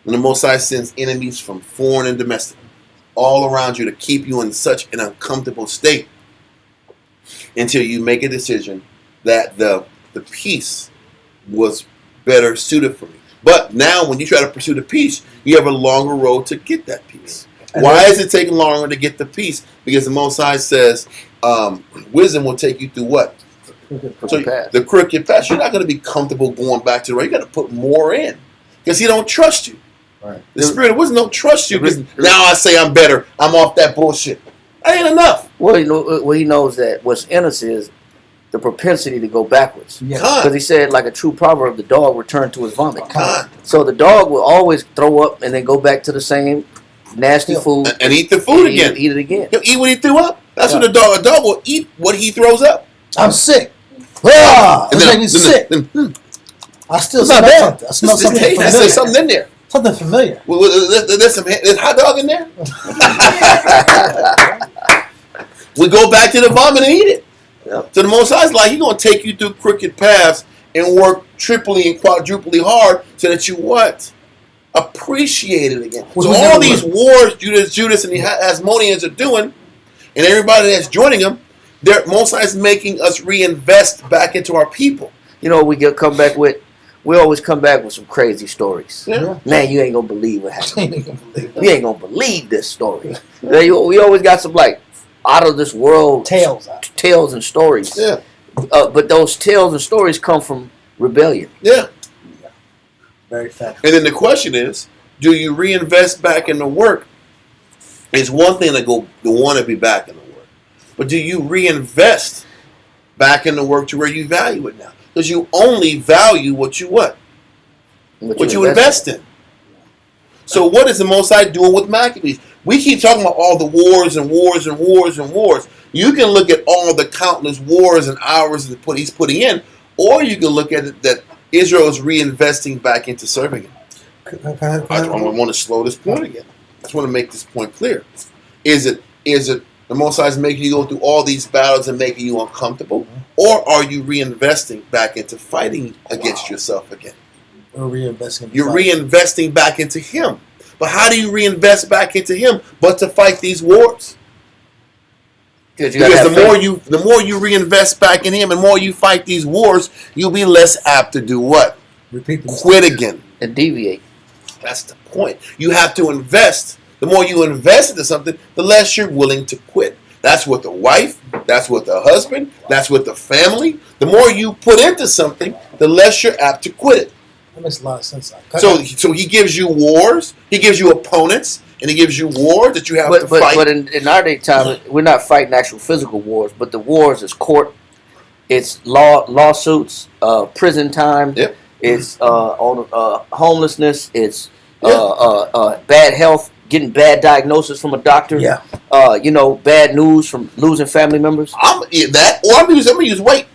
when the Most High sends enemies from foreign and domestic all around you to keep you in such an uncomfortable state until you make a decision that the peace was better suited for me. But now when you try to pursue the peace, you have a longer road to get that peace. Why is it taking longer to get the peace? Because the Most High says wisdom will take you through what? So the crooked path. You're not going to be comfortable going back to the right. You got to put more in because He don't trust you. Right. The Spirit of wisdom don't trust you because now I say I'm better. I'm off that bullshit. That ain't enough. Well, He knows that what's in us is the propensity to go backwards. Yeah. Because He said, like a true proverb, the dog returned to his vomit. Con. So the dog will always throw up and then go back to the same nasty food And eat the food again. Eat it again. He'll eat what he threw up. That's what a dog will eat what he throws up. I'm sick. Ah, And it's making me sick. I still smell something. I smell something There's familiar. something in there. Something familiar. Well, there's hot dog in there. We go back to the vomit and eat it. Yep. So the Most High is like, He's going to take you through crooked paths and work triply and quadruply hard so that you what? Appreciate it again. Well, so we all never these wars Judas and the Hasmoneans are doing, and everybody that's joining them, they're Most High is making us reinvest back into our people. We always come back with some crazy stories. Yeah. Man, you ain't gonna believe what happened. You You ain't gonna believe this story. We always got some like out of this world Tails. tales and stories. Yeah. But those tales and stories come from rebellion. Yeah. Very fast. And then the question is, do you reinvest back in the work? It's one thing to want to be back in the work. But do you reinvest back in the work to where you value it now? Because you only value what you what? What you invest in. So what is the Most High doing with Maccabees? We keep talking about all the wars and wars and wars and wars. You can look at all the countless wars and hours that He's putting in, or you can look at it that Israel is reinvesting back into serving Him. I want to slow this point again. I just want to make this point clear. Is it the Most High is making you go through all these battles and making you uncomfortable, or are you reinvesting back into fighting against yourself again? We're reinvesting. You're reinvesting back into Him. But how do you reinvest back into Him but to fight these wars? Because the more you reinvest back in Him and more you fight these wars, you'll be less apt to do what? Repeat the Quit again. And deviate. That's the point. You have to invest. The more you invest into something, the less you're willing to quit. That's with the wife. That's with the husband. That's with the family. The more you put into something, the less you're apt to quit it. That makes a lot of sense. So He gives you wars. He gives you opponents. And He gives you wars that you have to fight. But in our day time, we're not fighting actual physical wars, but the wars is court, it's lawsuits, prison time, Yep. it's homelessness, it's bad health, getting bad diagnosis from a doctor, bad news from losing family members. I'm gonna use weight.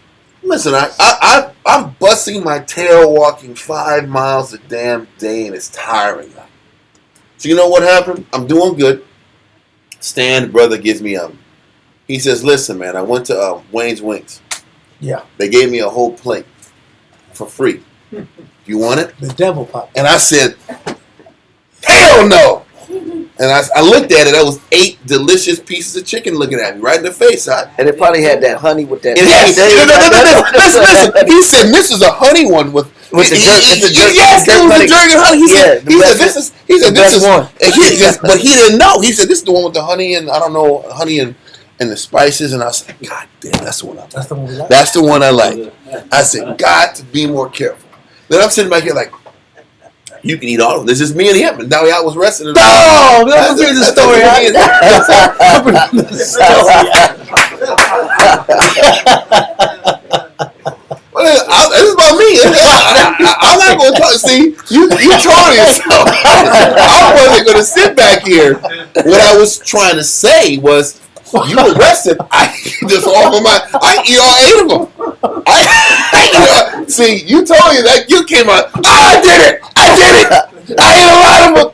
Listen, I'm busting my tail walking 5 miles a damn day, and it's tiring. So you know what happened? I'm doing good. Stan, brother, gives me he says, listen, man, I went to Wayne's Wings. Yeah. They gave me a whole plate for free. You want it? The devil pop. And I said, hell no. And I looked at it. That was 8 delicious pieces of chicken looking at me right in the face. And it probably had that honey with that. Listen. He said, this is a honey one with the jerk. Yes, it was the jerk and honey. He said, this is one. But he didn't know. He said, this is the one with the honey and, I don't know, honey and the spices. And I was like, God damn, that's the one I like. That's the one we like. That's the one I like. I said, got to be more careful. Then I'm sitting back here like, you can eat all of them. This is me and him. And now I was resting. No, let's hear the story. This is about me. I'm not going to talk. See, you trolling yourself. I wasn't going to sit back here. What I was trying to say was, You arrested. I eat this off of I eat all 8 of them. See, you told me that you came out. Oh, I did it. I ate a lot of them.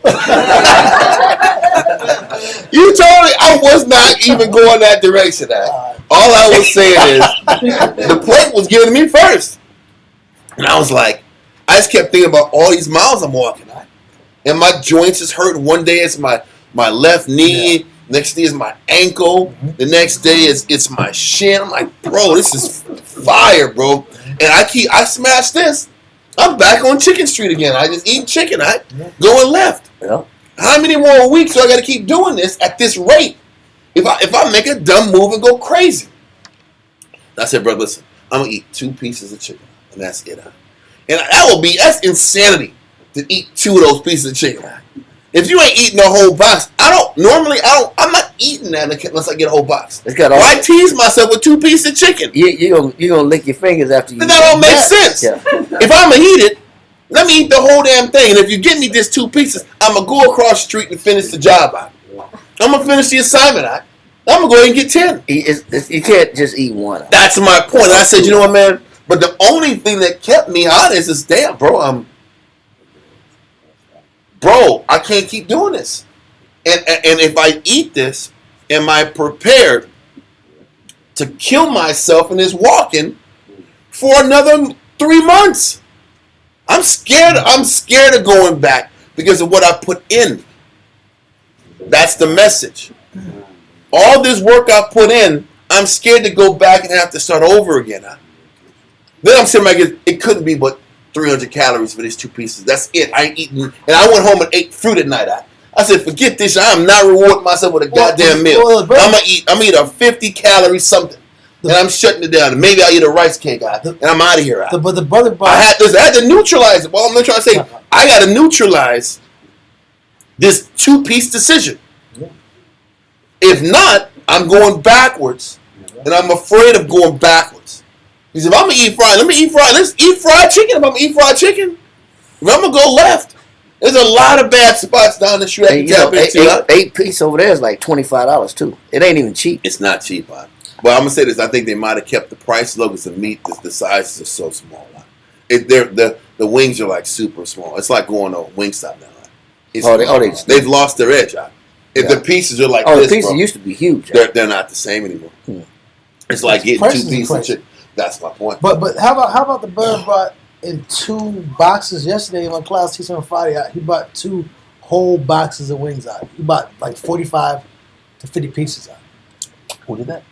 You told me I was not even going that direction. All I was saying is the plate was giving me first. And I was like, I just kept thinking about all these miles I'm walking on. And my joints is hurting. One day it's my left knee. Yeah. Next day is my ankle. The next day it's my shin. I'm like, bro, this is fire, bro. And I smashed this. I'm back on Chicken Street again. I just eat chicken. Going left. Yeah. How many more weeks do I got to keep doing this at this rate? If I make a dumb move and go crazy. I said, bro, listen, I'm going to eat 2 pieces of chicken. And that's it. And that's insanity to eat 2 of those pieces of chicken. If you ain't eating the whole box, I'm not eating that unless I get a whole box. I tease myself with 2 pieces of chicken. You're gonna lick your fingers after you. That don't make sense. Yeah. If I'm gonna eat it, let me eat the whole damn thing. And if you give me this 2 pieces, I'm gonna go across the street and finish the job out. I'm gonna finish the assignment out. I'm gonna go ahead and get 10. You can't just eat one. That's my point. And I said, you know what, man? But the only thing that kept me honest is, damn, bro, I can't keep doing this. And if I eat this, am I prepared to kill myself in this walking for another 3 months? I'm scared. I'm scared of going back because of what I put in. That's the message. All this work I put in, I'm scared to go back and have to start over again. Then I'm saying, like, it couldn't be but 300 calories for these 2 pieces. That's it. I ain't eating. And I went home and ate fruit at night. I said, forget this. I am not rewarding myself with a goddamn meal. I'm gonna eat a 50 calorie something. And I'm shutting it down. And maybe I'll eat a rice cake and I'm out of here. But the brother I had to neutralize it. Well, I'm not trying to say I got to neutralize this 2-piece decision. If not, I'm going backwards. And I'm afraid of going backwards. Because if I'm going to eat fried, let's eat fried chicken. If I'm going to eat fried chicken, if I'm going to go left, there's a lot of bad spots down the street. 8 piece over there is like $25 too. It ain't even cheap. It's not cheap, But I'm going to say this. I think they might have kept the price low because the meat, the sizes are so small. The wings are like super small. It's like going to Wingstop now. They've lost their edge. If the pieces are like this, the pieces used to be huge. They're not the same anymore. It's like getting 2 pieces of chicken. That's my point. But how about the brother brought in 2 boxes yesterday in my class teaching on Friday? He bought 2 whole boxes of wings out. He bought like 45 to 50 pieces out. Who did that?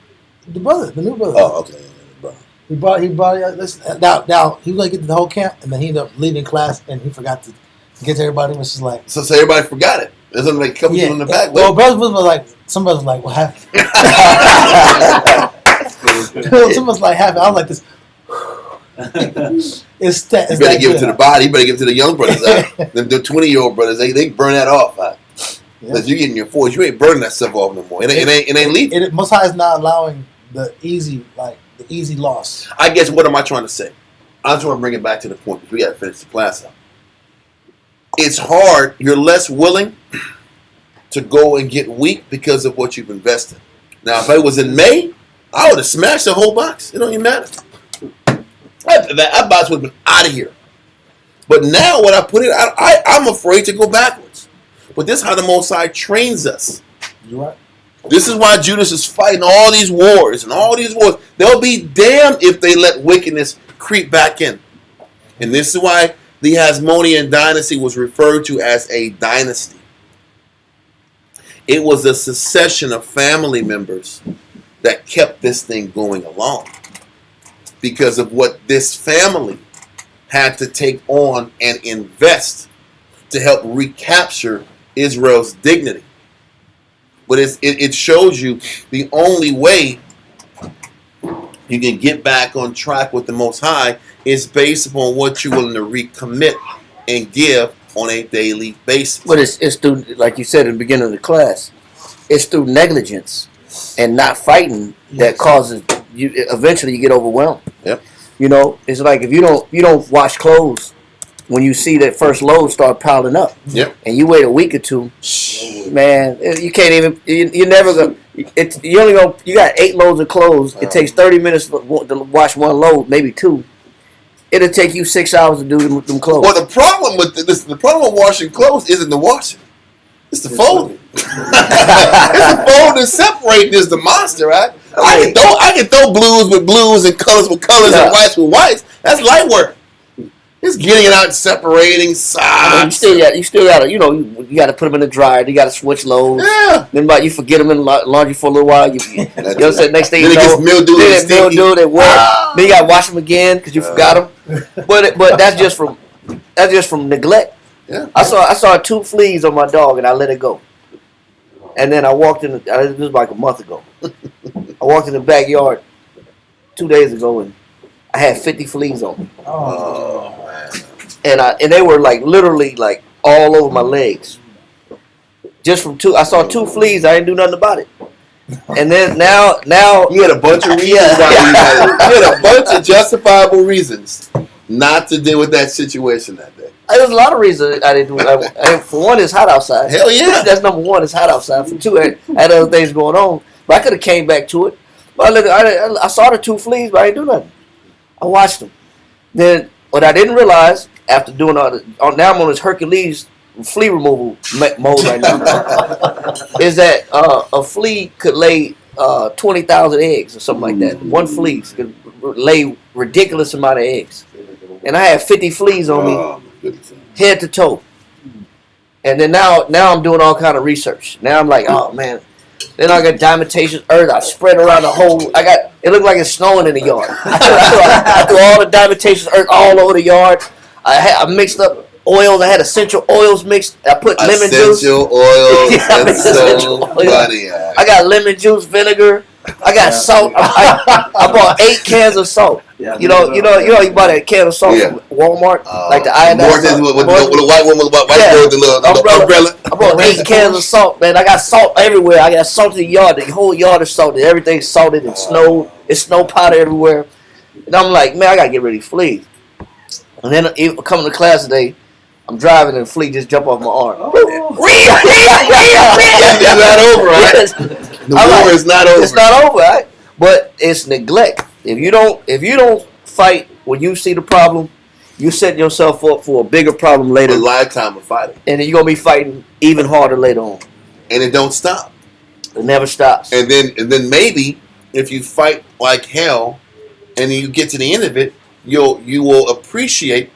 The new brother. Oh, okay. He brought. Now he was gonna get to the whole camp, and then he ended up leaving class, and he forgot to get to everybody. Which is like so everybody forgot it. There's only like a couple people in the back. Well, brothers was like some brothers was like, what happened? Some was like happy. I was like this. It's you better give it to the body. You better give it to the young brothers. The 20-year-old brothers, they burn that off. Because you're getting your 40s, you ain't burning that stuff off no more. It ain't leaving. Most High is not allowing the easy loss. I guess what am I trying to say? I just want to bring it back to the point because we got to finish the class up. It's hard. You're less willing to go and get weak because of what you've invested. Now, if it was in May, I would have smashed the whole box. It don't even matter. That box would have been out of here. But now, when I put it out, I'm afraid to go backwards. But this is how the Most High trains us. You're right. This is why Judas is fighting all these wars and all these wars. They'll be damned if they let wickedness creep back in. And this is why the Hasmonean dynasty was referred to as a dynasty. It was a succession of family members that kept this thing going along because of what this family had to take on and invest to help recapture Israel's dignity. But it shows you the only way you can get back on track with the Most High is based upon what you're willing to recommit and give on a daily basis. But it's through, like you said in the beginning of the class, it's through negligence and not fighting that causes you. Eventually, you get overwhelmed. Yep. You know, it's like if you don't wash clothes when you see that first load start piling up, Yep. and you wait a week or two, man, you can't even. You're never gonna. You only go. You got 8 loads of clothes. It takes 30 minutes to wash one load, maybe 2. It'll take you 6 hours to do them clothes. Well, the problem with the problem with washing clothes isn't the washing. It's the folding. It's the folding and separating is the monster, right? I can throw blues with blues and colors with colors and whites with whites. That's light work. It's getting it out and separating socks. You still gotta, you gotta put them in the dryer. You gotta switch loads. Yeah. Then you forget them in laundry for a little while. You know what I'm saying? Next thing you Then it know, gets mildew and stinky. mildew, they wet. Then you gotta wash them again because you forgot them. But that's just from neglect. Yeah. I saw 2 fleas on my dog and I let it go. And then I walked in. This was like a month ago. I walked in the backyard 2 days ago and I had 50 fleas on me. Oh man. And they were like literally like all over my legs. Just from 2, I saw 2 fleas. I didn't do nothing about it. And then now You had a bunch of reasons why you had a bunch of justifiable reasons not to deal with that situation that day. There's a lot of reasons I didn't do it. For one, it's hot outside. Hell yeah. That's number one. It's hot outside. For 2, I had other things going on. But I could have came back to it. But I saw the 2 fleas, but I didn't do nothing. I watched them. Then what I didn't realize after doing now I'm on this Hercules flea removal mode right now, is that a flea could lay 20,000 eggs or something like that. One flea could lay ridiculous amount of eggs. And I had 50 fleas on me, head to toe. And then now I'm doing all kind of research. Now I'm like, oh man. Then I got dimetacious earth. I spread around the whole. It looked like it's snowing in the yard. I threw all the dimetacious earth all over the yard. I mixed up oils. I had essential oils mixed. I put lemon juice. Essential oils. Yeah, That's essential so oils. funny. I got lemon juice, vinegar. I got salt. I bought 8 cans of salt. You buy that can of salt from Walmart, like the iodine. With the white one with the white board, the little umbrella. I bought 8 cans of salt, man. I got salt everywhere. I got salt in the yard. The whole yard is salted. Everything's salted and snowed. It's snow powder everywhere. And I'm like, man, I gotta get rid of these fleas. And then coming to class today, I'm driving and a flea just jump off my arm. It's not over, right? The war is not over. It's not over, right? But it's neglect. If you don't fight when you see the problem, you set yourself up for a bigger problem later. A lifetime of fighting. And then you're gonna be fighting even harder later on. And it don't stop. It never stops. And then maybe if you fight like hell and you get to the end of it, you will appreciate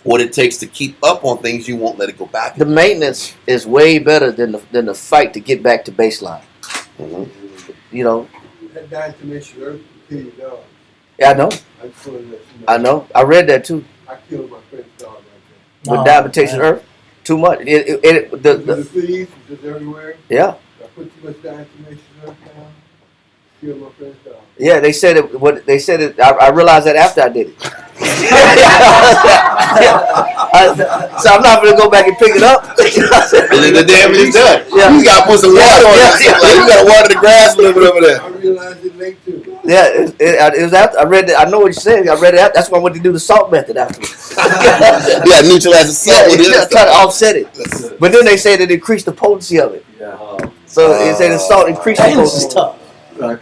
what it takes to keep up on things. You won't let it go back. The maintenance is way better than the fight to get back to baseline. Mm-hmm. You know. That diatomaceous earth will kill your dog. Yeah, I know. I just wanted to let you know. I know. I read that too. I killed my friend's dog right there. With diatomaceous earth, too much. The fleas was just everywhere. Yeah. I put too much diatomaceous earth down. Killed my friend's dog. Yeah, they said it. What they said it. I realized that after I did it. So I'm not gonna go back and pick it up. And then the damage is done. Yeah. You gotta put some water on it. Like, you gotta water the grass a little bit over there. I realized it late too. Yeah, it was after I read it. I know what you said. I read it. That's why I went to do the salt method afterwards. Yeah, neutralize the salt with the other try to stuff. offset it. But then they said it increased the potency of it. So they said the salt increased the potency. tough.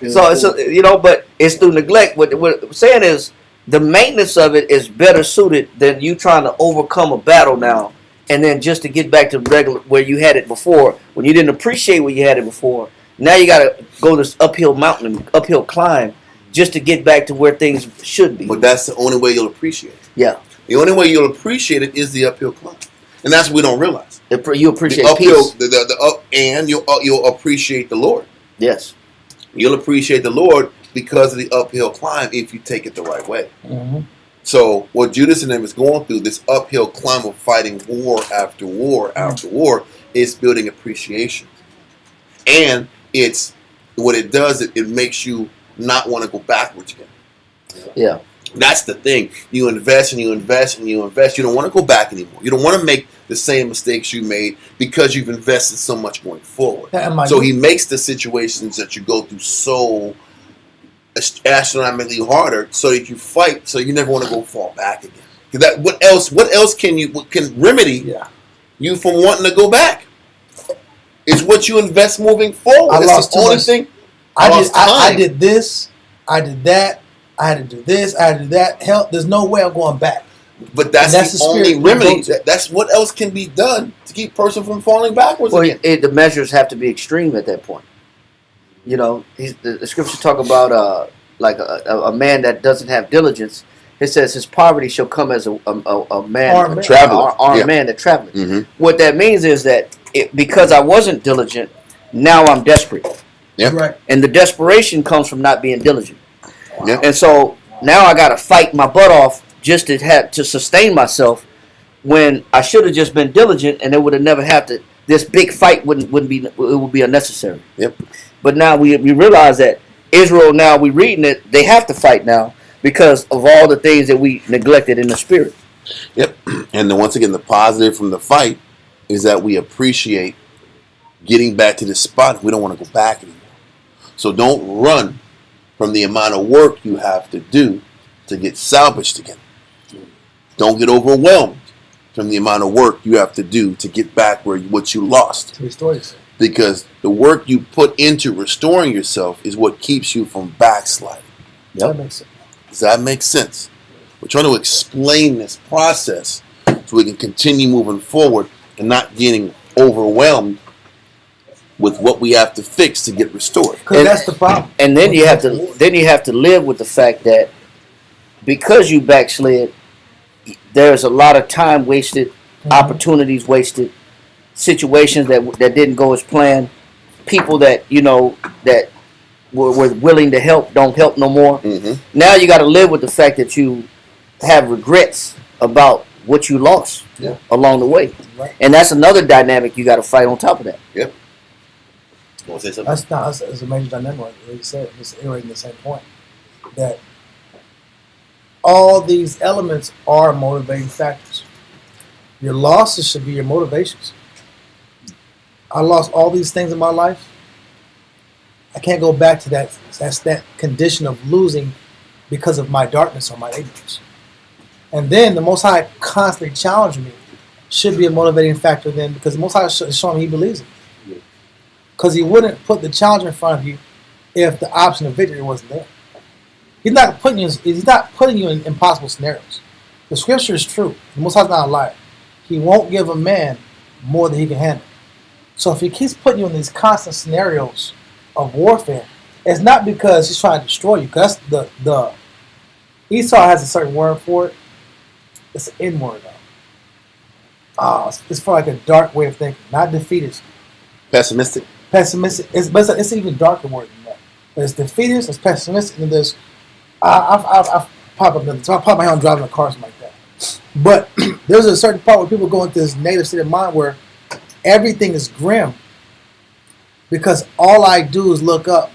So but it's through neglect. What I'm saying is the maintenance of it is better suited than you trying to overcome a battle now, and then just to get back to regular where you had it before, when you didn't appreciate where you had it before. Now you got to go this uphill climb, just to get back to where things should be. But that's the only way you'll appreciate it. Yeah, The only way you'll appreciate it is the uphill climb, and that's what we don't realize. you appreciate the uphill, peace. the up, and you'll appreciate the Lord. Yes. You'll appreciate the Lord because of the uphill climb if you take it the right way. Mm-hmm. So what Judas and them is going through, this uphill climb of fighting war after war after war, is building appreciation. And it's what it does, it makes you not want to go backwards again. Yeah. That's the thing. You invest and you invest and you invest. You don't want to go back anymore. You don't want to make the same mistakes you made because you've invested so much going forward. So he makes the situations that you go through so astronomically harder so that you fight, so you never want to go fall back again. That what else can remedy you from wanting to go back? It's what you invest moving forward. I lost the only too much. thing. I did this. I did that. I had to do this. I had to do that. Hell, there's no way I'm going back. But that's the only remedy. That's what else can be done to keep a person from falling backwards again. The measures have to be extreme at that point. You know, the scriptures talk about like a man that doesn't have diligence. It says his poverty shall come as a man, Armed traveler, armed man that traveling. Mm-hmm. What that means is that because I wasn't diligent, now I'm desperate. Yep. Right. And the desperation comes from not being diligent. Yep. And so now I got to fight my butt off just to sustain myself, when I should have just been diligent, and it would have never had to. This big fight wouldn't be. It would be unnecessary. Yep. But now we realize that Israel, now we reading it, they have to fight now because of all the things that we neglected in the spirit. Yep. And then once again, the positive from the fight is that we appreciate getting back to this spot. We don't want to go back anymore. So don't run from the amount of work you have to do to get salvaged again. Don't get overwhelmed from the amount of work you have to do to get back what you lost. To restore yourself. Because the work you put into restoring yourself is what keeps you from backsliding. That makes sense. Does that make sense? We're trying to explain this process so we can continue moving forward and not getting overwhelmed with what we have to fix to get restored. Because that's the problem. And then you have to live with the fact that because you backslid, there's a lot of time wasted, opportunities wasted, situations that didn't go as planned, people that that were willing to help don't help no more. Mm-hmm. Now you got to live with the fact that you have regrets about what you lost along the way, Right. and that's another dynamic you got to fight on top of that. Yep. You want to say something? That's a major dynamic. Like you said, just iterating the same point that all these elements are motivating factors. Your losses should be your motivations. I lost all these things in my life. I can't go back to that. That's that condition of losing because of my darkness or my ignorance. And then the Most High constantly challenging me should be a motivating factor then, because the Most High is showing me He believes it. Because He wouldn't put the challenge in front of you if the option of victory wasn't there. He's not putting you in impossible scenarios. The scripture is true. The Most High is not a liar. He won't give a man more than he can handle. So if He keeps putting you in these constant scenarios of warfare, it's not because He's trying to destroy you. Because the Esau has a certain word for it. It's an N word though. It's for like a dark way of thinking, not defeatist. Pessimistic. Pessimistic. It's an even darker word than that. There's defeatist, there's pessimistic, and there's I've popped up. So I pop my hand driving a car, something like that. But there's a certain part where people go into this native state of mind where everything is grim, because all I do is look up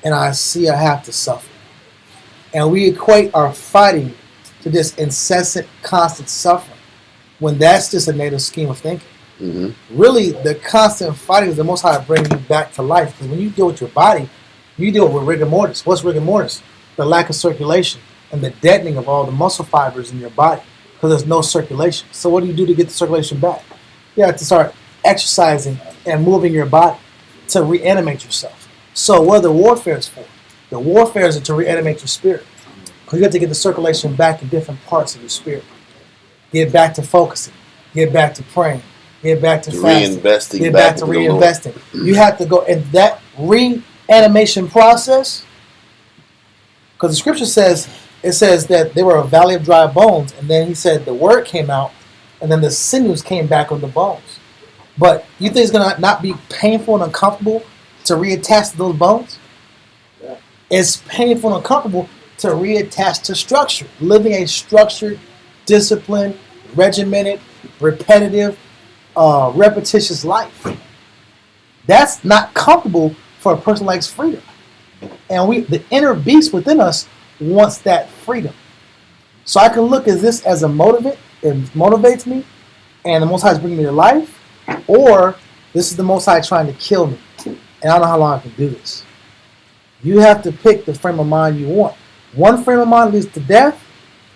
and I see I have to suffer, and we equate our fighting to this incessant, constant suffering, when that's just a native scheme of thinking. Mm-hmm. Really, the constant fighting is the Most High bringing you back to life. Because when you deal with your body, you deal with rigor mortis. What's rigor mortis? The lack of circulation and the deadening of all the muscle fibers in your body, because there's no circulation. So what do you do to get the circulation back? You have to start exercising and moving your body to reanimate yourself. So what are the warfares for? The warfares are to reanimate your spirit. Because you have to get the circulation back in different parts of your spirit. Get back to focusing. Get back to praying. Get back to fasting. Reinvesting. Get back to reinvesting. You have to go in that reanimation process. Because the scripture says, it says that they were a valley of dry bones. And then He said the word came out. And then the sinews came back on the bones. But you think it's going to not be painful and uncomfortable to reattach to those bones? Yeah. It's painful and uncomfortable to reattach to structure. Living a structured, disciplined, regimented, repetitive, repetitious life. That's not comfortable for a person like freedom. And the inner beast within us wants that freedom. So I can look at this as a motivate. It motivates me, and the Most High is bringing me to life, or this is the Most High trying to kill me, and I don't know how long I can do this. You have to pick the frame of mind you want. One frame of mind leads to death,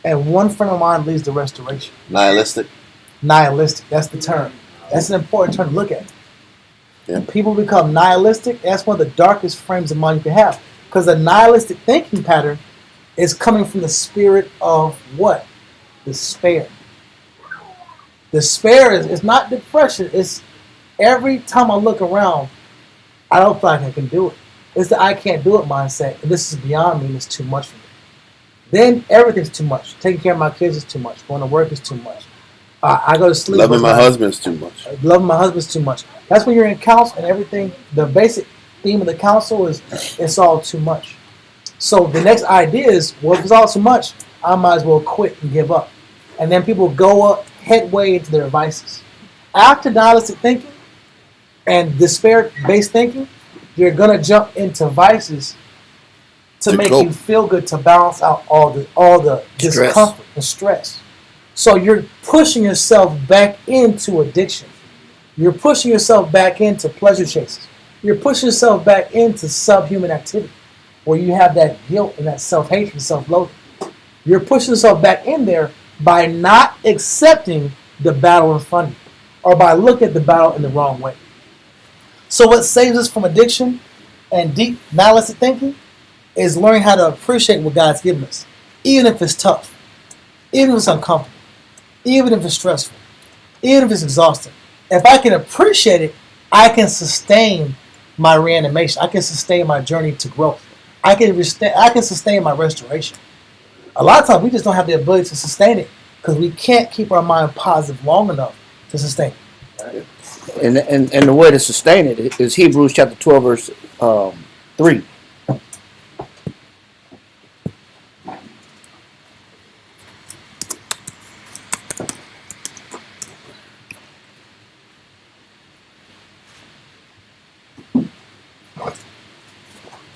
And one frame of mind leads to restoration. Nihilistic. Nihilistic, that's the term. That's an important term to look at. Yeah. When people become nihilistic, that's one of the darkest frames of mind you can have. Because the nihilistic thinking pattern is coming from the spirit of what? Despair. Despair is not depression. It's every time I look around, I don't feel like I can do it. It's the I can't do it mindset. And this is beyond me and it's too much for me. Then everything's too much. Taking care of my kids is too much. Going to work is too much. I go to sleep. Loving my husband's too much. Loving my husband's too much. That's when you're in counsel and everything. The basic theme of the counsel is it's all too much. So the next idea is, well, if it's all too much, I might as well quit and give up. And then people go up headway into their vices. After nihilistic thinking and despair-based thinking, you're gonna jump into vices to make cope. you feel good, to balance out all the discomfort and stress. So you're pushing yourself back into addiction. You're pushing yourself back into pleasure chases. You're pushing yourself back into subhuman activity, where you have that guilt and that self-hatred and self-loathing. You're pushing yourself back in there by not accepting the battle in front of you, or by looking at the battle in the wrong way. So what saves us from addiction and deep nihilistic thinking is learning how to appreciate what God's given us, even if it's tough, even if it's uncomfortable, even if it's stressful, even if it's exhausting. If I can appreciate it, I can sustain my reanimation. I can sustain my journey to growth. I can sustain my restoration. A lot of times we just don't have the ability to sustain it because we can't keep our mind positive long enough to sustain it. And the way to sustain it is Hebrews chapter 12, verse 3.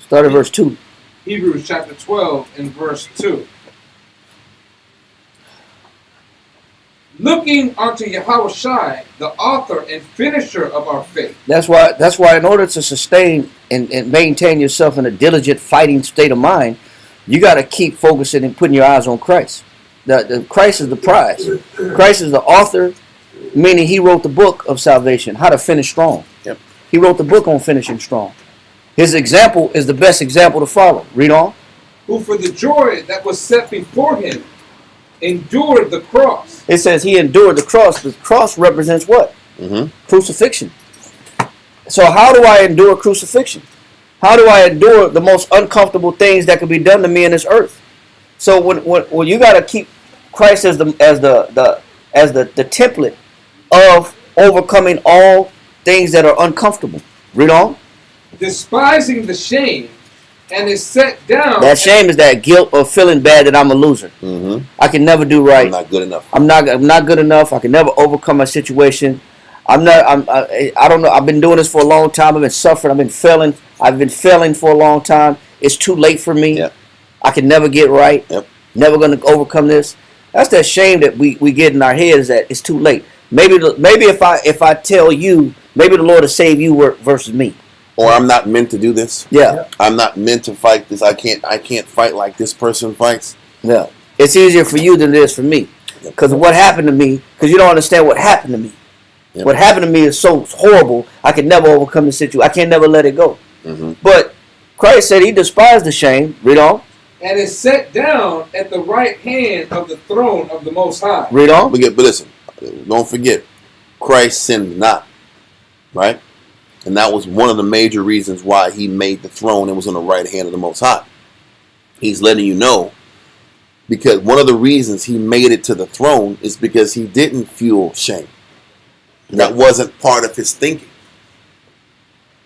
Start at verse 2. Hebrews chapter 12 and verse 2. Looking unto Yahushua, the author and finisher of our faith. That's why in order to sustain and maintain yourself in a diligent fighting state of mind, you got to keep focusing and putting your eyes on Christ. The Christ is the prize. Christ is the author, meaning he wrote the book of salvation, how to finish strong. Yep. He wrote the book on finishing strong. His example is the best example to follow. Read on. Who for the joy that was set before him endured the cross. It says he endured the cross. The cross represents what? Mm-hmm. Crucifixion. So how do I endure crucifixion? How do I endure the most uncomfortable things that could be done to me in this earth? So when you got to keep Christ as the template of overcoming all things that are uncomfortable. Read on. Despising the shame, and is set down. That shame is that guilt of feeling bad that I'm a loser. Mm-hmm. I can never do right. I'm not good enough. I'm not good enough. I can never overcome my situation. I don't know. I've been doing this for a long time. I've been suffering. I've been failing for a long time. It's too late for me. Yep. I can never get right. Yep. Never going to overcome this. That's that shame that we get in our heads that it's too late. Maybe if I tell you, maybe the Lord will save you versus me. Or I'm not meant to do this. Yeah. I'm not meant to fight this. I can't fight like this person fights. Yeah. It's easier for you than it is for me. Because of what happened to me. Because you don't understand what happened to me. Yep. What happened to me is so horrible. I can never overcome the situation. I can never let it go. Mm-hmm. But Christ said he despised the shame. Read on. And is set down at the right hand of the throne of the Most High. Read on. But listen, don't forget, Christ sinned not, right? And that was one of the major reasons why he made the throne and was on the right hand of the Most High. He's letting you know, because one of the reasons he made it to the throne is because he didn't feel shame. That wasn't part of his thinking.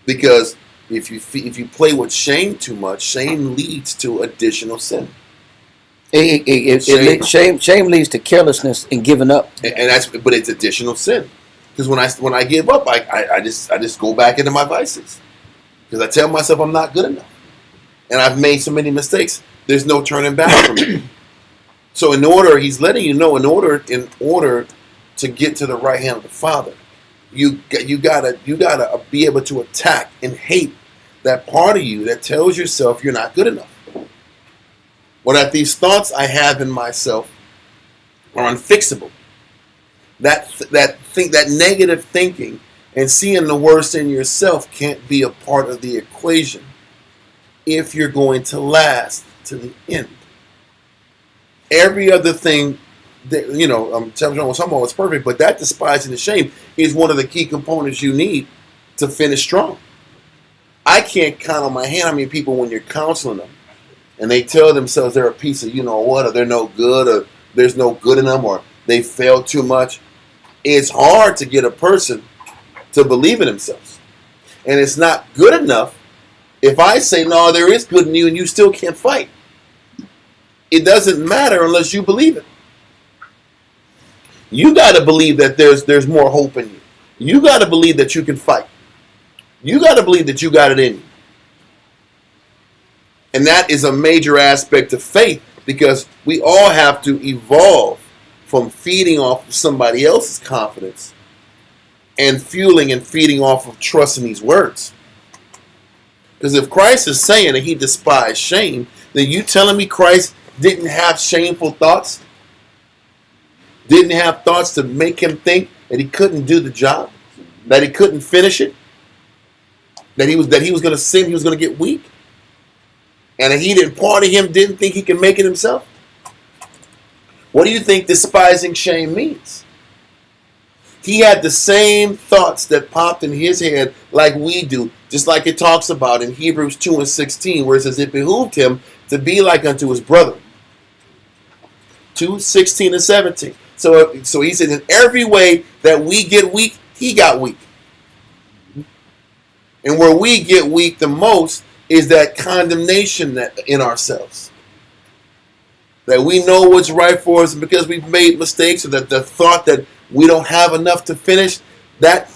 Because if you play with shame too much, shame leads to additional sin. Shame leads to carelessness and giving up. But it's additional sin. Because when I give up, I just go back into my vices. Because I tell myself I'm not good enough, and I've made so many mistakes. There's no turning back from me. So he's letting you know, in order to get to the right hand of the Father, you gotta be able to attack and hate that part of you that tells yourself you're not good enough. or that these thoughts I have in myself are unfixable. That negative thinking and seeing the worst in yourself can't be a part of the equation if you're going to last to the end. Every other thing that, I'm telling you, someone was perfect, but that despising the shame is one of the key components you need to finish strong. I can't count on my hand how many people, when you're counseling them and they tell themselves they're a piece of or they're no good, or there's no good in them, or they fail too much. It's hard to get a person to believe in themselves. And it's not good enough if I say, no, there is good in you and you still can't fight. It doesn't matter unless you believe it. You got to believe that there's more hope in you. You got to believe that you can fight. You got to believe that you got it in you. And that is a major aspect of faith, because we all have to evolve from feeding off of somebody else's confidence and fueling and feeding off of trust in these words. Because if Christ is saying that he despised shame, then you telling me Christ didn't have shameful thoughts? Didn't have thoughts to make him think that he couldn't do the job? That he couldn't finish it? That he was going to sin, he was going to get weak? And that he didn't, part of him didn't think he could make it himself? What do you think despising shame means? He had the same thoughts that popped in his head like we do, just like it talks about in Hebrews 2:16, where it says it behooved him to be like unto his brother. 2:16 and 17. So he said, in every way that we get weak, he got weak. And where we get weak the most is that condemnation that in ourselves. That we know what's right for us, and because we've made mistakes, or that the thought that we don't have enough to finish, that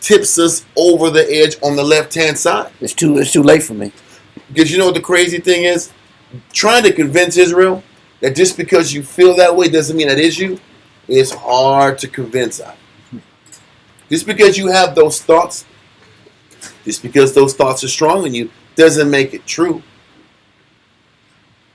tips us over the edge on the left-hand side. It's too late for me. Because you know what the crazy thing is? Trying to convince Israel that just because you feel that way doesn't mean that is you. It's hard to convince them. Just because you have those thoughts, just because those thoughts are strong in you, doesn't make it true.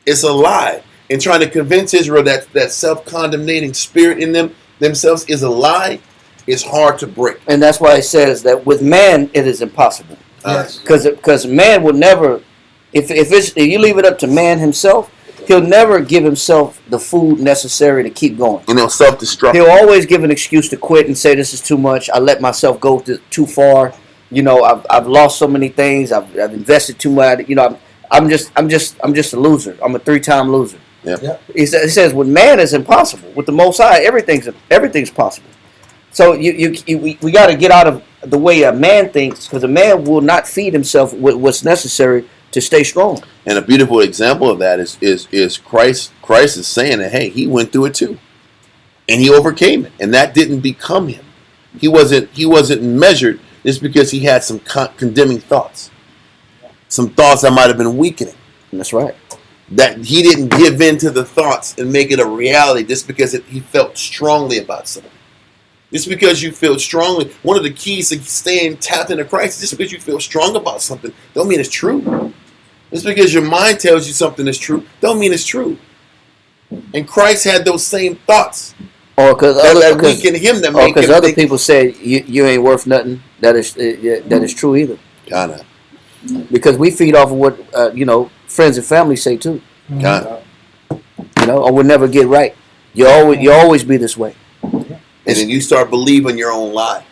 It's a lie. And trying to convince Israel that self-condemnating spirit in themselves is a lie, is hard to break. And that's why it says that with man it is impossible. Yes. Because man will never, if you leave it up to man himself, he'll never give himself the food necessary to keep going. And they'll self-destruct. He'll always give an excuse to quit and say, this is too much. I let myself go too far. I've lost so many things. I've invested too much. I'm just a loser. I'm a 3-time loser. Yeah. Yep. It says with man it's impossible. With the Most High, everything's possible. So we got to get out of the way a man thinks, because a man will not feed himself with what's necessary to stay strong. And a beautiful example of that is Christ. Christ is saying that, hey, he went through it too, and he overcame it, and that didn't become him. He wasn't measured just because he had some condemning thoughts, some thoughts that might have been weakening. That's right. That he didn't give in to the thoughts and make it a reality just because he felt strongly about something. Just because you feel strongly, one of the keys to staying tapped into Christ, just because you feel strong about something, don't mean it's true. Just because your mind tells you something is true, don't mean it's true. And Christ had those same thoughts. Or because other people say you ain't worth nothing. That is true either. Kinda. Because we feed off of what friends and family say too. Kinda. Or we'll never get right. You always be this way. And then you start believing your own lie.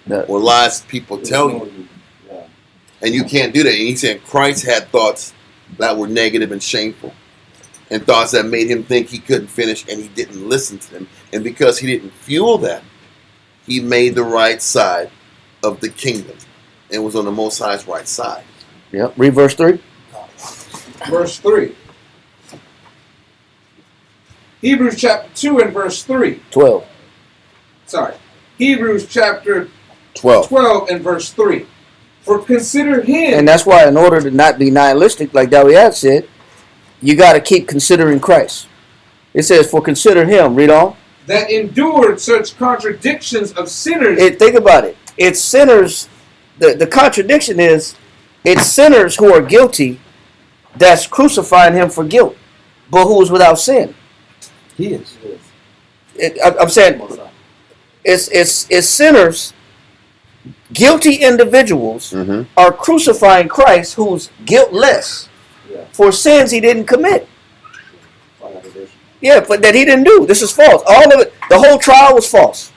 Yeah. Or lies people tell you. And you can't do that. And he's saying Christ had thoughts that were negative and shameful. And thoughts that made him think he couldn't finish, and he didn't listen to them. And because he didn't fuel that, he made the right side of the kingdom and was on the Most High's right side. Yep. Read verse 3. Verse 3. Hebrews chapter 2 and verse 3. 12. Sorry. Hebrews chapter 12 and verse 3. For consider him. And that's why, in order to not be nihilistic, like Dawiyat said, you got to keep considering Christ. It says, for consider him. Read on. That endured such contradictions of sinners. Think about it. It's sinners. The contradiction is, it's sinners who are guilty that's crucifying him for guilt. but who is without sin. He is. I'm saying it's sinners, guilty individuals Mm-hmm. are crucifying Christ, who's guiltless for sins he didn't commit. Yeah, but that he didn't do. This is false. All of it. The whole trial was false.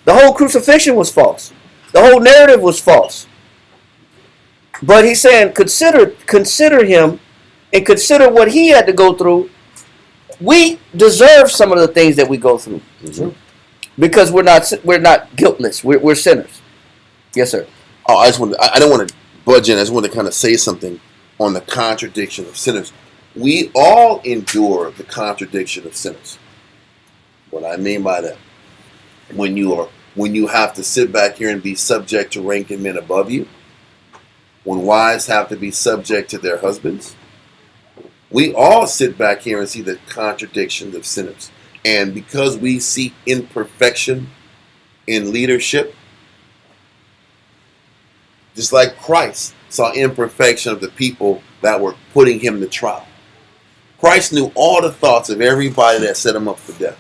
The whole crucifixion was false. The whole narrative was false. But he's saying, consider him, and consider what he had to go through. We deserve some of the things that we go through because we're not guiltless. We're sinners. Yes, sir. Oh, I don't want to budge in. I just want to kind of say something on the contradiction of sinners. We all endure the contradiction of sinners. What I mean by that, when you have to sit back here and be subject to ranking men above you, when wives have to be subject to their husbands, we all sit back here and see the contradictions of sinners. And because we see imperfection in leadership, just like Christ saw imperfection of the people that were putting him to trial. Christ knew all the thoughts of everybody that set him up for death.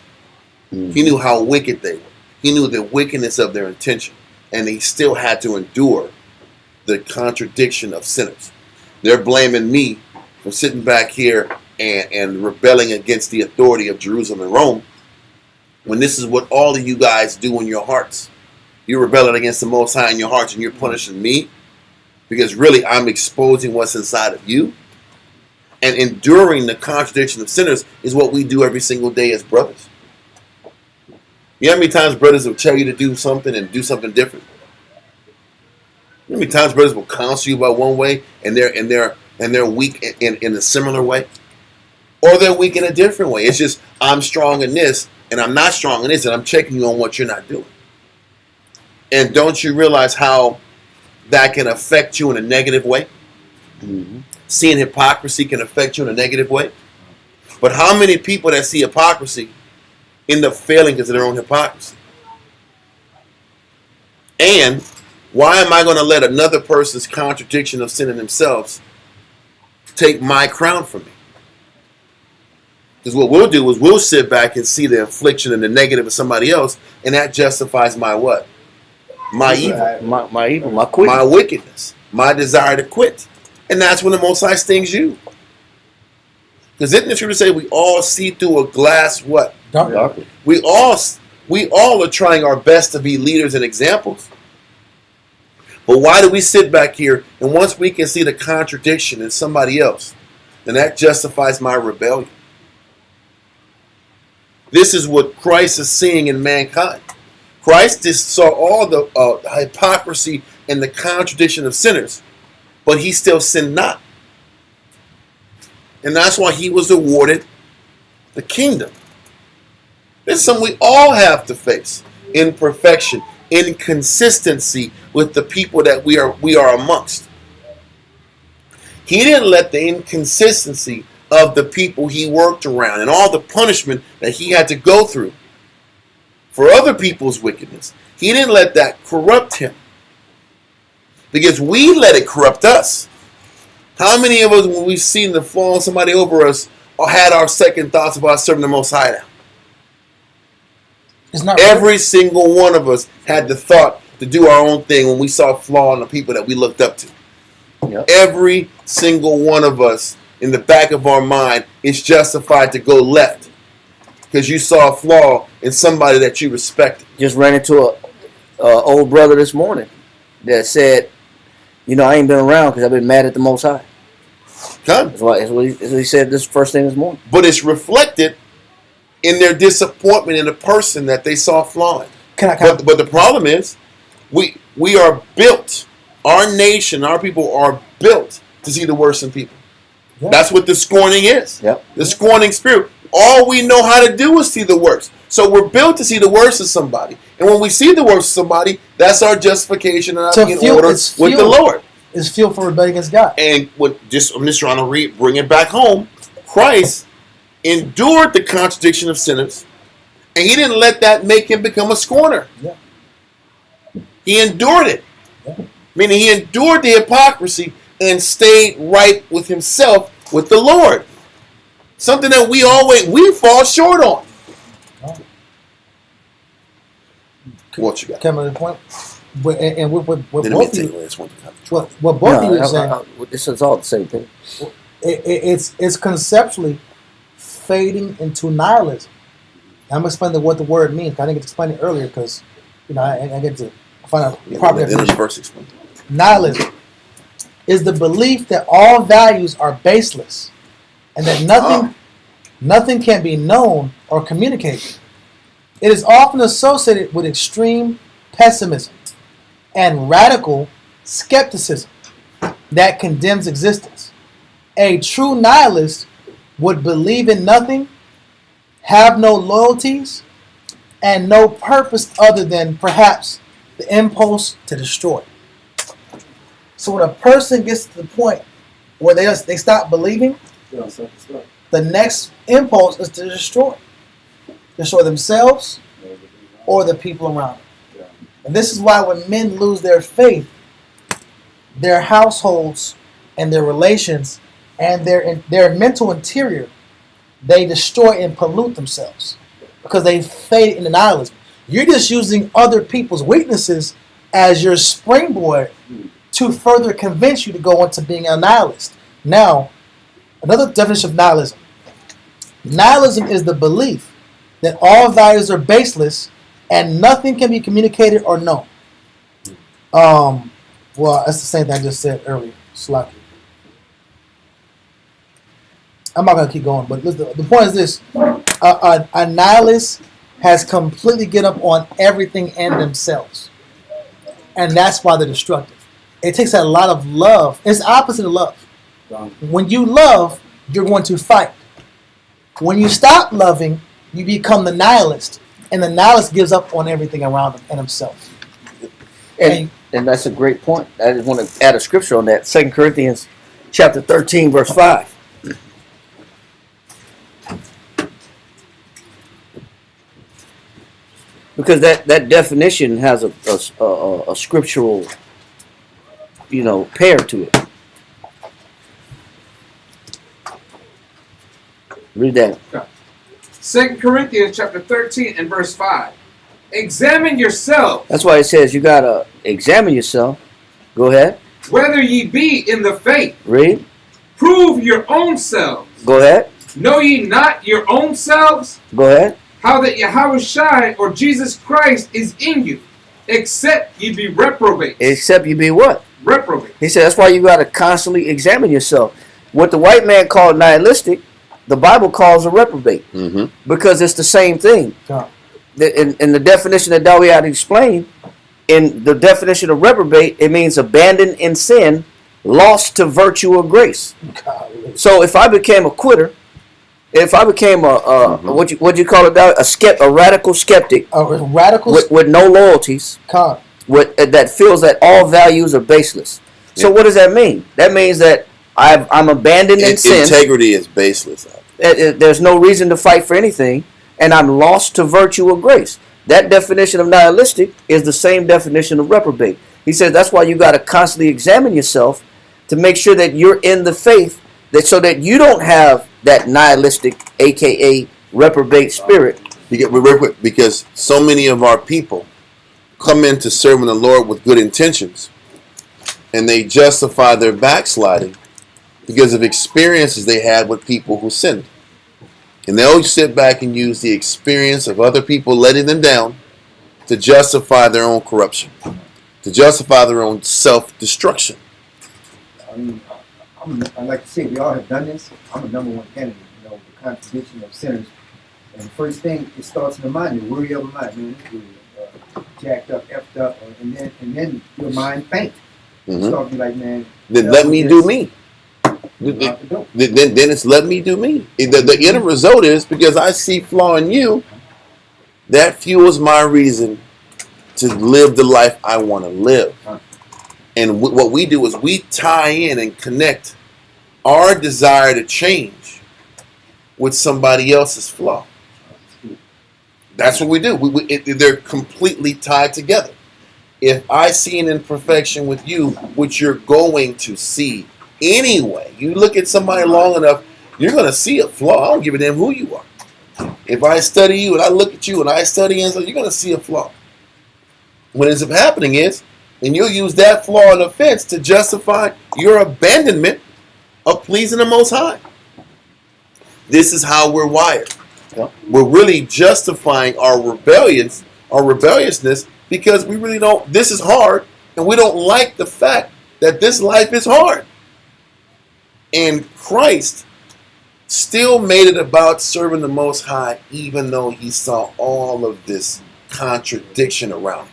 Mm-hmm. He knew how wicked they were. He knew the wickedness of their intention. And he still had to endure the contradiction of sinners. They're blaming me for sitting back here and rebelling against the authority of Jerusalem and Rome, when this is what all of you guys do in your hearts. You're rebelling against the Most High in your hearts, and you're punishing me because really I'm exposing what's inside of you. And enduring the contradiction of sinners is what we do every single day as brothers. You know how many times brothers will tell you to do something and do something different? You know how many times brothers will counsel you about one way and they're weak in a similar way? Or they're weak in a different way. It's just I'm strong in this and I'm not strong in this, and I'm checking you on what you're not doing. And don't you realize how that can affect you in a negative way? Mm-hmm. Seeing hypocrisy can affect you in a negative way. But how many people that see hypocrisy end up failing because of their own hypocrisy? And why am I going to let another person's contradiction of sin in themselves take my crown from me? Because what we'll do is we'll sit back and see the affliction and the negative of somebody else, and that justifies my what? My evil. My evil, my quit. My wickedness. My desire to quit. And that's when the Most High stings you. Because isn't it true to say we all see through a glass what? Darkly. We all are trying our best to be leaders and examples. But why do we sit back here and once we can see the contradiction in somebody else, then that justifies my rebellion? This is what Christ is seeing in mankind. Christ just saw all the hypocrisy and the contradiction of sinners, but he still sinned not. And that's why he was awarded the kingdom. This is something we all have to face. Imperfection, inconsistency with the people that we are amongst. He didn't let the inconsistency of the people he worked around and all the punishment that he had to go through for other people's wickedness, he didn't let that corrupt him. Because we let it corrupt us. How many of us, when we've seen the fall of somebody over us, or had our second thoughts about serving the Most High now? It's not Every single one of us had the thought to do our own thing when we saw a flaw in the people that we looked up to. Yep. Every single one of us, in the back of our mind, is justified to go left because you saw a flaw in somebody that you respected. Just ran into a old brother this morning that said, I ain't been around because I've been mad at the Most High. That's what he said this first thing this morning. But it's reflected in their disappointment in the person that they saw flawed. But the problem is, we are built. Our nation, our people are built to see the worst in people. Yeah. That's what the scorning is. Yep. The scorning spirit. All we know how to do is see the worst. So we're built to see the worst of somebody. And when we see the worst of somebody, that's our justification and our in order with the Lord. It's fuel for rebellion against God. And I'm just trying to bring it back home. Christ endured the contradiction of sinners, and he didn't let that make him become a scorner. Yeah. He endured it. Yeah. Meaning he endured the hypocrisy and stayed right with himself, with the Lord. Something that we fall short on. What you got? Come to the point. And what Then both let of me take you, this one. what both of you are saying, This is all the same thing. it's conceptually fading into nihilism. I'm explaining what the word means. I didn't get to explain it earlier because, I get to find out the proper definition. First explain. Nihilism is the belief that all values are baseless and that nothing can be known or communicated. It is often associated with extreme pessimism and radical skepticism that condemns existence. A true nihilist would believe in nothing, have no loyalties, and no purpose other than perhaps the impulse to destroy. So when a person gets to the point where they stop believing, the next impulse is to destroy themselves or the people around them. And this is why when men lose their faith, their households and their relations and their mental interior, they destroy and pollute themselves because they fade into nihilism. You're just using other people's weaknesses as your springboard to further convince you to go into being a nihilist. Now, another definition of nihilism. Nihilism is the belief that all values are baseless and nothing can be communicated or known. Well, that's the same thing I just said earlier. Slocky. I'm not going to keep going, but the point is this. A nihilist has completely given up on everything and themselves. And that's why they're destructive. It takes a lot of love. It's the opposite of love. When you love, you're going to fight. When you stop loving, you become the nihilist. And the nihilist gives up on everything around him and himself. And that's a great point. I just want to add a scripture on that. 2 Corinthians chapter 13, verse 5. Because that definition has a scriptural, pair to it. Read that. 2 Corinthians chapter 13 and verse 5. Examine yourself. That's why it says you got to examine yourself. Go ahead. Whether ye be in the faith. Read. Prove your own selves. Go ahead. Know ye not your own selves? Go ahead. How that Yahushua or Jesus Christ is in you, except ye be reprobate. Except you be what? Reprobate. He said that's why you got to constantly examine yourself. What the white man called nihilistic, the Bible calls a reprobate. Mm-hmm. Because it's the same thing. Yeah. In the definition that Dawi had explained, in the definition of reprobate, it means abandoned in sin, lost to virtue or grace. So if I became a quitter, if I became what you call it, a radical skeptic, with no loyalties, that feels that all values are baseless. So what does that mean? That means that I'm abandoned in sin. Integrity is baseless. There's no reason to fight for anything, and I'm lost to virtue or grace. That definition of nihilistic is the same definition of reprobate. He says that's why you got to constantly examine yourself to make sure that you're in the faith, so that you don't have that nihilistic, aka reprobate spirit. Because so many of our people come into serving the Lord with good intentions, and they justify their backsliding because of experiences they had with people who sinned. And they'll sit back and use the experience of other people letting them down to justify their own corruption, to justify their own self-destruction. I mean, I like to say we all have done this. I'm a number one candidate, the contradiction of sinners. And the first thing, it starts in the mind, the worry of the mind, man. You're jacked up, effed up, and then your mind faints. Mm-hmm. You start to be like, man. Then let me do me. Then it's let me do me. The end result is because I see flaw in you, that fuels my reason to live the life I want to live. And what we do is we tie in and connect our desire to change with somebody else's flaw. That's what we do. They're completely tied together. If I see an imperfection with you, which you're going to see anyway, you look at somebody long enough, you're going to see a flaw. I don't give a damn who you are. If I study you and I look at you and I study you, you're going to see a flaw. What ends up happening is, and you'll use that flaw and offense to justify your abandonment of pleasing the Most High. This is how we're wired. Yep. We're really justifying our rebelliousness because we really don't, this is hard, and we don't like the fact that this life is hard. And Christ still made it about serving the Most High, even though he saw all of this contradiction around him.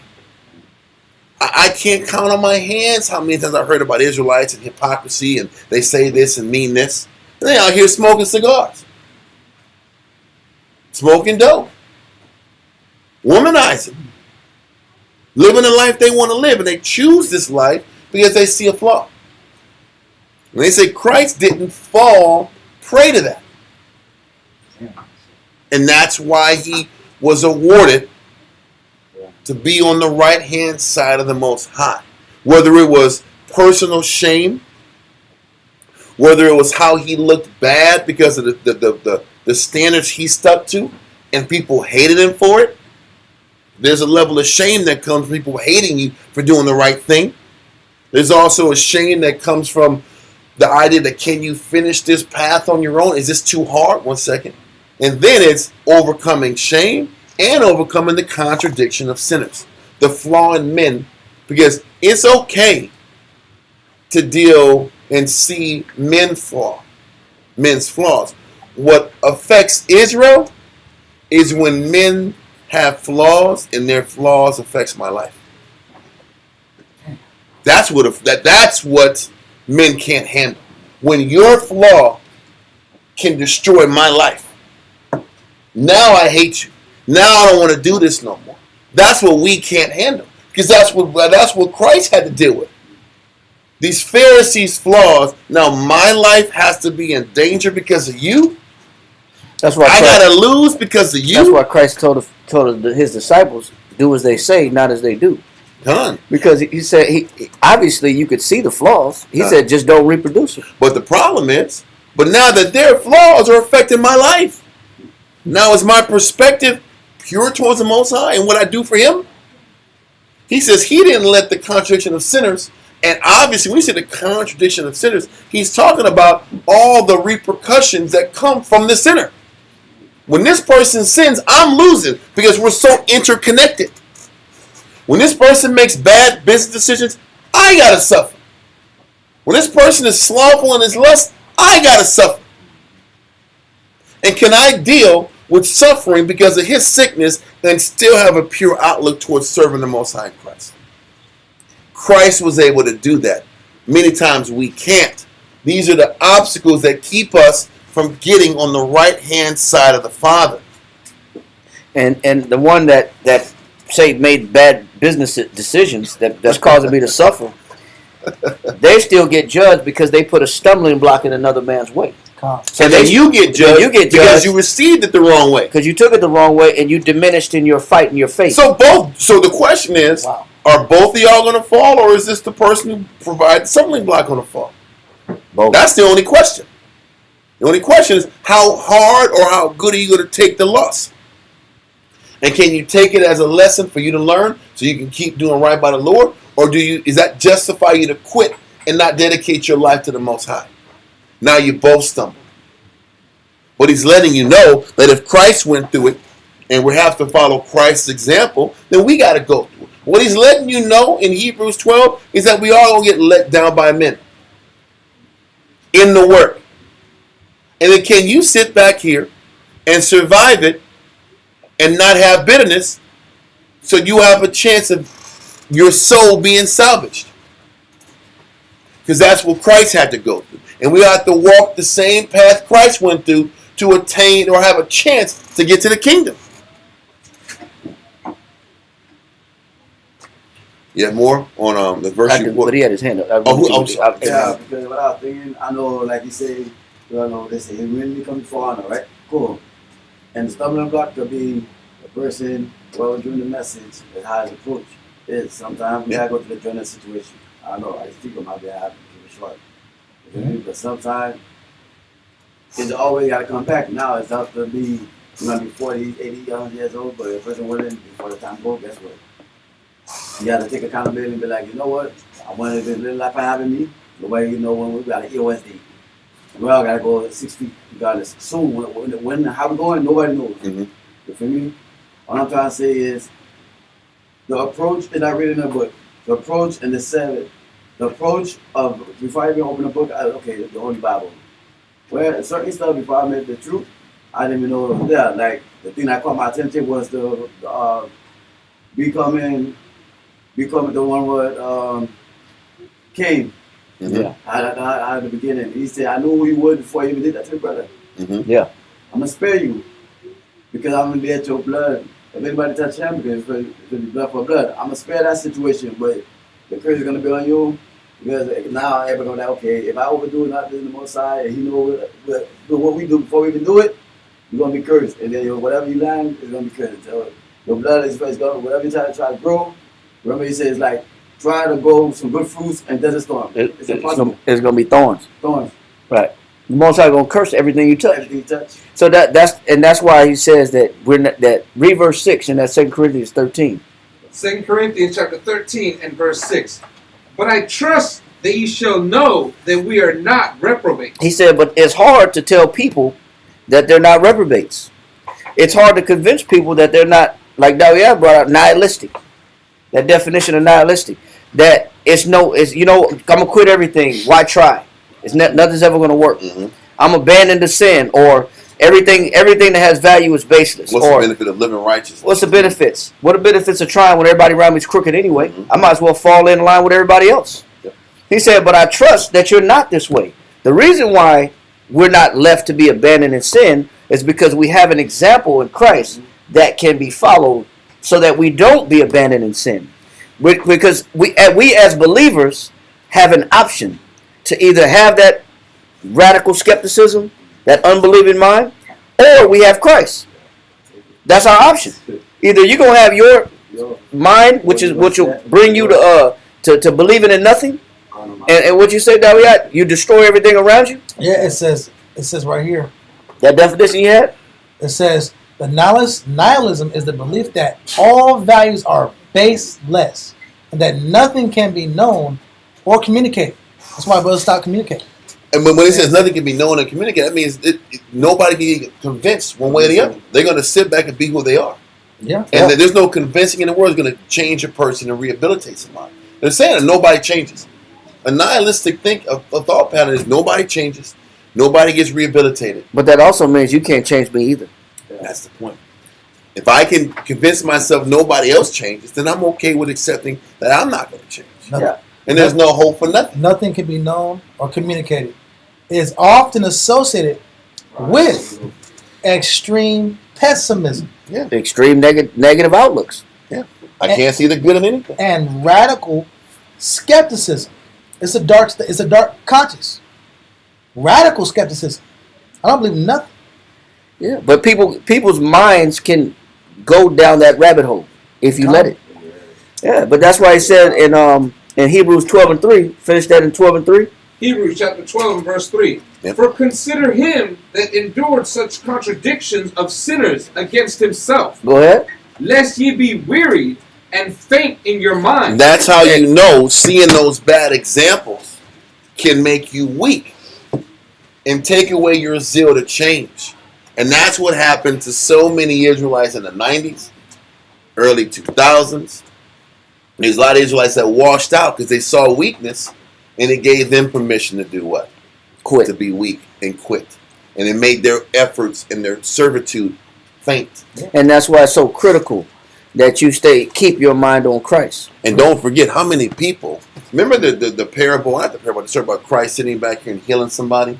I can't count on my hands how many times I've heard about Israelites and hypocrisy, and they say this and mean this. And they out here smoking cigars, smoking dope, womanizing, living the life they want to live, and they choose this life because they see a flaw. And they say Christ didn't fall prey to that. And that's why he was awarded to be on the right-hand side of the Most High. Whether it was personal shame, whether it was how he looked bad because of the standards he stuck to, and people hated him for it. There's a level of shame that comes from people hating you for doing the right thing. There's also a shame that comes from the idea that, can you finish this path on your own? Is this too hard? One second. And then it's overcoming shame and overcoming the contradiction of sinners, the flaw in men, because it's okay to deal and see men's flaws. What affects Israel is when men have flaws, and their flaws affects my life. That's what men can't handle. When your flaw can destroy my life. Now I hate you. Now I don't want to do this no more. That's what we can't handle, because that's what Christ had to deal with. These Pharisees' flaws. Now my life has to be in danger because of you. That's why I gotta lose because of you. That's why Christ told his disciples, "Do as they say, not as they do." Done. Because he said, obviously you could see the flaws. He said, just don't reproduce them. But the problem is, now that their flaws are affecting my life, now is my perspective pure towards the Most High and what I do for him? He says he didn't let the contradiction of sinners, and obviously when he said the contradiction of sinners, he's talking about all the repercussions that come from the sinner. When this person sins, I'm losing because we're so interconnected. When this person makes bad business decisions, I gotta suffer. When this person is slothful in his lust, I gotta suffer. And can I deal with suffering because of his sickness and still have a pure outlook towards serving the Most High Christ? Christ was able to do that. Many times we can't. These are the obstacles that keep us from getting on the right-hand side of the Father. And the one that say made bad business decisions that's causing me to suffer, they still get judged because they put a stumbling block in another man's way. So then you get judged because you received it the wrong way. Because you took it the wrong way and you diminished in your fight and your faith. So the question is, are both of y'all going to fall, or is this the person who provides the stumbling block going to fall? Both. That's the only question. The only question is, how hard or how good are you going to take the loss? And can you take it as a lesson for you to learn so you can keep doing right by the Lord? Or is that justify you to quit and not dedicate your life to the Most High? Now you both stumble. But he's letting you know that if Christ went through it and we have to follow Christ's example, then we got to go through it. What he's letting you know in Hebrews 12 is that we all going to get let down by men in the work. And then can you sit back here and survive it and not have bitterness so you have a chance of your soul being salvaged? Because that's what Christ had to go through. And we have to walk the same path Christ went through to attain or have a chance to get to the kingdom. You have more on the verse? But he had his hand up. Yeah, because what I was thinking, I know, like you say, they say it really becomes for honor, right? Cool. And the stumbling block could be the person during the message and how his approach is. Sometimes we gotta go through the journey situation. I know, I speak on my behalf, keep it short. But sometimes it's always got to come back. Now it's up to be, you're going to be 40, 80 years old, but a person willing before the time goes, guess what? You got to take accountability and be like, you know what? I wanted this little life I have in me. The way you know when we got an EOSD. We all got to go 6 feet regardless. Soon, when how we going, nobody knows. Mm-hmm. You feel me? All I'm trying to say is the approach that I read in the book, the approach and the Sabbath, the approach of, before I even open the book, okay, the Holy Bible. Where certain stuff, before I met the truth, I didn't even know it was there. Like, the thing that caught my attention was the becoming the one with Cain. Mm-hmm. Yeah. At the beginning. He said, I knew who you would before you even did that to your brother. Mm-hmm. Yeah. I'm going to spare you because I'm going to be at your blood. If anybody touch him, because it's going to be blood for blood. I'm going to spare that situation, but the curse is going to be on you because now everybody's going to be like, okay, if I overdo it, not this in the Most High, and he knows what we do before we even do it, you're going to be cursed. And then whatever you land is going to be cursed. So your blood is going to, whatever you try to grow, remember he says, like, try to grow some good fruits and desert storm. It's impossible. It's gonna be thorns. Thorns. Right. The Most High gonna curse everything you touch. Everything you touch. So that's why he says that read verse 6 in that 2 Corinthians 13. 2 Corinthians chapter 13 and verse 6. But I trust that ye shall know that we are not reprobates. He said, but it's hard to tell people that they're not reprobates. It's hard to convince people that they're not, like Dawiyah brought out, nihilistic. That definition of nihilistic. That it's I'm gonna quit everything. Why try? Nothing's ever gonna work. Mm-hmm. I'm abandoned to sin, or everything that has value is baseless. What's the benefit of living righteous? What's the benefits? What are the benefits of trying when everybody around me is crooked anyway? Mm-hmm. I might as well fall in line with everybody else. Yep. He said, but I trust that you're not this way. The reason why we're not left to be abandoned in sin is because we have an example in Christ that can be followed so that we don't be abandoned in sin. Because we as believers have an option to either have that radical skepticism, that unbelieving mind, or we have Christ. That's our option. Either you're gonna have your mind, which will bring you to believing in nothing, and what you say, Dawiyah, you destroy everything around you. Yeah, it says right here. That definition you had. It says the nihilism is the belief that all values are baseless and that nothing can be known or communicated. That's why brothers stop communicating. And when it says nothing can be known and communicated, that means nobody can get convinced one way or the other. They're going to sit back and be who they are. Yeah. And there's no convincing in the world is going to change a person and rehabilitate somebody. They're saying that nobody changes. A nihilistic thought pattern is nobody changes, nobody gets rehabilitated. But that also means you can't change me either. That's the point. If I can convince myself nobody else changes, then I'm okay with accepting that I'm not going to change. Yeah. And there's no hope for nothing. Nothing can be known or communicated. It is often associated with extreme pessimism. Yeah. Extreme negative outlooks. Yeah. I can't see the good in anything. And radical skepticism. It's a dark conscience. Radical skepticism. I don't believe nothing. Yeah, but people's minds can go down that rabbit hole if you let it. Yeah, but that's why he said in Hebrews 12:3, finish that in 12:3. Hebrews chapter 12 and verse 3. Yep. For consider him that endured such contradictions of sinners against himself, Go ahead. lest ye be wearied and faint in your mind. That's how you know seeing those bad examples can make you weak and take away your zeal to change. And that's what happened to so many Israelites in the 90s, early 2000s. There's a lot of Israelites that washed out because they saw weakness, and it gave them permission to do what? Quit. To be weak and quit. And it made their efforts and their servitude faint. And that's why it's so critical that you keep your mind on Christ. And don't forget how many people, remember the parable, not the parable, the story about Christ sitting back here and healing somebody?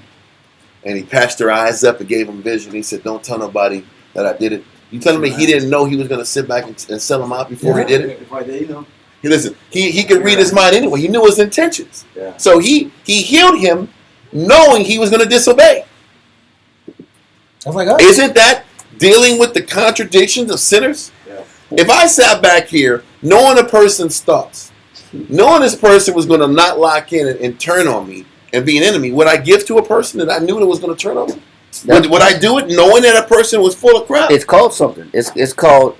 And he patched their eyes up and gave them vision. He said, don't tell nobody that I did it. You telling me he didn't know he was going to sit back and sell them out before he did it? Before I did, you know. Listen, he could read his mind anyway. He knew his intentions. Yeah. So he healed him knowing he was going to disobey. That's like us. Isn't that dealing with the contradictions of sinners? Yeah. If I sat back here knowing a person's thoughts, knowing this person was going to not lock in and turn on me and be an enemy, would I give to a person that I knew that was going to turn on me? Would I do it knowing that a person was full of crap? It's called something. It's called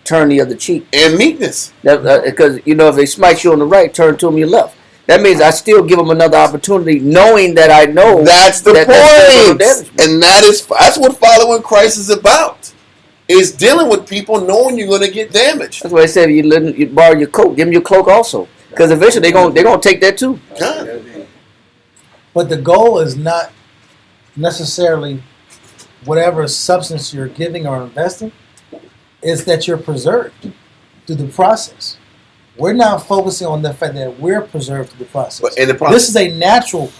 turn the other cheek. And meekness. Because if they smite you on the right, turn to them your left. That means I still give them another opportunity, knowing that I know That's the that point. And that's what following Christ is about. Is dealing with people knowing you're going to get damaged. That's why I said you borrow your coat, give them your cloak also, because eventually they're gonna take that too. God. But the goal is not necessarily whatever substance you're giving or investing, is that you're preserved through the process. We're not focusing on the fact that we're preserved through the process. But in the process, This is a natural,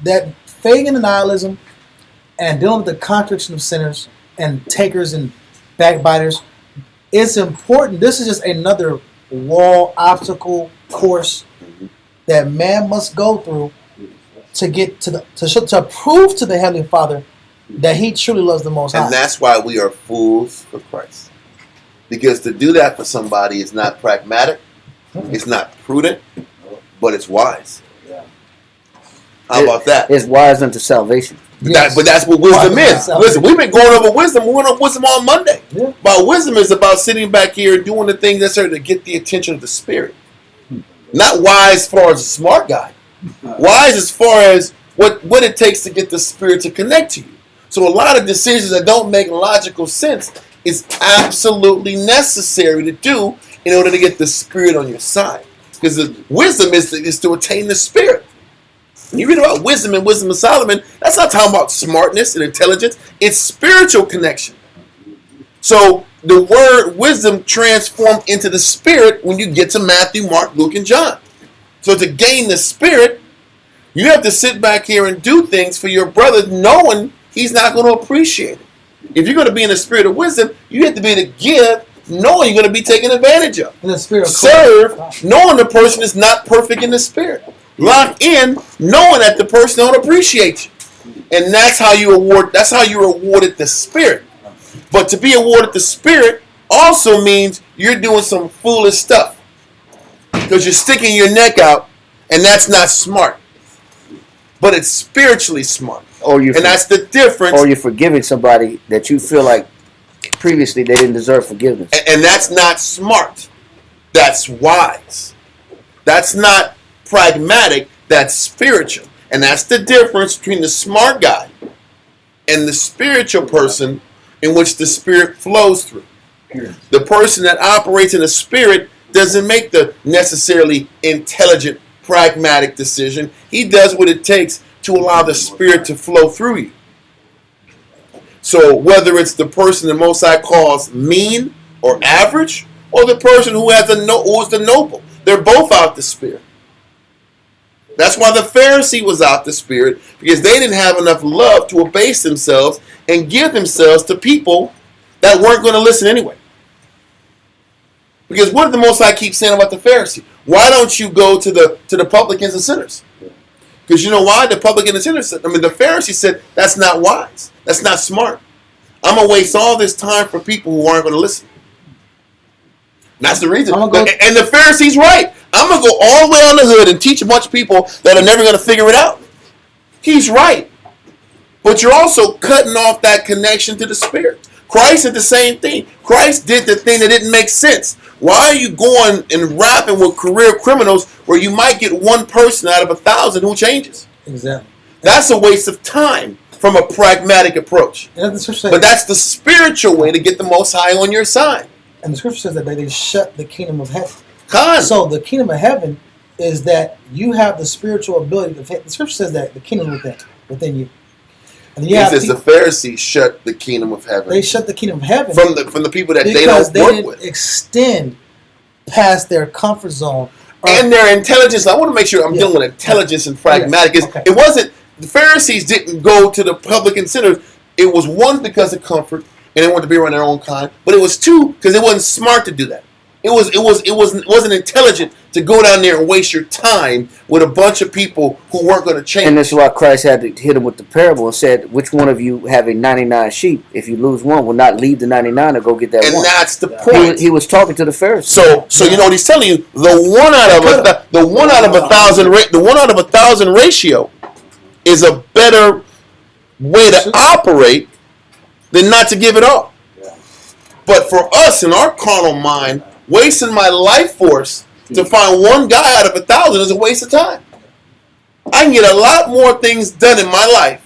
that fading into nihilism and dealing with the contradiction of sinners and takers and backbiters, it's important. This is just another wall, obstacle, course that man must go through to get to prove to the Heavenly Father that He truly loves the Most High. and that's why we are fools for Christ. Because to do that for somebody is not pragmatic, it's not prudent, but it's wise. How about that? It's wise unto salvation. But that's what wisdom is. Listen, we've been going over wisdom. We went over wisdom on Monday. Yeah. But wisdom is about sitting back here and doing the things necessary to get the attention of the Spirit. Not wise as far as a smart guy. Wise as far as what it takes to get the Spirit to connect to you. So a lot of decisions that don't make logical sense is absolutely necessary to do in order to get the Spirit on your side. Because the wisdom is to attain the Spirit. When you read about wisdom and wisdom of Solomon, that's not talking about smartness and intelligence. It's spiritual connection. So the word wisdom transformed into the Spirit when you get to Matthew, Mark, Luke, and John. So to gain the Spirit, you have to sit back here and do things for your brother knowing he's not going to appreciate it. If you're going to be in the spirit of wisdom, you have to be able to give knowing you're going to be taken advantage of. In the spirit of Serve knowing the person is not perfect in the spirit. Lock in knowing that the person don't appreciate you. And that's how you you're awarded the Spirit. But to be awarded the Spirit also means you're doing some foolish stuff. Because you're sticking your neck out, and that's not smart. But it's spiritually smart. And that's the difference. Or you're forgiving somebody that you feel like previously they didn't deserve forgiveness. And that's not smart. That's wise. That's not pragmatic. That's spiritual. And that's the difference between the smart guy and the spiritual person in which the Spirit flows through. The person that operates in the Spirit doesn't make the necessarily intelligent, pragmatic decision. He does what it takes to allow the Spirit to flow through you. So whether it's the person the Most High calls mean or average, or the person who is the noble, they're both out the Spirit. That's why the Pharisee was out the Spirit, because they didn't have enough love to abase themselves and give themselves to people that weren't going to listen anyway. Because what did the Most High keep saying about the Pharisee? Why don't you go to the publicans and sinners? Because you know why? The publican and sinners, the Pharisee said, that's not wise. That's not smart. I'm going to waste all this time for people who aren't going to listen. And that's the reason. And the Pharisee's right. I'm going to go all the way on the hood and teach a bunch of people that are never going to figure it out. He's right. But you're also cutting off that connection to the Spirit. Christ did the same thing. Christ did the thing that didn't make sense. Why are you going and rapping with career criminals where you might get one person out of 1,000 who changes? Exactly. That's a waste of time from a pragmatic approach. But that's the spiritual way to get the Most High on your side. And the scripture says that they shut the kingdom of heaven. So the kingdom of heaven is that you have the spiritual ability to. The scripture says that the kingdom is within you. And it says the Pharisees shut the kingdom of heaven. They shut the kingdom of heaven from the people that they don't work with. Because they didn't extend past their comfort zone and their intelligence. I want to make sure I'm dealing with intelligence and pragmatic. It wasn't the Pharisees didn't go to the publican sinners. It was one because of comfort and they wanted to be around their own kind, but it was two because it wasn't smart to do that. It wasn't intelligent to go down there and waste your time with a bunch of people who weren't going to change. And that's why Christ had to hit him with the parable and said, which one of you having 99 sheep, if you lose one, will not leave the 99 to go get that one. And that's the point. He was talking to the Pharisees. So you know what he's telling you? The one out of a thousand ratio is a better way to operate than not to give it all. But for us in our carnal mind, wasting my life force to find one guy out of 1,000 is a waste of time. I can get a lot more things done in my life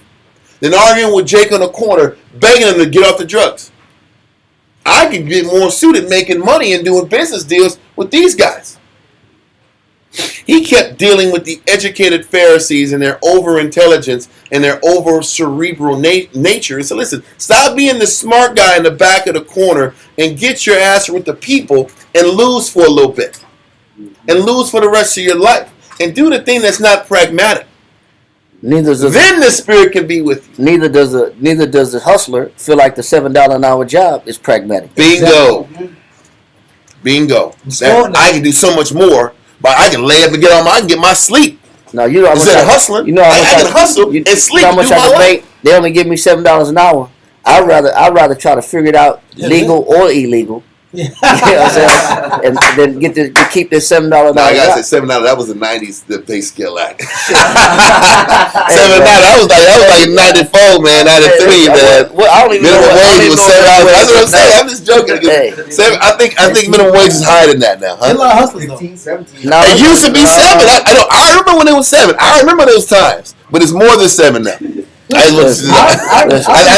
than arguing with Jake on the corner, begging him to get off the drugs. I can get more suited making money and doing business deals with these guys. He kept dealing with the educated Pharisees and their over-intelligence and their over-cerebral nature. And so listen, stop being the smart guy in the back of the corner and get your ass with the people and lose for a little bit. And lose for the rest of your life. And do the thing that's not pragmatic. Then the Spirit can be with you. Neither does the hustler feel like the $7 an hour job is pragmatic. Bingo. Bingo. I can do so much more, but I can lay up and get on I can get my sleep. No, you know how much Instead of hustling, you know how much I can hustle and sleep how much and do I my can life. make? They only give me $7 an hour. I'd rather try to figure it out legal or illegal. Yeah. You know what I'm saying? And then get to keep this $7 an hour. No, I gotta say $7. That was the '90s, the pay scale act. $7. Hey, That was like '94, man, '93, man. Well, I don't even Minimum know. wage was $7. That's what I'm saying. I'm just joking. Hey. I think minimum wage is higher than that now, There's a huh? lot of hustlers though. 15, 17. No, It used to be 7. I remember when it was 7. I remember those times, but it's more than 7 now. I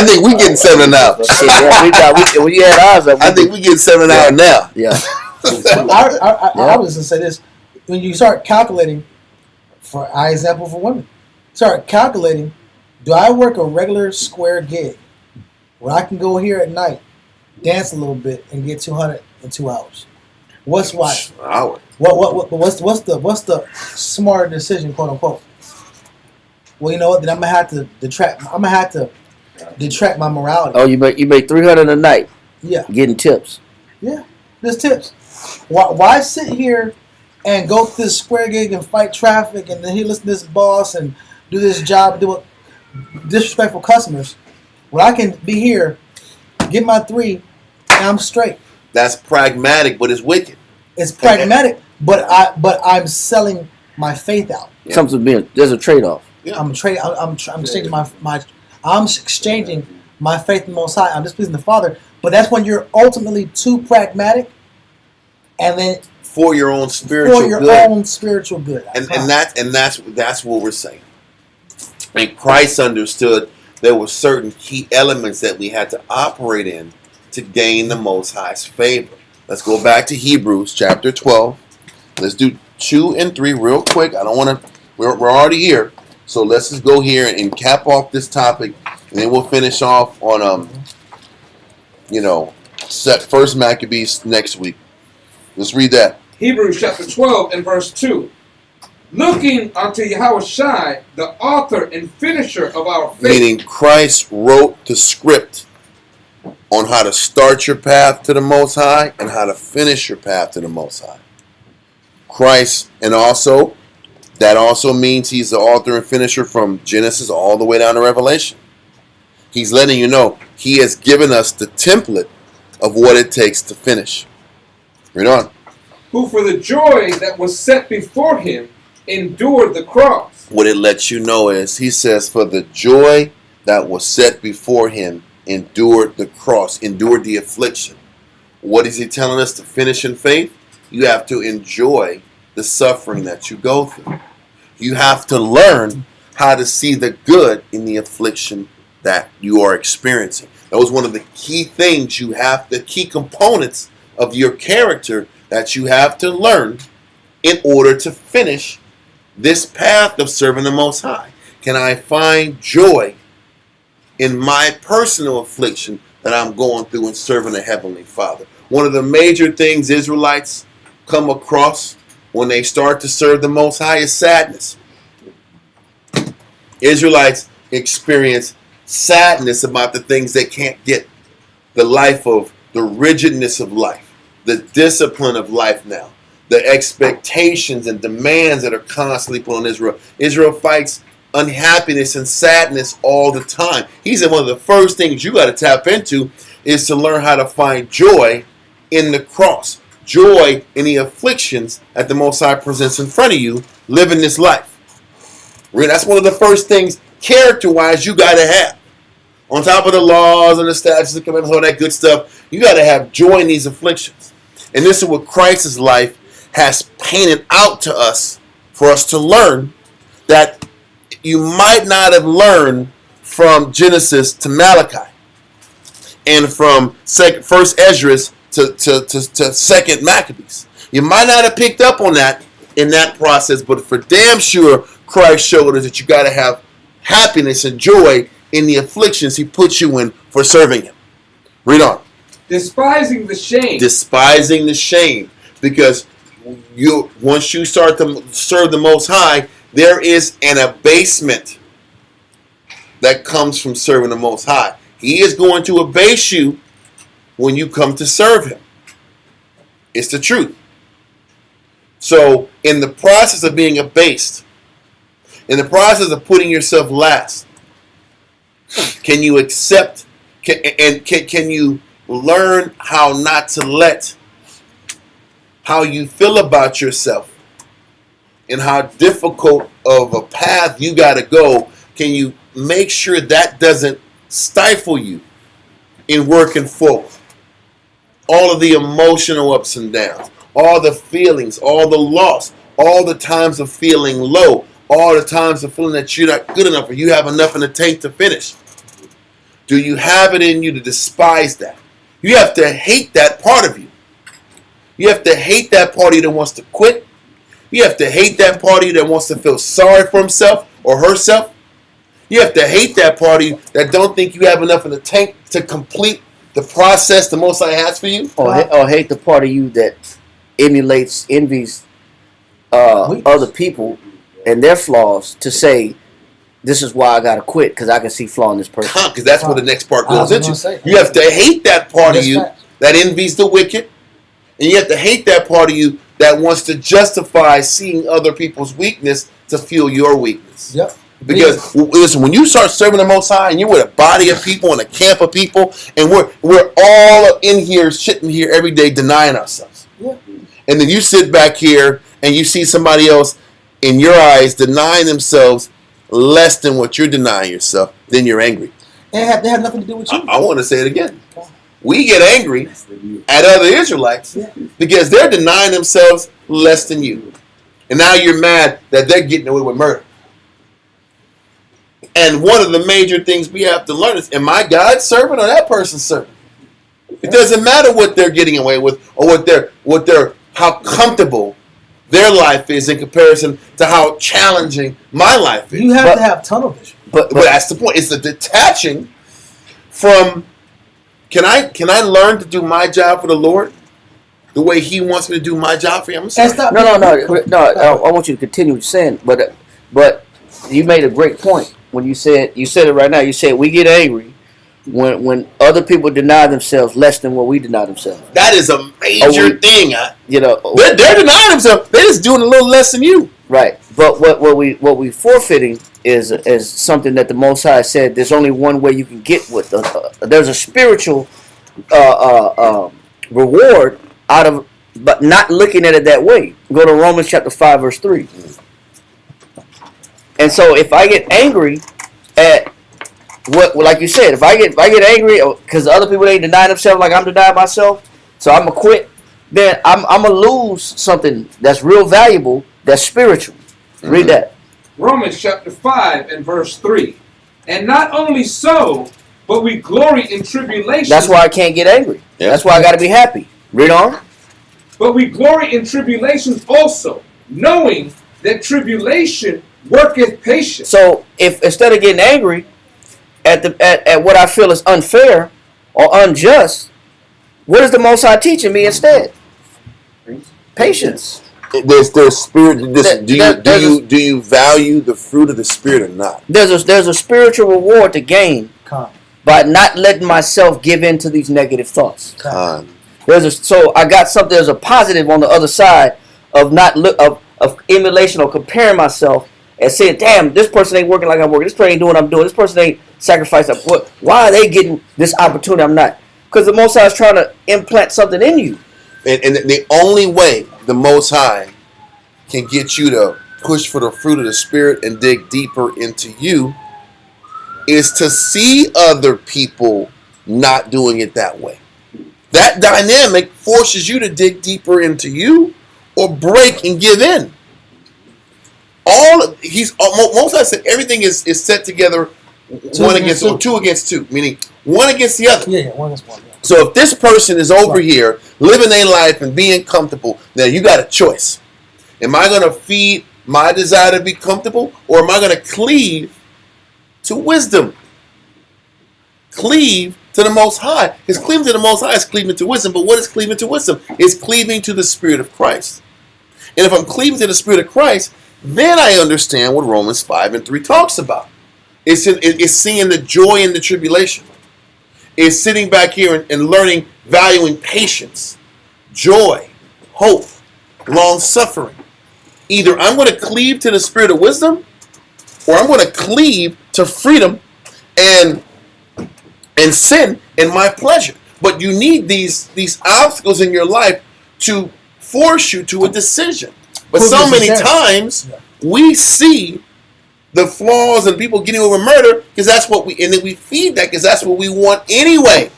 think we getting 7 now. Shit, yeah, when you had ours up, I think we getting 7 hour now. yeah. I was gonna say this: when you start calculating, for example, for women, start calculating, do I work a regular square gig where I can go here at night, dance a little bit, and get 200 in 2 hours? What's right? Hour. What's the smarter decision, quote unquote? Well, you know what? Then I'm gonna have to detract my morality. Oh, you make 300 a night. Yeah. Getting tips. Yeah, there's tips. Why sit here and go to this square gig and fight traffic and then he listen to this boss and do this job, do it disrespectful customers, when I can be here, get my 3, and I'm straight. That's pragmatic, but it's wicked. It's pragmatic, but I'm selling my faith out. Yeah. There's a trade-off. Yeah. I'm exchanging I'm exchanging my faith in the Most High. I'm displeasing the Father. But that's when you're ultimately too pragmatic, and then For your own spiritual for your good. own spiritual good. And that's what we're saying. And Christ understood there were certain key elements that we had to operate in to gain the Most High's favor. Let's go back to Hebrews chapter 12. Let's do 2 and 3 real quick. I don't want to. We're already here, so let's just go here and cap off this topic, and then we'll finish off on set First Maccabees next week. Let's read that. Hebrews chapter 12 and verse 2. Looking unto Yahushua, the author and finisher of our faith. Meaning Christ wrote the script on how to start your path to the Most High and how to finish your path to the Most High. Christ, and also, that also means he's the author and finisher from Genesis all the way down to Revelation. He's letting you know he has given us the template of what it takes to finish. Read on. Who for the joy that was set before him endured the cross. What it lets you know is, he says, for the joy that was set before him endured the cross, endured the affliction. What is he telling us to finish in faith? You have to enjoy the suffering that you go through. You have to learn how to see the good in the affliction that you are experiencing. That was one of the key things the key components of your character that you have to learn in order to finish this path of serving the Most High. Can I find joy in my personal affliction that I'm going through in serving the Heavenly Father? One of the major things Israelites come across when they start to serve the Most High is sadness. Israelites experience sadness about the things they can't get. The life of the rigidness of life, the discipline of life now, the expectations and demands that are constantly put on Israel. Israel fights unhappiness and sadness all the time. He said one of the first things you got to tap into is to learn how to find joy in the cross. Joy in the afflictions that the Most High presents in front of you, living this life. That's one of the first things, character-wise, you got to have. On top of the laws and the statutes, the commandments, all that good stuff, you got to have joy in these afflictions. And this is what Christ's life has painted out to us for us to learn that you might not have learned from Genesis to Malachi and from First Esdras to Second Maccabees. You might not have picked up on that in that process, but for damn sure, Christ showed us that you got to have happiness and joy in the afflictions he puts you in for serving him. Read on. Despising the shame. Despising the shame. Because once you start to serve the Most High, there is an abasement that comes from serving the Most High. He is going to abase you when you come to serve him. It's the truth. So, in the process of being abased, in the process of putting yourself last, can you accept can you learn how not to let how you feel about yourself and how difficult of a path you got to go? Can you make sure that doesn't stifle you in working forward? All of the emotional ups and downs, all the feelings, all the loss, all the times of feeling low, all the times of feeling that you're not good enough or you have enough in the tank to finish. Do you have it in you to despise that? You have to hate that part of you. You have to hate that part of you that wants to quit. You have to hate that part of you that wants to feel sorry for himself or herself. You have to hate that part of you that don't think you have enough in the tank to complete the process the Most High has for you. Or hate the part of you that emulates, envies other people and their flaws to say, this is why I got to quit, because I can see flaw in this person. Because that's where the next part goes into. Say, you have to hate that part of you facts. that envies the wicked. And you have to hate that part of you that wants to justify seeing other people's weakness to fuel your weakness. Yep. Because listen, when you start serving the Most High and you're with a body of people and a camp of people, and we're all in here, sitting here every day denying ourselves. Yeah. And then you sit back here and you see somebody else in your eyes denying themselves less than what you're denying yourself, then you're angry. They have nothing to do with you. I want to say it again. We get angry at other Israelites because they're denying themselves less than you. And now you're mad that they're getting away with murder. And one of the major things we have to learn is, am I God's servant or that person's servant? It doesn't matter what they're getting away with or how comfortable their life is in comparison to how challenging my life is. You have to have tunnel vision. But that's the point. It's the detaching from, can I learn to do my job for the Lord the way He wants me to do my job for Him? I'm sorry. No. I want you to continue saying, but you made a great point when you said it right now. You said we get angry when other people deny themselves less than what we deny themselves. That is a major thing. They're denying themselves. They're just doing a little less than you. Right. But what we forfeiting is something that the Most High said. There's only one way you can get with. There's a spiritual reward out of, but not looking at it that way. Go to Romans chapter 5 verse 3. And so if I get angry at what, like you said, if I get angry because other people ain't denying themselves like I'm denying myself, so I'm gonna quit, then I'm gonna lose something that's real valuable, that's spiritual. Read that. Romans chapter 5 and verse 3. And not only so, but we glory in tribulation. That's why I can't get angry. Yeah. That's why I gotta be happy. Read on. But we glory in tribulations also, knowing that tribulation worketh patience. So if instead of getting angry at what I feel is unfair or unjust, what is the Most High teaching me instead? Patience. There's spirit. Do you value the fruit of the Spirit or not? There's a spiritual reward to gain by not letting myself give in to these negative thoughts. So I got something. There's a positive on the other side of of emulation or comparing myself and saying, "Damn, this person ain't working like I'm working. This person ain't doing what I'm doing. This person ain't sacrificing. Why are they getting this opportunity? I'm not." Because the Most High is trying to implant something in you. And the only way the Most High can get you to push for the fruit of the Spirit and dig deeper into you is to see other people not doing it that way. That dynamic forces you to dig deeper into you or break and give in. Most I said everything is set together two against two, meaning one against the other. Yeah, one against one. Yeah. So if this person is over here living their life and being comfortable, now you got a choice. Am I going to feed my desire to be comfortable, or am I going to cleave to wisdom? Cleave to the Most High. Because cleaving to the Most High is cleaving to wisdom. But what is cleaving to wisdom? It's cleaving to the Spirit of Christ. And if I'm cleaving to the Spirit of Christ, then I understand what Romans 5:3 talks about. It's seeing the joy in the tribulation. It's sitting back here and learning, valuing patience, joy, hope, long-suffering. Either I'm going to cleave to the spirit of wisdom, or I'm going to cleave to freedom and sin and my pleasure. But you need these obstacles in your life to force you to a decision. But so many times we see the flaws and people getting over murder because that's what and then we feed that because that's what we want anyway.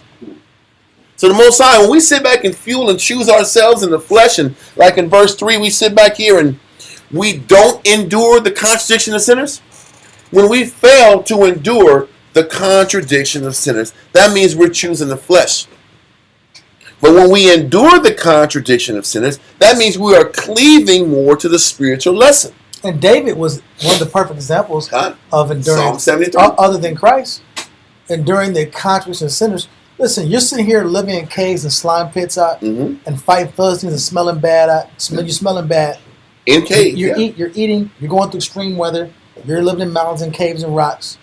So the Most High, when we sit back and fuel and choose ourselves in the flesh, and like in verse 3, we sit back here and we don't endure the contradiction of sinners. When we fail to endure the contradiction of sinners, that means we're choosing the flesh. But when we endure the contradiction of sinners, that means we are cleaving more to the spiritual lesson. And David was one of the perfect examples of enduring, Psalm 73. Other than Christ, enduring the contradiction of sinners. Listen, you're sitting here living in caves and slime pits out and fighting Philistines and smelling bad out. You're smelling bad. In caves. You're eating. You're going through extreme weather. You're living in mountains and caves and rocks.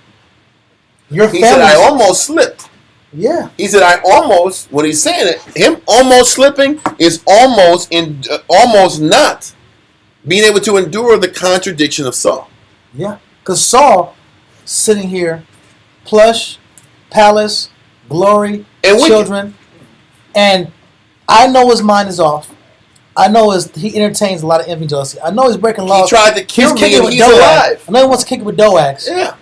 He said, I almost slipped. Yeah. He said, I almost, when he's saying it, him almost slipping is almost not being able to endure the contradiction of Saul. Yeah. Because Saul, sitting here, plush, palace, glory, and children, and I know his mind is off. I know he entertains a lot of envy and jealousy. I know he's breaking laws. He tried to kill me and he's alive. I know he wants to kick it with Doax. Yeah.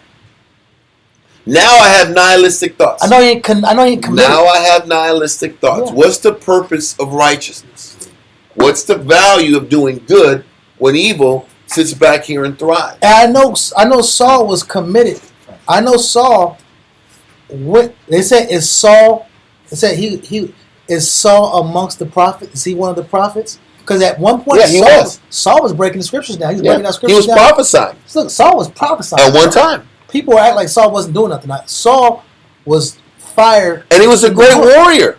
Now I have nihilistic thoughts. I know he ain't committed. Now I have nihilistic thoughts. Yeah. What's the purpose of righteousness? What's the value of doing good when evil sits back here and thrives? And I know Saul was committed. I know Saul. What they said is Saul. They said he is Saul amongst the prophets. Is he one of the prophets? Because at one point, Saul was breaking the scriptures down. He was breaking down scriptures down. He was prophesying. Look, Saul was prophesying at one time. People were acting like Saul wasn't doing nothing. Saul was fired, and he was a great warrior.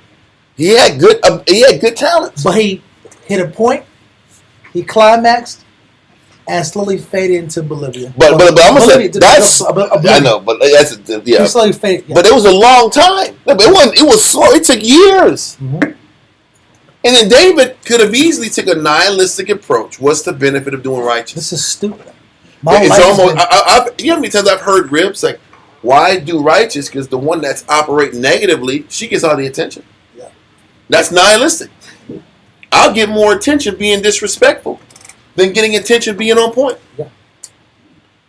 He had good talents. But he hit a point. He climaxed and slowly faded into Bolivia. But I'm gonna say that's I know, but that's He slowly faded. Yeah. But it was a long time. It was slow. It took years. Mm-hmm. And then David could have easily took a nihilistic approach. What's the benefit of doing righteousness? This is stupid. It's almost. You know how many times I've heard ribs like, "Why do righteous?" Because the one that's operating negatively, she gets all the attention. Yeah. That's nihilistic. I'll get more attention being disrespectful than getting attention being on point. Yeah.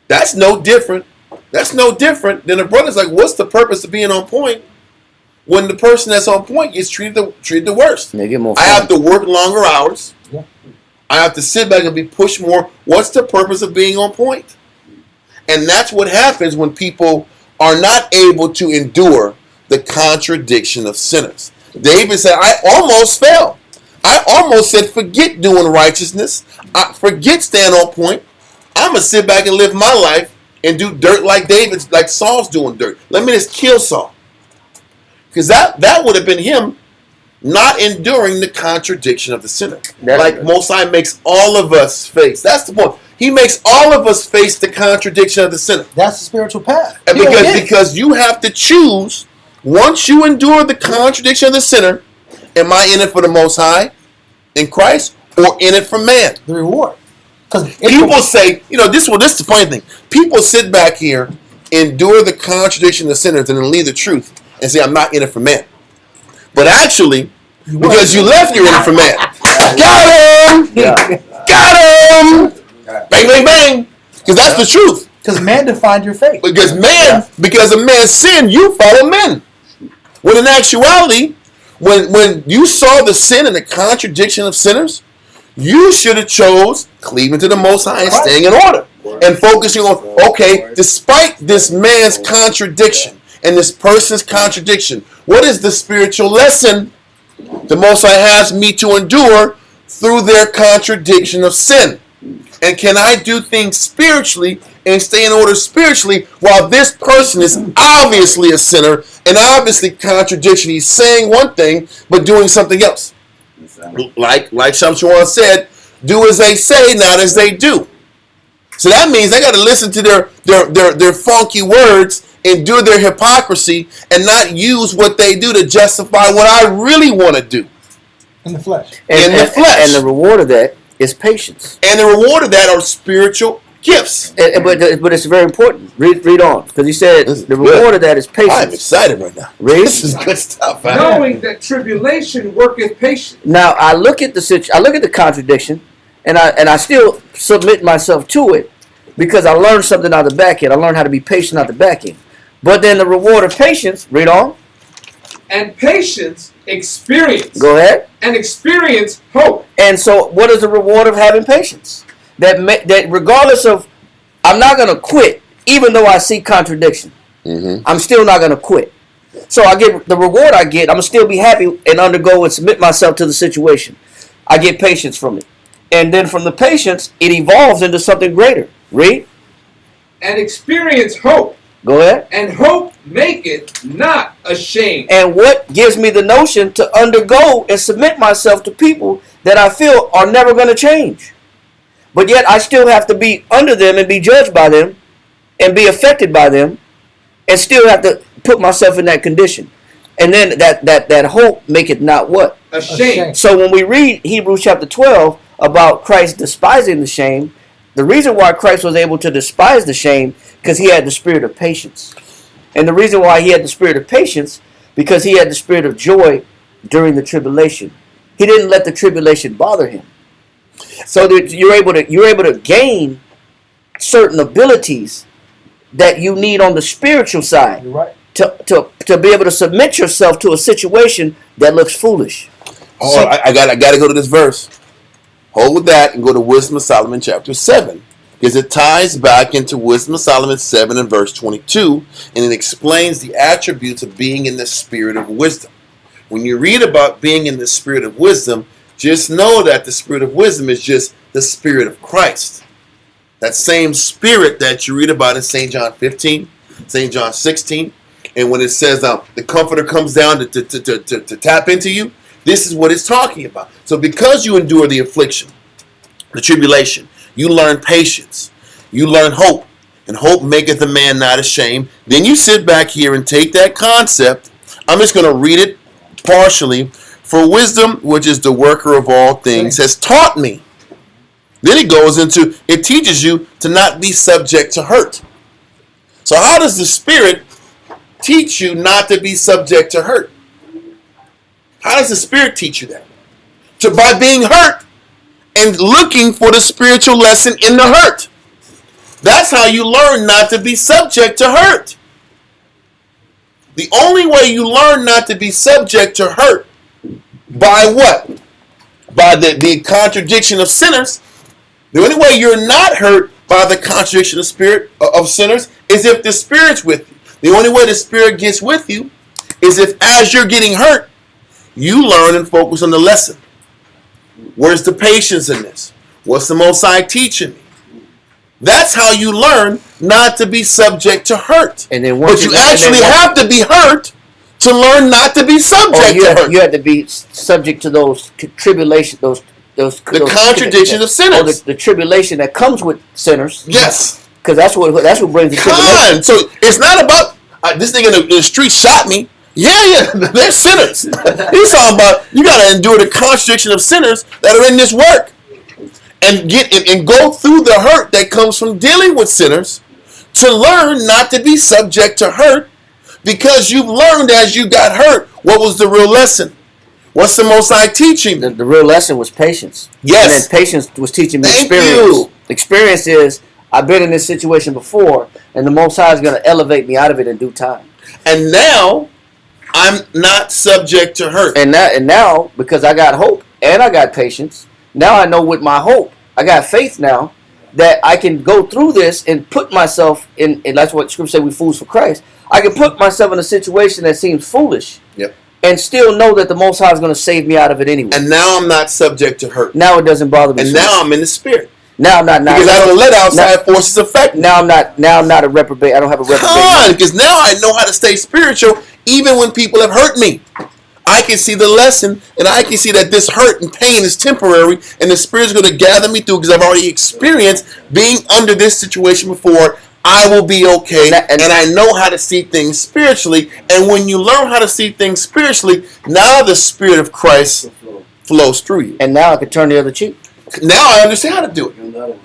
That's no different. That's no different than a brother's like, "What's the purpose of being on point?" When the person that's on point gets treated the worst. They get more I have to work longer hours. Yeah. I have to sit back and be pushed more. What's the purpose of being on point? And that's what happens when people are not able to endure the contradiction of sinners. David said, I almost fell. I almost said, forget doing righteousness. Forget staying on point. I'm going to sit back and live my life and do dirt like Saul's doing dirt. Let me just kill Saul. Because that would have been him not enduring the contradiction of the sinner. Like Most High makes all of us face. That's the point. He makes all of us face the contradiction of the sinner. That's the spiritual path. And because you have to choose, once you endure the contradiction of the sinner, am I in it for the Most High, in Christ, or in it for man? The reward. Because people say, this is the funny thing. People sit back here, endure the contradiction of the sinners, and then leave the truth and say, I'm not in it for man. But actually, because you left, you're in it for man. Got him! Yeah. Got him! Bang, bang, bang! Because that's the truth. Because man defined your faith. Because of man's sin, you follow men. When in actuality, when you saw the sin and the contradiction of sinners, you should have chose cleaving to the Most High and staying in order. And focusing on, okay, despite this man's contradiction and this person's contradiction, what is the spiritual lesson the Most High has me to endure through their contradiction of sin? And can I do things spiritually and stay in order spiritually while this person is obviously a sinner and obviously contradiction? He's saying one thing but doing something else. Like Shamshawan said, do as they say, not as they do. So that means I got to listen to their funky words, endure their hypocrisy, and not use what they do to justify what I really want to do. In the flesh. And the reward of that is patience. And the reward of that are spiritual gifts. But it's very important. Read on. Because he said the reward of that is patience. I'm excited right now. Read. This is good stuff. Knowing that tribulation worketh patience. Now I look at the contradiction, and I still submit myself to it because I learned something out the back end. I learned how to be patient out the back end. But then the reward of patience, read on. And patience, experience. Go ahead. And experience, hope. And so what is the reward of having patience? That regardless of, I'm not going to quit, even though I see contradiction. Mm-hmm. I'm still not going to quit. So I get the reward I get, I'm going to still be happy and undergo and submit myself to the situation. I get patience from it. And then from the patience, it evolves into something greater. Read. And experience hope. Go ahead. And hope maketh not ashamed. And what gives me the notion to undergo and submit myself to people that I feel are never going to change? But yet I still have to be under them and be judged by them and be affected by them and still have to put myself in that condition. And then that hope maketh not what? Ashamed. So when we read Hebrews chapter 12 about Christ despising the shame, the reason why Christ was able to despise the shame because he had the spirit of patience. And the reason why he had the spirit of patience because he had the spirit of joy during the tribulation. He didn't let the tribulation bother him. So that you're able to gain certain abilities that you need on the spiritual side. You're right. To be able to submit yourself to a situation that looks foolish. Oh, I got to go to this verse. Hold with that and go to Wisdom of Solomon chapter 7. Because it ties back into Wisdom of Solomon 7 and verse 22. And it explains the attributes of being in the spirit of wisdom. When you read about being in the spirit of wisdom, just know that the spirit of wisdom is just the spirit of Christ. That same spirit that you read about in St. John 15, St. John 16. And when it says the Comforter comes down to tap into you, this is what it's talking about. So because you endure the affliction, the tribulation, you learn patience, you learn hope, and hope maketh a man not ashamed. Then you sit back here and take that concept. I'm just going to read it partially. For wisdom, which is the worker of all things, has taught me. Then it goes into, it teaches you to not be subject to hurt. So how does the Spirit teach you not to be subject to hurt? How does the Spirit teach you that? By being hurt and looking for the spiritual lesson in the hurt. That's how you learn not to be subject to hurt. The only way you learn not to be subject to hurt, by what? By the contradiction of sinners. The only way you're not hurt by the contradiction of sinners is if the Spirit's with you. The only way the Spirit gets with you is if as you're getting hurt, you learn and focus on the lesson. Where's the patience in this? What's the Most High teaching me? That's how you learn not to be subject to hurt. And then but you actually have to be hurt to learn not to be subject to hurt. You have to be subject to those tribulation, those contradictions of sinners. The tribulation that comes with sinners. Yes. Because that's what brings the tribulation. So it's not about this nigga in the street shot me. Yeah, they're sinners. He's talking about you got to endure the contradiction of sinners that are in this work, and go through the hurt that comes from dealing with sinners to learn not to be subject to hurt, because you've learned as you got hurt what was the real lesson. What's the Most High teaching? The real lesson was patience. Yes, and then patience was teaching me Thank experience. you. Experience is I've been in this situation before, and the Most High is going to elevate me out of it in due time. And now, I'm not subject to hurt. And now, because I got hope and I got patience, now I know with my hope, I got faith now that I can go through this and put myself in, and that's what Scripture says, we fools for Christ. I can put myself in a situation that seems foolish. Yep. And still know that the Most High is going to save me out of it anyway. And now I'm not subject to hurt. Now it doesn't bother me. And so now much. I'm in the spirit. Now I'm not. Because I don't let outside forces affect me. Now I'm not a reprobate. I don't have a reprobate. Because now I know how to stay spiritual even when people have hurt me. I can see the lesson, and I can see that this hurt and pain is temporary, and the Spirit's going to gather me through because I've already experienced being under this situation before. I will be okay, and I know how to see things spiritually. And when you learn how to see things spiritually, now the Spirit of Christ flows through you. And now I can turn the other cheek. Now I understand how to do it.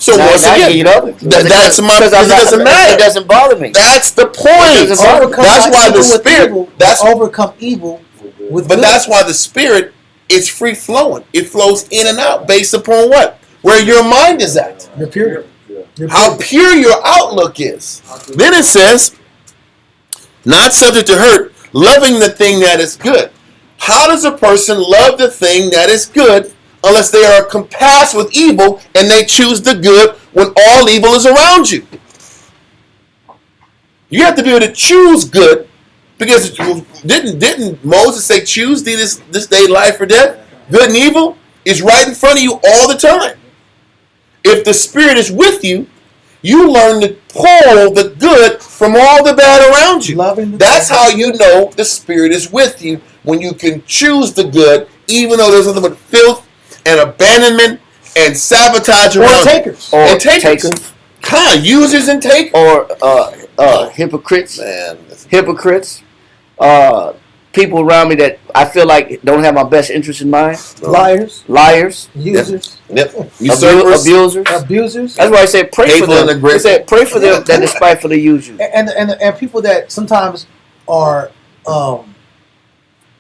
So now, once again, that's my. Because it doesn't matter. It doesn't bother me. That's the point. That's why the Spirit. That's overcome evil. But that's why the Spirit is free flowing. It flows in and out based upon what? Where your mind is at. Your pure. How pure your outlook is. Then it says, not subject to hurt, loving the thing that is good. How does a person love the thing that is good unless they are compassed with evil and they choose the good when all evil is around you? You have to be able to choose good. Because didn't Moses say, choose thee this day life or death? Good and evil is right in front of you all the time. If the Spirit is with you, you learn to pull the good from all the bad around you. That's how you know the Spirit is with you, when you can choose the good, even though there's nothing but filth and abandonment and sabotage around takers. you. Or takers. Users and takers. Or hypocrites. Man. Hypocrites. People around me that I feel like don't have my best interest in mind. Liars. Users. Yep. Abusers. That's why I said pray for them. I said pray for them that despitefully use you. And people that sometimes are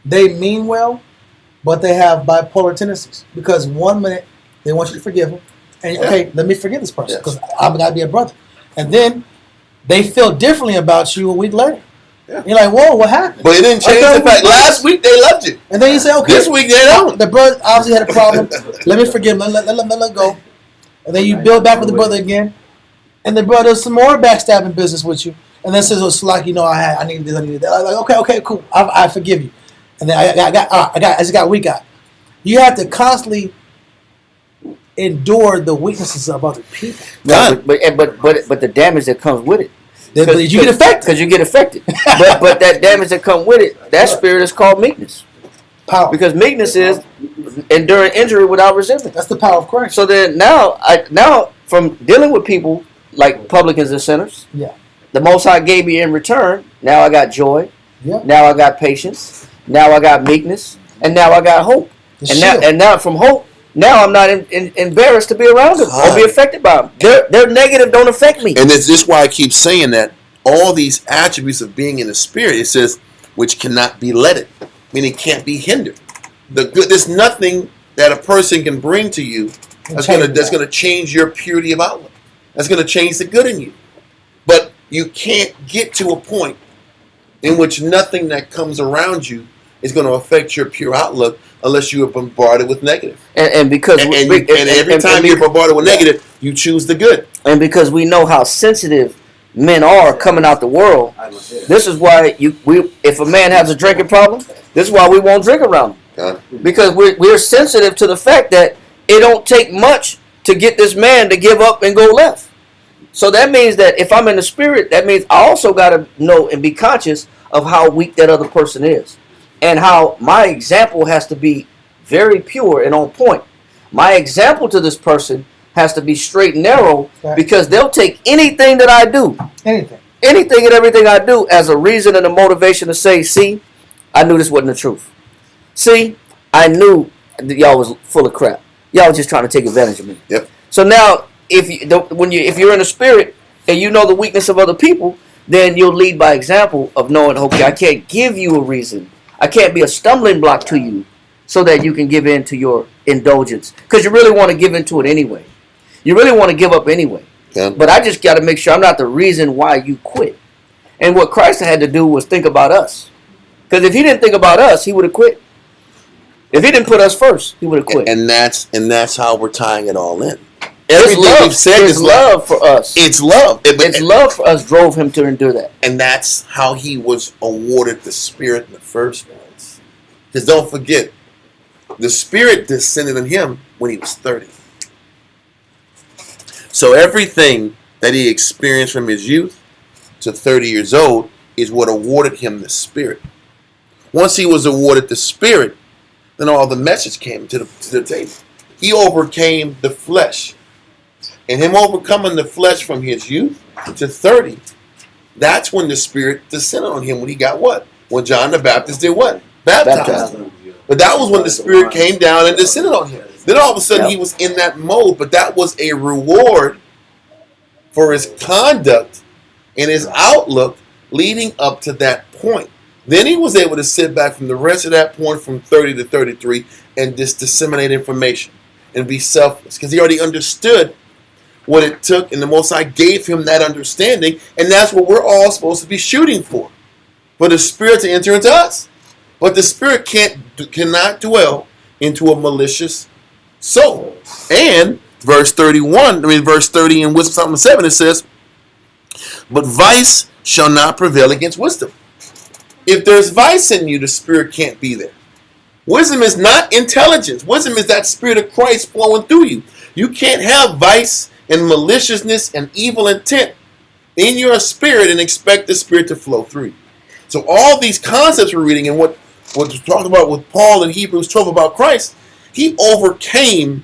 they mean well, but they have bipolar tendencies. Because 1 minute they want you to forgive them, and okay, let me forgive this person because I'm gotta be a brother, and then they feel differently about you a week later. Yeah. You're like, whoa, what happened? But it didn't change the fact. Last week they loved you. And then you say, okay. This week they don't. The brother obviously had a problem. Let me forgive him. Let go. And then you build back with the brother again. And the brother does some more backstabbing business with you. And then says, it's like, I needed this, I needed that. I'm like, okay, cool. I forgive you. And then I just got weak out. You have to constantly endure the weaknesses of other people. But the damage that comes with it. Because you get affected. Because you get affected. but that damage that comes with it, that spirit is called meekness. Power. Because meekness is enduring injury without resentment. That's the power of Christ. So then now from dealing with people like publicans and sinners, the Most High gave me in return. Now I got joy. Yeah. Now I got patience. Now I got meekness. And now I got hope. And now from hope, now I'm not embarrassed to be around them or be affected by them. Their negative don't affect me. And this is why I keep saying that all these attributes of being in the Spirit, it says, which cannot be letted, meaning can't be hindered. There's nothing that a person can bring to you that's going to change your purity of outlook. That's going to change the good in you. But you can't get to a point in which nothing that comes around you is going to affect your pure outlook unless you are bombarded with negative. And every time you're bombarded with negative, you choose the good. And because we know how sensitive men are coming out the world, this is why if a man has a drinking problem, this is why we won't drink around him. Because we're sensitive to the fact that it don't take much to get this man to give up and go left. So that means that if I'm in the Spirit, that means I also got to know and be conscious of how weak that other person is. And how my example has to be very pure and on point. My example to this person has to be straight and narrow, because they'll take anything that I do, anything and everything I do as a reason and a motivation to say, see, I knew this wasn't the truth. See, I knew that y'all was full of crap. Y'all was just trying to take advantage of me. Yep. So now, if you're in the Spirit and you know the weakness of other people, then you'll lead by example of knowing, okay, I can't give you a reason. I can't be a stumbling block to you so that you can give in to your indulgence. Because you really want to give into it anyway. You really want to give up anyway. Yeah. But I just got to make sure I'm not the reason why you quit. And what Christ had to do was think about us. Because if he didn't think about us, he would have quit. If he didn't put us first, he would have quit. And that's how we're tying it all in. His Everything love, we've said his is love for us. It's love. It's love for us drove him to endure that. And that's how he was awarded the Spirit in the first place. Because don't forget, the Spirit descended on him when he was 30. So everything that he experienced from his youth to 30 years old is what awarded him the Spirit. Once he was awarded the Spirit, then all the message came to the table. He overcame the flesh. And him overcoming the flesh from his youth to 30, that's when the Spirit descended on him when he got what? When John the Baptist did what? Baptized him. But that was when the Spirit came down and descended on him. Then all of a sudden he was in that mode, but that was a reward for his conduct and his outlook leading up to that point. Then he was able to sit back from the rest of that point from 30 to 33 and just disseminate information and be selfless because he already understood what it took, and the Most High gave him that understanding, and that's what we're all supposed to be shooting for the Spirit to enter into us. But the Spirit cannot dwell into a malicious soul. And verse 30 in Wisdom 7, it says, but vice shall not prevail against wisdom. If there's vice in you, the Spirit can't be there. Wisdom is not intelligence. Wisdom is that Spirit of Christ flowing through you. You can't have vice and maliciousness and evil intent in your spirit and expect the Spirit to flow through you. So all these concepts we're reading and what was talked about with Paul in Hebrews 12 about Christ, he overcame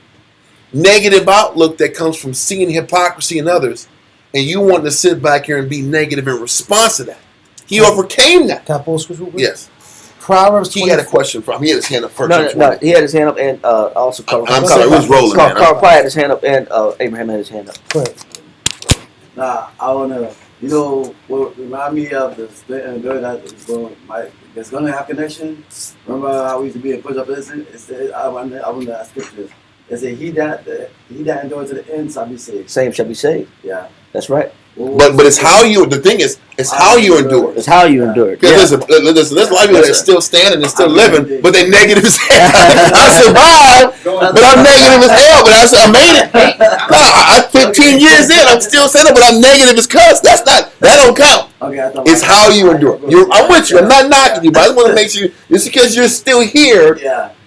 negative outlook that comes from seeing hypocrisy in others, and you want to sit back here and be negative in response to that. He overcame that. Can I pull a scripture real quick? Yes. Proverbs. He had a question from. He had his hand up first. No, he had his hand up, and also Carl. I'm sorry, it was rolling. Carl had his hand up, and Abraham had his hand up. Go ahead. Nah, I wanna, what remind me of the split and bird that is going, that's gonna have connection. Remember how we used to be in push up listen? It said, I want that scripture. It said, he that endures to the end shall be saved. Same shall be saved. Yeah. That's right. But it's how you. The thing is, it's how you endure. It's how you endure it. Because listen, there's a lot of people that are still standing and still living, but they negative as hell. I survived, but I'm negative as hell. But I made it. No, I 15 years in, I'm still standing, but I'm negative as cuss. That don't count. Okay, it's how you endure. I'm with you. I'm not knocking you, but I just want to make sure just because you're still here,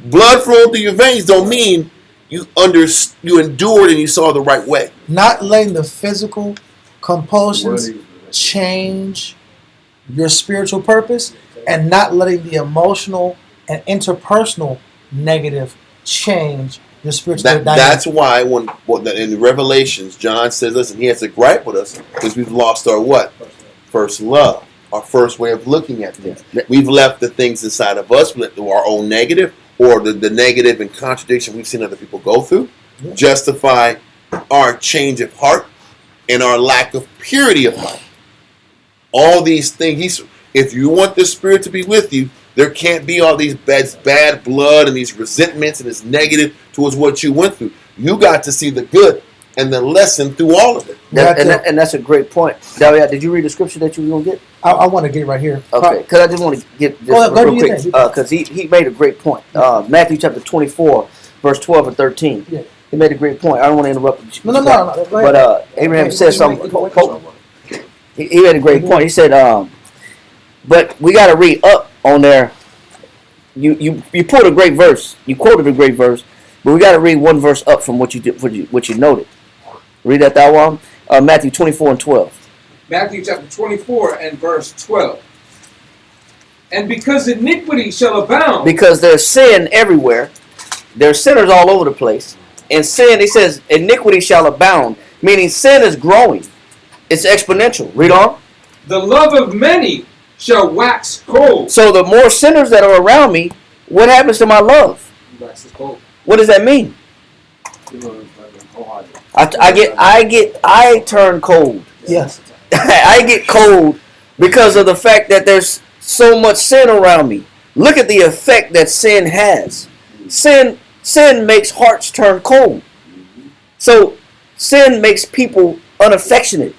blood flowing through your veins don't mean you endured and you saw the right way. Not letting the physical compulsions change your spiritual purpose, and not letting the emotional and interpersonal negative change your spiritual dynamic. That's why when in Revelations, John says, listen, he has a gripe with us because we've lost our what? First love, our first way of looking at things. We've left the things inside of us, our own negative, or the negative and contradiction we've seen other people go through, justify our change of heart and our lack of purity of mind. All these things, if you want the Spirit to be with you, there can't be all these bad blood and these resentments and this negative towards what you went through. You got to see the good and the lesson through all of it. And that's a great point. Dalia, did you read the scripture that you were going to get? I want to get it right here. Okay, because I just want to get this real quick, because he made a great point. Matthew chapter 24, verse 12 and 13. Yeah. He made a great point. I don't want to interrupt you. No. But Abraham said something. He made a great point. He said, but we got to read up on there. You pulled a great verse. You quoted a great verse, but we got to read one verse up from what you did, what you noted. Read that one. Matthew 24 and 12. Matthew chapter 24 and verse 12. And because iniquity shall abound. Because there's sin everywhere. There's sinners all over the place. And sin, he says, iniquity shall abound. Meaning sin is growing. It's exponential. Read on. The love of many shall wax cold. So the more sinners that are around me, what happens to my love? Waxes cold. What does that mean? I turn cold. Yes. I get cold because of the fact that there's so much sin around me. Look at the effect that sin has. Sin makes hearts turn cold. So sin makes people unaffectionate.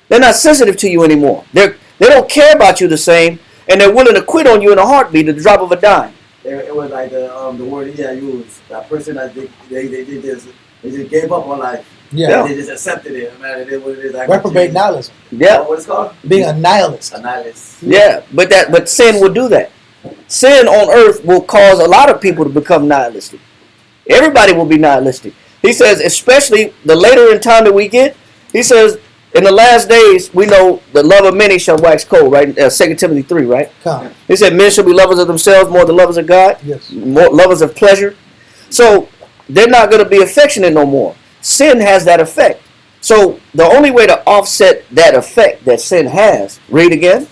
They're not sensitive to you anymore. They don't care about you the same, and they're willing to quit on you in a heartbeat at the drop of a dime. It was like the word he had used. That person that they just gave up on life. Yeah. They just accepted it. Man, it is what it is. Reprobate nihilism. Yeah. What it's called? Being a nihilist. A nihilist. Yeah, but sin will do that. Sin on earth will cause a lot of people to become nihilistic. Everybody will be nihilistic. He says, especially the later in time that we get, he says, in the last days, we know the love of many shall wax cold, right? 2 Timothy 3, right? Come. He said, men shall be lovers of themselves more than lovers of God. Yes. More lovers of pleasure. So they're not going to be affectionate no more. Sin has that effect. So the only way to offset that effect that sin has, read again.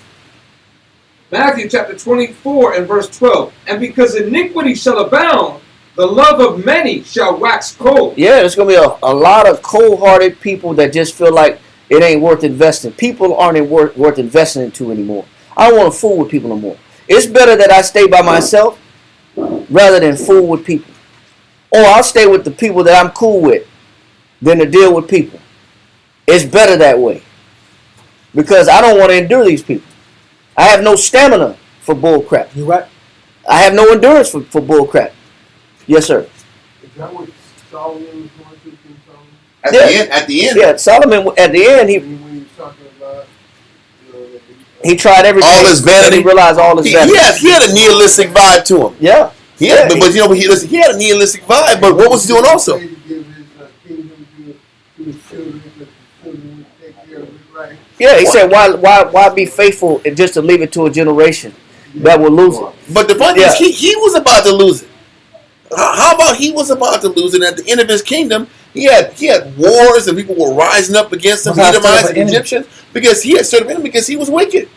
Matthew chapter 24 and verse 12. And because iniquity shall abound, the love of many shall wax cold. Yeah, there's going to be a lot of cold-hearted people that just feel like it ain't worth investing. People aren't worth investing into anymore. I don't want to fool with people no more. It's better that I stay by myself rather than fool with people. Or I'll stay with the people that I'm cool with than to deal with people. It's better that way. Because I don't want to endure these people. I have no stamina for bull crap. You right? I have no endurance for bull crap. Yes, sir. Is that what Solomon was going through King Solomon? At the end. Yeah, Solomon, at the end, When he was talking about, he tried everything. All his vanity. He realized all his vanity. He had a nihilistic vibe to him. Yeah. He had a nihilistic vibe, but what was he doing also? To give his kingdom to his children, because his children would take care of it right. Yeah, he said, why be faithful and just to leave it to a generation that will lose it? But the funny thing is, he was about to lose it. How about he was about to lose it at the end of his kingdom? He had wars and people were rising up against him, Edomites and Egyptians, because he had served him because he was wicked.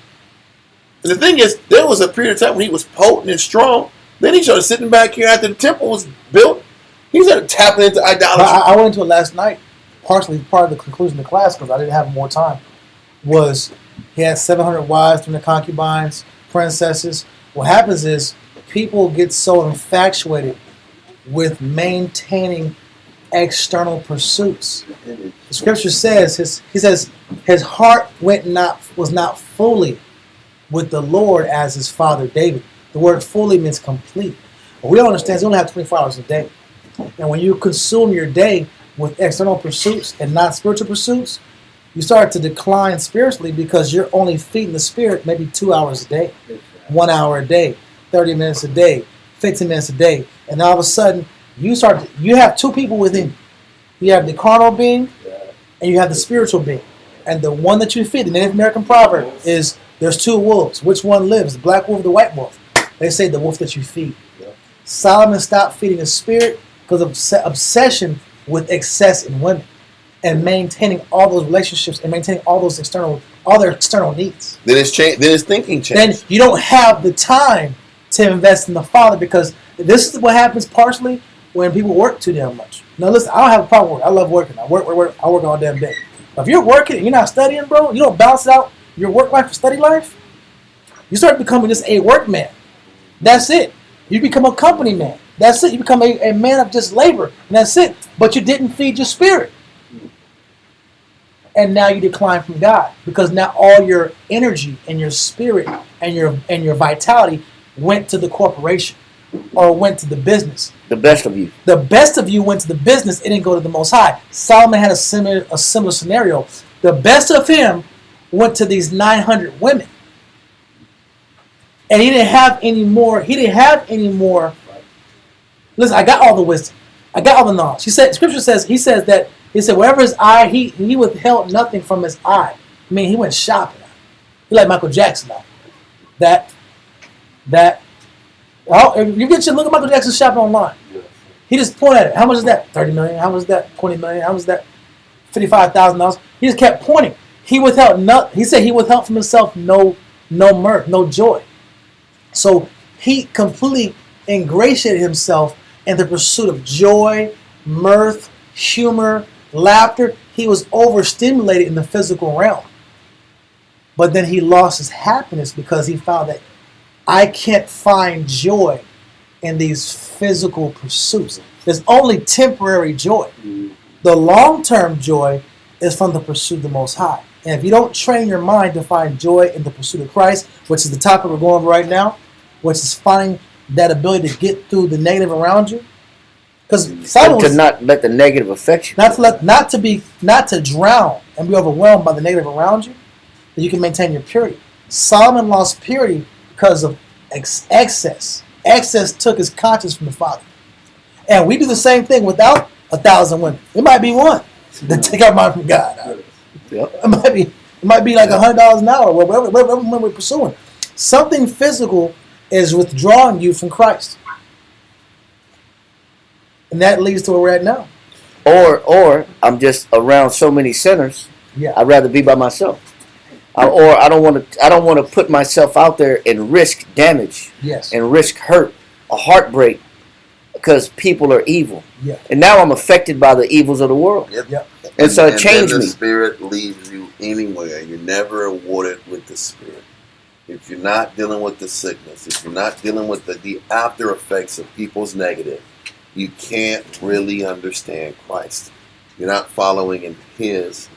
And the thing is, there was a period of time when he was potent and strong. Then he started sitting back here after the temple was built. He started tapping into idolatry. I went into it last night, partially part of the conclusion of the class because I didn't have more time. Was he had 700 wives, 300 concubines, princesses. What happens is people get so infatuated with maintaining external pursuits. The scripture says his heart was not fully with the Lord as his father David. The word fully means complete. But we don't understand you only have 24 hours a day. And when you consume your day with external pursuits and not spiritual pursuits, you start to decline spiritually because you're only feeding the spirit maybe 2 hours a day, 1 hour a day, 30 minutes a day, 15 minutes a day. And all of a sudden, you have two people within you. You have the carnal being and you have the spiritual being. And the one that you feed, the Native American proverb is, there's two wolves. Which one lives, the black wolf or the white wolf? They say the wolf that you feed. Solomon stopped feeding his spirit because of obsession with excess in women and maintaining all those relationships and maintaining all their external needs. Then his thinking changed. Then you don't have the time to invest in the Father, because this is what happens partially when people work too damn much. Now listen, I don't have a problem with work. I love working. I work all damn day. But if you're working and you're not studying, bro, you don't balance out your work life for study life, you start becoming just a work man. That's it. You become a company man. That's it. You become a man of just labor, and that's it. But you didn't feed your spirit. And now you decline from God, because now all your energy and your spirit and your vitality went to the corporation or went to the business. The best of you. The best of you went to the business. It didn't go to the Most High. Solomon had a similar scenario. The best of him went to these 900 women. And he didn't have any more. Listen, I got all the wisdom. I got all the knowledge. Scripture says, he said, wherever his eye, he withheld nothing from his eye. I mean, he went shopping. He like Michael Jackson now. If you get your look at Michael Jackson shopping online. He just pointed at it. How much is that? 30 million. How much is that? 20 million. How much is that? $55,000. He just kept pointing. He said he withheld from himself no mirth, no joy. So he completely ingratiated himself in the pursuit of joy, mirth, humor, laughter. He was overstimulated in the physical realm. But then he lost his happiness because he found that I can't find joy in these physical pursuits. There's only temporary joy. The long-term joy is from the pursuit of the Most High. And if you don't train your mind to find joy in the pursuit of Christ, which is the topic we're going over right now, which is finding that ability to get through the negative around you, because to not let the negative affect you. not to drown and be overwhelmed by the negative around you, that you can maintain your purity. Solomon lost purity because of excess. Excess took his conscience from the Father. And we do the same thing without 1,000 women. It might be one that take our mind from God. Yep. It might be like $100 an hour, whatever we're pursuing. Something physical is withdrawing you from Christ. And that leads to where we're at now. Or I'm just around so many sinners. Yeah. I'd rather be by myself. Or I don't want to put myself out there and risk damage. Yes. And risk hurt, a heartbreak, because people are evil. Yeah. And now I'm affected by the evils of the world. Yep. And so it changed then me. The Spirit leaves you anywhere. You're never rewarded with the Spirit. If you're not dealing with the sickness, if you're not dealing with the after effects of people's negative, you can't really understand Christ. You're not following in His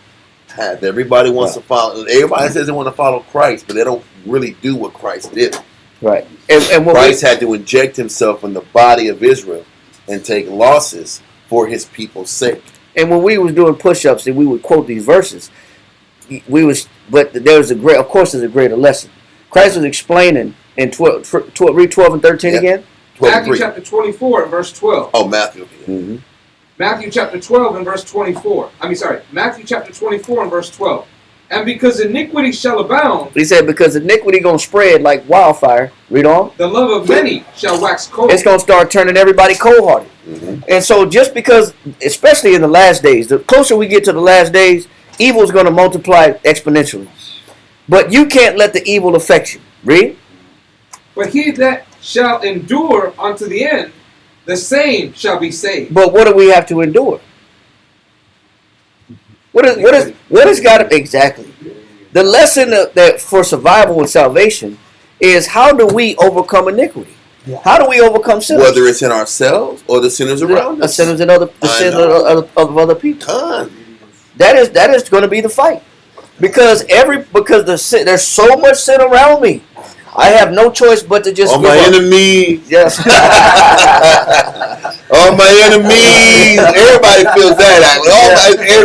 path. Everybody wants to follow. Everybody says they want to follow Christ, but they don't really do what Christ did. Right. And Christ had to inject Himself in the body of Israel and take losses for His people's sake. And when we was doing push-ups and we would quote these verses, but there's there's a greater lesson. Christ was explaining in read 12 and 13 again. Matthew chapter 24 and verse 12. Oh, Matthew. Mm-hmm. Matthew chapter 12 and verse 24. Matthew chapter 24 and verse 12. And because iniquity shall abound, He said, because iniquity going to spread like wildfire. Read on. the love of many shall wax cold. It's going to start turning everybody cold-hearted. Mm-hmm. And so just because, especially in the last days, the closer we get to the last days, evil is going to multiply exponentially. But you can't let the evil affect you. Read. But he that shall endure unto the end, the same shall be saved. But what do we have to endure? What has got to, exactly. The lesson that for survival and salvation is, how do we overcome iniquity? Yeah. How do we overcome sinners? Whether it's in ourselves or the sinners around The us. sinners and the sins of other people. Con. That is going to be the fight, because there's so much sin around me. I have no choice but to just All my enemies. Yes. All my enemies. Everybody feels that.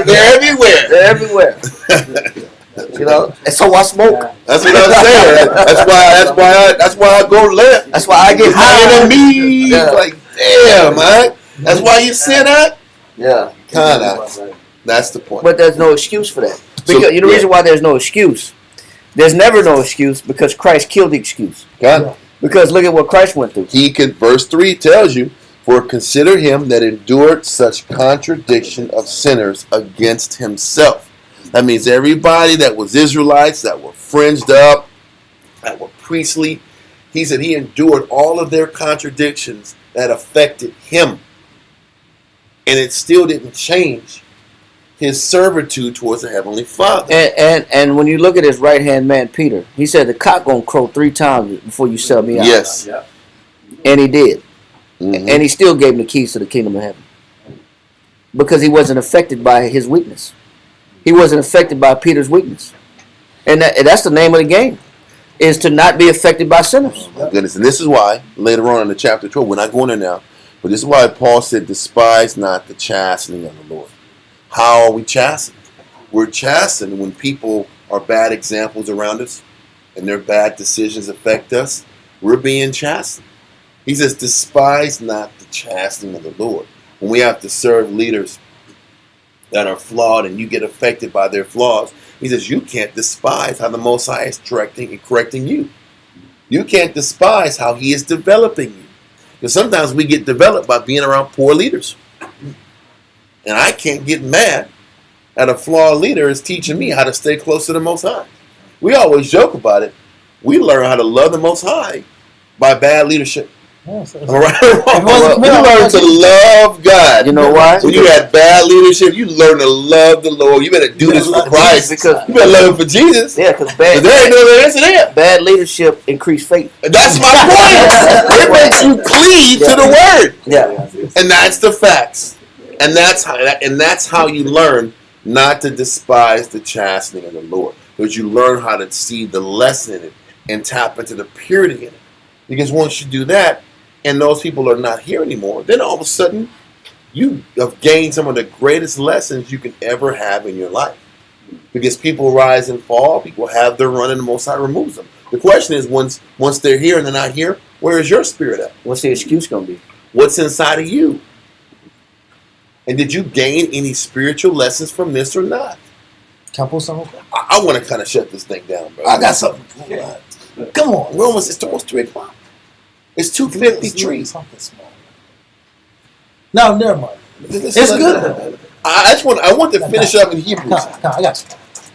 They're everywhere. They're everywhere. You know, and so I smoke. That's what I'm saying. That's why I go left. That's why I get high. Enemies. Yeah. Like, damn, man. That's why you sin that? Yeah. Kinda. That's the point. But there's no excuse for that. Because the reason why there's no excuse, there's never no excuse, because Christ killed the excuse. God. Because look at what Christ went through. Verse 3 tells you, for consider him that endured such contradiction of sinners against himself. That means everybody that was Israelites, that were fringed up, that were priestly, he said he endured all of their contradictions that affected him. And it still didn't change his servitude towards the Heavenly Father. And when you look at his right-hand man, Peter, he said, the cock gonna crow 3 times before you sell me out. Yes. And he did. Mm-hmm. And he still gave him the keys to the kingdom of heaven. Because he wasn't affected by his weakness. He wasn't affected by Peter's weakness. And that's the name of the game, is to not be affected by sinners. Oh my goodness. And this is why, later on in the chapter 12, we're not going there now, but this is why Paul said, despise not the chastening of the Lord. How are we chastened? We're chastened when people are bad examples around us and their bad decisions affect us. We're being chastened. He says, despise not the chastening of the Lord. When we have to serve leaders that are flawed and you get affected by their flaws, he says, you can't despise how the Most High is correcting you. You can't despise how he is developing you. Because sometimes we get developed by being around poor leaders. And I can't get mad at a flawed leader is teaching me how to stay close to the Most High. We always joke about it. We learn how to love the Most High by bad leadership. Yeah, All right, you learn to love God. You know why? When you had bad leadership, you learn to love the Lord. You better do this for Christ. Because You better love him for Jesus. yeah, because There ain't no other answer there. bad leadership increase faith. That's my point. It makes you cleave to the word. Yeah. And that's the facts. And that's how you learn not to despise the chastening of the Lord. Because you learn how to see the lesson in it and tap into the purity in it. Because once you do that, and those people are not here anymore, then all of a sudden, you have gained some of the greatest lessons you can ever have in your life. Because people rise and fall, people have their run, and the Most High removes them. The question is, once they're here and they're not here, where is your spirit at? What's the excuse gonna be? What's inside of you? And did you gain any spiritual lessons from this or not? Can I pull something? I want to kind of shut this thing down, bro. I got something to pull out. Come on. It's almost 3 o'clock. It's 2:53. Something small. No, never mind. It's good. I want to finish up in Hebrews. No, I got you.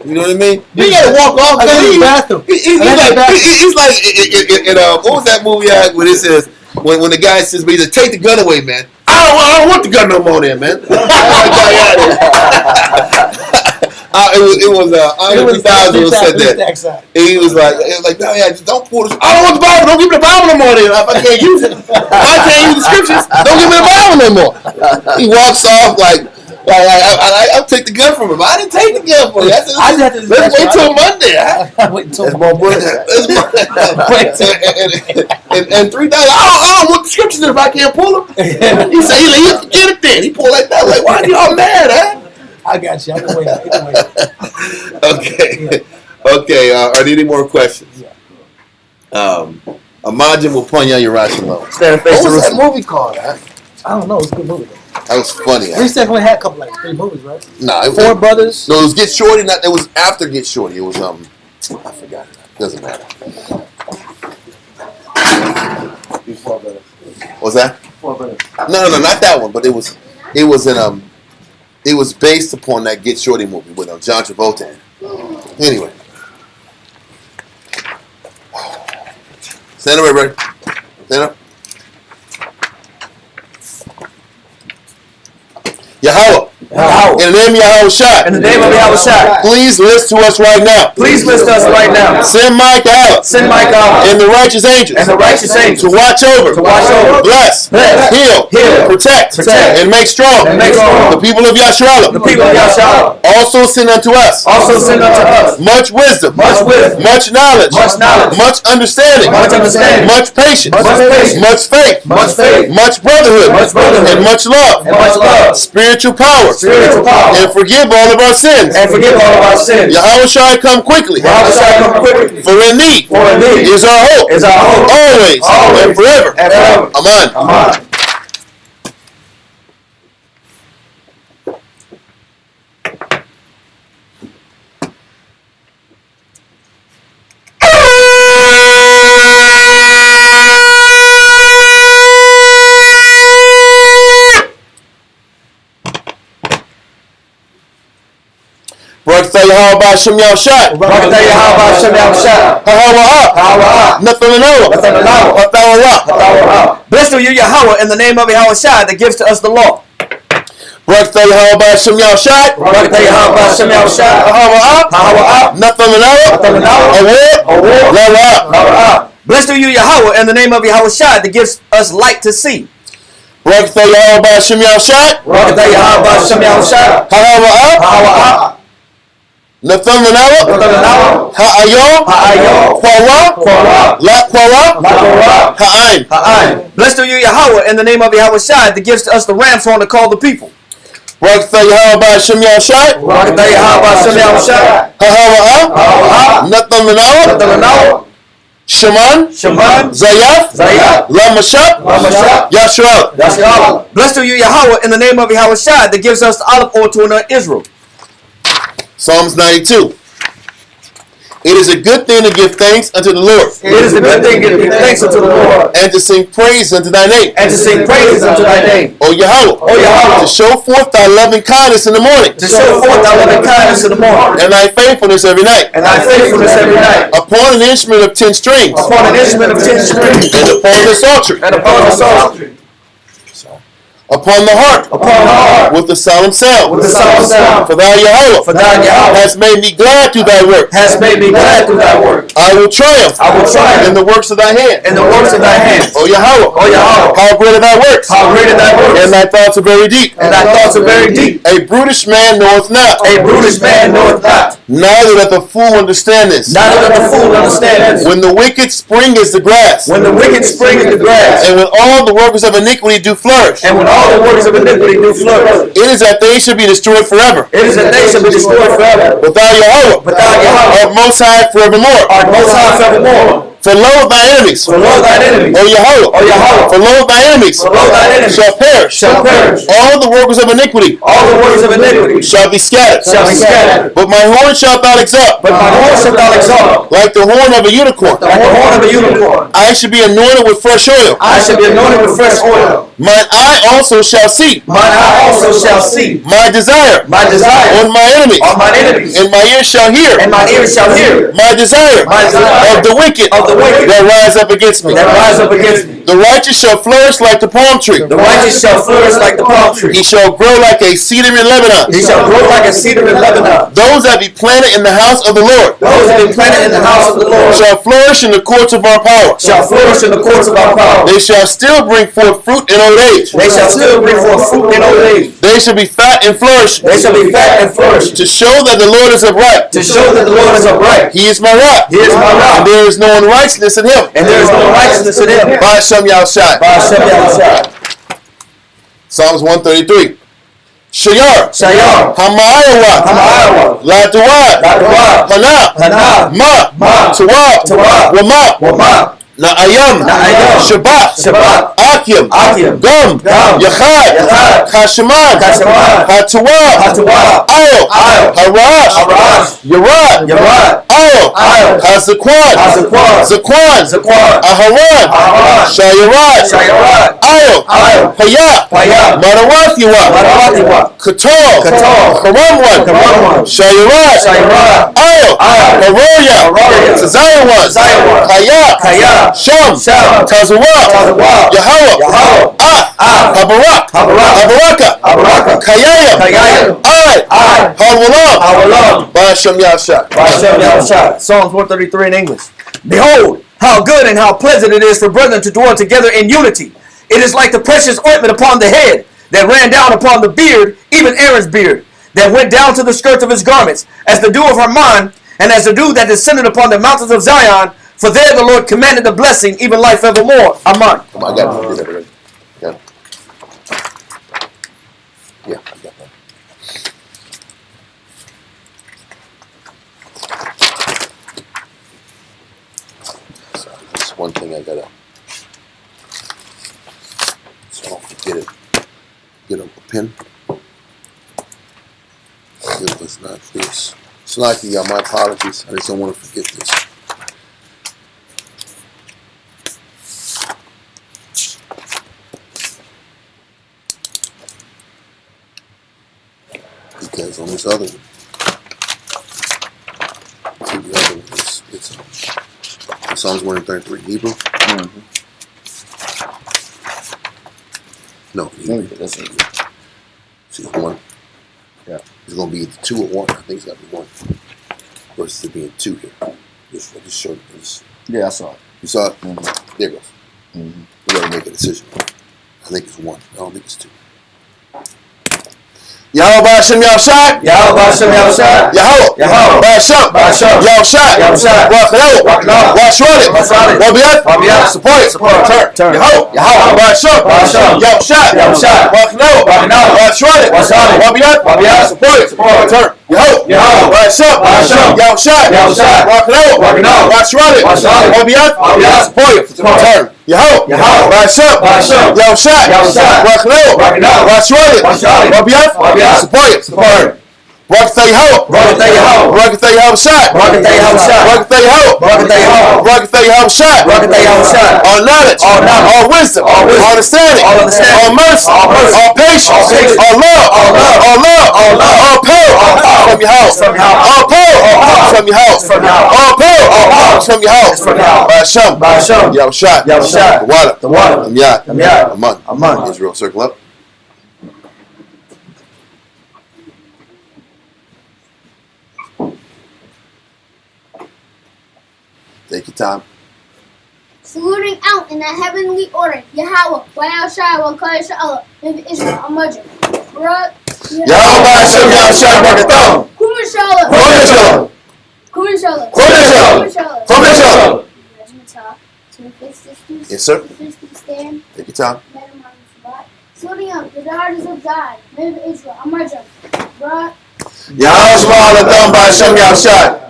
You know what I mean? You gotta walk off. I got the bathroom. He's like in what was that movie when it says when the guy says, "But he said, take the gun away, man." I don't want the gun no more, there, man. It was Andre 3000 who said that. And he was like, no, yeah, just don't pull this. I don't want the Bible. Don't give me the Bible no more. Then if I can't use it, if I can't use the scriptures, don't give me the Bible no more. He walks off like. I'll take the gun from him. I didn't take the gun from him. Let's wait till Monday. That's more bullshit. And 3 days, I don't want the scriptures if I can't pull them. He said, he'll forget it then. He pulled like that. Like, why are y'all mad, huh? I got you. I can wait. Okay. Okay. Are there any more questions? Imagine will point out your right below. What was that movie called, huh? I don't know. It's a good movie, though. That was funny. We definitely had a couple, like 3 movies, right? No, it was Four Brothers. No, it was Get Shorty. It was after Get Shorty. It was I forgot. Doesn't matter. Four Brothers. What's that? Four Brothers. No, not that one. But it was based upon that Get Shorty movie with John Travolta. Anyway, stand up, everybody. Stand up. Yahweh. In the name of Yahweh Shai. In the name of Yahweh Shai. Please list to us right now. Please list us right now. Send Michael. Send Michael. And the righteous angels. And the righteous angels. To watch over. To watch over. Bless. Bless. Heal. Heal. Protect. Protect. And make strong. And make strong. The people of Yasharallah. The people of Yasharallah. Also send unto us. Also send unto us. Much wisdom. Much wisdom. Much knowledge. Much knowledge. Much understanding. Much understanding. Much patience. Much patience. Much faith. Much faith. Much brotherhood. Much brotherhood. And much love. And much love. Spiritual power. Spiritual power. And forgive all of our sins. And forgive all of our sins. Yahweh Shai come quickly. Yahweh Shai come quickly. For in thee. For in thee. Is our hope. Is our hope. Always. Always. And forever. And forever. Amen. Amen. Barakatah Yahweh Ba'ashem Yahushai. Barakatah Yahweh Ba'ashem Yahushai. Hahawa'ah. Nothing to know. Blessed are you, Yahweh, in the name of Yahweh Shai that gives to us the law. Barakatah Yahweh Ba'ashem Yahushai. Barakatah Yahweh Ba'ashem Yahushai. Hahawa'ah. Nothing to know. Blessed are you, Yahweh, in the name of Yahweh Shai that gives us light to see. Barakatah Yahweh Ba'ashem Yahushai. Barakatah Yahweh Ba'ashem Yahushai. Hahawa'ah. Nothing to know. Ha'ayom. Kwara. La Kwara. Ha'ain. Blessed are you, Yahweh, in the name of Yahweh Shai that gives to us the ram's horn to call the people. Barakatah Yahweh Ba'ashem Yahushai. Barakatah Yahweh Ba'ashem Yahushai. Hahawa'ah. Nothing to know. Shaman. Zayaf. Lamashak. Yasharallah. Blessed are you, Yahweh, in the name of Yahweh Shai that gives us the olive oil to anoint Israel. Psalms 92. It is a good thing to give thanks unto the Lord. It is a good thing to give thanks unto the Lord. And to sing praise unto thy name. And to sing praises unto thy name. O Yahweh. O Yahweh. To show forth thy loving kindness in the morning. To show forth thy loving kindness in the morning. And thy faithfulness every night. And thy faithfulness every night. Upon an instrument of 10 strings. Upon an instrument of 10 strings. And upon the psaltery. And upon the psaltery. upon the harp, with the solemn sound. with the solemn sound. For thou, Yahweh, For thou, Yahweh, hast made me glad through thy work. hast made me glad through thy work. I will triumph, I will triumph in the works of thy hand. in the works of thy hands. O Yahweh, O Yahweh, how great are thy works, how great are thy works, and thy thoughts are very deep. and thy thoughts are very deep. A brutish man knoweth not, A brutish man knoweth not, neither doth the fool understand this. neither doth the fool understand this. When the wicked spring as the grass, When the wicked spring in the grass, and when all the workers of iniquity do flourish, and when all the works of iniquity do flourish, it is that they should be destroyed forever. it is that they shall be destroyed forever. But thou, Yahweh, But thou, Yahweh, art most high forevermore. art most high forevermore. For lo, thy enemies, For lo, thine enemies, O Yahweh, O Yahweh, for lo, thy enemies for lo, thine enemies shall perish. shall perish. All the workers of iniquity All the works of iniquity shall be scattered. shall be scattered. But my horn shalt thou exalt, But my horn shalt thou exalt, like the horn of a unicorn. like the horn of a unicorn. I shall be anointed with fresh oil. I shall be anointed with fresh oil. Mine eye also shall see. Mine eye also shall see. My desire My desire on my enemies. on mine enemies, And my ears shall hear. and mine ears shall hear. My desire My desire of the wicked of the wicked that rise up against me. that rise up against me. The righteous shall flourish like the palm tree. The righteous shall flourish like the palm tree. He shall grow like a cedar in Lebanon. He shall grow like a cedar in Lebanon. Those that be planted in the house of the Lord Those that be planted in the house of the Lord shall flourish in the courts of our power. shall flourish in the courts of our power. They shall still bring forth fruit in old age. They shall still bring forth fruit in old age. They shall be fat and flourishing, They shall be fat and flourishing, to show that the Lord is upright. to show that the Lord is upright. He is my rock, He is my and rock, there is no unrighteousness in him. and there is no righteousness in him. By Shem Yahushai. By Hashem Yahushua. Psalms 133. Shayar, Shayar, Hamayawa, Hamayawa, La Duad, Ladua, Hana, Hana, Ma, Ma, Tawab, Tawab, Wama, Wama, Na'ayam, Na'ayam, Shabbat, Shabbat, Akim, Akim, Gum, Gum, Yachad, Yachad, Kashaman, Kashaman, Hatawab, Hatawab, Ayo, Ayo, Harash, Harash, Yarad, Yarad, Ayo, Ayo, Hazakwan, Hazakwan, Zakwan, Zakwan, Aharan, Aharan, Shayarad, Shayarad, Ayo, Ayo, Paya, Paya, Marawathiwa, Marawathiwa, Kator, Kator, Karamwan, Karamwan, Shayarad, Shayarad, Ayo, Ayo, Haroya, Haroya, Tazayawan, Tazayawan, Kaya, Kaya, Sham, Sham, Tazawa, Tazawa, Yahweh, Yahweh, Habarak, Habarak, Habaraka, Kayayim, Kayayim, I, Hawalam, Hawalam, by Hashem Yahshua. by Hashem Yahushua. Psalms 133 in English. Behold, how good and how pleasant it is for brethren to dwell together in unity. It is like the precious ointment upon the head that ran down upon the beard, even Aaron's beard, that went down to the skirts of his garments, as the dew of Hermon, and as the dew that descended upon the mountains of Zion. For there the Lord commanded the blessing, even life evermore. Amen. Come on, I got it. I did that already. Yeah. Yeah, I got that. So that's one thing I gotta. So I don't forget it. Get a pen. It was not this. It's like my apologies. I just don't want to forget this. Because on this other one, see the other one is it's Psalms 133 Hebrew. Mm-hmm. No, Hebrew. That's it. See, it's one. Yeah. It's gonna be either 2 or 1. I think it's gotta be 1 versus it being 2 here. Just showed this. Yeah, I saw it. You saw it. Mm-hmm. There it goes. Mm-hmm. We gotta make a decision. I think it's 1. I don't think it's 2. Yahweh Hashem Yahushai. Yahweh Hashem Yahushai. Yahweh. Yahweh. Hashem. Hashem. Yahushai. Yahushai. Rakhnau. Rakhnau. Washralit. Washralit. Wabiat. Wabiat. Support. Turn. Yahweh. Hashem. Hashem. Yahushai. Yahushai. Rakhnau. Rakhnau. Washralit. Washralit. Wabiat. Wabiat. Support. Turn. Yahweh. Hashem. Hashem. Yahushai. Yahushai. Rakhnau. Rakhnau. Washralit. Washralit. Wabiat. Wabiat. Support. Turn. Yahweh. Hashem. Hashem. Yahushai. Yahushai. Rakhnau. Rakhnau. Washralit. Washralit. Wabiat. Support. Rakathay Yahweh. Rakathay Yahweh. Rakathay Yahushai. Rakathay Yahushai. Rakathay Yahweh. Rakathay Yahweh. Rakathay Yahushai. Rakathay Yahushai. All knowledge. All wisdom. All understanding. All mercy. All patience. All love. All power. From your house. All power. From your house. All power. From your house. By Hashem. Yahushai. The water. Amyad. Aman. Israel. Circle up. Take your time. Saluting out in a heavenly order. Yahweh, Wa'al Shai, Wakal Sha'ala, Maybe Israel, Amajah. Yahweh Hashem Yahushua Barakatam. Kuman Shalom. Kuman Shalom. Kuman Shalom. Kuman Shalom. Kuman Shalom. Yes, sir. Stand. Take your time. Saluting out the daughters of God, Maybe Israel, Amajah. Yahweh Shema by Hashem Yahushua.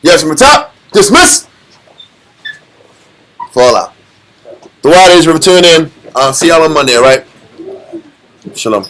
Yes, from the top. Dismiss. Fall out. The Waters, we're tuning in. See y'all on Monday, all right? Shalom.